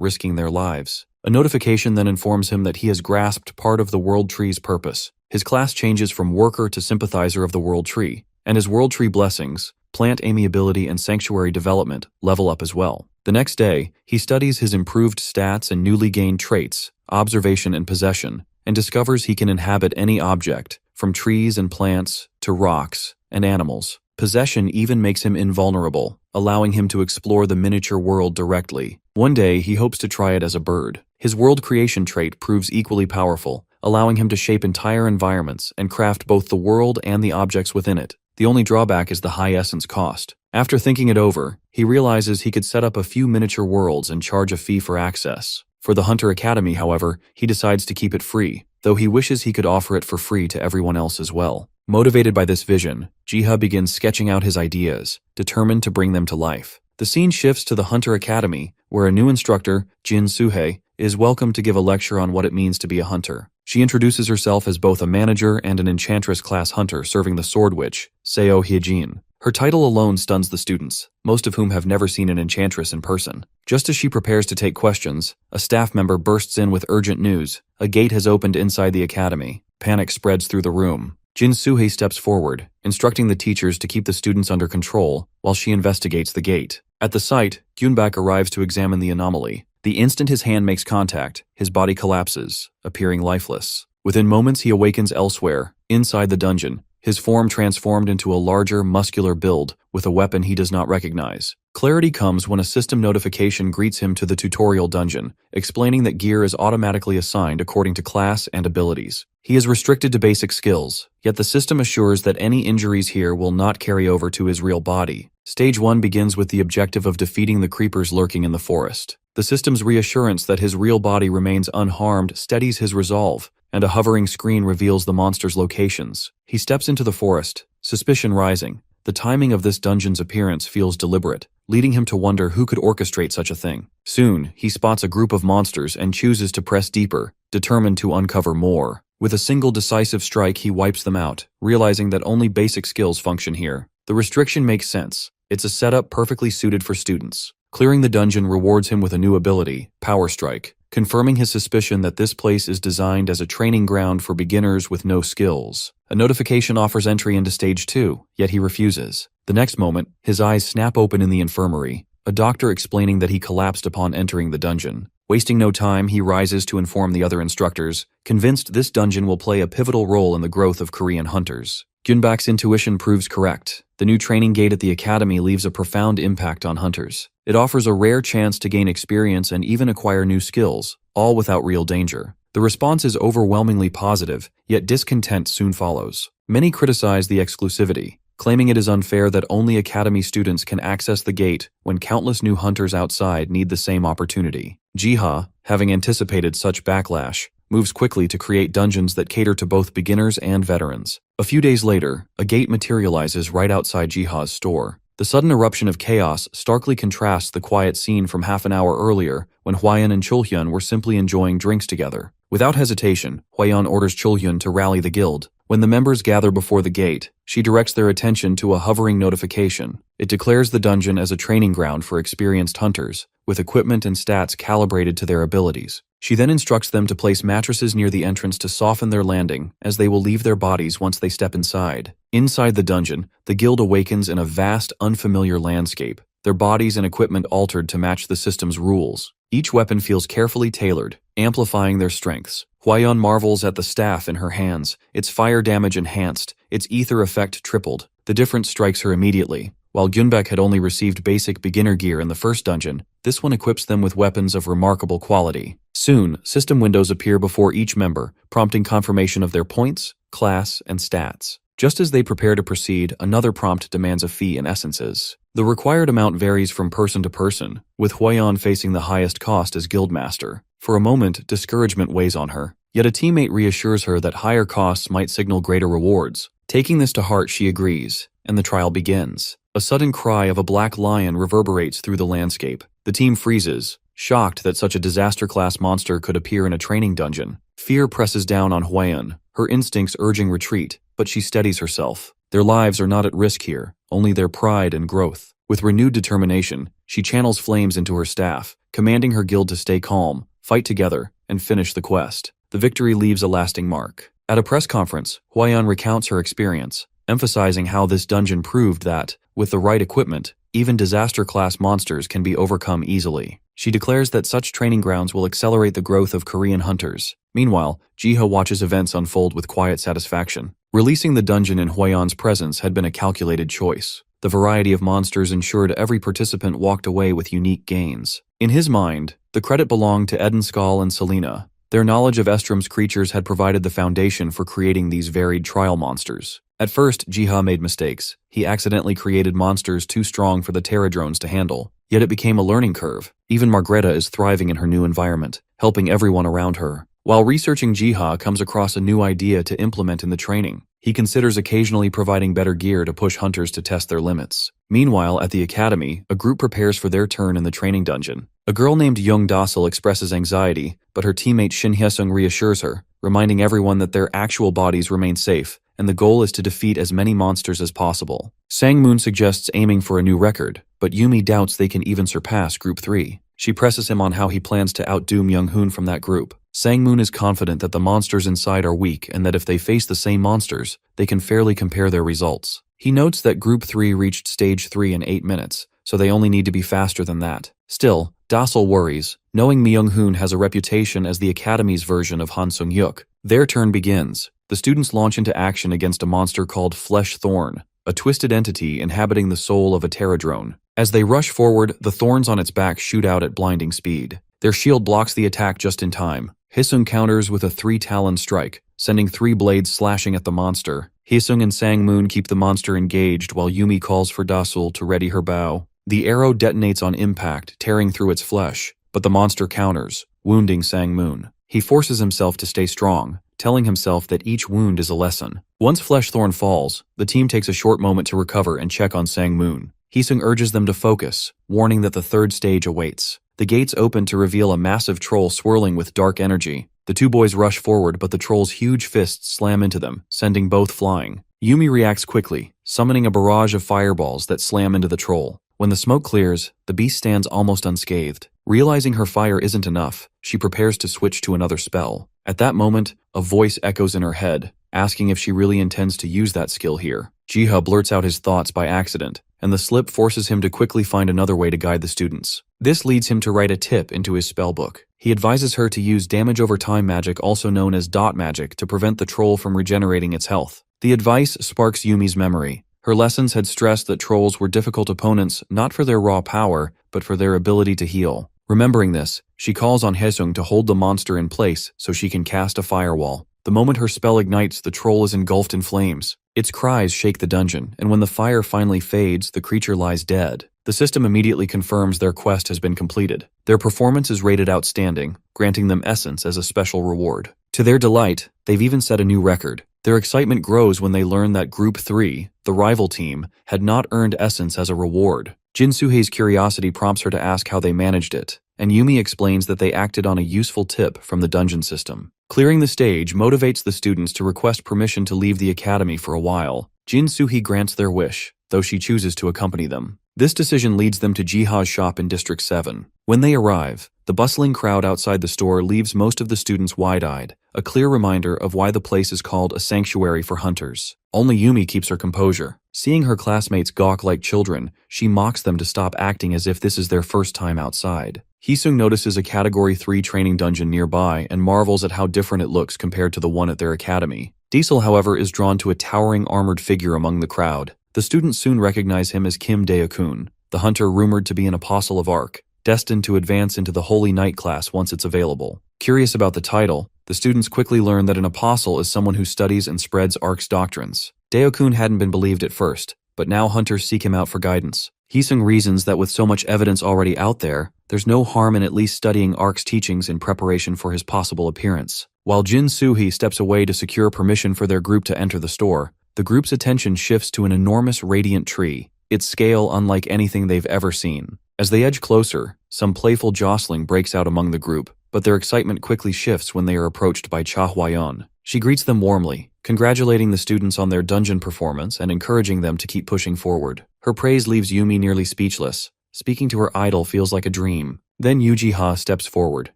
risking their lives. A notification then informs him that he has grasped part of the World Tree's purpose. His class changes from worker to sympathizer of the World Tree, and his World Tree blessings, plant amiability and sanctuary development, level up as well. The next day, he studies his improved stats and newly gained traits, observation and possession, and discovers he can inhabit any object, from trees and plants to rocks and animals. Possession even makes him invulnerable, allowing him to explore the miniature world directly. One day, he hopes to try it as a bird. His world creation trait proves equally powerful, allowing him to shape entire environments and craft both the world and the objects within it. The only drawback is the high essence cost. After thinking it over, he realizes he could set up a few miniature worlds and charge a fee for access. For the Hunter Academy, however, he decides to keep it free, though he wishes he could offer it for free to everyone else as well. Motivated by this vision, Jiha begins sketching out his ideas, determined to bring them to life. The scene shifts to the Hunter Academy, where a new instructor, Jin Suhei, is welcomed to give a lecture on what it means to be a hunter. She introduces herself as both a manager and an enchantress-class hunter serving the sword witch, Seo Hyejin. Her title alone stuns the students, most of whom have never seen an enchantress in person. Just as she prepares to take questions, a staff member bursts in with urgent news. A gate has opened inside the academy. Panic spreads through the room. Jin Suhei steps forward, instructing the teachers to keep the students under control while she investigates the gate. At the site, Gyunbak arrives to examine the anomaly. The instant his hand makes contact, his body collapses, appearing lifeless. Within moments, he awakens elsewhere, inside the dungeon, his form transformed into a larger, muscular build with a weapon he does not recognize. Clarity comes when a system notification greets him to the tutorial dungeon, explaining that gear is automatically assigned according to class and abilities. He is restricted to basic skills, yet the system assures that any injuries here will not carry over to his real body. Stage 1 begins with the objective of defeating the creepers lurking in the forest. The system's reassurance that his real body remains unharmed steadies his resolve, and a hovering screen reveals the monster's locations. He steps into the forest, suspicion rising. The timing of this dungeon's appearance feels deliberate, leading him to wonder who could orchestrate such a thing. Soon, he spots a group of monsters and chooses to press deeper, determined to uncover more. With a single decisive strike, he wipes them out, realizing that only basic skills function here. The restriction makes sense. It's a setup perfectly suited for students. Clearing the dungeon rewards him with a new ability, Power Strike, confirming his suspicion that this place is designed as a training ground for beginners with no skills. A notification offers entry into Stage 2, yet he refuses. The next moment, his eyes snap open in the infirmary, a doctor explaining that he collapsed upon entering the dungeon. Wasting no time, he rises to inform the other instructors, convinced this dungeon will play a pivotal role in the growth of Korean hunters. Gyunbak's intuition proves correct. The new training gate at the academy leaves a profound impact on hunters. It offers a rare chance to gain experience and even acquire new skills, all without real danger. The response is overwhelmingly positive, yet discontent soon follows. Many criticize the exclusivity, claiming it is unfair that only Academy students can access the gate when countless new hunters outside need the same opportunity. Jiha, having anticipated such backlash, moves quickly to create dungeons that cater to both beginners and veterans. A few days later, a gate materializes right outside Jiha's store. The sudden eruption of chaos starkly contrasts the quiet scene from half an hour earlier when Hwayeon and Chulhyun were simply enjoying drinks together. Without hesitation, Hwayeon orders Chulhyun to rally the guild. When the members gather before the gate, she directs their attention to a hovering notification. It declares the dungeon as a training ground for experienced hunters, with equipment and stats calibrated to their abilities. She then instructs them to place mattresses near the entrance to soften their landing, as they will leave their bodies once they step inside. Inside the dungeon, the guild awakens in a vast, unfamiliar landscape, their bodies and equipment altered to match the system's rules. Each weapon feels carefully tailored, amplifying their strengths. Hwayeon marvels at the staff in her hands, its fire damage enhanced, its ether effect tripled. The difference strikes her immediately. While Gyunbaek had only received basic beginner gear in the first dungeon, this one equips them with weapons of remarkable quality. Soon, system windows appear before each member, prompting confirmation of their points, class, and stats. Just as they prepare to proceed, another prompt demands a fee in essences. The required amount varies from person to person, with Hwayeon facing the highest cost as guildmaster. For a moment, discouragement weighs on her, yet a teammate reassures her that higher costs might signal greater rewards. Taking this to heart, she agrees, and the trial begins. A sudden cry of a black lion reverberates through the landscape. The team freezes, shocked that such a disaster-class monster could appear in a training dungeon. Fear presses down on Hwayeon, her instincts urging retreat, but she steadies herself. Their lives are not at risk here, only their pride and growth. With renewed determination, she channels flames into her staff, commanding her guild to stay calm, fight together, and finish the quest. The victory leaves a lasting mark. At a press conference, Hwayeon recounts her experience, emphasizing how this dungeon proved that, with the right equipment, even disaster-class monsters can be overcome easily. She declares that such training grounds will accelerate the growth of Korean hunters. Meanwhile, Jiha watches events unfold with quiet satisfaction. Releasing the dungeon in Hwayeon's presence had been a calculated choice. The variety of monsters ensured every participant walked away with unique gains. In his mind, the credit belonged to Edenskal and Selena. Their knowledge of Estrom's creatures had provided the foundation for creating these varied trial monsters. At first, Jiha made mistakes. He accidentally created monsters too strong for the Terradrones to handle. Yet it became a learning curve. Even Margreta is thriving in her new environment, helping everyone around her. While researching, Jiha comes across a new idea to implement in the training. He considers occasionally providing better gear to push hunters to test their limits. Meanwhile, at the academy, a group prepares for their turn in the training dungeon. A girl named Young Dasil expresses anxiety, but her teammate Shin Hyesung reassures her, reminding everyone that their actual bodies remain safe, and the goal is to defeat as many monsters as possible. Sang-moon suggests aiming for a new record, but Yumi doubts they can even surpass Group 3. She presses him on how he plans to outdo Myung-hoon from that group. Sang-moon is confident that the monsters inside are weak and that if they face the same monsters, they can fairly compare their results. He notes that Group 3 reached Stage 3 in 8 minutes, so they only need to be faster than that. Still, Dasil worries, knowing Myung-hoon has a reputation as the Academy's version of Han Sung-hyuk. Their turn begins. The students launch into action against a monster called Flesh Thorn, a twisted entity inhabiting the soul of a Terradrone. As they rush forward, the thorns on its back shoot out at blinding speed. Their shield blocks the attack just in time. Hyesung counters with a 3-talon strike, sending 3 blades slashing at the monster. Hyesung and Sang-moon keep the monster engaged while Yumi calls for Dasul to ready her bow. The arrow detonates on impact, tearing through its flesh, but the monster counters, wounding Sang-moon. He forces himself to stay strong, telling himself that each wound is a lesson. Once Fleshthorn falls, the team takes a short moment to recover and check on Sang-moon. Hyesung urges them to focus, warning that the third stage awaits. The gates open to reveal a massive troll swirling with dark energy. The two boys rush forward, but the troll's huge fists slam into them, sending both flying. Yumi reacts quickly, summoning a barrage of fireballs that slam into the troll. When the smoke clears, the beast stands almost unscathed. Realizing her fire isn't enough, she prepares to switch to another spell. At that moment, a voice echoes in her head, asking if she really intends to use that skill here. Jiha blurts out his thoughts by accident, and the slip forces him to quickly find another way to guide the students. This leads him to write a tip into his spellbook. He advises her to use damage over time magic, also known as dot magic, to prevent the troll from regenerating its health. The advice sparks Yumi's memory. Her lessons had stressed that trolls were difficult opponents not for their raw power, but for their ability to heal. Remembering this, she calls on Hyesung to hold the monster in place so she can cast a firewall. The moment her spell ignites, the troll is engulfed in flames. Its cries shake the dungeon, and when the fire finally fades, the creature lies dead. The system immediately confirms their quest has been completed. Their performance is rated outstanding, granting them essence as a special reward. To their delight, they've even set a new record. Their excitement grows when they learn that Group 3, the rival team, had not earned essence as a reward. Jinsuhei's curiosity prompts her to ask how they managed it, and Yumi explains that they acted on a useful tip from the dungeon system. Clearing the stage motivates the students to request permission to leave the academy for a while. Jinsuhei grants their wish, though she chooses to accompany them. This decision leads them to Jiha's shop in District 7. When they arrive, the bustling crowd outside the store leaves most of the students wide-eyed, a clear reminder of why the place is called a sanctuary for hunters. Only Yumi keeps her composure. Seeing her classmates gawk like children, she mocks them to stop acting as if this is their first time outside. Hisung notices a Category 3 training dungeon nearby and marvels at how different it looks compared to the one at their academy. Diesel, however, is drawn to a towering armored figure among the crowd. The students soon recognize him as Kim Dae-kun, the hunter rumored to be an apostle of Arc, destined to advance into the Holy Knight class once it's available. Curious about the title, the students quickly learn that an apostle is someone who studies and spreads Arc's doctrines. Dae-kun hadn't been believed at first, but now hunters seek him out for guidance. Hisung reasons that with so much evidence already out there, there's no harm in at least studying Arc's teachings in preparation for his possible appearance. While Jin Soo-hee steps away to secure permission for their group to enter the store, the group's attention shifts to an enormous radiant tree, its scale unlike anything they've ever seen. As they edge closer, some playful jostling breaks out among the group, but their excitement quickly shifts when they are approached by Cha Hwayeon. She greets them warmly, congratulating the students on their dungeon performance and encouraging them to keep pushing forward. Her praise leaves Yumi nearly speechless. Speaking to her idol feels like a dream. Then Yuji-ha steps forward,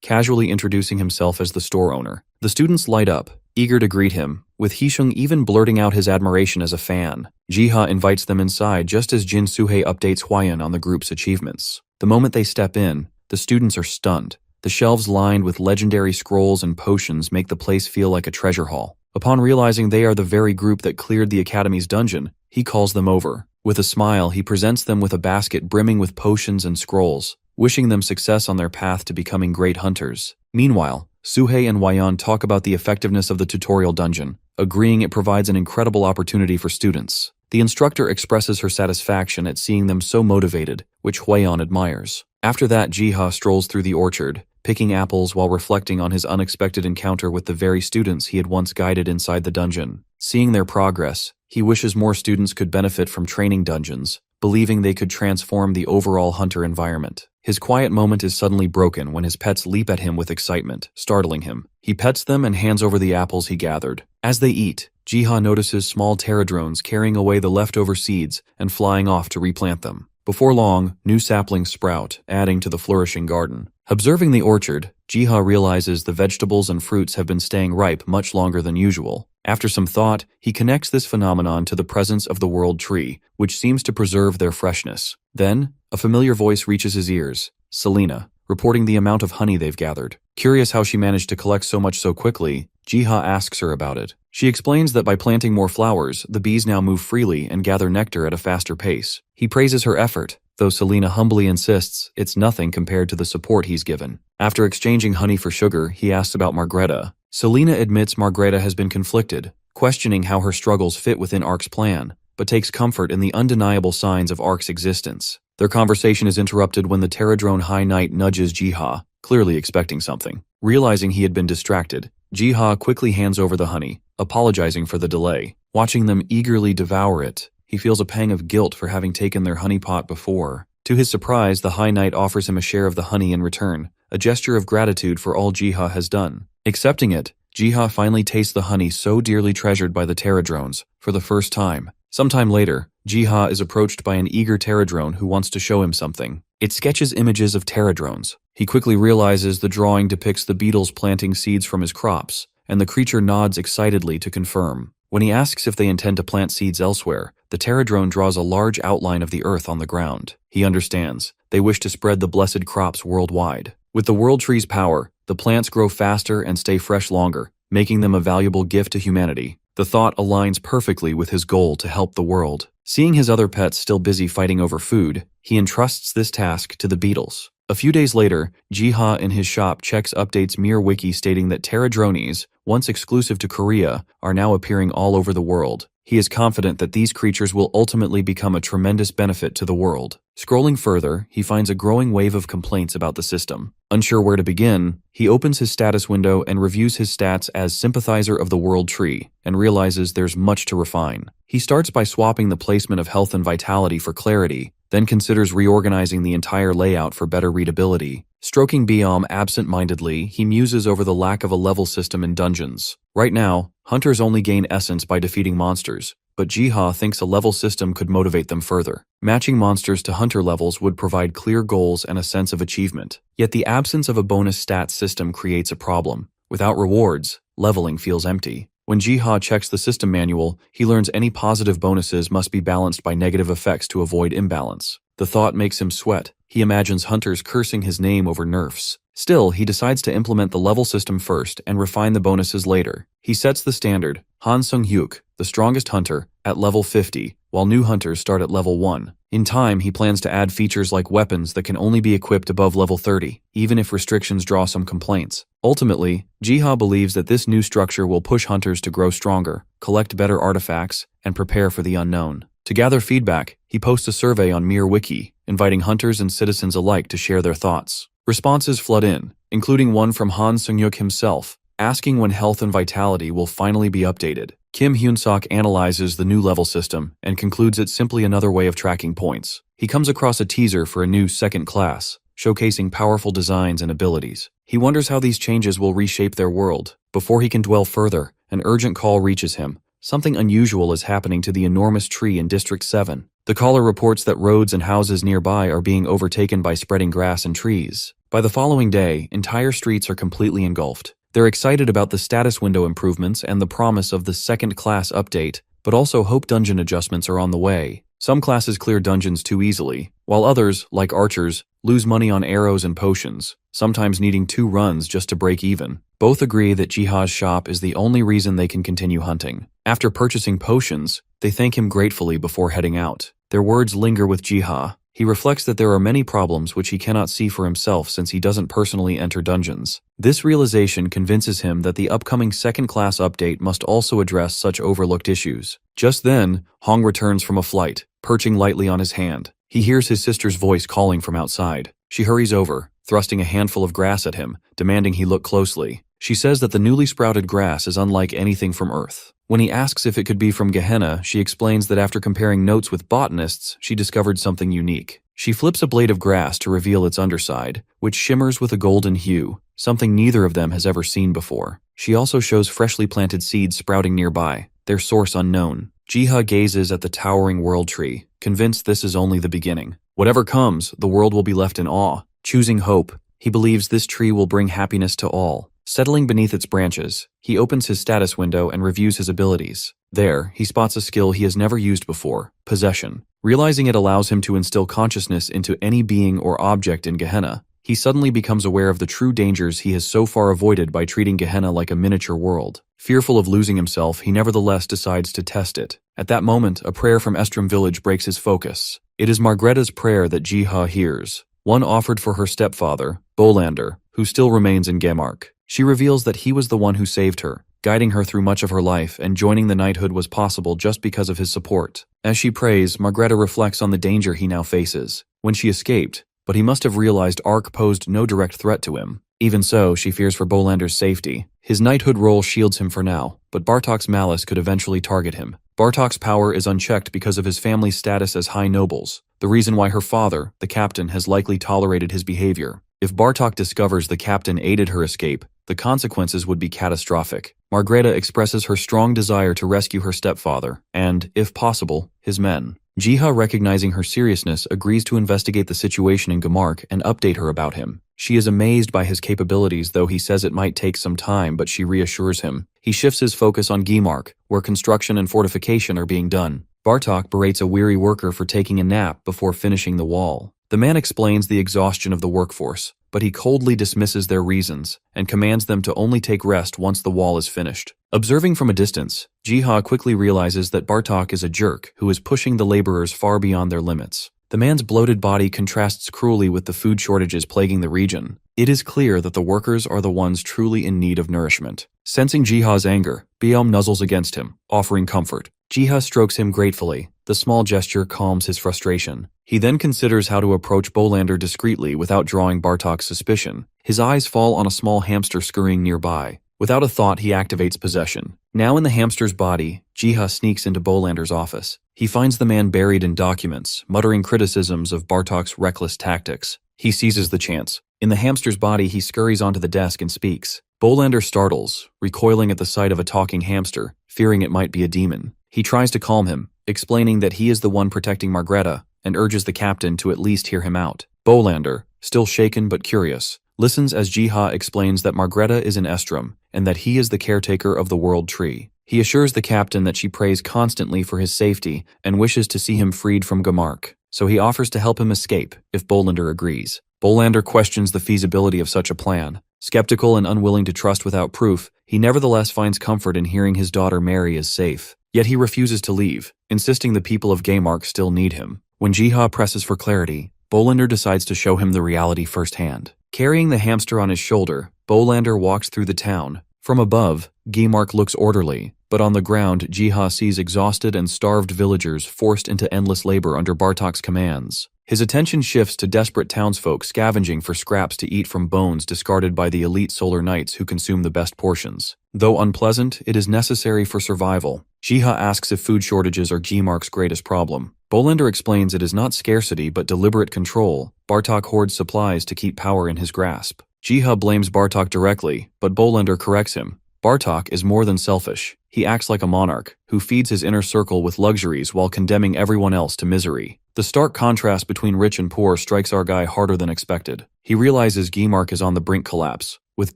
casually introducing himself as the store owner. The students light up, eager to greet him, with Hisung even blurting out his admiration as a fan. Ji-ha invites them inside just as Jin Soo-hee updates Hwayeon on the group's achievements. The moment they step in, the students are stunned. The shelves lined with legendary scrolls and potions make the place feel like a treasure haul. Upon realizing they are the very group that cleared the academy's dungeon, he calls them over. With a smile, he presents them with a basket brimming with potions and scrolls, wishing them success on their path to becoming great hunters. Meanwhile, Suhei and Hwayeon talk about the effectiveness of the tutorial dungeon, agreeing it provides an incredible opportunity for students. The instructor expresses her satisfaction at seeing them so motivated, which Hwayeon admires. After that, Ji-ha strolls through the orchard, picking apples while reflecting on his unexpected encounter with the very students he had once guided inside the dungeon. Seeing their progress, he wishes more students could benefit from training dungeons, believing they could transform the overall hunter environment. His quiet moment is suddenly broken when his pets leap at him with excitement, startling him. He pets them and hands over the apples he gathered. As they eat, Ji-ha notices small pterodrones carrying away the leftover seeds and flying off to replant them. Before long, new saplings sprout, adding to the flourishing garden. Observing the orchard, Ji-ha realizes the vegetables and fruits have been staying ripe much longer than usual. After some thought, he connects this phenomenon to the presence of the world tree, which seems to preserve their freshness. Then, a familiar voice reaches his ears, Selena, reporting the amount of honey they've gathered. Curious how she managed to collect so much so quickly, Ji-ha asks her about it. She explains that by planting more flowers, the bees now move freely and gather nectar at a faster pace. He praises her effort, though Selena humbly insists it's nothing compared to the support he's given. After exchanging honey for sugar, he asks about Margreta. Selena admits Margreta has been conflicted, questioning how her struggles fit within Ark's plan, but takes comfort in the undeniable signs of Ark's existence. Their conversation is interrupted when the Pterodrone High Knight nudges Ji-ha, clearly expecting something. Realizing he had been distracted, Ji-ha quickly hands over the honey, apologizing for the delay. Watching them eagerly devour it, he feels a pang of guilt for having taken their honey pot before. To his surprise, the High Knight offers him a share of the honey in return, a gesture of gratitude for all Ji-ha has done. Accepting it, Ji-ha finally tastes the honey so dearly treasured by the Pterodrones, for the first time. Sometime later, Ji-ha is approached by an eager Pterodrone who wants to show him something. It sketches images of Pterodrones. He quickly realizes the drawing depicts the beetles planting seeds from his crops, and the creature nods excitedly to confirm. When he asks if they intend to plant seeds elsewhere, the Pterodrone draws a large outline of the earth on the ground. He understands. They wish to spread the blessed crops worldwide. With the World Tree's power, the plants grow faster and stay fresh longer, making them a valuable gift to humanity. The thought aligns perfectly with his goal to help the world. Seeing his other pets still busy fighting over food, he entrusts this task to the beetles. A few days later, Jiha in his shop checks updates MireWiki stating that pterodrones, once exclusive to Korea, are now appearing all over the world. He is confident that these creatures will ultimately become a tremendous benefit to the world. Scrolling further, he finds a growing wave of complaints about the system. Unsure where to begin, he opens his status window and reviews his stats as sympathizer of the world tree, and realizes there's much to refine. He starts by swapping the placement of health and vitality for clarity, then considers reorganizing the entire layout for better readability. Stroking Biom absent-mindedly, he muses over the lack of a level system in dungeons. Right now, hunters only gain essence by defeating monsters, but Jiha thinks a level system could motivate them further. Matching monsters to hunter levels would provide clear goals and a sense of achievement. Yet the absence of a bonus stats system creates a problem. Without rewards, leveling feels empty. When Jiha checks the system manual, he learns any positive bonuses must be balanced by negative effects to avoid imbalance. The thought makes him sweat. He imagines hunters cursing his name over nerfs. Still, he decides to implement the level system first and refine the bonuses later. He sets the standard, Han Sung-hyuk, the strongest hunter, at level 50, while new hunters start at level 1. In time, he plans to add features like weapons that can only be equipped above level 30, even if restrictions draw some complaints. Ultimately, Jiha believes that this new structure will push hunters to grow stronger, collect better artifacts, and prepare for the unknown. To gather feedback, he posts a survey on MireWiki, inviting hunters and citizens alike to share their thoughts. Responses flood in, including one from Han Sung-hyuk himself, asking when health and vitality will finally be updated. Kim Hyun-sok analyzes the new level system and concludes it's simply another way of tracking points. He comes across a teaser for a new second class, showcasing powerful designs and abilities. He wonders how these changes will reshape their world. Before he can dwell further, an urgent call reaches him. Something unusual is happening to the enormous tree in District 7. The caller reports that roads and houses nearby are being overtaken by spreading grass and trees. By the following day, entire streets are completely engulfed. They're excited about the status window improvements and the promise of the second class update, but also hope dungeon adjustments are on the way. Some classes clear dungeons too easily, while others, like archers, lose money on arrows and potions, sometimes needing 2 runs just to break even. Both agree that Jiha's shop is the only reason they can continue hunting. After purchasing potions, they thank him gratefully before heading out. Their words linger with Jiha. He reflects that there are many problems which he cannot see for himself since he doesn't personally enter dungeons. This realization convinces him that the upcoming second-class update must also address such overlooked issues. Just then, Hong returns from a flight, perching lightly on his hand. He hears his sister's voice calling from outside. She hurries over, thrusting a handful of grass at him, demanding he look closely. She says that the newly sprouted grass is unlike anything from Earth. When he asks if it could be from Gehenna, she explains that after comparing notes with botanists, she discovered something unique. She flips a blade of grass to reveal its underside, which shimmers with a golden hue, something neither of them has ever seen before. She also shows freshly planted seeds sprouting nearby, their source unknown. Jiha gazes at the towering world tree, convinced this is only the beginning. Whatever comes, the world will be left in awe. Choosing hope, he believes this tree will bring happiness to all. Settling beneath its branches, he opens his status window and reviews his abilities. There, he spots a skill he has never used before, possession. Realizing it allows him to instill consciousness into any being or object in Gehenna, he suddenly becomes aware of the true dangers he has so far avoided by treating Gehenna like a miniature world. Fearful of losing himself, he nevertheless decides to test it. At that moment, a prayer from Estrom village breaks his focus. It is Margretta's prayer that Jiha hears, one offered for her stepfather, Bolander, who still remains in Gemark. She reveals that he was the one who saved her, guiding her through much of her life, and joining the knighthood was possible just because of his support. As she prays, Margretta reflects on the danger he now faces. When she escaped, but he must have realized Ark posed no direct threat to him. Even so, she fears for Bolander's safety. His knighthood role shields him for now, but Bartok's malice could eventually target him. Bartok's power is unchecked because of his family's status as high nobles, the reason why her father, the captain, has likely tolerated his behavior. If Bartok discovers the captain aided her escape, the consequences would be catastrophic. Margretta expresses her strong desire to rescue her stepfather and, if possible, his men. Jiha, recognizing her seriousness, agrees to investigate the situation in Gemark and update her about him. She is amazed by his capabilities, though he says it might take some time, but she reassures him. He shifts his focus on Gemark, where construction and fortification are being done. Bartok berates a weary worker for taking a nap before finishing the wall. The man explains the exhaustion of the workforce, but he coldly dismisses their reasons and commands them to only take rest once the wall is finished. Observing from a distance, Jiha quickly realizes that Bartok is a jerk who is pushing the laborers far beyond their limits. The man's bloated body contrasts cruelly with the food shortages plaguing the region. It is clear that the workers are the ones truly in need of nourishment. Sensing Jiha's anger, Beom nuzzles against him, offering comfort. Jiha strokes him gratefully. The small gesture calms his frustration. He then considers how to approach Bolander discreetly without drawing Bartok's suspicion. His eyes fall on a small hamster scurrying nearby. Without a thought, he activates possession. Now in the hamster's body, Jiha sneaks into Bolander's office. He finds the man buried in documents, muttering criticisms of Bartok's reckless tactics. He seizes the chance. In the hamster's body, he scurries onto the desk and speaks. Bolander startles, recoiling at the sight of a talking hamster, fearing it might be a demon. He tries to calm him, explaining that he is the one protecting Margreta, and urges the captain to at least hear him out. Bolander, still shaken but curious, listens as Jiha explains that Margreta is in Estrom, and that he is the caretaker of the World Tree. He assures the captain that she prays constantly for his safety and wishes to see him freed from Gamark, so he offers to help him escape if Bolander agrees. Bolander questions the feasibility of such a plan. Skeptical and unwilling to trust without proof, he nevertheless finds comfort in hearing his daughter Mary is safe. Yet he refuses to leave, insisting the people of Gamark still need him. When Jiha presses for clarity, Bolander decides to show him the reality firsthand. Carrying the hamster on his shoulder, Bolander walks through the town. From above, Gamark looks orderly, but on the ground, Jiha sees exhausted and starved villagers forced into endless labor under Bartok's commands. His attention shifts to desperate townsfolk scavenging for scraps to eat from bones discarded by the elite Solar Knights who consume the best portions. Though unpleasant, it is necessary for survival. Jiha asks if food shortages are Gamark's greatest problem. Bolander explains it is not scarcity but deliberate control. Bartok hoards supplies to keep power in his grasp. Jiha blames Bartok directly, but Bolander corrects him. Bartok is more than selfish. He acts like a monarch, who feeds his inner circle with luxuries while condemning everyone else to misery. The stark contrast between rich and poor strikes our guy harder than expected. He realizes Gamark is on the brink collapse, with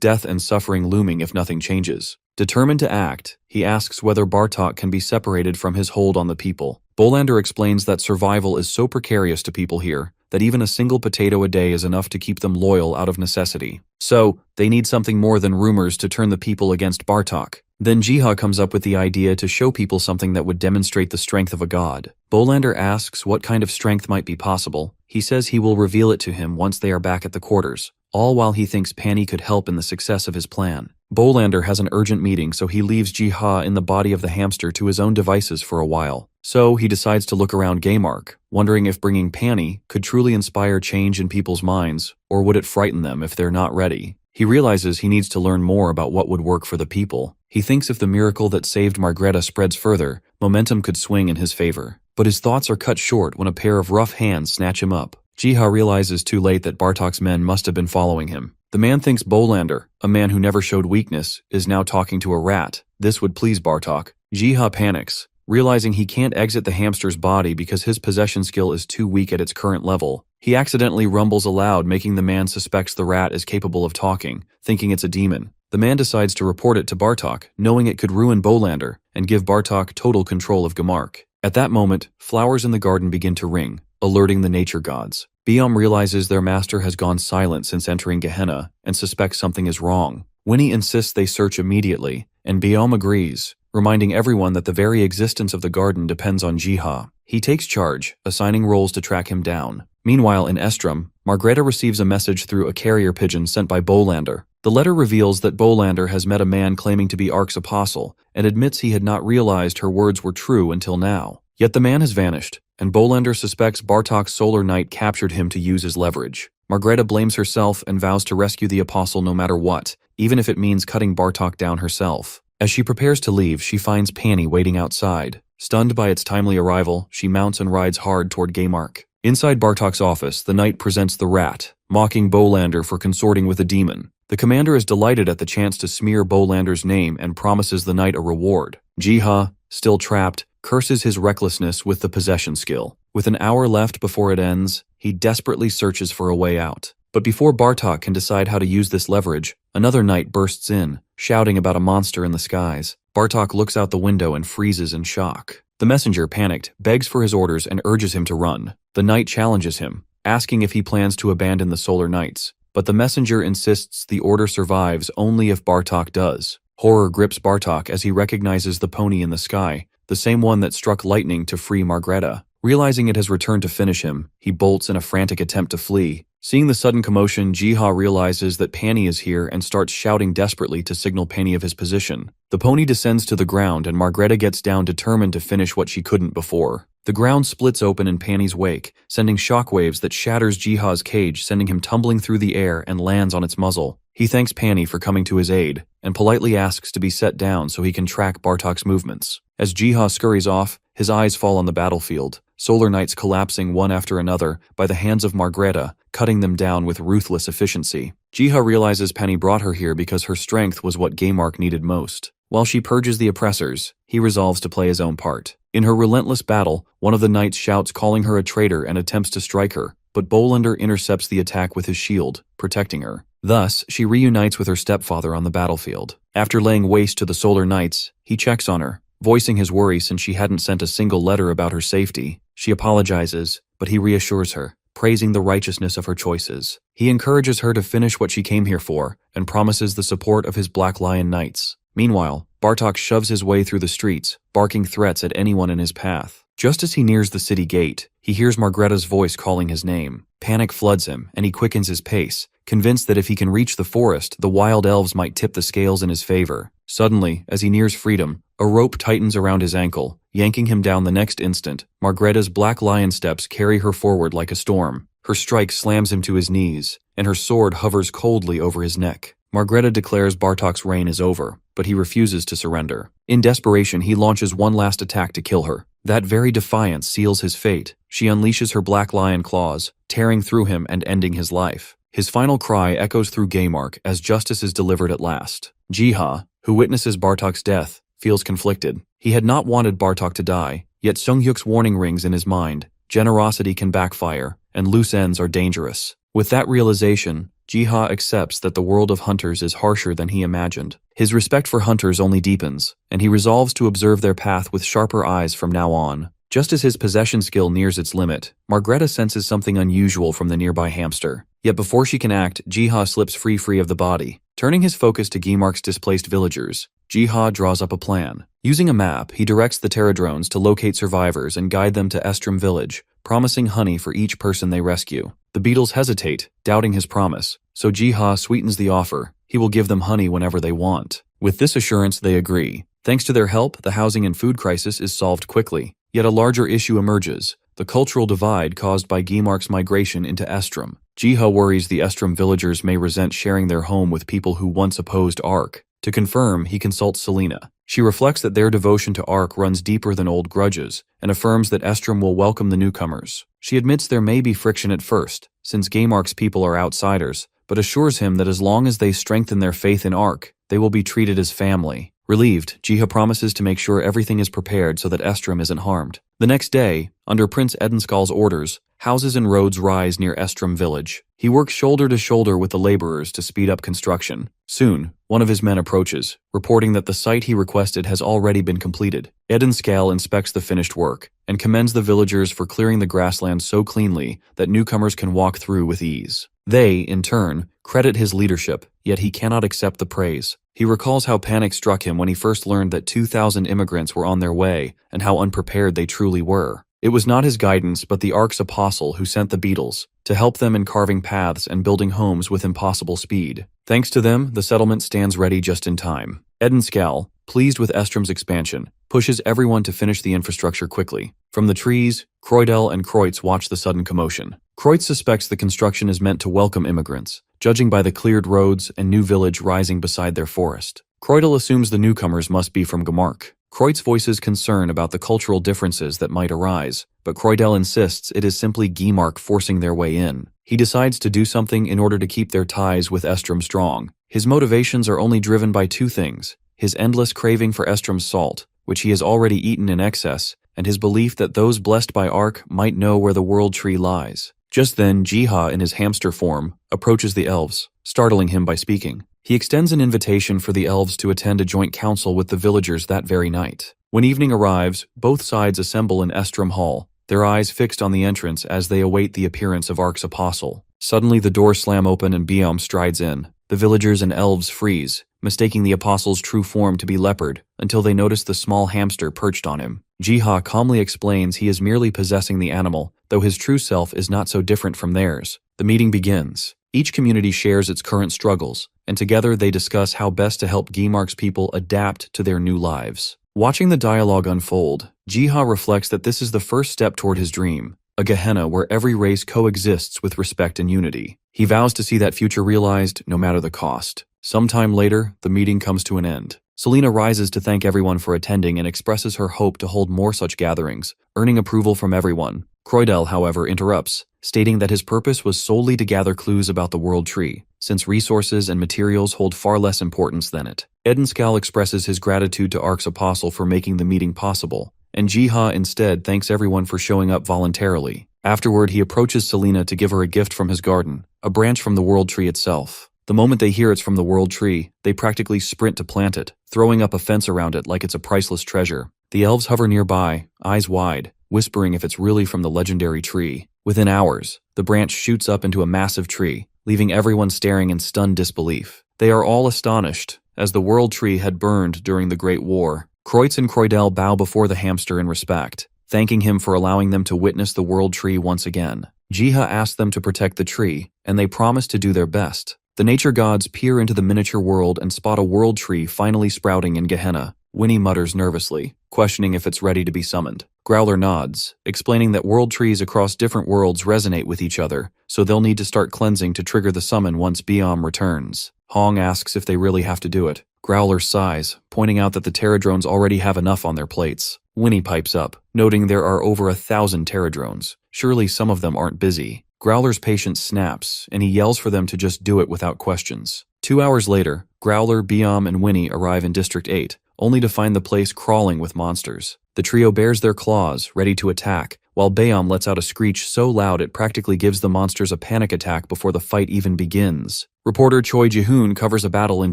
death and suffering looming if nothing changes. Determined to act, he asks whether Bartok can be separated from his hold on the people. Bolander explains that survival is so precarious to people here that even a single potato a day is enough to keep them loyal out of necessity. So, they need something more than rumors to turn the people against Bartok. Then Jiha comes up with the idea to show people something that would demonstrate the strength of a god. Bolander asks what kind of strength might be possible. He says he will reveal it to him once they are back at the quarters, all while he thinks Pani could help in the success of his plan. Bolander has an urgent meeting, so he leaves Jiha in the body of the hamster to his own devices for a while. So he decides to look around Gamark, wondering if bringing Pani could truly inspire change in people's minds, or would it frighten them if they're not ready. He realizes he needs to learn more about what would work for the people. He thinks if the miracle that saved Margreta spreads further, momentum could swing in his favor. But his thoughts are cut short when a pair of rough hands snatch him up. Jiha realizes too late that Bartok's men must have been following him. The man thinks Bolander, a man who never showed weakness, is now talking to a rat. This would please Bartok. Jiha panics, realizing he can't exit the hamster's body because his possession skill is too weak at its current level. He accidentally rumbles aloud, making the man suspects the rat is capable of talking, thinking it's a demon. The man decides to report it to Bartok, knowing it could ruin Bolander and give Bartok total control of Gamark. At that moment, flowers in the garden begin to ring, alerting the nature gods. Beom realizes their master has gone silent since entering Gehenna and suspects something is wrong. Winnie insists they search immediately, and Beom agrees, reminding everyone that the very existence of the garden depends on Jiha. He takes charge, assigning roles to track him down. Meanwhile, in Estrom, Margreta receives a message through a carrier pigeon sent by Bolander. The letter reveals that Bolander has met a man claiming to be Ark's apostle, and admits he had not realized her words were true until now. Yet the man has vanished, and Bolander suspects Bartok's Solar Knight captured him to use his leverage. Margreta blames herself and vows to rescue the apostle no matter what, even if it means cutting Bartok down herself. As she prepares to leave, she finds Pani waiting outside. Stunned by its timely arrival, she mounts and rides hard toward Gamark. Inside Bartok's office, the knight presents the rat, mocking Bolander for consorting with a demon. The commander is delighted at the chance to smear Bolander's name and promises the knight a reward. Jiha, still trapped, curses his recklessness with the possession skill. With an hour left before it ends, he desperately searches for a way out. But before Bartok can decide how to use this leverage, another knight bursts in, shouting about a monster in the skies. Bartok looks out the window and freezes in shock. The messenger, panicked, begs for his orders and urges him to run. The knight challenges him, asking if he plans to abandon the Solar Knights. But the messenger insists the order survives only if Bartok does. Horror grips Bartok as he recognizes the pony in the sky, the same one that struck lightning to free Margreta. Realizing it has returned to finish him, he bolts in a frantic attempt to flee. Seeing the sudden commotion, Jiha realizes that Pani is here and starts shouting desperately to signal Pani of his position. The pony descends to the ground and Margreta gets down determined to finish what she couldn't before. The ground splits open in Pani's wake, sending shockwaves that shatters Jiha's cage, sending him tumbling through the air and lands on its muzzle. He thanks Pani for coming to his aid, and politely asks to be set down so he can track Bartok's movements. As Jiha scurries off, his eyes fall on the battlefield, solar knights collapsing one after another by the hands of Margreta, cutting them down with ruthless efficiency. Jiha realizes Pani brought her here because her strength was what Gaymark needed most. While she purges the oppressors, he resolves to play his own part. In her relentless battle, one of the knights shouts calling her a traitor and attempts to strike her, but Bolander intercepts the attack with his shield, protecting her. Thus, she reunites with her stepfather on the battlefield. After laying waste to the Solar Knights, he checks on her, voicing his worry since she hadn't sent a single letter about her safety. She apologizes, but he reassures her, praising the righteousness of her choices. He encourages her to finish what she came here for, and promises the support of his Black Lion Knights. Meanwhile, Bartok shoves his way through the streets, barking threats at anyone in his path. Just as he nears the city gate, he hears Margreta's voice calling his name. Panic floods him, and he quickens his pace, convinced that if he can reach the forest, the wild elves might tip the scales in his favor. Suddenly, as he nears freedom, a rope tightens around his ankle, yanking him down the next instant. Margreta's black lion steps carry her forward like a storm. Her strike slams him to his knees, and her sword hovers coldly over his neck. Margreta declares Bartok's reign is over, but he refuses to surrender. In desperation, he launches one last attack to kill her. That very defiance seals his fate. She unleashes her black lion claws, tearing through him and ending his life. His final cry echoes through Gaymark as justice is delivered at last. Jiha, who witnesses Bartok's death, feels conflicted. He had not wanted Bartok to die, yet Sunghyuk's warning rings in his mind. Generosity can backfire, and loose ends are dangerous. With that realization, Jiha accepts that the world of hunters is harsher than he imagined. His respect for hunters only deepens, and he resolves to observe their path with sharper eyes from now on. Just as his possession skill nears its limit, Margreta senses something unusual from the nearby hamster. Yet before she can act, Jiha slips free of the body. Turning his focus to Gaymark's displaced villagers, Jiha draws up a plan. Using a map, he directs the Terradrones to locate survivors and guide them to Estrom village, promising honey for each person they rescue. The beetles hesitate, doubting his promise, so Jiha sweetens the offer. He will give them honey whenever they want. With this assurance, they agree. Thanks to their help, the housing and food crisis is solved quickly. Yet a larger issue emerges, the cultural divide caused by Gaymark's migration into Estrom. Jiha worries the Estrom villagers may resent sharing their home with people who once opposed Ark. To confirm, he consults Selena. She reflects that their devotion to Ark runs deeper than old grudges, and affirms that Estrom will welcome the newcomers. She admits there may be friction at first, since Gaymark's people are outsiders, but assures him that as long as they strengthen their faith in Ark, they will be treated as family. Relieved, Jiha promises to make sure everything is prepared so that Estrom isn't harmed. The next day, under Prince Edenskal's orders, houses and roads rise near Estrom village. He works shoulder to shoulder with the laborers to speed up construction. Soon, one of his men approaches, reporting that the site he requested has already been completed. Edenskal inspects the finished work, and commends the villagers for clearing the grassland so cleanly that newcomers can walk through with ease. They, in turn, credit his leadership, yet he cannot accept the praise. He recalls how panic struck him when he first learned that 2,000 immigrants were on their way, and how unprepared they truly were. It was not his guidance, but the Ark's apostle who sent the beetles, to help them in carving paths and building homes with impossible speed. Thanks to them, the settlement stands ready just in time. Edenskal, pleased with Estrom's expansion, pushes everyone to finish the infrastructure quickly. From the trees, Kreudel and Kreutz watch the sudden commotion. Kreutz suspects the construction is meant to welcome immigrants, judging by the cleared roads and new village rising beside their forest. Kreudel assumes the newcomers must be from Gaymark. Kreutz voices concern about the cultural differences that might arise, but Kreudel insists it is simply Gaymark forcing their way in. He decides to do something in order to keep their ties with Estrom strong. His motivations are only driven by two things: his endless craving for Estrom's salt, which he has already eaten in excess, and his belief that those blessed by Ark might know where the world tree lies. Just then, Jiha, in his hamster form, approaches the elves, startling him by speaking. He extends an invitation for the elves to attend a joint council with the villagers that very night. When evening arrives, both sides assemble in Estrom Hall, their eyes fixed on the entrance as they await the appearance of Ark's apostle. Suddenly the doors slam open and Biom strides in. The villagers and elves freeze, mistaking the apostle's true form to be leopard until they notice the small hamster perched on him. Jiha calmly explains he is merely possessing the animal, though his true self is not so different from theirs. The meeting begins. Each community shares its current struggles, and together they discuss how best to help Gimark's people adapt to their new lives. Watching the dialogue unfold, Jiha reflects that this is the first step toward his dream, a Gehenna where every race coexists with respect and unity. He vows to see that future realized no matter the cost. Sometime later, the meeting comes to an end. Selena rises to thank everyone for attending and expresses her hope to hold more such gatherings, earning approval from everyone. Croydel, however, interrupts, stating that his purpose was solely to gather clues about the world tree, since resources and materials hold far less importance than it. Edenskal expresses his gratitude to Ark's apostle for making the meeting possible, and Jiha instead thanks everyone for showing up voluntarily. Afterward, he approaches Selena to give her a gift from his garden, a branch from the world tree itself. The moment they hear it's from the world tree, they practically sprint to plant it, throwing up a fence around it like it's a priceless treasure. The elves hover nearby, eyes wide, whispering if it's really from the legendary tree. Within hours, the branch shoots up into a massive tree, leaving everyone staring in stunned disbelief. They are all astonished, as the world tree had burned during the Great War. Kreutz and Croydel bow before the hamster in respect, thanking him for allowing them to witness the world tree once again. Jiha asks them to protect the tree, and they promise to do their best. The nature gods peer into the miniature world and spot a world tree finally sprouting in Gehenna. Winnie mutters nervously, questioning if it's ready to be summoned. Growler nods, explaining that world trees across different worlds resonate with each other, so they'll need to start cleansing to trigger the summon once Biom returns. Hong asks if they really have to do it. Growler sighs, pointing out that the Pterodrones already have enough on their plates. Winnie pipes up, noting there are over 1,000 Pterodrones. Surely some of them aren't busy. Growler's patience snaps, and he yells for them to just do it without questions. 2 hours later, Growler, Biom, and Winnie arrive in District 8, only to find the place crawling with monsters. The trio bares their claws, ready to attack, while Biom lets out a screech so loud it practically gives the monsters a panic attack before the fight even begins. Reporter Choi Ji-hoon covers a battle in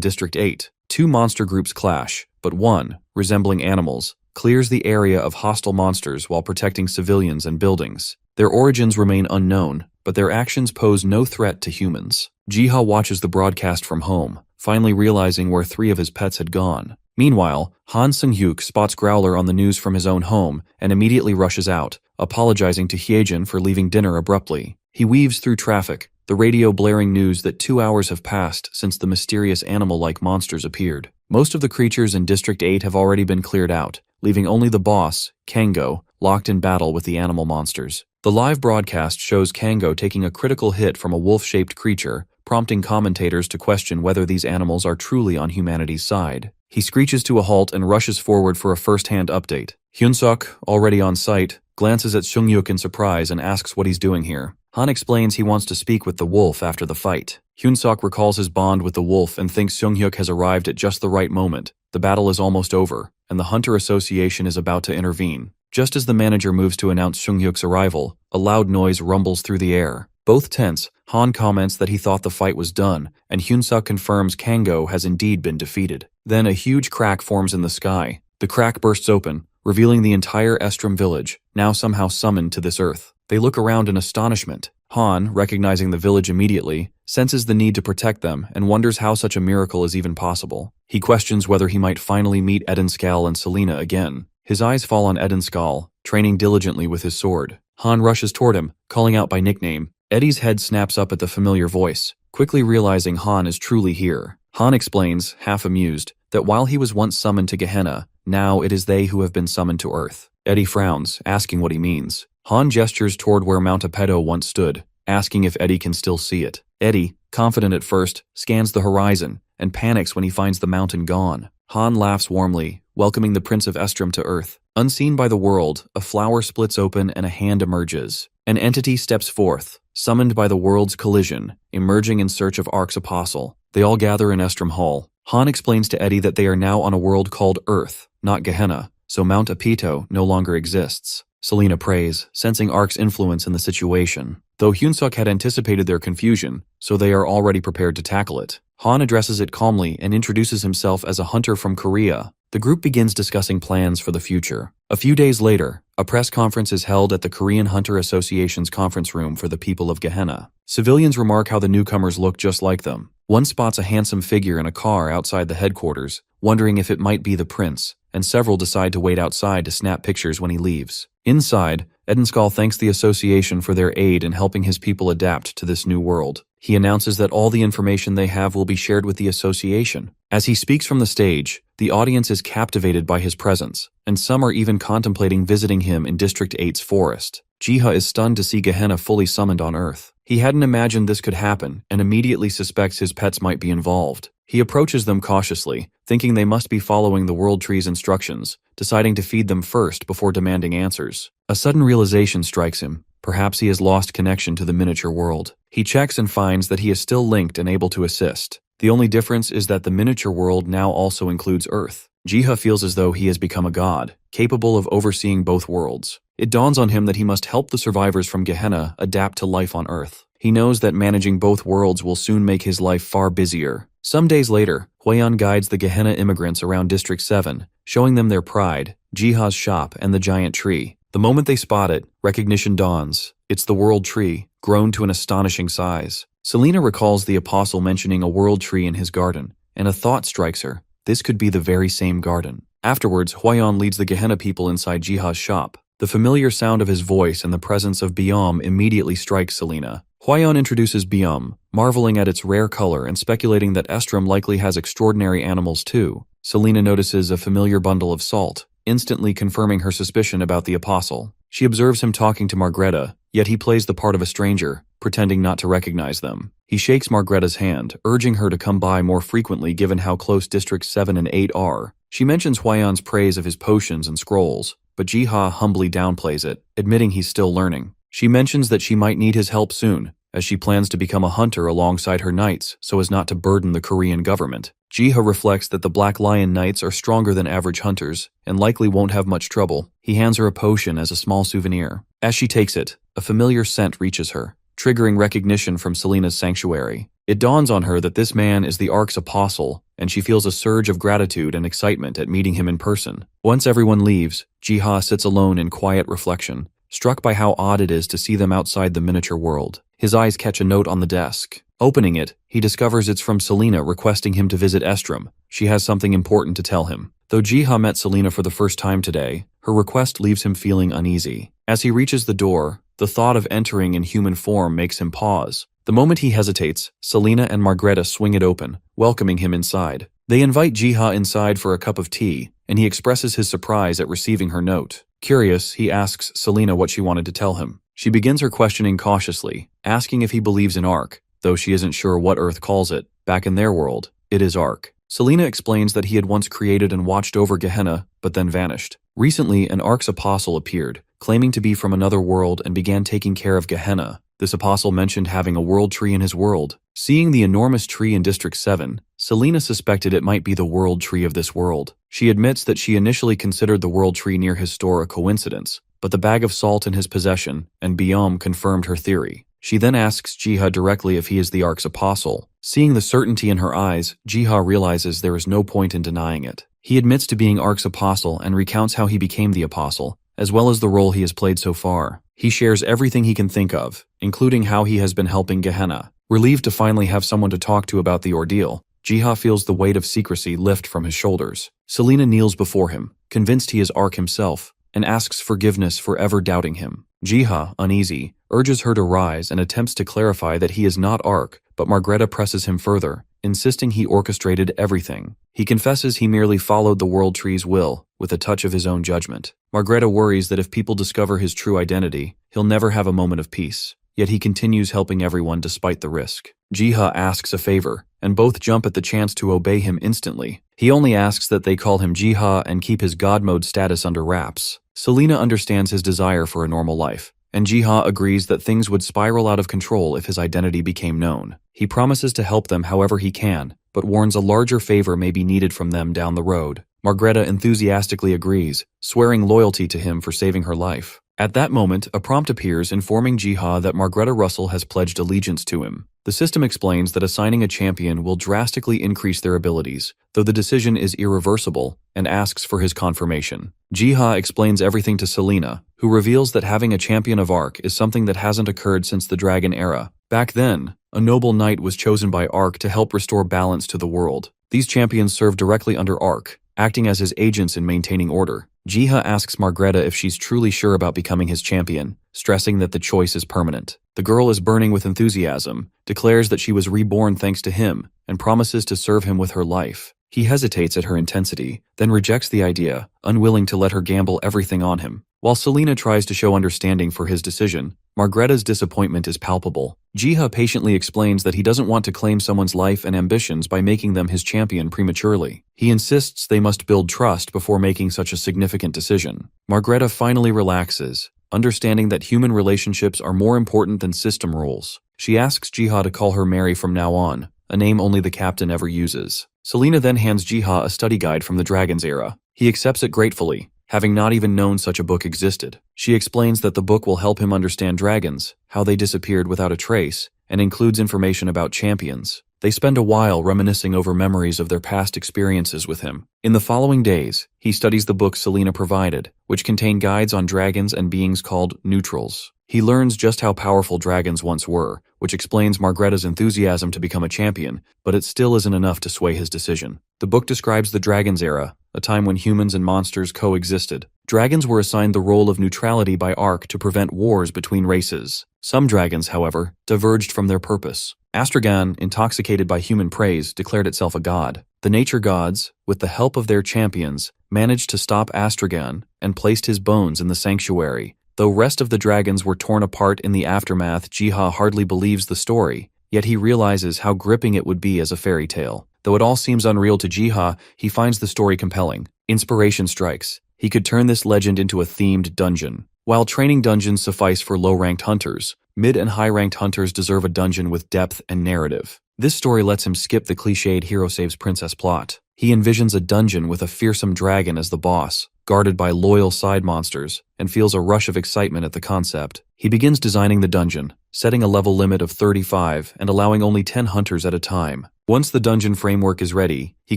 District 8. 2 monster groups clash, but one, resembling animals, clears the area of hostile monsters while protecting civilians and buildings. Their origins remain unknown, but their actions pose no threat to humans. Jiha watches the broadcast from home, finally realizing where 3 of his pets had gone. Meanwhile, Han Sung-hyuk spots Growler on the news from his own home and immediately rushes out, apologizing to Hyejin for leaving dinner abruptly. He weaves through traffic, the radio blaring news that 2 hours have passed since the mysterious animal-like monsters appeared. Most of the creatures in District 8 have already been cleared out, leaving only the boss, Kango, locked in battle with the animal monsters. The live broadcast shows Kango taking a critical hit from a wolf-shaped creature, prompting commentators to question whether these animals are truly on humanity's side. He screeches to a halt and rushes forward for a first-hand update. Hyunsuk, already on site, glances at Sung-hyuk in surprise and asks what he's doing here. Han explains he wants to speak with the wolf after the fight. Hyunsuk recalls his bond with the wolf and thinks Sung-hyuk has arrived at just the right moment. The battle is almost over, and the Hunter Association is about to intervene. Just as the manager moves to announce Sung-hyuk's arrival, a loud noise rumbles through the air. Both tense, Han comments that he thought the fight was done, and Hyunsuk confirms Kango has indeed been defeated. Then a huge crack forms in the sky. The crack bursts open, revealing the entire Estrom village, now somehow summoned to this earth. They look around in astonishment. Han, recognizing the village immediately, senses the need to protect them and wonders how such a miracle is even possible. He questions whether he might finally meet Edenskal and Selena again. His eyes fall on Edenskal, training diligently with his sword. Han rushes toward him, calling out by nickname. Eddie's head snaps up at the familiar voice, quickly realizing Han is truly here. Han explains, half amused, that while he was once summoned to Gehenna, now it is they who have been summoned to Earth. Eddie frowns, asking what he means. Han gestures toward where Mount Apedo once stood, asking if Eddie can still see it. Eddie, confident at first, scans the horizon and panics when he finds the mountain gone. Han laughs warmly, welcoming the Prince of Estrom to Earth. Unseen by the world, a flower splits open and a hand emerges. An entity steps forth, summoned by the world's collision, emerging in search of Ark's apostle. They all gather in Estrom Hall. Han explains to Eddie that they are now on a world called Earth, not Gehenna, so Mount Apeto no longer exists. Selena prays, sensing Ark's influence in the situation. Though Hyunsuk had anticipated their confusion, so they are already prepared to tackle it. Han addresses it calmly and introduces himself as a hunter from Korea. The group begins discussing plans for the future. A few days later, A press conference is held at the Korean Hunter Association's conference room for the people of Gehenna. Civilians remark how the newcomers look just like them. One spots a handsome figure in a car outside the headquarters, wondering if it might be the prince, and several decide to wait outside to snap pictures when he leaves. Inside, Edenskal thanks the association for their aid in helping his people adapt to this new world. He announces that all the information they have will be shared with the association. As he speaks from the stage, the audience is captivated by his presence, and some are even contemplating visiting him in District 8's forest. Jiha is stunned to see Gehenna fully summoned on Earth. He hadn't imagined this could happen and immediately suspects his pets might be involved. He approaches them cautiously, thinking they must be following the World Tree's instructions, deciding to feed them first before demanding answers. A sudden realization strikes him. Perhaps he has lost connection to the miniature world. He checks and finds that he is still linked and able to assist. The only difference is that the miniature world now also includes Earth. Jiha feels as though he has become a god, capable of overseeing both worlds. It dawns on him that he must help the survivors from Gehenna adapt to life on Earth. He knows that managing both worlds will soon make his life far busier. Some days later, Hwayeon guides the Gehenna immigrants around District 7, showing them their pride, Jiha's shop, and the giant tree. The moment they spot it, recognition dawns. It's the World Tree, grown to an astonishing size. Selena recalls the apostle mentioning a world tree in his garden, and a thought strikes her. This could be the very same garden. Afterwards, Hwayeon leads the Gehenna people inside Jiha's shop. The familiar sound of his voice and the presence of Byum immediately strikes Selena. Hwayeon introduces Byum, marveling at its rare color and speculating that Estrom likely has extraordinary animals too. Selena notices a familiar bundle of salt, instantly confirming her suspicion about the apostle. She observes him talking to Margreta, yet he plays the part of a stranger, pretending not to recognize them. He shakes Margreta's hand, urging her to come by more frequently given how close Districts 7 and 8 are. She mentions Hwayeon's praise of his potions and scrolls, but Jiha humbly downplays it, admitting he's still learning. She mentions that she might need his help soon, as she plans to become a hunter alongside her knights so as not to burden the Korean government. Jiha reflects that the Black Lion Knights are stronger than average hunters and likely won't have much trouble. He hands her a potion as a small souvenir. As she takes it, a familiar scent reaches her, triggering recognition from Selena's sanctuary. It dawns on her that this man is the Ark's apostle, and she feels a surge of gratitude and excitement at meeting him in person. Once everyone leaves, Jiha sits alone in quiet reflection, struck by how odd it is to see them outside the miniature world. His eyes catch a note on the desk. Opening it, he discovers it's from Selena requesting him to visit Estrom. She has something important to tell him. Though Jiha met Selena for the first time today, her request leaves him feeling uneasy. As he reaches the door, the thought of entering in human form makes him pause. The moment he hesitates, Selena and Margreta swing it open, welcoming him inside. They invite Jiha inside for a cup of tea, and he expresses his surprise at receiving her note. Curious, he asks Selena what she wanted to tell him. She begins her questioning cautiously, asking if he believes in Ark, though she isn't sure what Earth calls it. Back in their world, it is Ark. Selena explains that he had once created and watched over Gehenna, but then vanished. Recently, an Ark's apostle appeared, claiming to be from another world and began taking care of Gehenna. This apostle mentioned having a world tree in his world. Seeing the enormous tree in District 7, Selena suspected it might be the world tree of this world. She admits that she initially considered the world tree near his store a coincidence, but the bag of salt in his possession and Byum confirmed her theory. She then asks Jiha directly if he is the Ark's apostle. Seeing the certainty in her eyes, Jiha realizes there is no point in denying it. He admits to being Ark's apostle and recounts how he became the apostle, as well as the role he has played so far. He shares everything he can think of, including how he has been helping Gehenna. Relieved to finally have someone to talk to about the ordeal, Jiha feels the weight of secrecy lift from his shoulders. Selena kneels before him, convinced he is Ark himself, and asks forgiveness for ever doubting him. Jiha, uneasy, urges her to rise and attempts to clarify that he is not Ark, but Margreta presses him further, insisting he orchestrated everything. He confesses he merely followed the World Tree's will, with a touch of his own judgment. Margreta worries that if people discover his true identity, he'll never have a moment of peace. Yet he continues helping everyone despite the risk. Jiha asks a favor, and both jump at the chance to obey him instantly. He only asks that they call him Jiha and keep his god mode status under wraps. Selena understands his desire for a normal life, and Jiha agrees that things would spiral out of control if his identity became known. He promises to help them however he can, but warns a larger favor may be needed from them down the road. Margreta enthusiastically agrees, swearing loyalty to him for saving her life. At that moment, a prompt appears informing Jiha that Margreta Russell has pledged allegiance to him. The system explains that assigning a champion will drastically increase their abilities, though the decision is irreversible, and asks for his confirmation. Jiha explains everything to Selena, who reveals that having a champion of Arc is something that hasn't occurred since the Dragon Era. Back then, a noble knight was chosen by Arc to help restore balance to the world. These champions serve directly under Arc, acting as his agents in maintaining order. Jiha asks Margreta if she's truly sure about becoming his champion, stressing that the choice is permanent. The girl is burning with enthusiasm, declares that she was reborn thanks to him, and promises to serve him with her life. He hesitates at her intensity, then rejects the idea, unwilling to let her gamble everything on him. While Selena tries to show understanding for his decision, Margreta's disappointment is palpable. Jiha patiently explains that he doesn't want to claim someone's life and ambitions by making them his champion prematurely. He insists they must build trust before making such a significant decision. Margreta finally relaxes, understanding that human relationships are more important than system rules. She asks Jiha to call her Mary from now on, a name only the captain ever uses. Selena then hands Jiha a study guide from the Dragon's Era. He accepts it gratefully, having not even known such a book existed. She explains that the book will help him understand dragons, how they disappeared without a trace, and includes information about champions. They spend a while reminiscing over memories of their past experiences with him. In the following days, he studies the book Selena provided, which contain guides on dragons and beings called neutrals. He learns just how powerful dragons once were, which explains Margreta's enthusiasm to become a champion, but it still isn't enough to sway his decision. The book describes the Dragon's Era, a time when humans and monsters coexisted. Dragons were assigned the role of neutrality by Arc to prevent wars between races. Some dragons, however, diverged from their purpose. Astragan, intoxicated by human praise, declared itself a god. The nature gods, with the help of their champions, managed to stop Astragan and placed his bones in the sanctuary. Though rest of the dragons were torn apart in the aftermath, Jiha hardly believes the story, yet he realizes how gripping it would be as a fairy tale. Though it all seems unreal to Jiha, he finds the story compelling. Inspiration strikes. He could turn this legend into a themed dungeon. While training dungeons suffice for low-ranked hunters, mid- and high-ranked hunters deserve a dungeon with depth and narrative. This story lets him skip the cliched hero saves princess plot. He envisions a dungeon with a fearsome dragon as the boss, guarded by loyal side monsters, and feels a rush of excitement at the concept. He begins designing the dungeon, setting a level limit of 35 and allowing only 10 hunters at a time. Once the dungeon framework is ready, he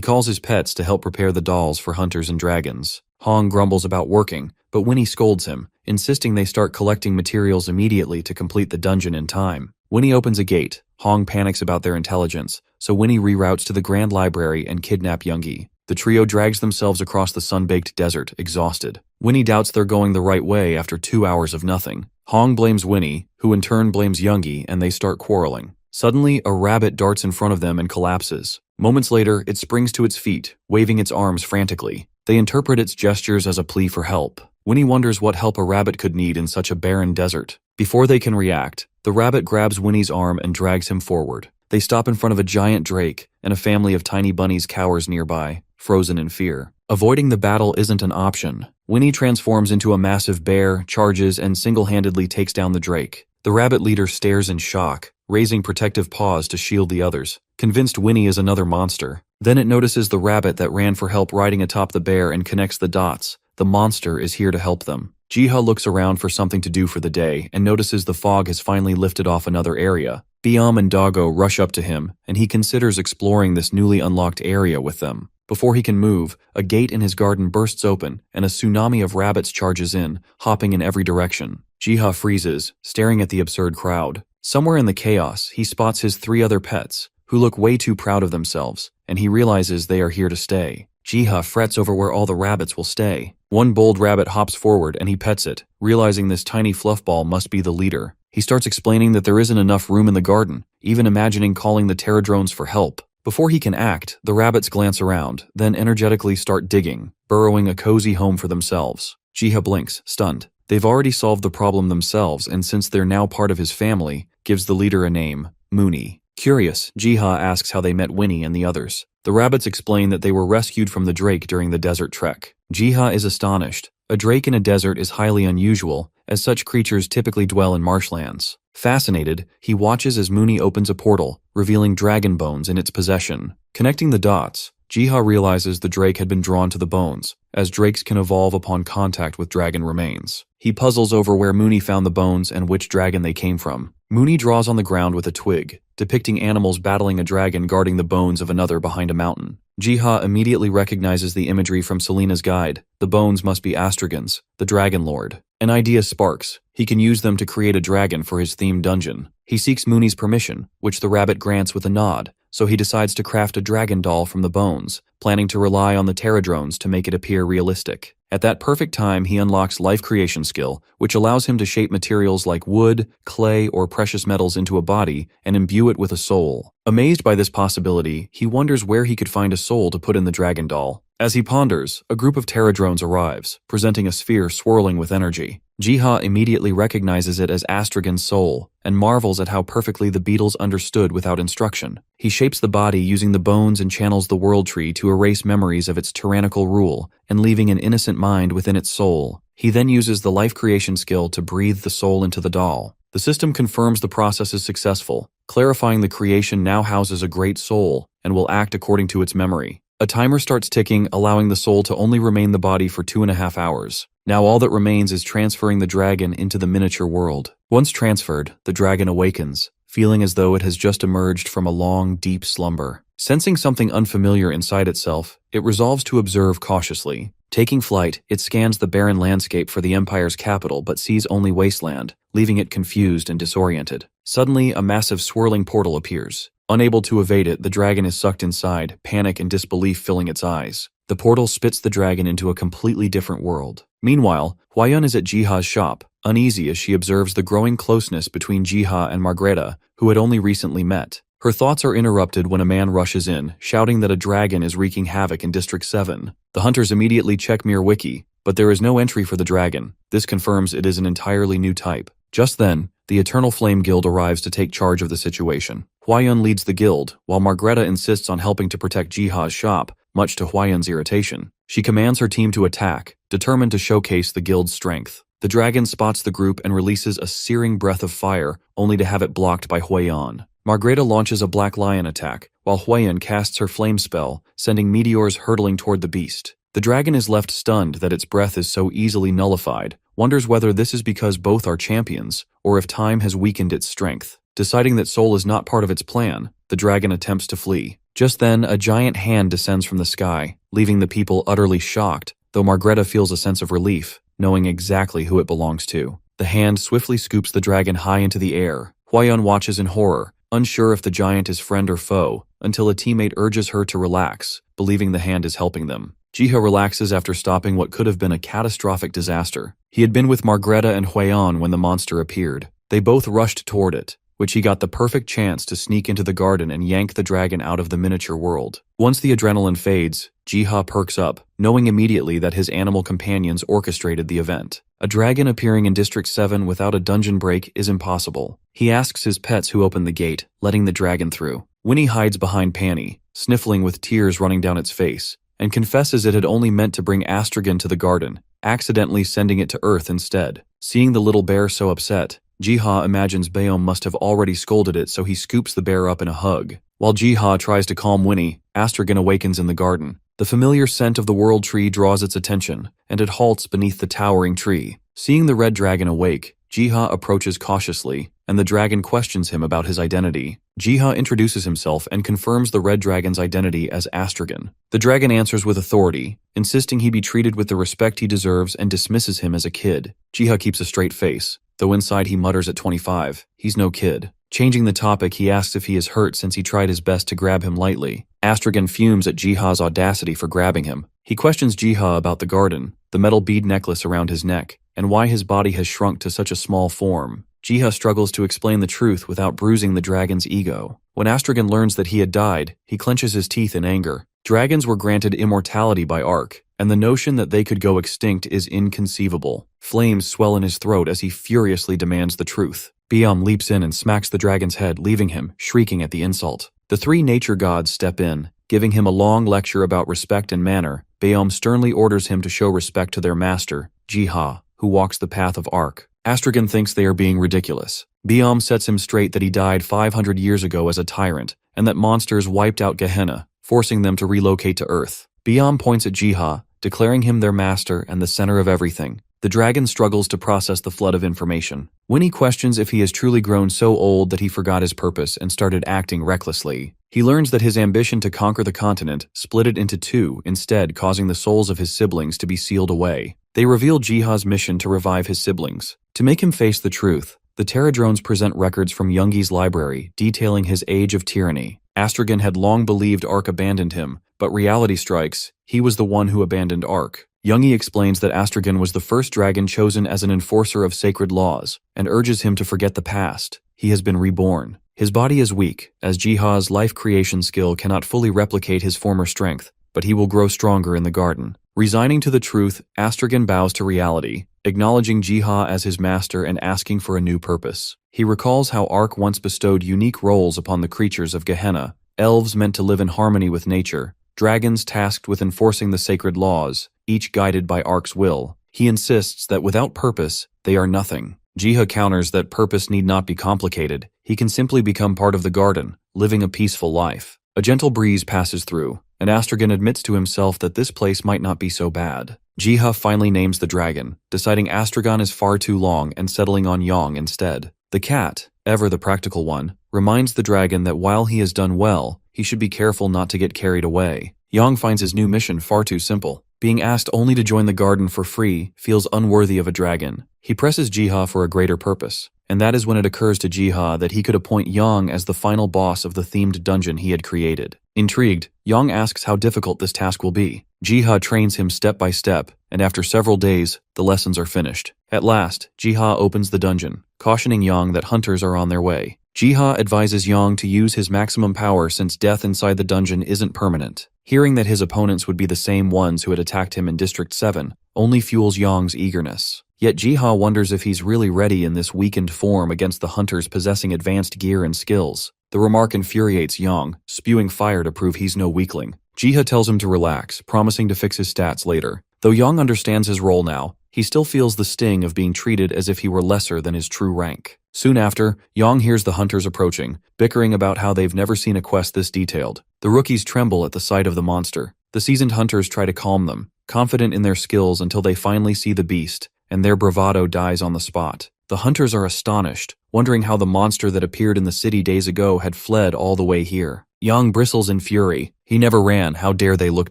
calls his pets to help prepare the dolls for hunters and dragons. Hong grumbles about working, but Winnie scolds him, insisting they start collecting materials immediately to complete the dungeon in time. Winnie opens a gate. Hong panics about their intelligence, so Winnie reroutes to the Grand Library and kidnap Youngie. The trio drags themselves across the sun-baked desert, exhausted. Winnie doubts they're going the right way after 2 hours of nothing. Hong blames Winnie, who in turn blames Youngie, and they start quarreling. Suddenly, a rabbit darts in front of them and collapses. Moments later, it springs to its feet, waving its arms frantically. They interpret its gestures as a plea for help. Winnie wonders what help a rabbit could need in such a barren desert. Before they can react, the rabbit grabs Winnie's arm and drags him forward. They stop in front of a giant drake, and a family of tiny bunnies cowers nearby, frozen in fear. Avoiding the battle isn't an option. Winnie transforms into a massive bear, charges, and single-handedly takes down the drake. The rabbit leader stares in shock, raising protective paws to shield the others, convinced Winnie is another monster. Then it notices the rabbit that ran for help riding atop the bear and connects the dots. The monster is here to help them. Jiha looks around for something to do for the day and notices the fog has finally lifted off another area. Biam and Doggo rush up to him, and he considers exploring this newly unlocked area with them. Before he can move, a gate in his garden bursts open, and a tsunami of rabbits charges in, hopping in every direction. Jiha freezes, staring at the absurd crowd. Somewhere in the chaos, he spots his 3 other pets, who look way too proud of themselves, and he realizes they are here to stay. Jiha frets over where all the rabbits will stay. One bold rabbit hops forward and he pets it, realizing this tiny fluffball must be the leader. He starts explaining that there isn't enough room in the garden, even imagining calling the pterodrones for help. Before he can act, the rabbits glance around, then energetically start digging, burrowing a cozy home for themselves. Jiha blinks, stunned. They've already solved the problem themselves, and since they're now part of his family, gives the leader a name, Mooney. Curious, Jiha asks how they met Winnie and the others. The rabbits explain that they were rescued from the drake during the desert trek. Jiha is astonished. A drake in a desert is highly unusual, as such creatures typically dwell in marshlands. Fascinated, he watches as Mooney opens a portal, revealing dragon bones in its possession. Connecting the dots, Jiha realizes the drake had been drawn to the bones, as drakes can evolve upon contact with dragon remains. He puzzles over where Mooney found the bones and which dragon they came from. Mooney draws on the ground with a twig, depicting animals battling a dragon guarding the bones of another behind a mountain. Jiha immediately recognizes the imagery from Selena's guide. The bones must be Astragon's, the Dragon Lord. An idea sparks. He can use them to create a dragon for his themed dungeon. He seeks Mooney's permission, which the rabbit grants with a nod, so he decides to craft a dragon doll from the bones, planning to rely on the pterodrones to make it appear realistic. At that perfect time, he unlocks life creation skill, which allows him to shape materials like wood, clay, or precious metals into a body and imbue it with a soul. Amazed by this possibility, he wonders where he could find a soul to put in the dragon doll. As he ponders, a group of pterodrones arrives, presenting a sphere swirling with energy. Jiha immediately recognizes it as Astragon's soul, and marvels at how perfectly the beetles understood without instruction. He shapes the body using the bones and channels the world tree to erase memories of its tyrannical rule, and leaving an innocent mind within its soul. He then uses the life creation skill to breathe the soul into the doll. The system confirms the process is successful, clarifying the creation now houses a great soul and will act according to its memory. A timer starts ticking, allowing the soul to only remain the body for 2.5 hours. Now all that remains is transferring the dragon into the miniature world. Once transferred, the dragon awakens, feeling as though it has just emerged from a long, deep slumber. Sensing something unfamiliar inside itself, it resolves to observe cautiously. Taking flight, it scans the barren landscape for the Empire's capital but sees only wasteland, leaving it confused and disoriented. Suddenly, a massive swirling portal appears. Unable to evade it, the dragon is sucked inside, panic and disbelief filling its eyes. The portal spits the dragon into a completely different world. Meanwhile, Hwayeon is at Jiha's shop, uneasy as she observes the growing closeness between Jiha and Margreta, who had only recently met. Her thoughts are interrupted when a man rushes in, shouting that a dragon is wreaking havoc in District 7. The hunters immediately check Wiki, but there is no entry for the dragon. This confirms it is an entirely new type. Just then, the Eternal Flame Guild arrives to take charge of the situation. Hwayeon leads the guild, while Margreta insists on helping to protect Jiha's shop, much to Hwayeon's irritation. She commands her team to attack, determined to showcase the guild's strength. The dragon spots the group and releases a searing breath of fire, only to have it blocked by Hwayeon. Margreta launches a Black Lion attack, while Hwayeon casts her flame spell, sending meteors hurtling toward the beast. The dragon is left stunned that its breath is so easily nullified, wonders whether this is because both are champions, or if time has weakened its strength. Deciding that Soul is not part of its plan, the dragon attempts to flee. Just then, a giant hand descends from the sky, leaving the people utterly shocked, though Margreta feels a sense of relief, knowing exactly who it belongs to. The hand swiftly scoops the dragon high into the air. Hwayeon watches in horror, unsure if the giant is friend or foe, until a teammate urges her to relax, believing the hand is helping them. Jiha relaxes after stopping what could have been a catastrophic disaster. He had been with Margreta and Hwayeon when the monster appeared. They both rushed toward it, which he got the perfect chance to sneak into the garden and yank the dragon out of the miniature world. Once the adrenaline fades, Jiha perks up, knowing immediately that his animal companions orchestrated the event. A dragon appearing in District 7 without a dungeon break is impossible. He asks his pets who opened the gate, letting the dragon through. Winnie hides behind Panny, sniffling with tears running down its face, and confesses it had only meant to bring Astragon to the garden, accidentally sending it to Earth instead. Seeing the little bear so upset, Jiha imagines Baeom must have already scolded it, so he scoops the bear up in a hug. While Jiha tries to calm Winnie, Astragon awakens in the garden. The familiar scent of the world tree draws its attention, and it halts beneath the towering tree. Seeing the red dragon awake, Jiha approaches cautiously, and the dragon questions him about his identity. Jiha introduces himself and confirms the red dragon's identity as Astragon. The dragon answers with authority, insisting he be treated with the respect he deserves and dismisses him as a kid. Jiha keeps a straight face, though inside he mutters at 25, he's no kid. Changing the topic, he asks if he is hurt since he tried his best to grab him lightly. Astragon fumes at Jiha's audacity for grabbing him. He questions Jiha about the garden, the metal bead necklace around his neck, and why his body has shrunk to such a small form. Jiha struggles to explain the truth without bruising the dragon's ego. When Astragon learns that he had died, he clenches his teeth in anger. Dragons were granted immortality by Ark, and the notion that they could go extinct is inconceivable. Flames swell in his throat as he furiously demands the truth. Baeom leaps in and smacks the dragon's head, leaving him, shrieking at the insult. The three nature gods step in, giving him a long lecture about respect and manner. Baeom sternly orders him to show respect to their master, Jiha, who walks the path of Ark. Astragon thinks they are being ridiculous. Baeom sets him straight that he died 500 years ago as a tyrant, and that monsters wiped out Gehenna, forcing them to relocate to Earth. Baeom points at Jiha, declaring him their master and the center of everything. The dragon struggles to process the flood of information. When he questions if he has truly grown so old that he forgot his purpose and started acting recklessly, he learns that his ambition to conquer the continent split it into two, instead causing the souls of his siblings to be sealed away. They reveal Jiha's mission to revive his siblings. To make him face the truth, the Pterodrones present records from Youngi's library detailing his age of tyranny. Astragon had long believed Ark abandoned him, but reality strikes, he was the one who abandoned Ark. Youngi explains that Astragon was the first dragon chosen as an enforcer of sacred laws, and urges him to forget the past. He has been reborn. His body is weak, as Jiha's life creation skill cannot fully replicate his former strength, but he will grow stronger in the garden. Resigning to the truth, Astragon bows to reality, acknowledging Jiha as his master and asking for a new purpose. He recalls how Ark once bestowed unique roles upon the creatures of Gehenna, elves meant to live in harmony with nature, dragons tasked with enforcing the sacred laws, each guided by Ark's will. He insists that without purpose, they are nothing. Jiha counters that purpose need not be complicated. He can simply become part of the garden, living a peaceful life. A gentle breeze passes through, and Astragon admits to himself that this place might not be so bad. Jiha finally names the dragon, deciding Astragon is far too long and settling on Yang instead. The cat, ever the practical one, reminds the dragon that while he has done well, he should be careful not to get carried away. Yang finds his new mission far too simple. Being asked only to join the garden for free feels unworthy of a dragon. He presses Jiha for a greater purpose, and that is when it occurs to Jiha that he could appoint Yang as the final boss of the themed dungeon he had created. Intrigued, Yang asks how difficult this task will be. Jiha trains him step by step, and after several days, the lessons are finished. At last, Jiha opens the dungeon, cautioning Yang that hunters are on their way. Jiha advises Yang to use his maximum power since death inside the dungeon isn't permanent. Hearing that his opponents would be the same ones who had attacked him in District 7 only fuels Yang's eagerness. Yet Jiha wonders if he's really ready in this weakened form against the hunters possessing advanced gear and skills. The remark infuriates Yang, spewing fire to prove he's no weakling. Jiha tells him to relax, promising to fix his stats later. Though Yang understands his role now, he still feels the sting of being treated as if he were lesser than his true rank. Soon after, Yang hears the hunters approaching, bickering about how they've never seen a quest this detailed. The rookies tremble at the sight of the monster. The seasoned hunters try to calm them, confident in their skills until they finally see the beast, and their bravado dies on the spot. The hunters are astonished, wondering how the monster that appeared in the city days ago had fled all the way here. Yang bristles in fury. He never ran, how dare they look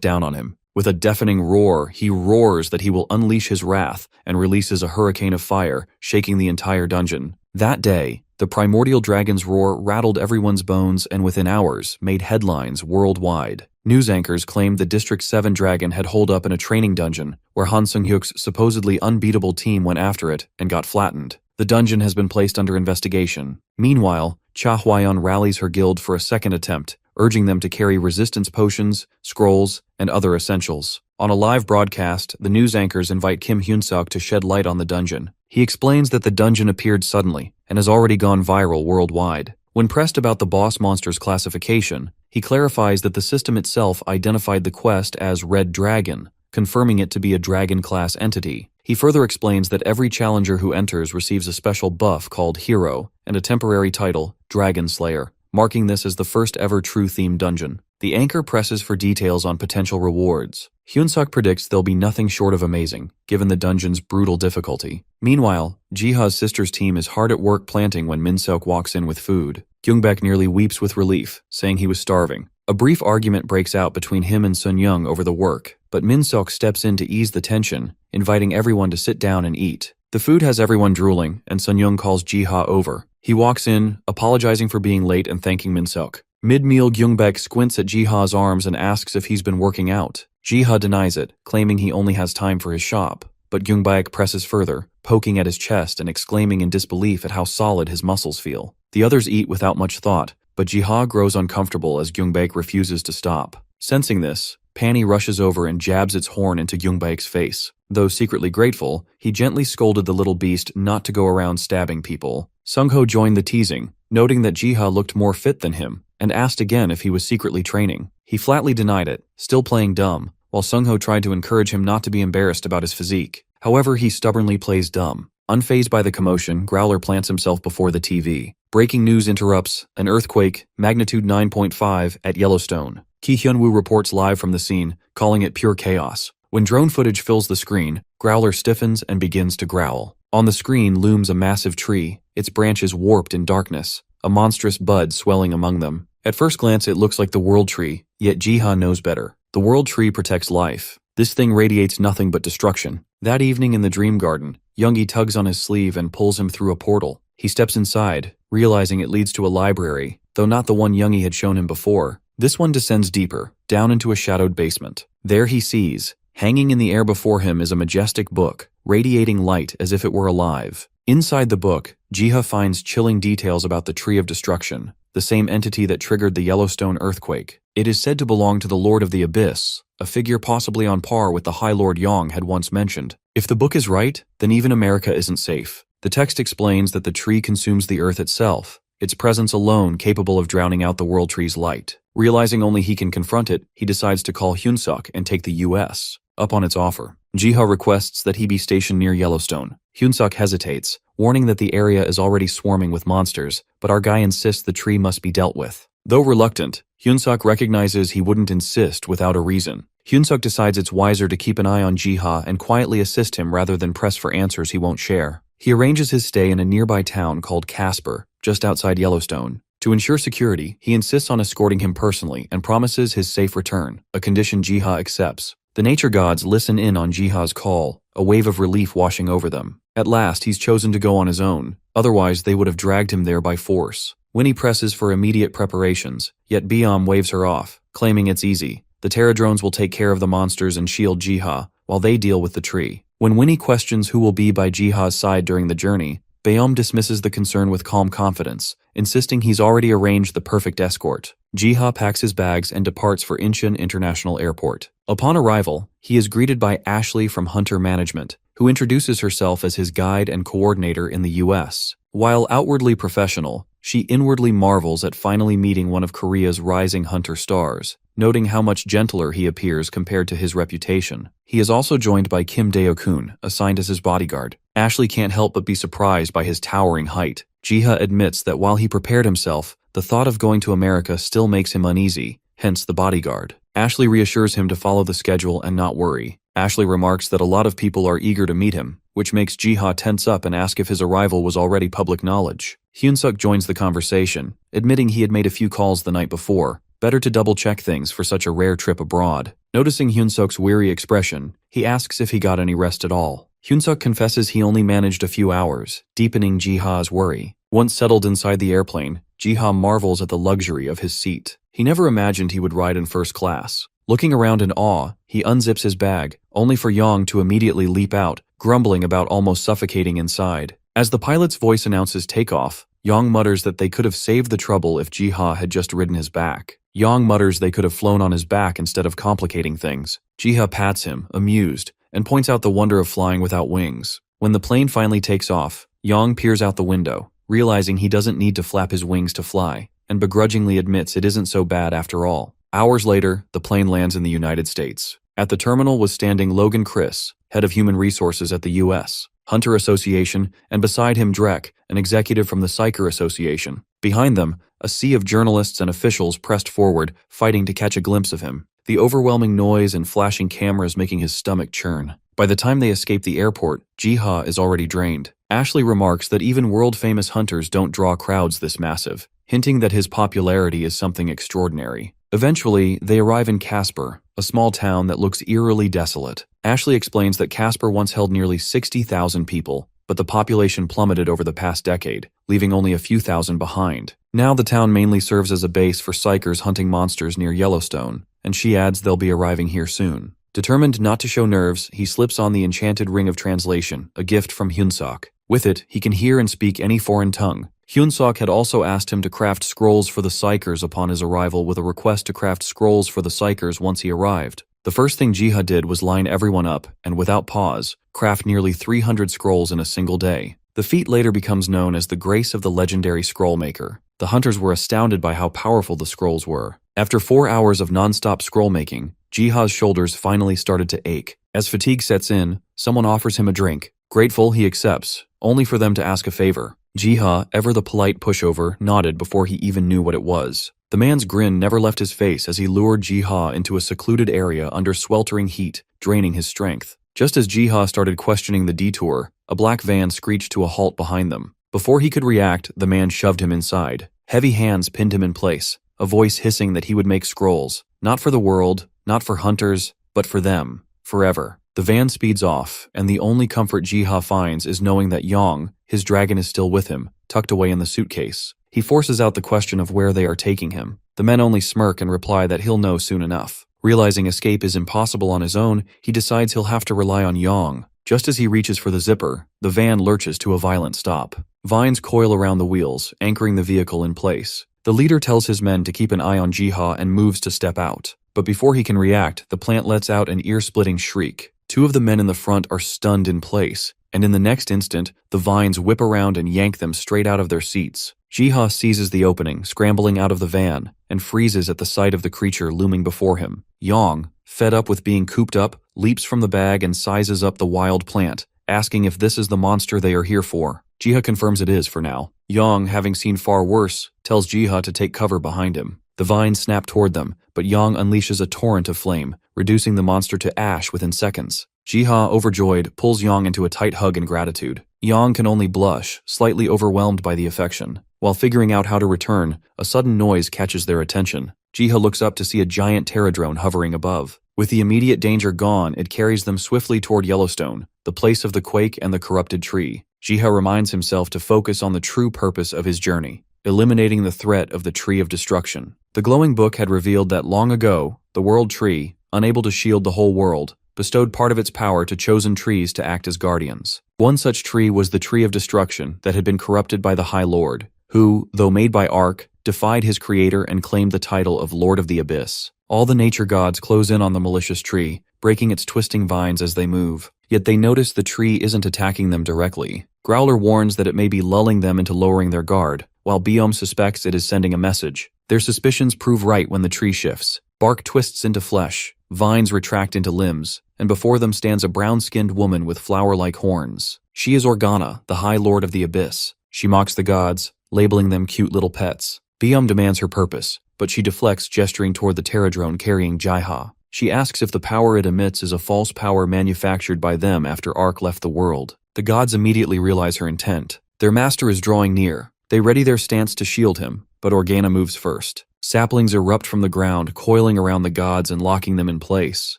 down on him. With a deafening roar, he roars that he will unleash his wrath and releases a hurricane of fire, shaking the entire dungeon. That day, the primordial dragon's roar rattled everyone's bones and within hours made headlines worldwide. News anchors claimed the District 7 dragon had holed up in a training dungeon where Han Sung-hyuk's supposedly unbeatable team went after it and got flattened. The dungeon has been placed under investigation. Meanwhile, Cha Hwayeon rallies her guild for a second attempt, urging them to carry resistance potions, scrolls, and other essentials. On a live broadcast, the news anchors invite Kim Hyun-suk to shed light on the dungeon. He explains that the dungeon appeared suddenly and has already gone viral worldwide. When pressed about the boss monster's classification, he clarifies that the system itself identified the quest as Red Dragon, confirming it to be a dragon-class entity. He further explains that every challenger who enters receives a special buff called Hero and a temporary title, Dragon Slayer, marking this as the first ever true themed dungeon. The anchor presses for details on potential rewards. Hyun-suk predicts they'll be nothing short of amazing, given the dungeon's brutal difficulty. Meanwhile, Jiha's sister's team is hard at work planting when Min-seok walks in with food. Kyungbaek nearly weeps with relief, saying he was starving. A brief argument breaks out between him and Sun-young over the work, but Min-seok steps in to ease the tension, inviting everyone to sit down and eat. The food has everyone drooling, and Sun-young calls Jiha over. He walks in, apologizing for being late and thanking Min-seok. Mid-meal, Kyungbaek squints at Jiha's arms and asks if he's been working out. Jiha denies it, claiming he only has time for his shop. But Kyungbaek presses further, poking at his chest and exclaiming in disbelief at how solid his muscles feel. The others eat without much thought, but Jiha grows uncomfortable as Kyungbaek refuses to stop. Sensing this, Pani rushes over and jabs its horn into Kyungbaek's face. Though secretly grateful, he gently scolded the little beast not to go around stabbing people. Sung-ho joined the teasing, noting that Jiha looked more fit than him, and asked again if he was secretly training. He flatly denied it, still playing dumb, while Sung-ho tried to encourage him not to be embarrassed about his physique. However, he stubbornly plays dumb. Unfazed by the commotion, Growler plants himself before the TV. Breaking news interrupts, an earthquake, magnitude 9.5, at Yellowstone. Ki Hyun-woo reports live from the scene, calling it pure chaos. When drone footage fills the screen, Growler stiffens and begins to growl. On the screen looms a massive tree, its branches warped in darkness, a monstrous bud swelling among them. At first glance it looks like the world tree, yet Jiha knows better. The world tree protects life. This thing radiates nothing but destruction. That evening in the dream garden, Youngie tugs on his sleeve and pulls him through a portal. He steps inside, realizing it leads to a library, though not the one Youngie had shown him before. This one descends deeper, down into a shadowed basement. There he sees, hanging in the air before him is a majestic book, radiating light as if it were alive. Inside the book, Jiha finds chilling details about the Tree of Destruction, the same entity that triggered the Yellowstone earthquake. It is said to belong to the Lord of the Abyss, a figure possibly on par with the High Lord Yang had once mentioned. If the book is right, then even America isn't safe. The text explains that the tree consumes the earth itself, its presence alone capable of drowning out the world tree's light. Realizing only he can confront it, he decides to call Hyunsuk and take the U.S. up on its offer. Jiha requests that he be stationed near Yellowstone. Hyunsuk hesitates, warning that the area is already swarming with monsters, but our guy insists the tree must be dealt with. Though reluctant, Hyunsuk recognizes he wouldn't insist without a reason. Hyunsuk decides it's wiser to keep an eye on Jiha and quietly assist him rather than press for answers he won't share. He arranges his stay in a nearby town called Casper, just outside Yellowstone. To ensure security, he insists on escorting him personally and promises his safe return, a condition Jiha accepts. The nature gods listen in on Jiha's call, a wave of relief washing over them. At last, he's chosen to go on his own, otherwise they would have dragged him there by force. Winnie presses for immediate preparations, yet Biam waves her off, claiming it's easy. The Terradrones will take care of the monsters and shield Jiha, while they deal with the tree. When Winnie questions who will be by Jiha's side during the journey, Bayom dismisses the concern with calm confidence, insisting he's already arranged the perfect escort. Jiha packs his bags and departs for Incheon International Airport. Upon arrival, he is greeted by Ashley from Hunter Management, who introduces herself as his guide and coordinator in the U.S. While outwardly professional, she inwardly marvels at finally meeting one of Korea's rising hunter stars, noting how much gentler he appears compared to his reputation. He is also joined by Kim Deo-kun, assigned as his bodyguard. Ashley can't help but be surprised by his towering height. Jiha admits that while he prepared himself, the thought of going to America still makes him uneasy, hence the bodyguard. Ashley reassures him to follow the schedule and not worry. Ashley remarks that a lot of people are eager to meet him, which makes Jiha tense up and ask if his arrival was already public knowledge. Hyunsuk joins the conversation, admitting he had made a few calls the night before. Better to double-check things for such a rare trip abroad. Noticing Hyunsuk's weary expression, he asks if he got any rest at all. Hyunsuk confesses he only managed a few hours, deepening Jiha's worry. Once settled inside the airplane, Jiha marvels at the luxury of his seat. He never imagined he would ride in first class. Looking around in awe, he unzips his bag, only for Yang to immediately leap out, grumbling about almost suffocating inside. As the pilot's voice announces takeoff, Yang mutters that they could have saved the trouble if Jiha had just ridden his back. Yang mutters they could have flown on his back instead of complicating things. Jiha pats him, amused, and points out the wonder of flying without wings. When the plane finally takes off, Yang peers out the window, realizing he doesn't need to flap his wings to fly, and begrudgingly admits it isn't so bad after all. Hours later, the plane lands in the United States. At the terminal was standing Logan Chris, head of human resources at the U.S. Hunter Association, and beside him Drek, an executive from the Psyker Association. Behind them, a sea of journalists and officials pressed forward, fighting to catch a glimpse of him, the overwhelming noise and flashing cameras making his stomach churn. By the time they escape the airport, Jiha is already drained. Ashley remarks that even world-famous hunters don't draw crowds this massive, hinting that his popularity is something extraordinary. Eventually, they arrive in Casper, a small town that looks eerily desolate. Ashley explains that Casper once held nearly 60,000 people, but the population plummeted over the past decade, leaving only a few thousand behind. Now the town mainly serves as a base for psychers hunting monsters near Yellowstone, and she adds they'll be arriving here soon. Determined not to show nerves, he slips on the enchanted ring of translation, a gift from Hyunsuk. With it, he can hear and speak any foreign tongue. Hyunsuk had also asked him to craft scrolls for the psychers upon his arrival with a request to craft scrolls for the psychers once he arrived. The first thing Jiha did was line everyone up and, without pause, craft nearly 300 scrolls in a single day. The feat later becomes known as the grace of the legendary scroll maker. The hunters were astounded by how powerful the scrolls were. After 4 hours of non-stop scroll making, Jiha's shoulders finally started to ache. As fatigue sets in, someone offers him a drink. Grateful, he accepts, only for them to ask a favor. Jiha, ever the polite pushover, nodded before he even knew what it was. The man's grin never left his face as he lured Jiha into a secluded area under sweltering heat, draining his strength. Just as Jiha started questioning the detour, a black van screeched to a halt behind them. Before he could react, the man shoved him inside. Heavy hands pinned him in place, a voice hissing that he would make scrolls, not for the world, not for hunters, but for them, forever. The van speeds off, and the only comfort Jiha finds is knowing that Yang, his dragon, is still with him, tucked away in the suitcase. He forces out the question of where they are taking him. The men only smirk and reply that he'll know soon enough. Realizing escape is impossible on his own, he decides he'll have to rely on Yang. Just as he reaches for the zipper, the van lurches to a violent stop. Vines coil around the wheels, anchoring the vehicle in place. The leader tells his men to keep an eye on Jiha and moves to step out. But before he can react, the plant lets out an ear-splitting shriek. Two of the men in the front are stunned in place, and in the next instant, the vines whip around and yank them straight out of their seats. Jiha seizes the opening, scrambling out of the van, and freezes at the sight of the creature looming before him. Yang, fed up with being cooped up, leaps from the bag and sizes up the wild plant, asking if this is the monster they are here for. Jiha confirms it is for now. Yang, having seen far worse, tells Jiha to take cover behind him. The vines snap toward them, but Yang unleashes a torrent of flame, reducing the monster to ash within seconds. Jiha, overjoyed, pulls Yang into a tight hug in gratitude. Yang can only blush, slightly overwhelmed by the affection. While figuring out how to return, a sudden noise catches their attention. Jiha looks up to see a giant pterodrone hovering above. With the immediate danger gone, it carries them swiftly toward Yellowstone, the place of the quake and the corrupted tree. Jiha reminds himself to focus on the true purpose of his journey, eliminating the threat of the Tree of Destruction. The glowing book had revealed that long ago, the World Tree, unable to shield the whole world, bestowed part of its power to chosen trees to act as guardians. One such tree was the Tree of Destruction that had been corrupted by the High Lord, who, though made by Ark, defied his creator and claimed the title of Lord of the Abyss. All the nature gods close in on the malicious tree, breaking its twisting vines as they move. Yet they notice the tree isn't attacking them directly. Growler warns that it may be lulling them into lowering their guard, while Biome suspects it is sending a message. Their suspicions prove right when the tree shifts. Bark twists into flesh, vines retract into limbs, and before them stands a brown-skinned woman with flower-like horns. She is Organa, the High Lord of the Abyss. She mocks the gods, labeling them cute little pets. Biome demands her purpose, but she deflects, gesturing toward the pterodrone carrying Jiha. She asks if the power it emits is a false power manufactured by them after Ark left the world. The gods immediately realize her intent. Their master is drawing near. They ready their stance to shield him, but Organa moves first. Saplings erupt from the ground, coiling around the gods and locking them in place.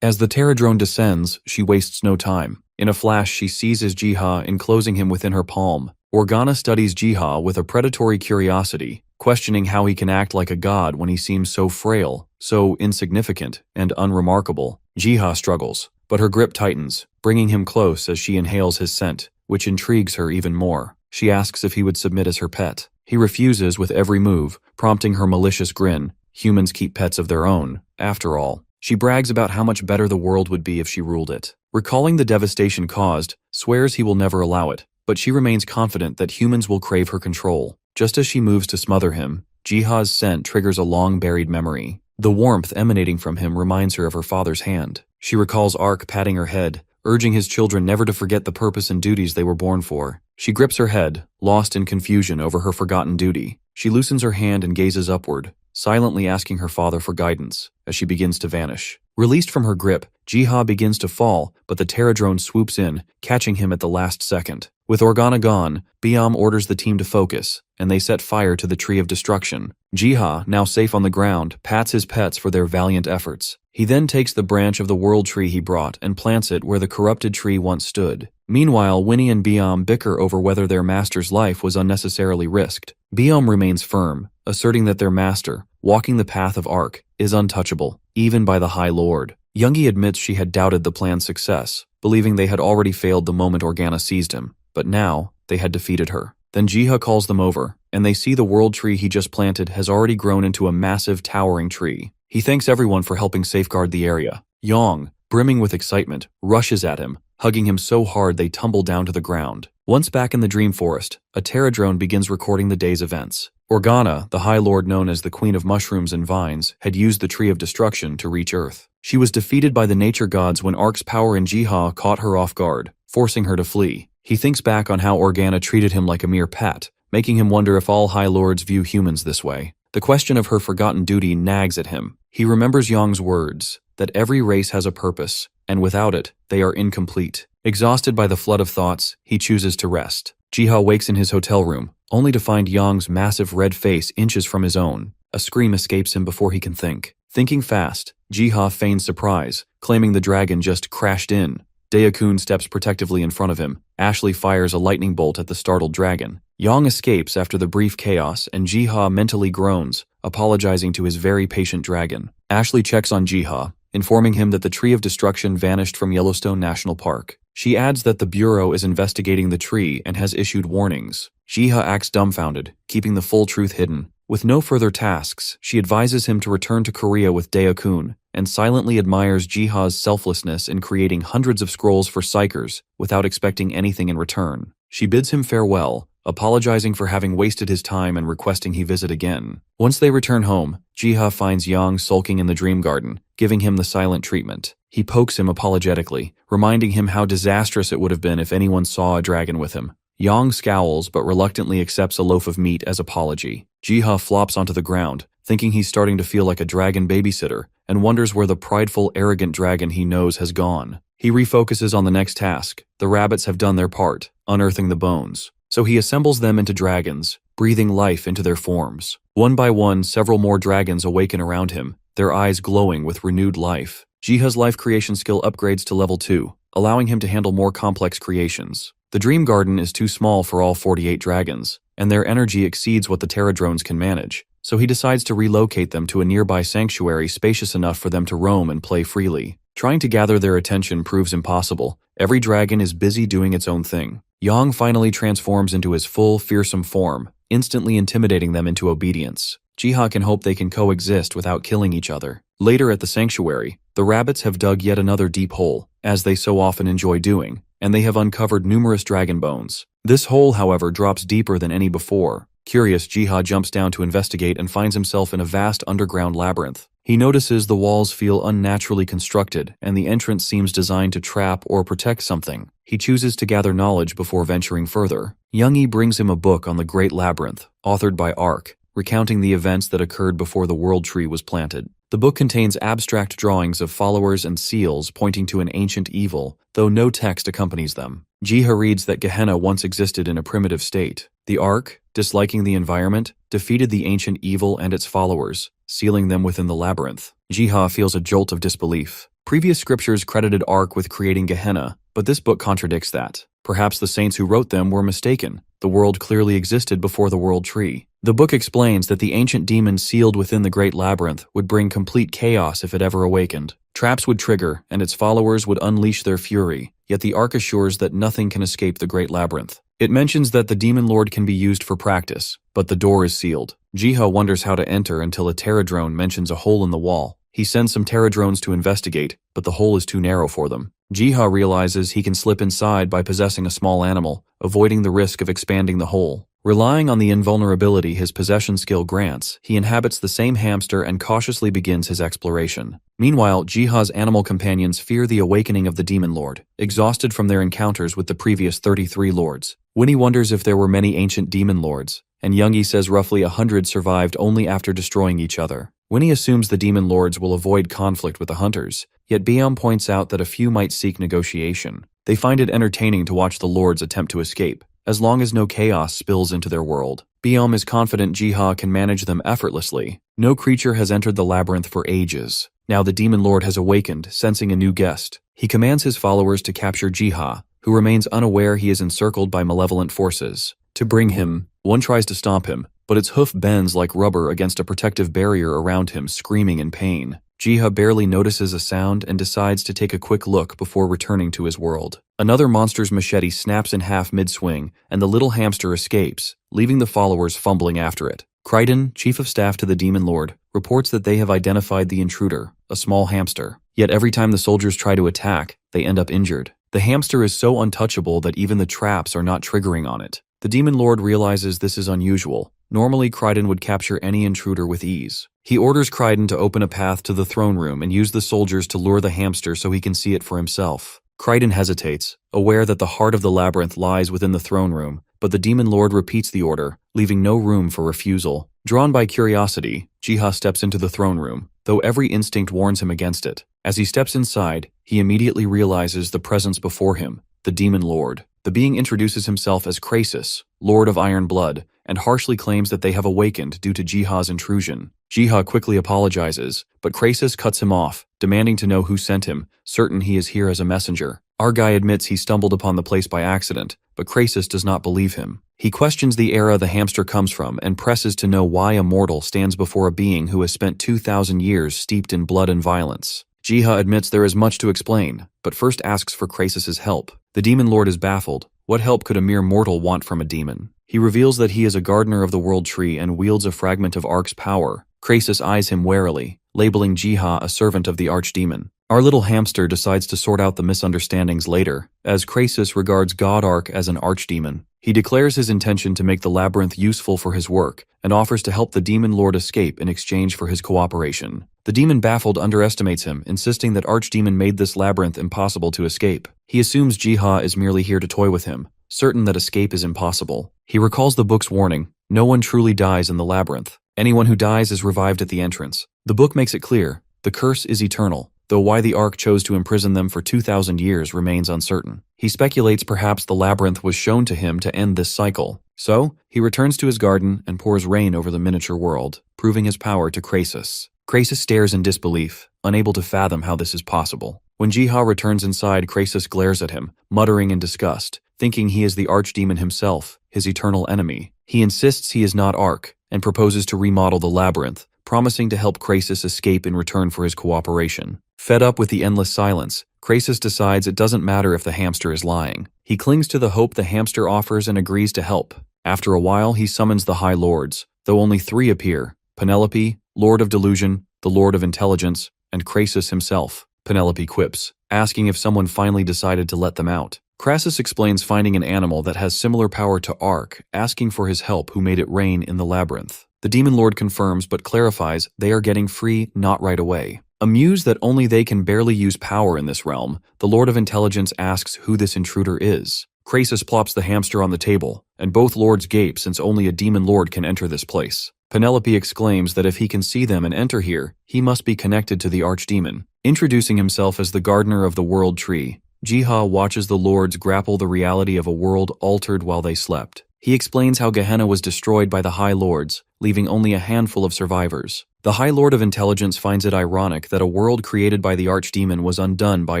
As the pterodrone descends, she wastes no time. In a flash, she seizes Jiha, enclosing him within her palm. Organa studies Jiha with a predatory curiosity, questioning how he can act like a god when he seems so frail, so insignificant, and unremarkable. Jiha struggles, but her grip tightens, bringing him close as she inhales his scent, which intrigues her even more. She asks if he would submit as her pet. He refuses with every move, prompting her malicious grin. Humans keep pets of their own, after all. She brags about how much better the world would be if she ruled it. Recalling the devastation caused, swears he will never allow it, but she remains confident that humans will crave her control. Just as she moves to smother him, Jiha's scent triggers a long-buried memory. The warmth emanating from him reminds her of her father's hand. She recalls Ark patting her head, urging his children never to forget the purpose and duties they were born for. She grips her head, lost in confusion over her forgotten duty. She loosens her hand and gazes upward, silently asking her father for guidance, as she begins to vanish. Released from her grip, Jiha begins to fall, but the pterodrone swoops in, catching him at the last second. With Organa gone, Biome orders the team to focus, and they set fire to the Tree of Destruction. Jiha, now safe on the ground, pats his pets for their valiant efforts. He then takes the branch of the world tree he brought and plants it where the corrupted tree once stood. Meanwhile, Winnie and Biome bicker over whether their master's life was unnecessarily risked. Biome remains firm, asserting that their master, walking the path of Ark, is untouchable, even by the High Lord. Youngie admits she had doubted the plan's success, believing they had already failed the moment Organa seized him, but now they had defeated her. Then Jiha calls them over, and they see the world tree he just planted has already grown into a massive, towering tree. He thanks everyone for helping safeguard the area. Yang, brimming with excitement, rushes at him, hugging him so hard they tumble down to the ground. Once back in the dream forest, a pterodrone begins recording the day's events. Organa, the High Lord known as the Queen of Mushrooms and Vines, had used the Tree of Destruction to reach Earth. She was defeated by the nature gods when Ark's power in Jiha caught her off guard, forcing her to flee. He thinks back on how Organa treated him like a mere pet, making him wonder if all High Lords view humans this way. The question of her forgotten duty nags at him. He remembers Yang's words, that every race has a purpose, and without it, they are incomplete. Exhausted by the flood of thoughts, he chooses to rest. Jiha wakes in his hotel room, only to find Yang's massive red face inches from his own. A scream escapes him before he can think. Thinking fast, Jiha feigns surprise, claiming the dragon just crashed in. Dae-kun steps protectively in front of him. Ashley fires a lightning bolt at the startled dragon. Yang escapes after the brief chaos, and Jiha mentally groans, apologizing to his very patient dragon. Ashley checks on Jiha, informing him that the Tree of Destruction vanished from Yellowstone National Park. She adds that the Bureau is investigating the tree and has issued warnings. Jiha acts dumbfounded, keeping the full truth hidden. With no further tasks, she advises him to return to Korea with Dae-kun, and silently admires Jiha's selflessness in creating hundreds of scrolls for psychers without expecting anything in return. She bids him farewell, apologizing for having wasted his time and requesting he visit again. Once they return home, Jiha finds Yang sulking in the dream garden, giving him the silent treatment. He pokes him apologetically, reminding him how disastrous it would have been if anyone saw a dragon with him. Yang scowls but reluctantly accepts a loaf of meat as apology. Jiha flops onto the ground, thinking he's starting to feel like a dragon babysitter, and wonders where the prideful, arrogant dragon he knows has gone. He refocuses on the next task. The rabbits have done their part, unearthing the bones. So he assembles them into dragons, breathing life into their forms. One by one, several more dragons awaken around him, their eyes glowing with renewed life. Jiha's life creation skill upgrades to level 2, allowing him to handle more complex creations. The Dream Garden is too small for all 48 dragons, and their energy exceeds what the Terradrones can manage, so he decides to relocate them to a nearby sanctuary spacious enough for them to roam and play freely. Trying to gather their attention proves impossible. Every dragon is busy doing its own thing. Yang finally transforms into his full, fearsome form, instantly intimidating them into obedience. Jiha can hope they can coexist without killing each other. Later at the sanctuary, the rabbits have dug yet another deep hole, as they so often enjoy doing, and they have uncovered numerous dragon bones. This hole, however, drops deeper than any before. Curious, Jiha jumps down to investigate and finds himself in a vast underground labyrinth. He notices the walls feel unnaturally constructed, and the entrance seems designed to trap or protect something. He chooses to gather knowledge before venturing further. Youngie brings him a book on the Great Labyrinth, authored by Ark, recounting the events that occurred before the World Tree was planted. The book contains abstract drawings of followers and seals pointing to an ancient evil, though no text accompanies them. Jiha reads that Gehenna once existed in a primitive state. The Ark, disliking the environment, defeated the ancient evil and its followers, sealing them within the labyrinth. Jiha feels a jolt of disbelief. Previous scriptures credited Ark with creating Gehenna, but this book contradicts that. Perhaps the saints who wrote them were mistaken. The world clearly existed before the World Tree. The book explains that the ancient demon sealed within the Great Labyrinth would bring complete chaos if it ever awakened. Traps would trigger, and its followers would unleash their fury, yet the Ark assures that nothing can escape the Great Labyrinth. It mentions that the Demon Lord can be used for practice, but the door is sealed. Jiha wonders how to enter until a Terradrone mentions a hole in the wall. He sends some Terradrones to investigate, but the hole is too narrow for them. Jiha realizes he can slip inside by possessing a small animal, avoiding the risk of expanding the hole. Relying on the invulnerability his possession skill grants, he inhabits the same hamster and cautiously begins his exploration. Meanwhile, Jiha's animal companions fear the awakening of the Demon Lord, exhausted from their encounters with the previous 33 lords. Winnie wonders if there were many ancient demon lords, and Youngie says roughly 100 survived only after destroying each other. Winnie assumes the demon lords will avoid conflict with the hunters, yet Biam points out that a few might seek negotiation. They find it entertaining to watch the lords attempt to escape, as long as no chaos spills into their world. Biam is confident Jiha can manage them effortlessly. No creature has entered the labyrinth for ages. Now the demon lord has awakened, sensing a new guest. He commands his followers to capture Jiha, who remains unaware he is encircled by malevolent forces. To bring him, one tries to stomp him, but its hoof bends like rubber against a protective barrier around him, screaming in pain. Jiha barely notices a sound and decides to take a quick look before returning to his world. Another monster's machete snaps in half mid-swing, and the little hamster escapes, leaving the followers fumbling after it. Crichton, chief of staff to the Demon Lord, reports that they have identified the intruder, a small hamster. Yet every time the soldiers try to attack, they end up injured. The hamster is so untouchable that even the traps are not triggering on it. The Demon Lord realizes this is unusual. Normally, Crichton would capture any intruder with ease. He orders Crichton to open a path to the throne room and use the soldiers to lure the hamster so he can see it for himself. Crichton hesitates, aware that the heart of the labyrinth lies within the throne room, but the Demon Lord repeats the order, leaving no room for refusal. Drawn by curiosity, Jiha steps into the throne room. The though every instinct warns him against it. As he steps inside, he immediately realizes the presence before him, the Demon Lord. The being introduces himself as Krasus, Lord of Iron Blood, and harshly claims that they have awakened due to Jiha's intrusion. Jiha quickly apologizes, but Krasus cuts him off, demanding to know who sent him, certain he is here as a messenger. Our guy admits he stumbled upon the place by accident, but Krasus does not believe him. He questions the era the hamster comes from and presses to know why a mortal stands before a being who has spent 2,000 years steeped in blood and violence. Jiha admits there is much to explain, but first asks for Krasus's help. The Demon Lord is baffled. What help could a mere mortal want from a demon? He reveals that he is a gardener of the world tree and wields a fragment of Ark's power. Krasus eyes him warily, labeling Jiha a servant of the archdemon. Our little hamster decides to sort out the misunderstandings later, as Krasus regards God Ark as an archdemon. He declares his intention to make the labyrinth useful for his work, and offers to help the Demon Lord escape in exchange for his cooperation. The demon baffled underestimates him, insisting that Archdemon made this labyrinth impossible to escape. He assumes Jiha is merely here to toy with him, certain that escape is impossible. He recalls the book's warning, no one truly dies in the labyrinth. Anyone who dies is revived at the entrance. The book makes it clear, the curse is eternal, though why the Ark chose to imprison them for 2,000 years remains uncertain. He speculates perhaps the labyrinth was shown to him to end this cycle. So, he returns to his garden and pours rain over the miniature world, proving his power to Krasus. Krasus stares in disbelief, unable to fathom how this is possible. When Jiha returns inside, Krasus glares at him, muttering in disgust, thinking he is the archdemon himself, his eternal enemy. He insists he is not Ark, and proposes to remodel the labyrinth, promising to help Krasus escape in return for his cooperation. Fed up with the endless silence, Krasus decides it doesn't matter if the hamster is lying. He clings to the hope the hamster offers and agrees to help. After a while, he summons the High Lords, though only 3 appear: Penelope, Lord of Delusion, the Lord of Intelligence, and Krasus himself. Penelope quips, asking if someone finally decided to let them out. Krasus explains finding an animal that has similar power to Ark, asking for his help who made it rain in the labyrinth. The Demon Lord confirms but clarifies they are getting free not right away. Amused that only they can barely use power in this realm, the Lord of Intelligence asks who this intruder is. Krasus plops the hamster on the table, and both lords gape since only a Demon Lord can enter this place. Penelope exclaims that if he can see them and enter here, he must be connected to the archdemon. Introducing himself as the gardener of the world tree, Jiha watches the lords grapple the reality of a world altered while they slept. He explains how Gehenna was destroyed by the High Lords, leaving only a handful of survivors. The High Lord of Intelligence finds it ironic that a world created by the archdemon was undone by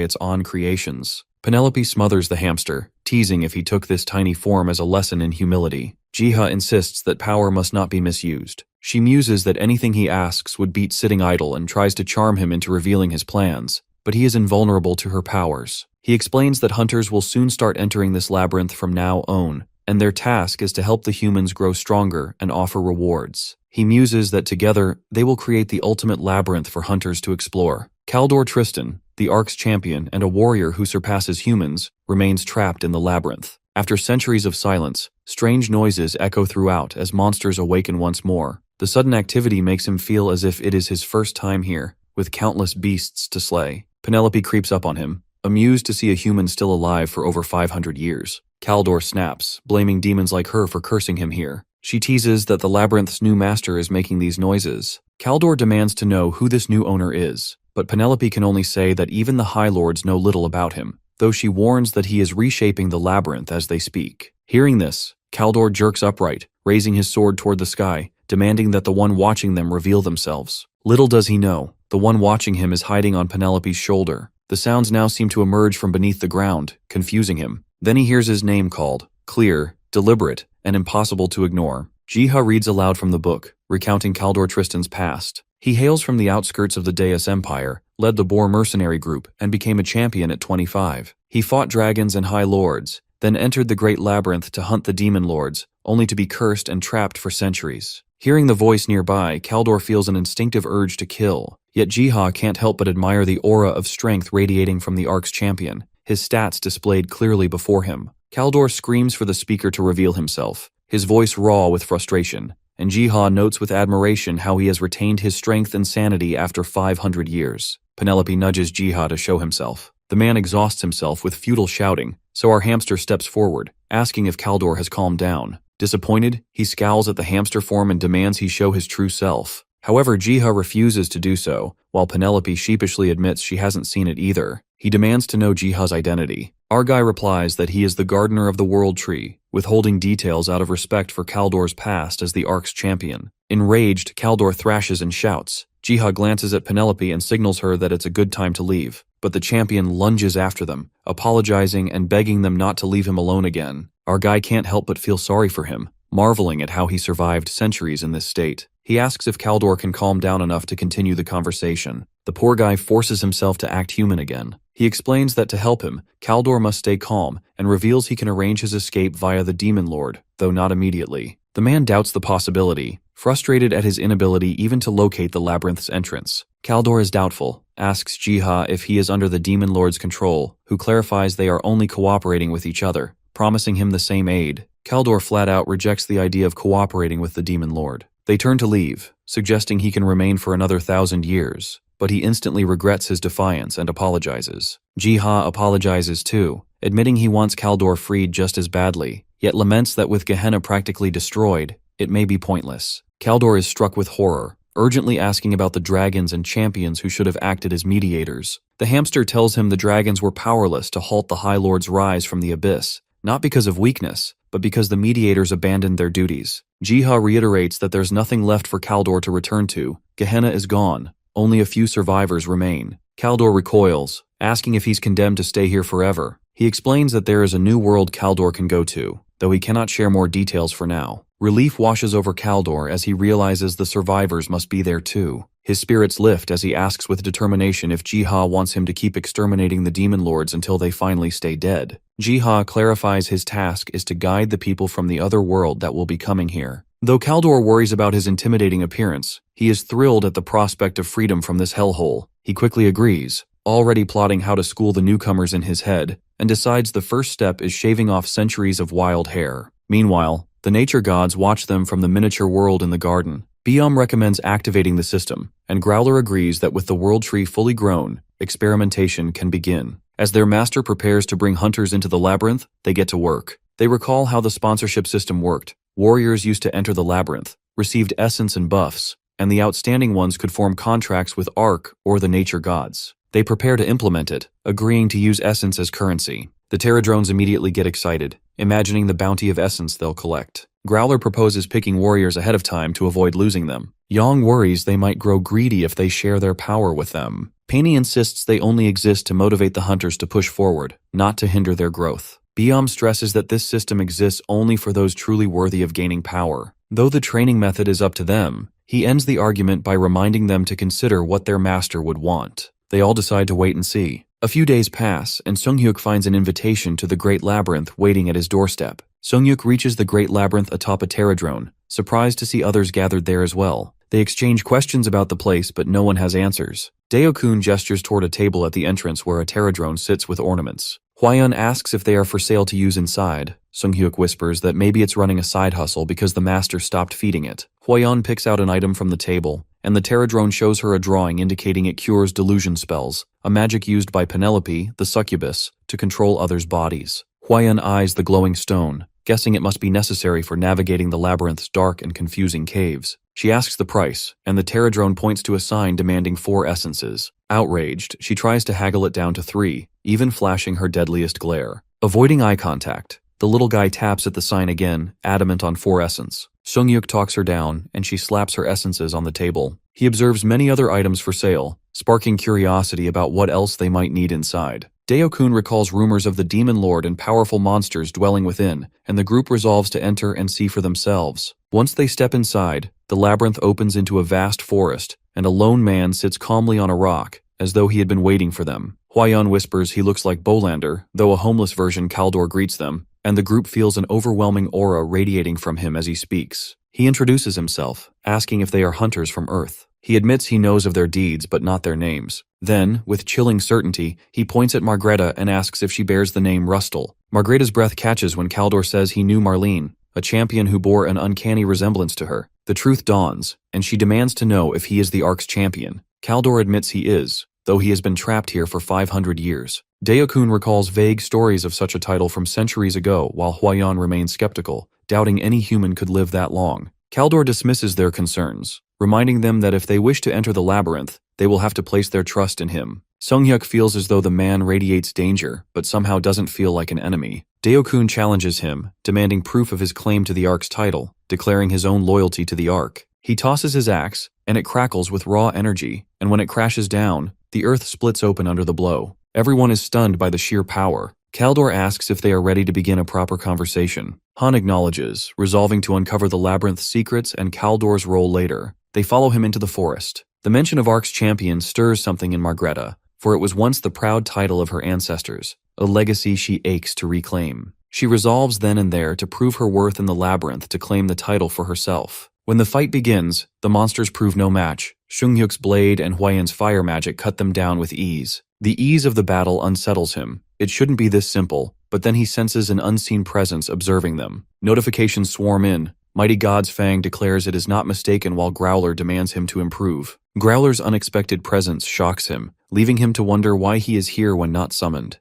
its own creations. Penelope smothers the hamster, teasing if he took this tiny form as a lesson in humility. Jiha insists that power must not be misused. She muses that anything he asks would beat sitting idle and tries to charm him into revealing his plans, but he is invulnerable to her powers. He explains that hunters will soon start entering this labyrinth from now on, and their task is to help the humans grow stronger and offer rewards. He muses that together, they will create the ultimate labyrinth for hunters to explore. Kaldor Tristan, the Ark's champion and a warrior who surpasses humans, remains trapped in the labyrinth. After centuries of silence, strange noises echo throughout as monsters awaken once more. The sudden activity makes him feel as if it is his first time here, with countless beasts to slay. Penelope creeps up on him, amused to see a human still alive for over 500 years. Kaldor snaps, blaming demons like her for cursing him here. She teases that the labyrinth's new master is making these noises. Kaldor demands to know who this new owner is, but Penelope can only say that even the High Lords know little about him, though she warns that he is reshaping the labyrinth as they speak. Hearing this, Kaldor jerks upright, raising his sword toward the sky, demanding that the one watching them reveal themselves. Little does he know, the one watching him is hiding on Penelope's shoulder. The sounds now seem to emerge from beneath the ground, confusing him. Then he hears his name called, clear, deliberate, and impossible to ignore. Jiha reads aloud from the book, recounting Kaldor Tristan's past. He hails from the outskirts of the Deus Empire, led the Boar mercenary group, and became a champion at 25. He fought dragons and high lords, then entered the great labyrinth to hunt the demon lords, only to be cursed and trapped for centuries. Hearing the voice nearby, Kaldor feels an instinctive urge to kill, yet Jiha can't help but admire the aura of strength radiating from the Ark's champion, his stats displayed clearly before him. Kaldor screams for the speaker to reveal himself, his voice raw with frustration, and Jiha notes with admiration how he has retained his strength and sanity after 500 years. Penelope nudges Jiha to show himself. The man exhausts himself with futile shouting, so our hamster steps forward, asking if Kaldor has calmed down. Disappointed, he scowls at the hamster form and demands he show his true self. However, Jiha refuses to do so, while Penelope sheepishly admits she hasn't seen it either. He demands to know Jiha's identity. Argai replies that he is the gardener of the World Tree, withholding details out of respect for Kaldor's past as the Ark's champion. Enraged, Kaldor thrashes and shouts. Jiha glances at Penelope and signals her that it's a good time to leave, but the champion lunges after them, apologizing and begging them not to leave him alone again. Argai can't help but feel sorry for him, marveling at how he survived centuries in this state. He asks if Kaldor can calm down enough to continue the conversation. The poor guy forces himself to act human again. He explains that to help him, Kaldor must stay calm, and reveals he can arrange his escape via the Demon Lord, though not immediately. The man doubts the possibility, frustrated at his inability even to locate the labyrinth's entrance. Kaldor is doubtful, asks Jiha if he is under the Demon Lord's control, who clarifies they are only cooperating with each other, promising him the same aid. Kaldor flat out rejects the idea of cooperating with the Demon Lord. They turn to leave, suggesting he can remain for another 1,000 years, but he instantly regrets his defiance and apologizes. Jiha apologizes too, admitting he wants Kaldor freed just as badly, yet laments that with Gehenna practically destroyed, it may be pointless. Kaldor is struck with horror, urgently asking about the dragons and champions who should have acted as mediators. The hamster tells him the dragons were powerless to halt the High Lord's rise from the abyss, not because of weakness, but because the mediators abandoned their duties. Jiha reiterates that there's nothing left for Kaldor to return to. Gehenna is gone. Only a few survivors remain. Kaldor recoils, asking if he's condemned to stay here forever. He explains that there is a new world Kaldor can go to, though he cannot share more details for now. Relief washes over Kaldor as he realizes the survivors must be there too. His spirits lift as he asks with determination if Jiha wants him to keep exterminating the demon lords until they finally stay dead. Jiha clarifies his task is to guide the people from the other world that will be coming here. Though Kaldor worries about his intimidating appearance, he is thrilled at the prospect of freedom from this hellhole. He quickly agrees, already plotting how to school the newcomers in his head, and decides the first step is shaving off centuries of wild hair. Meanwhile, the nature gods watch them from the miniature world in the garden. Biom recommends activating the system, and Growler agrees that with the world tree fully grown, experimentation can begin. As their master prepares to bring hunters into the labyrinth, they get to work. They recall how the sponsorship system worked. Warriors used to enter the labyrinth, received essence and buffs, and the outstanding ones could form contracts with Ark or the nature gods. They prepare to implement it, agreeing to use essence as currency. The Pterodrones immediately get excited, imagining the bounty of essence they'll collect. Growler proposes picking warriors ahead of time to avoid losing them. Yang worries they might grow greedy if they share their power with them. Paney insists they only exist to motivate the hunters to push forward, not to hinder their growth. Biom stresses that this system exists only for those truly worthy of gaining power. Though the training method is up to them, he ends the argument by reminding them to consider what their master would want. They all decide to wait and see. A few days pass, and Sunghyuk finds an invitation to the Great Labyrinth waiting at his doorstep. Sunghyuk reaches the Great Labyrinth atop a Pterodrone, surprised to see others gathered there as well. They exchange questions about the place, but no one has answers. Daokun gestures toward a table at the entrance where a Pterodrone sits with ornaments. Hwaeun asks if they are for sale to use inside. Sunghyuk whispers that maybe it's running a side hustle because the master stopped feeding it. Hwaeun picks out an item from the table, and the Pterodrone shows her a drawing indicating it cures delusion spells, a magic used by Penelope, the succubus, to control others' bodies. Hwaeun eyes the glowing stone, guessing it must be necessary for navigating the labyrinth's dark and confusing caves. She asks the price, and the Pterodrone points to a sign demanding 4 essences. Outraged, she tries to haggle it down to 3, even flashing her deadliest glare. Avoiding eye contact, the little guy taps at the sign again, adamant on 4 essence. Sunghyuk talks her down, and she slaps her essences on the table. He observes many other items for sale, sparking curiosity about what else they might need inside. Daokun recalls rumors of the Demon Lord and powerful monsters dwelling within, and the group resolves to enter and see for themselves. Once they step inside, the labyrinth opens into a vast forest, and a lone man sits calmly on a rock, as though he had been waiting for them. Hwaeun whispers he looks like Bolander, though a homeless version Kaldor greets them, and the group feels an overwhelming aura radiating from him as he speaks. He introduces himself, asking if they are hunters from Earth. He admits he knows of their deeds but not their names. Then, with chilling certainty, he points at Margreta and asks if she bears the name Rustle. Margreta's breath catches when Kaldor says he knew Marlene, a champion who bore an uncanny resemblance to her. The truth dawns, and she demands to know if he is the Ark's champion. Kaldor admits he is, though he has been trapped here for 500 years. Daokun recalls vague stories of such a title from centuries ago while Hwaeun remains skeptical, doubting any human could live that long. Kaldor dismisses their concerns, reminding them that if they wish to enter the labyrinth, they will have to place their trust in him. Sunghyuk feels as though the man radiates danger, but somehow doesn't feel like an enemy. Daeokun challenges him, demanding proof of his claim to the ark's title, declaring his own loyalty to the ark. He tosses his axe, and it crackles with raw energy, and when it crashes down, the earth splits open under the blow. Everyone is stunned by the sheer power. Kaldor asks if they are ready to begin a proper conversation. Han acknowledges, resolving to uncover the labyrinth's secrets and Kaldor's role later. They follow him into the forest. The mention of Ark's champion stirs something in Margreta, for it was once the proud title of her ancestors, a legacy she aches to reclaim. She resolves then and there to prove her worth in the labyrinth to claim the title for herself. When the fight begins, the monsters prove no match. Sunghyuk's blade and Hwayen's fire magic cut them down with ease. The ease of the battle unsettles him. It shouldn't be this simple, but then he senses an unseen presence observing them. Notifications swarm in. Mighty God's Fang declares it is not mistaken while Growler demands him to improve. Growler's unexpected presence shocks him, leaving him to wonder why he is here when not summoned.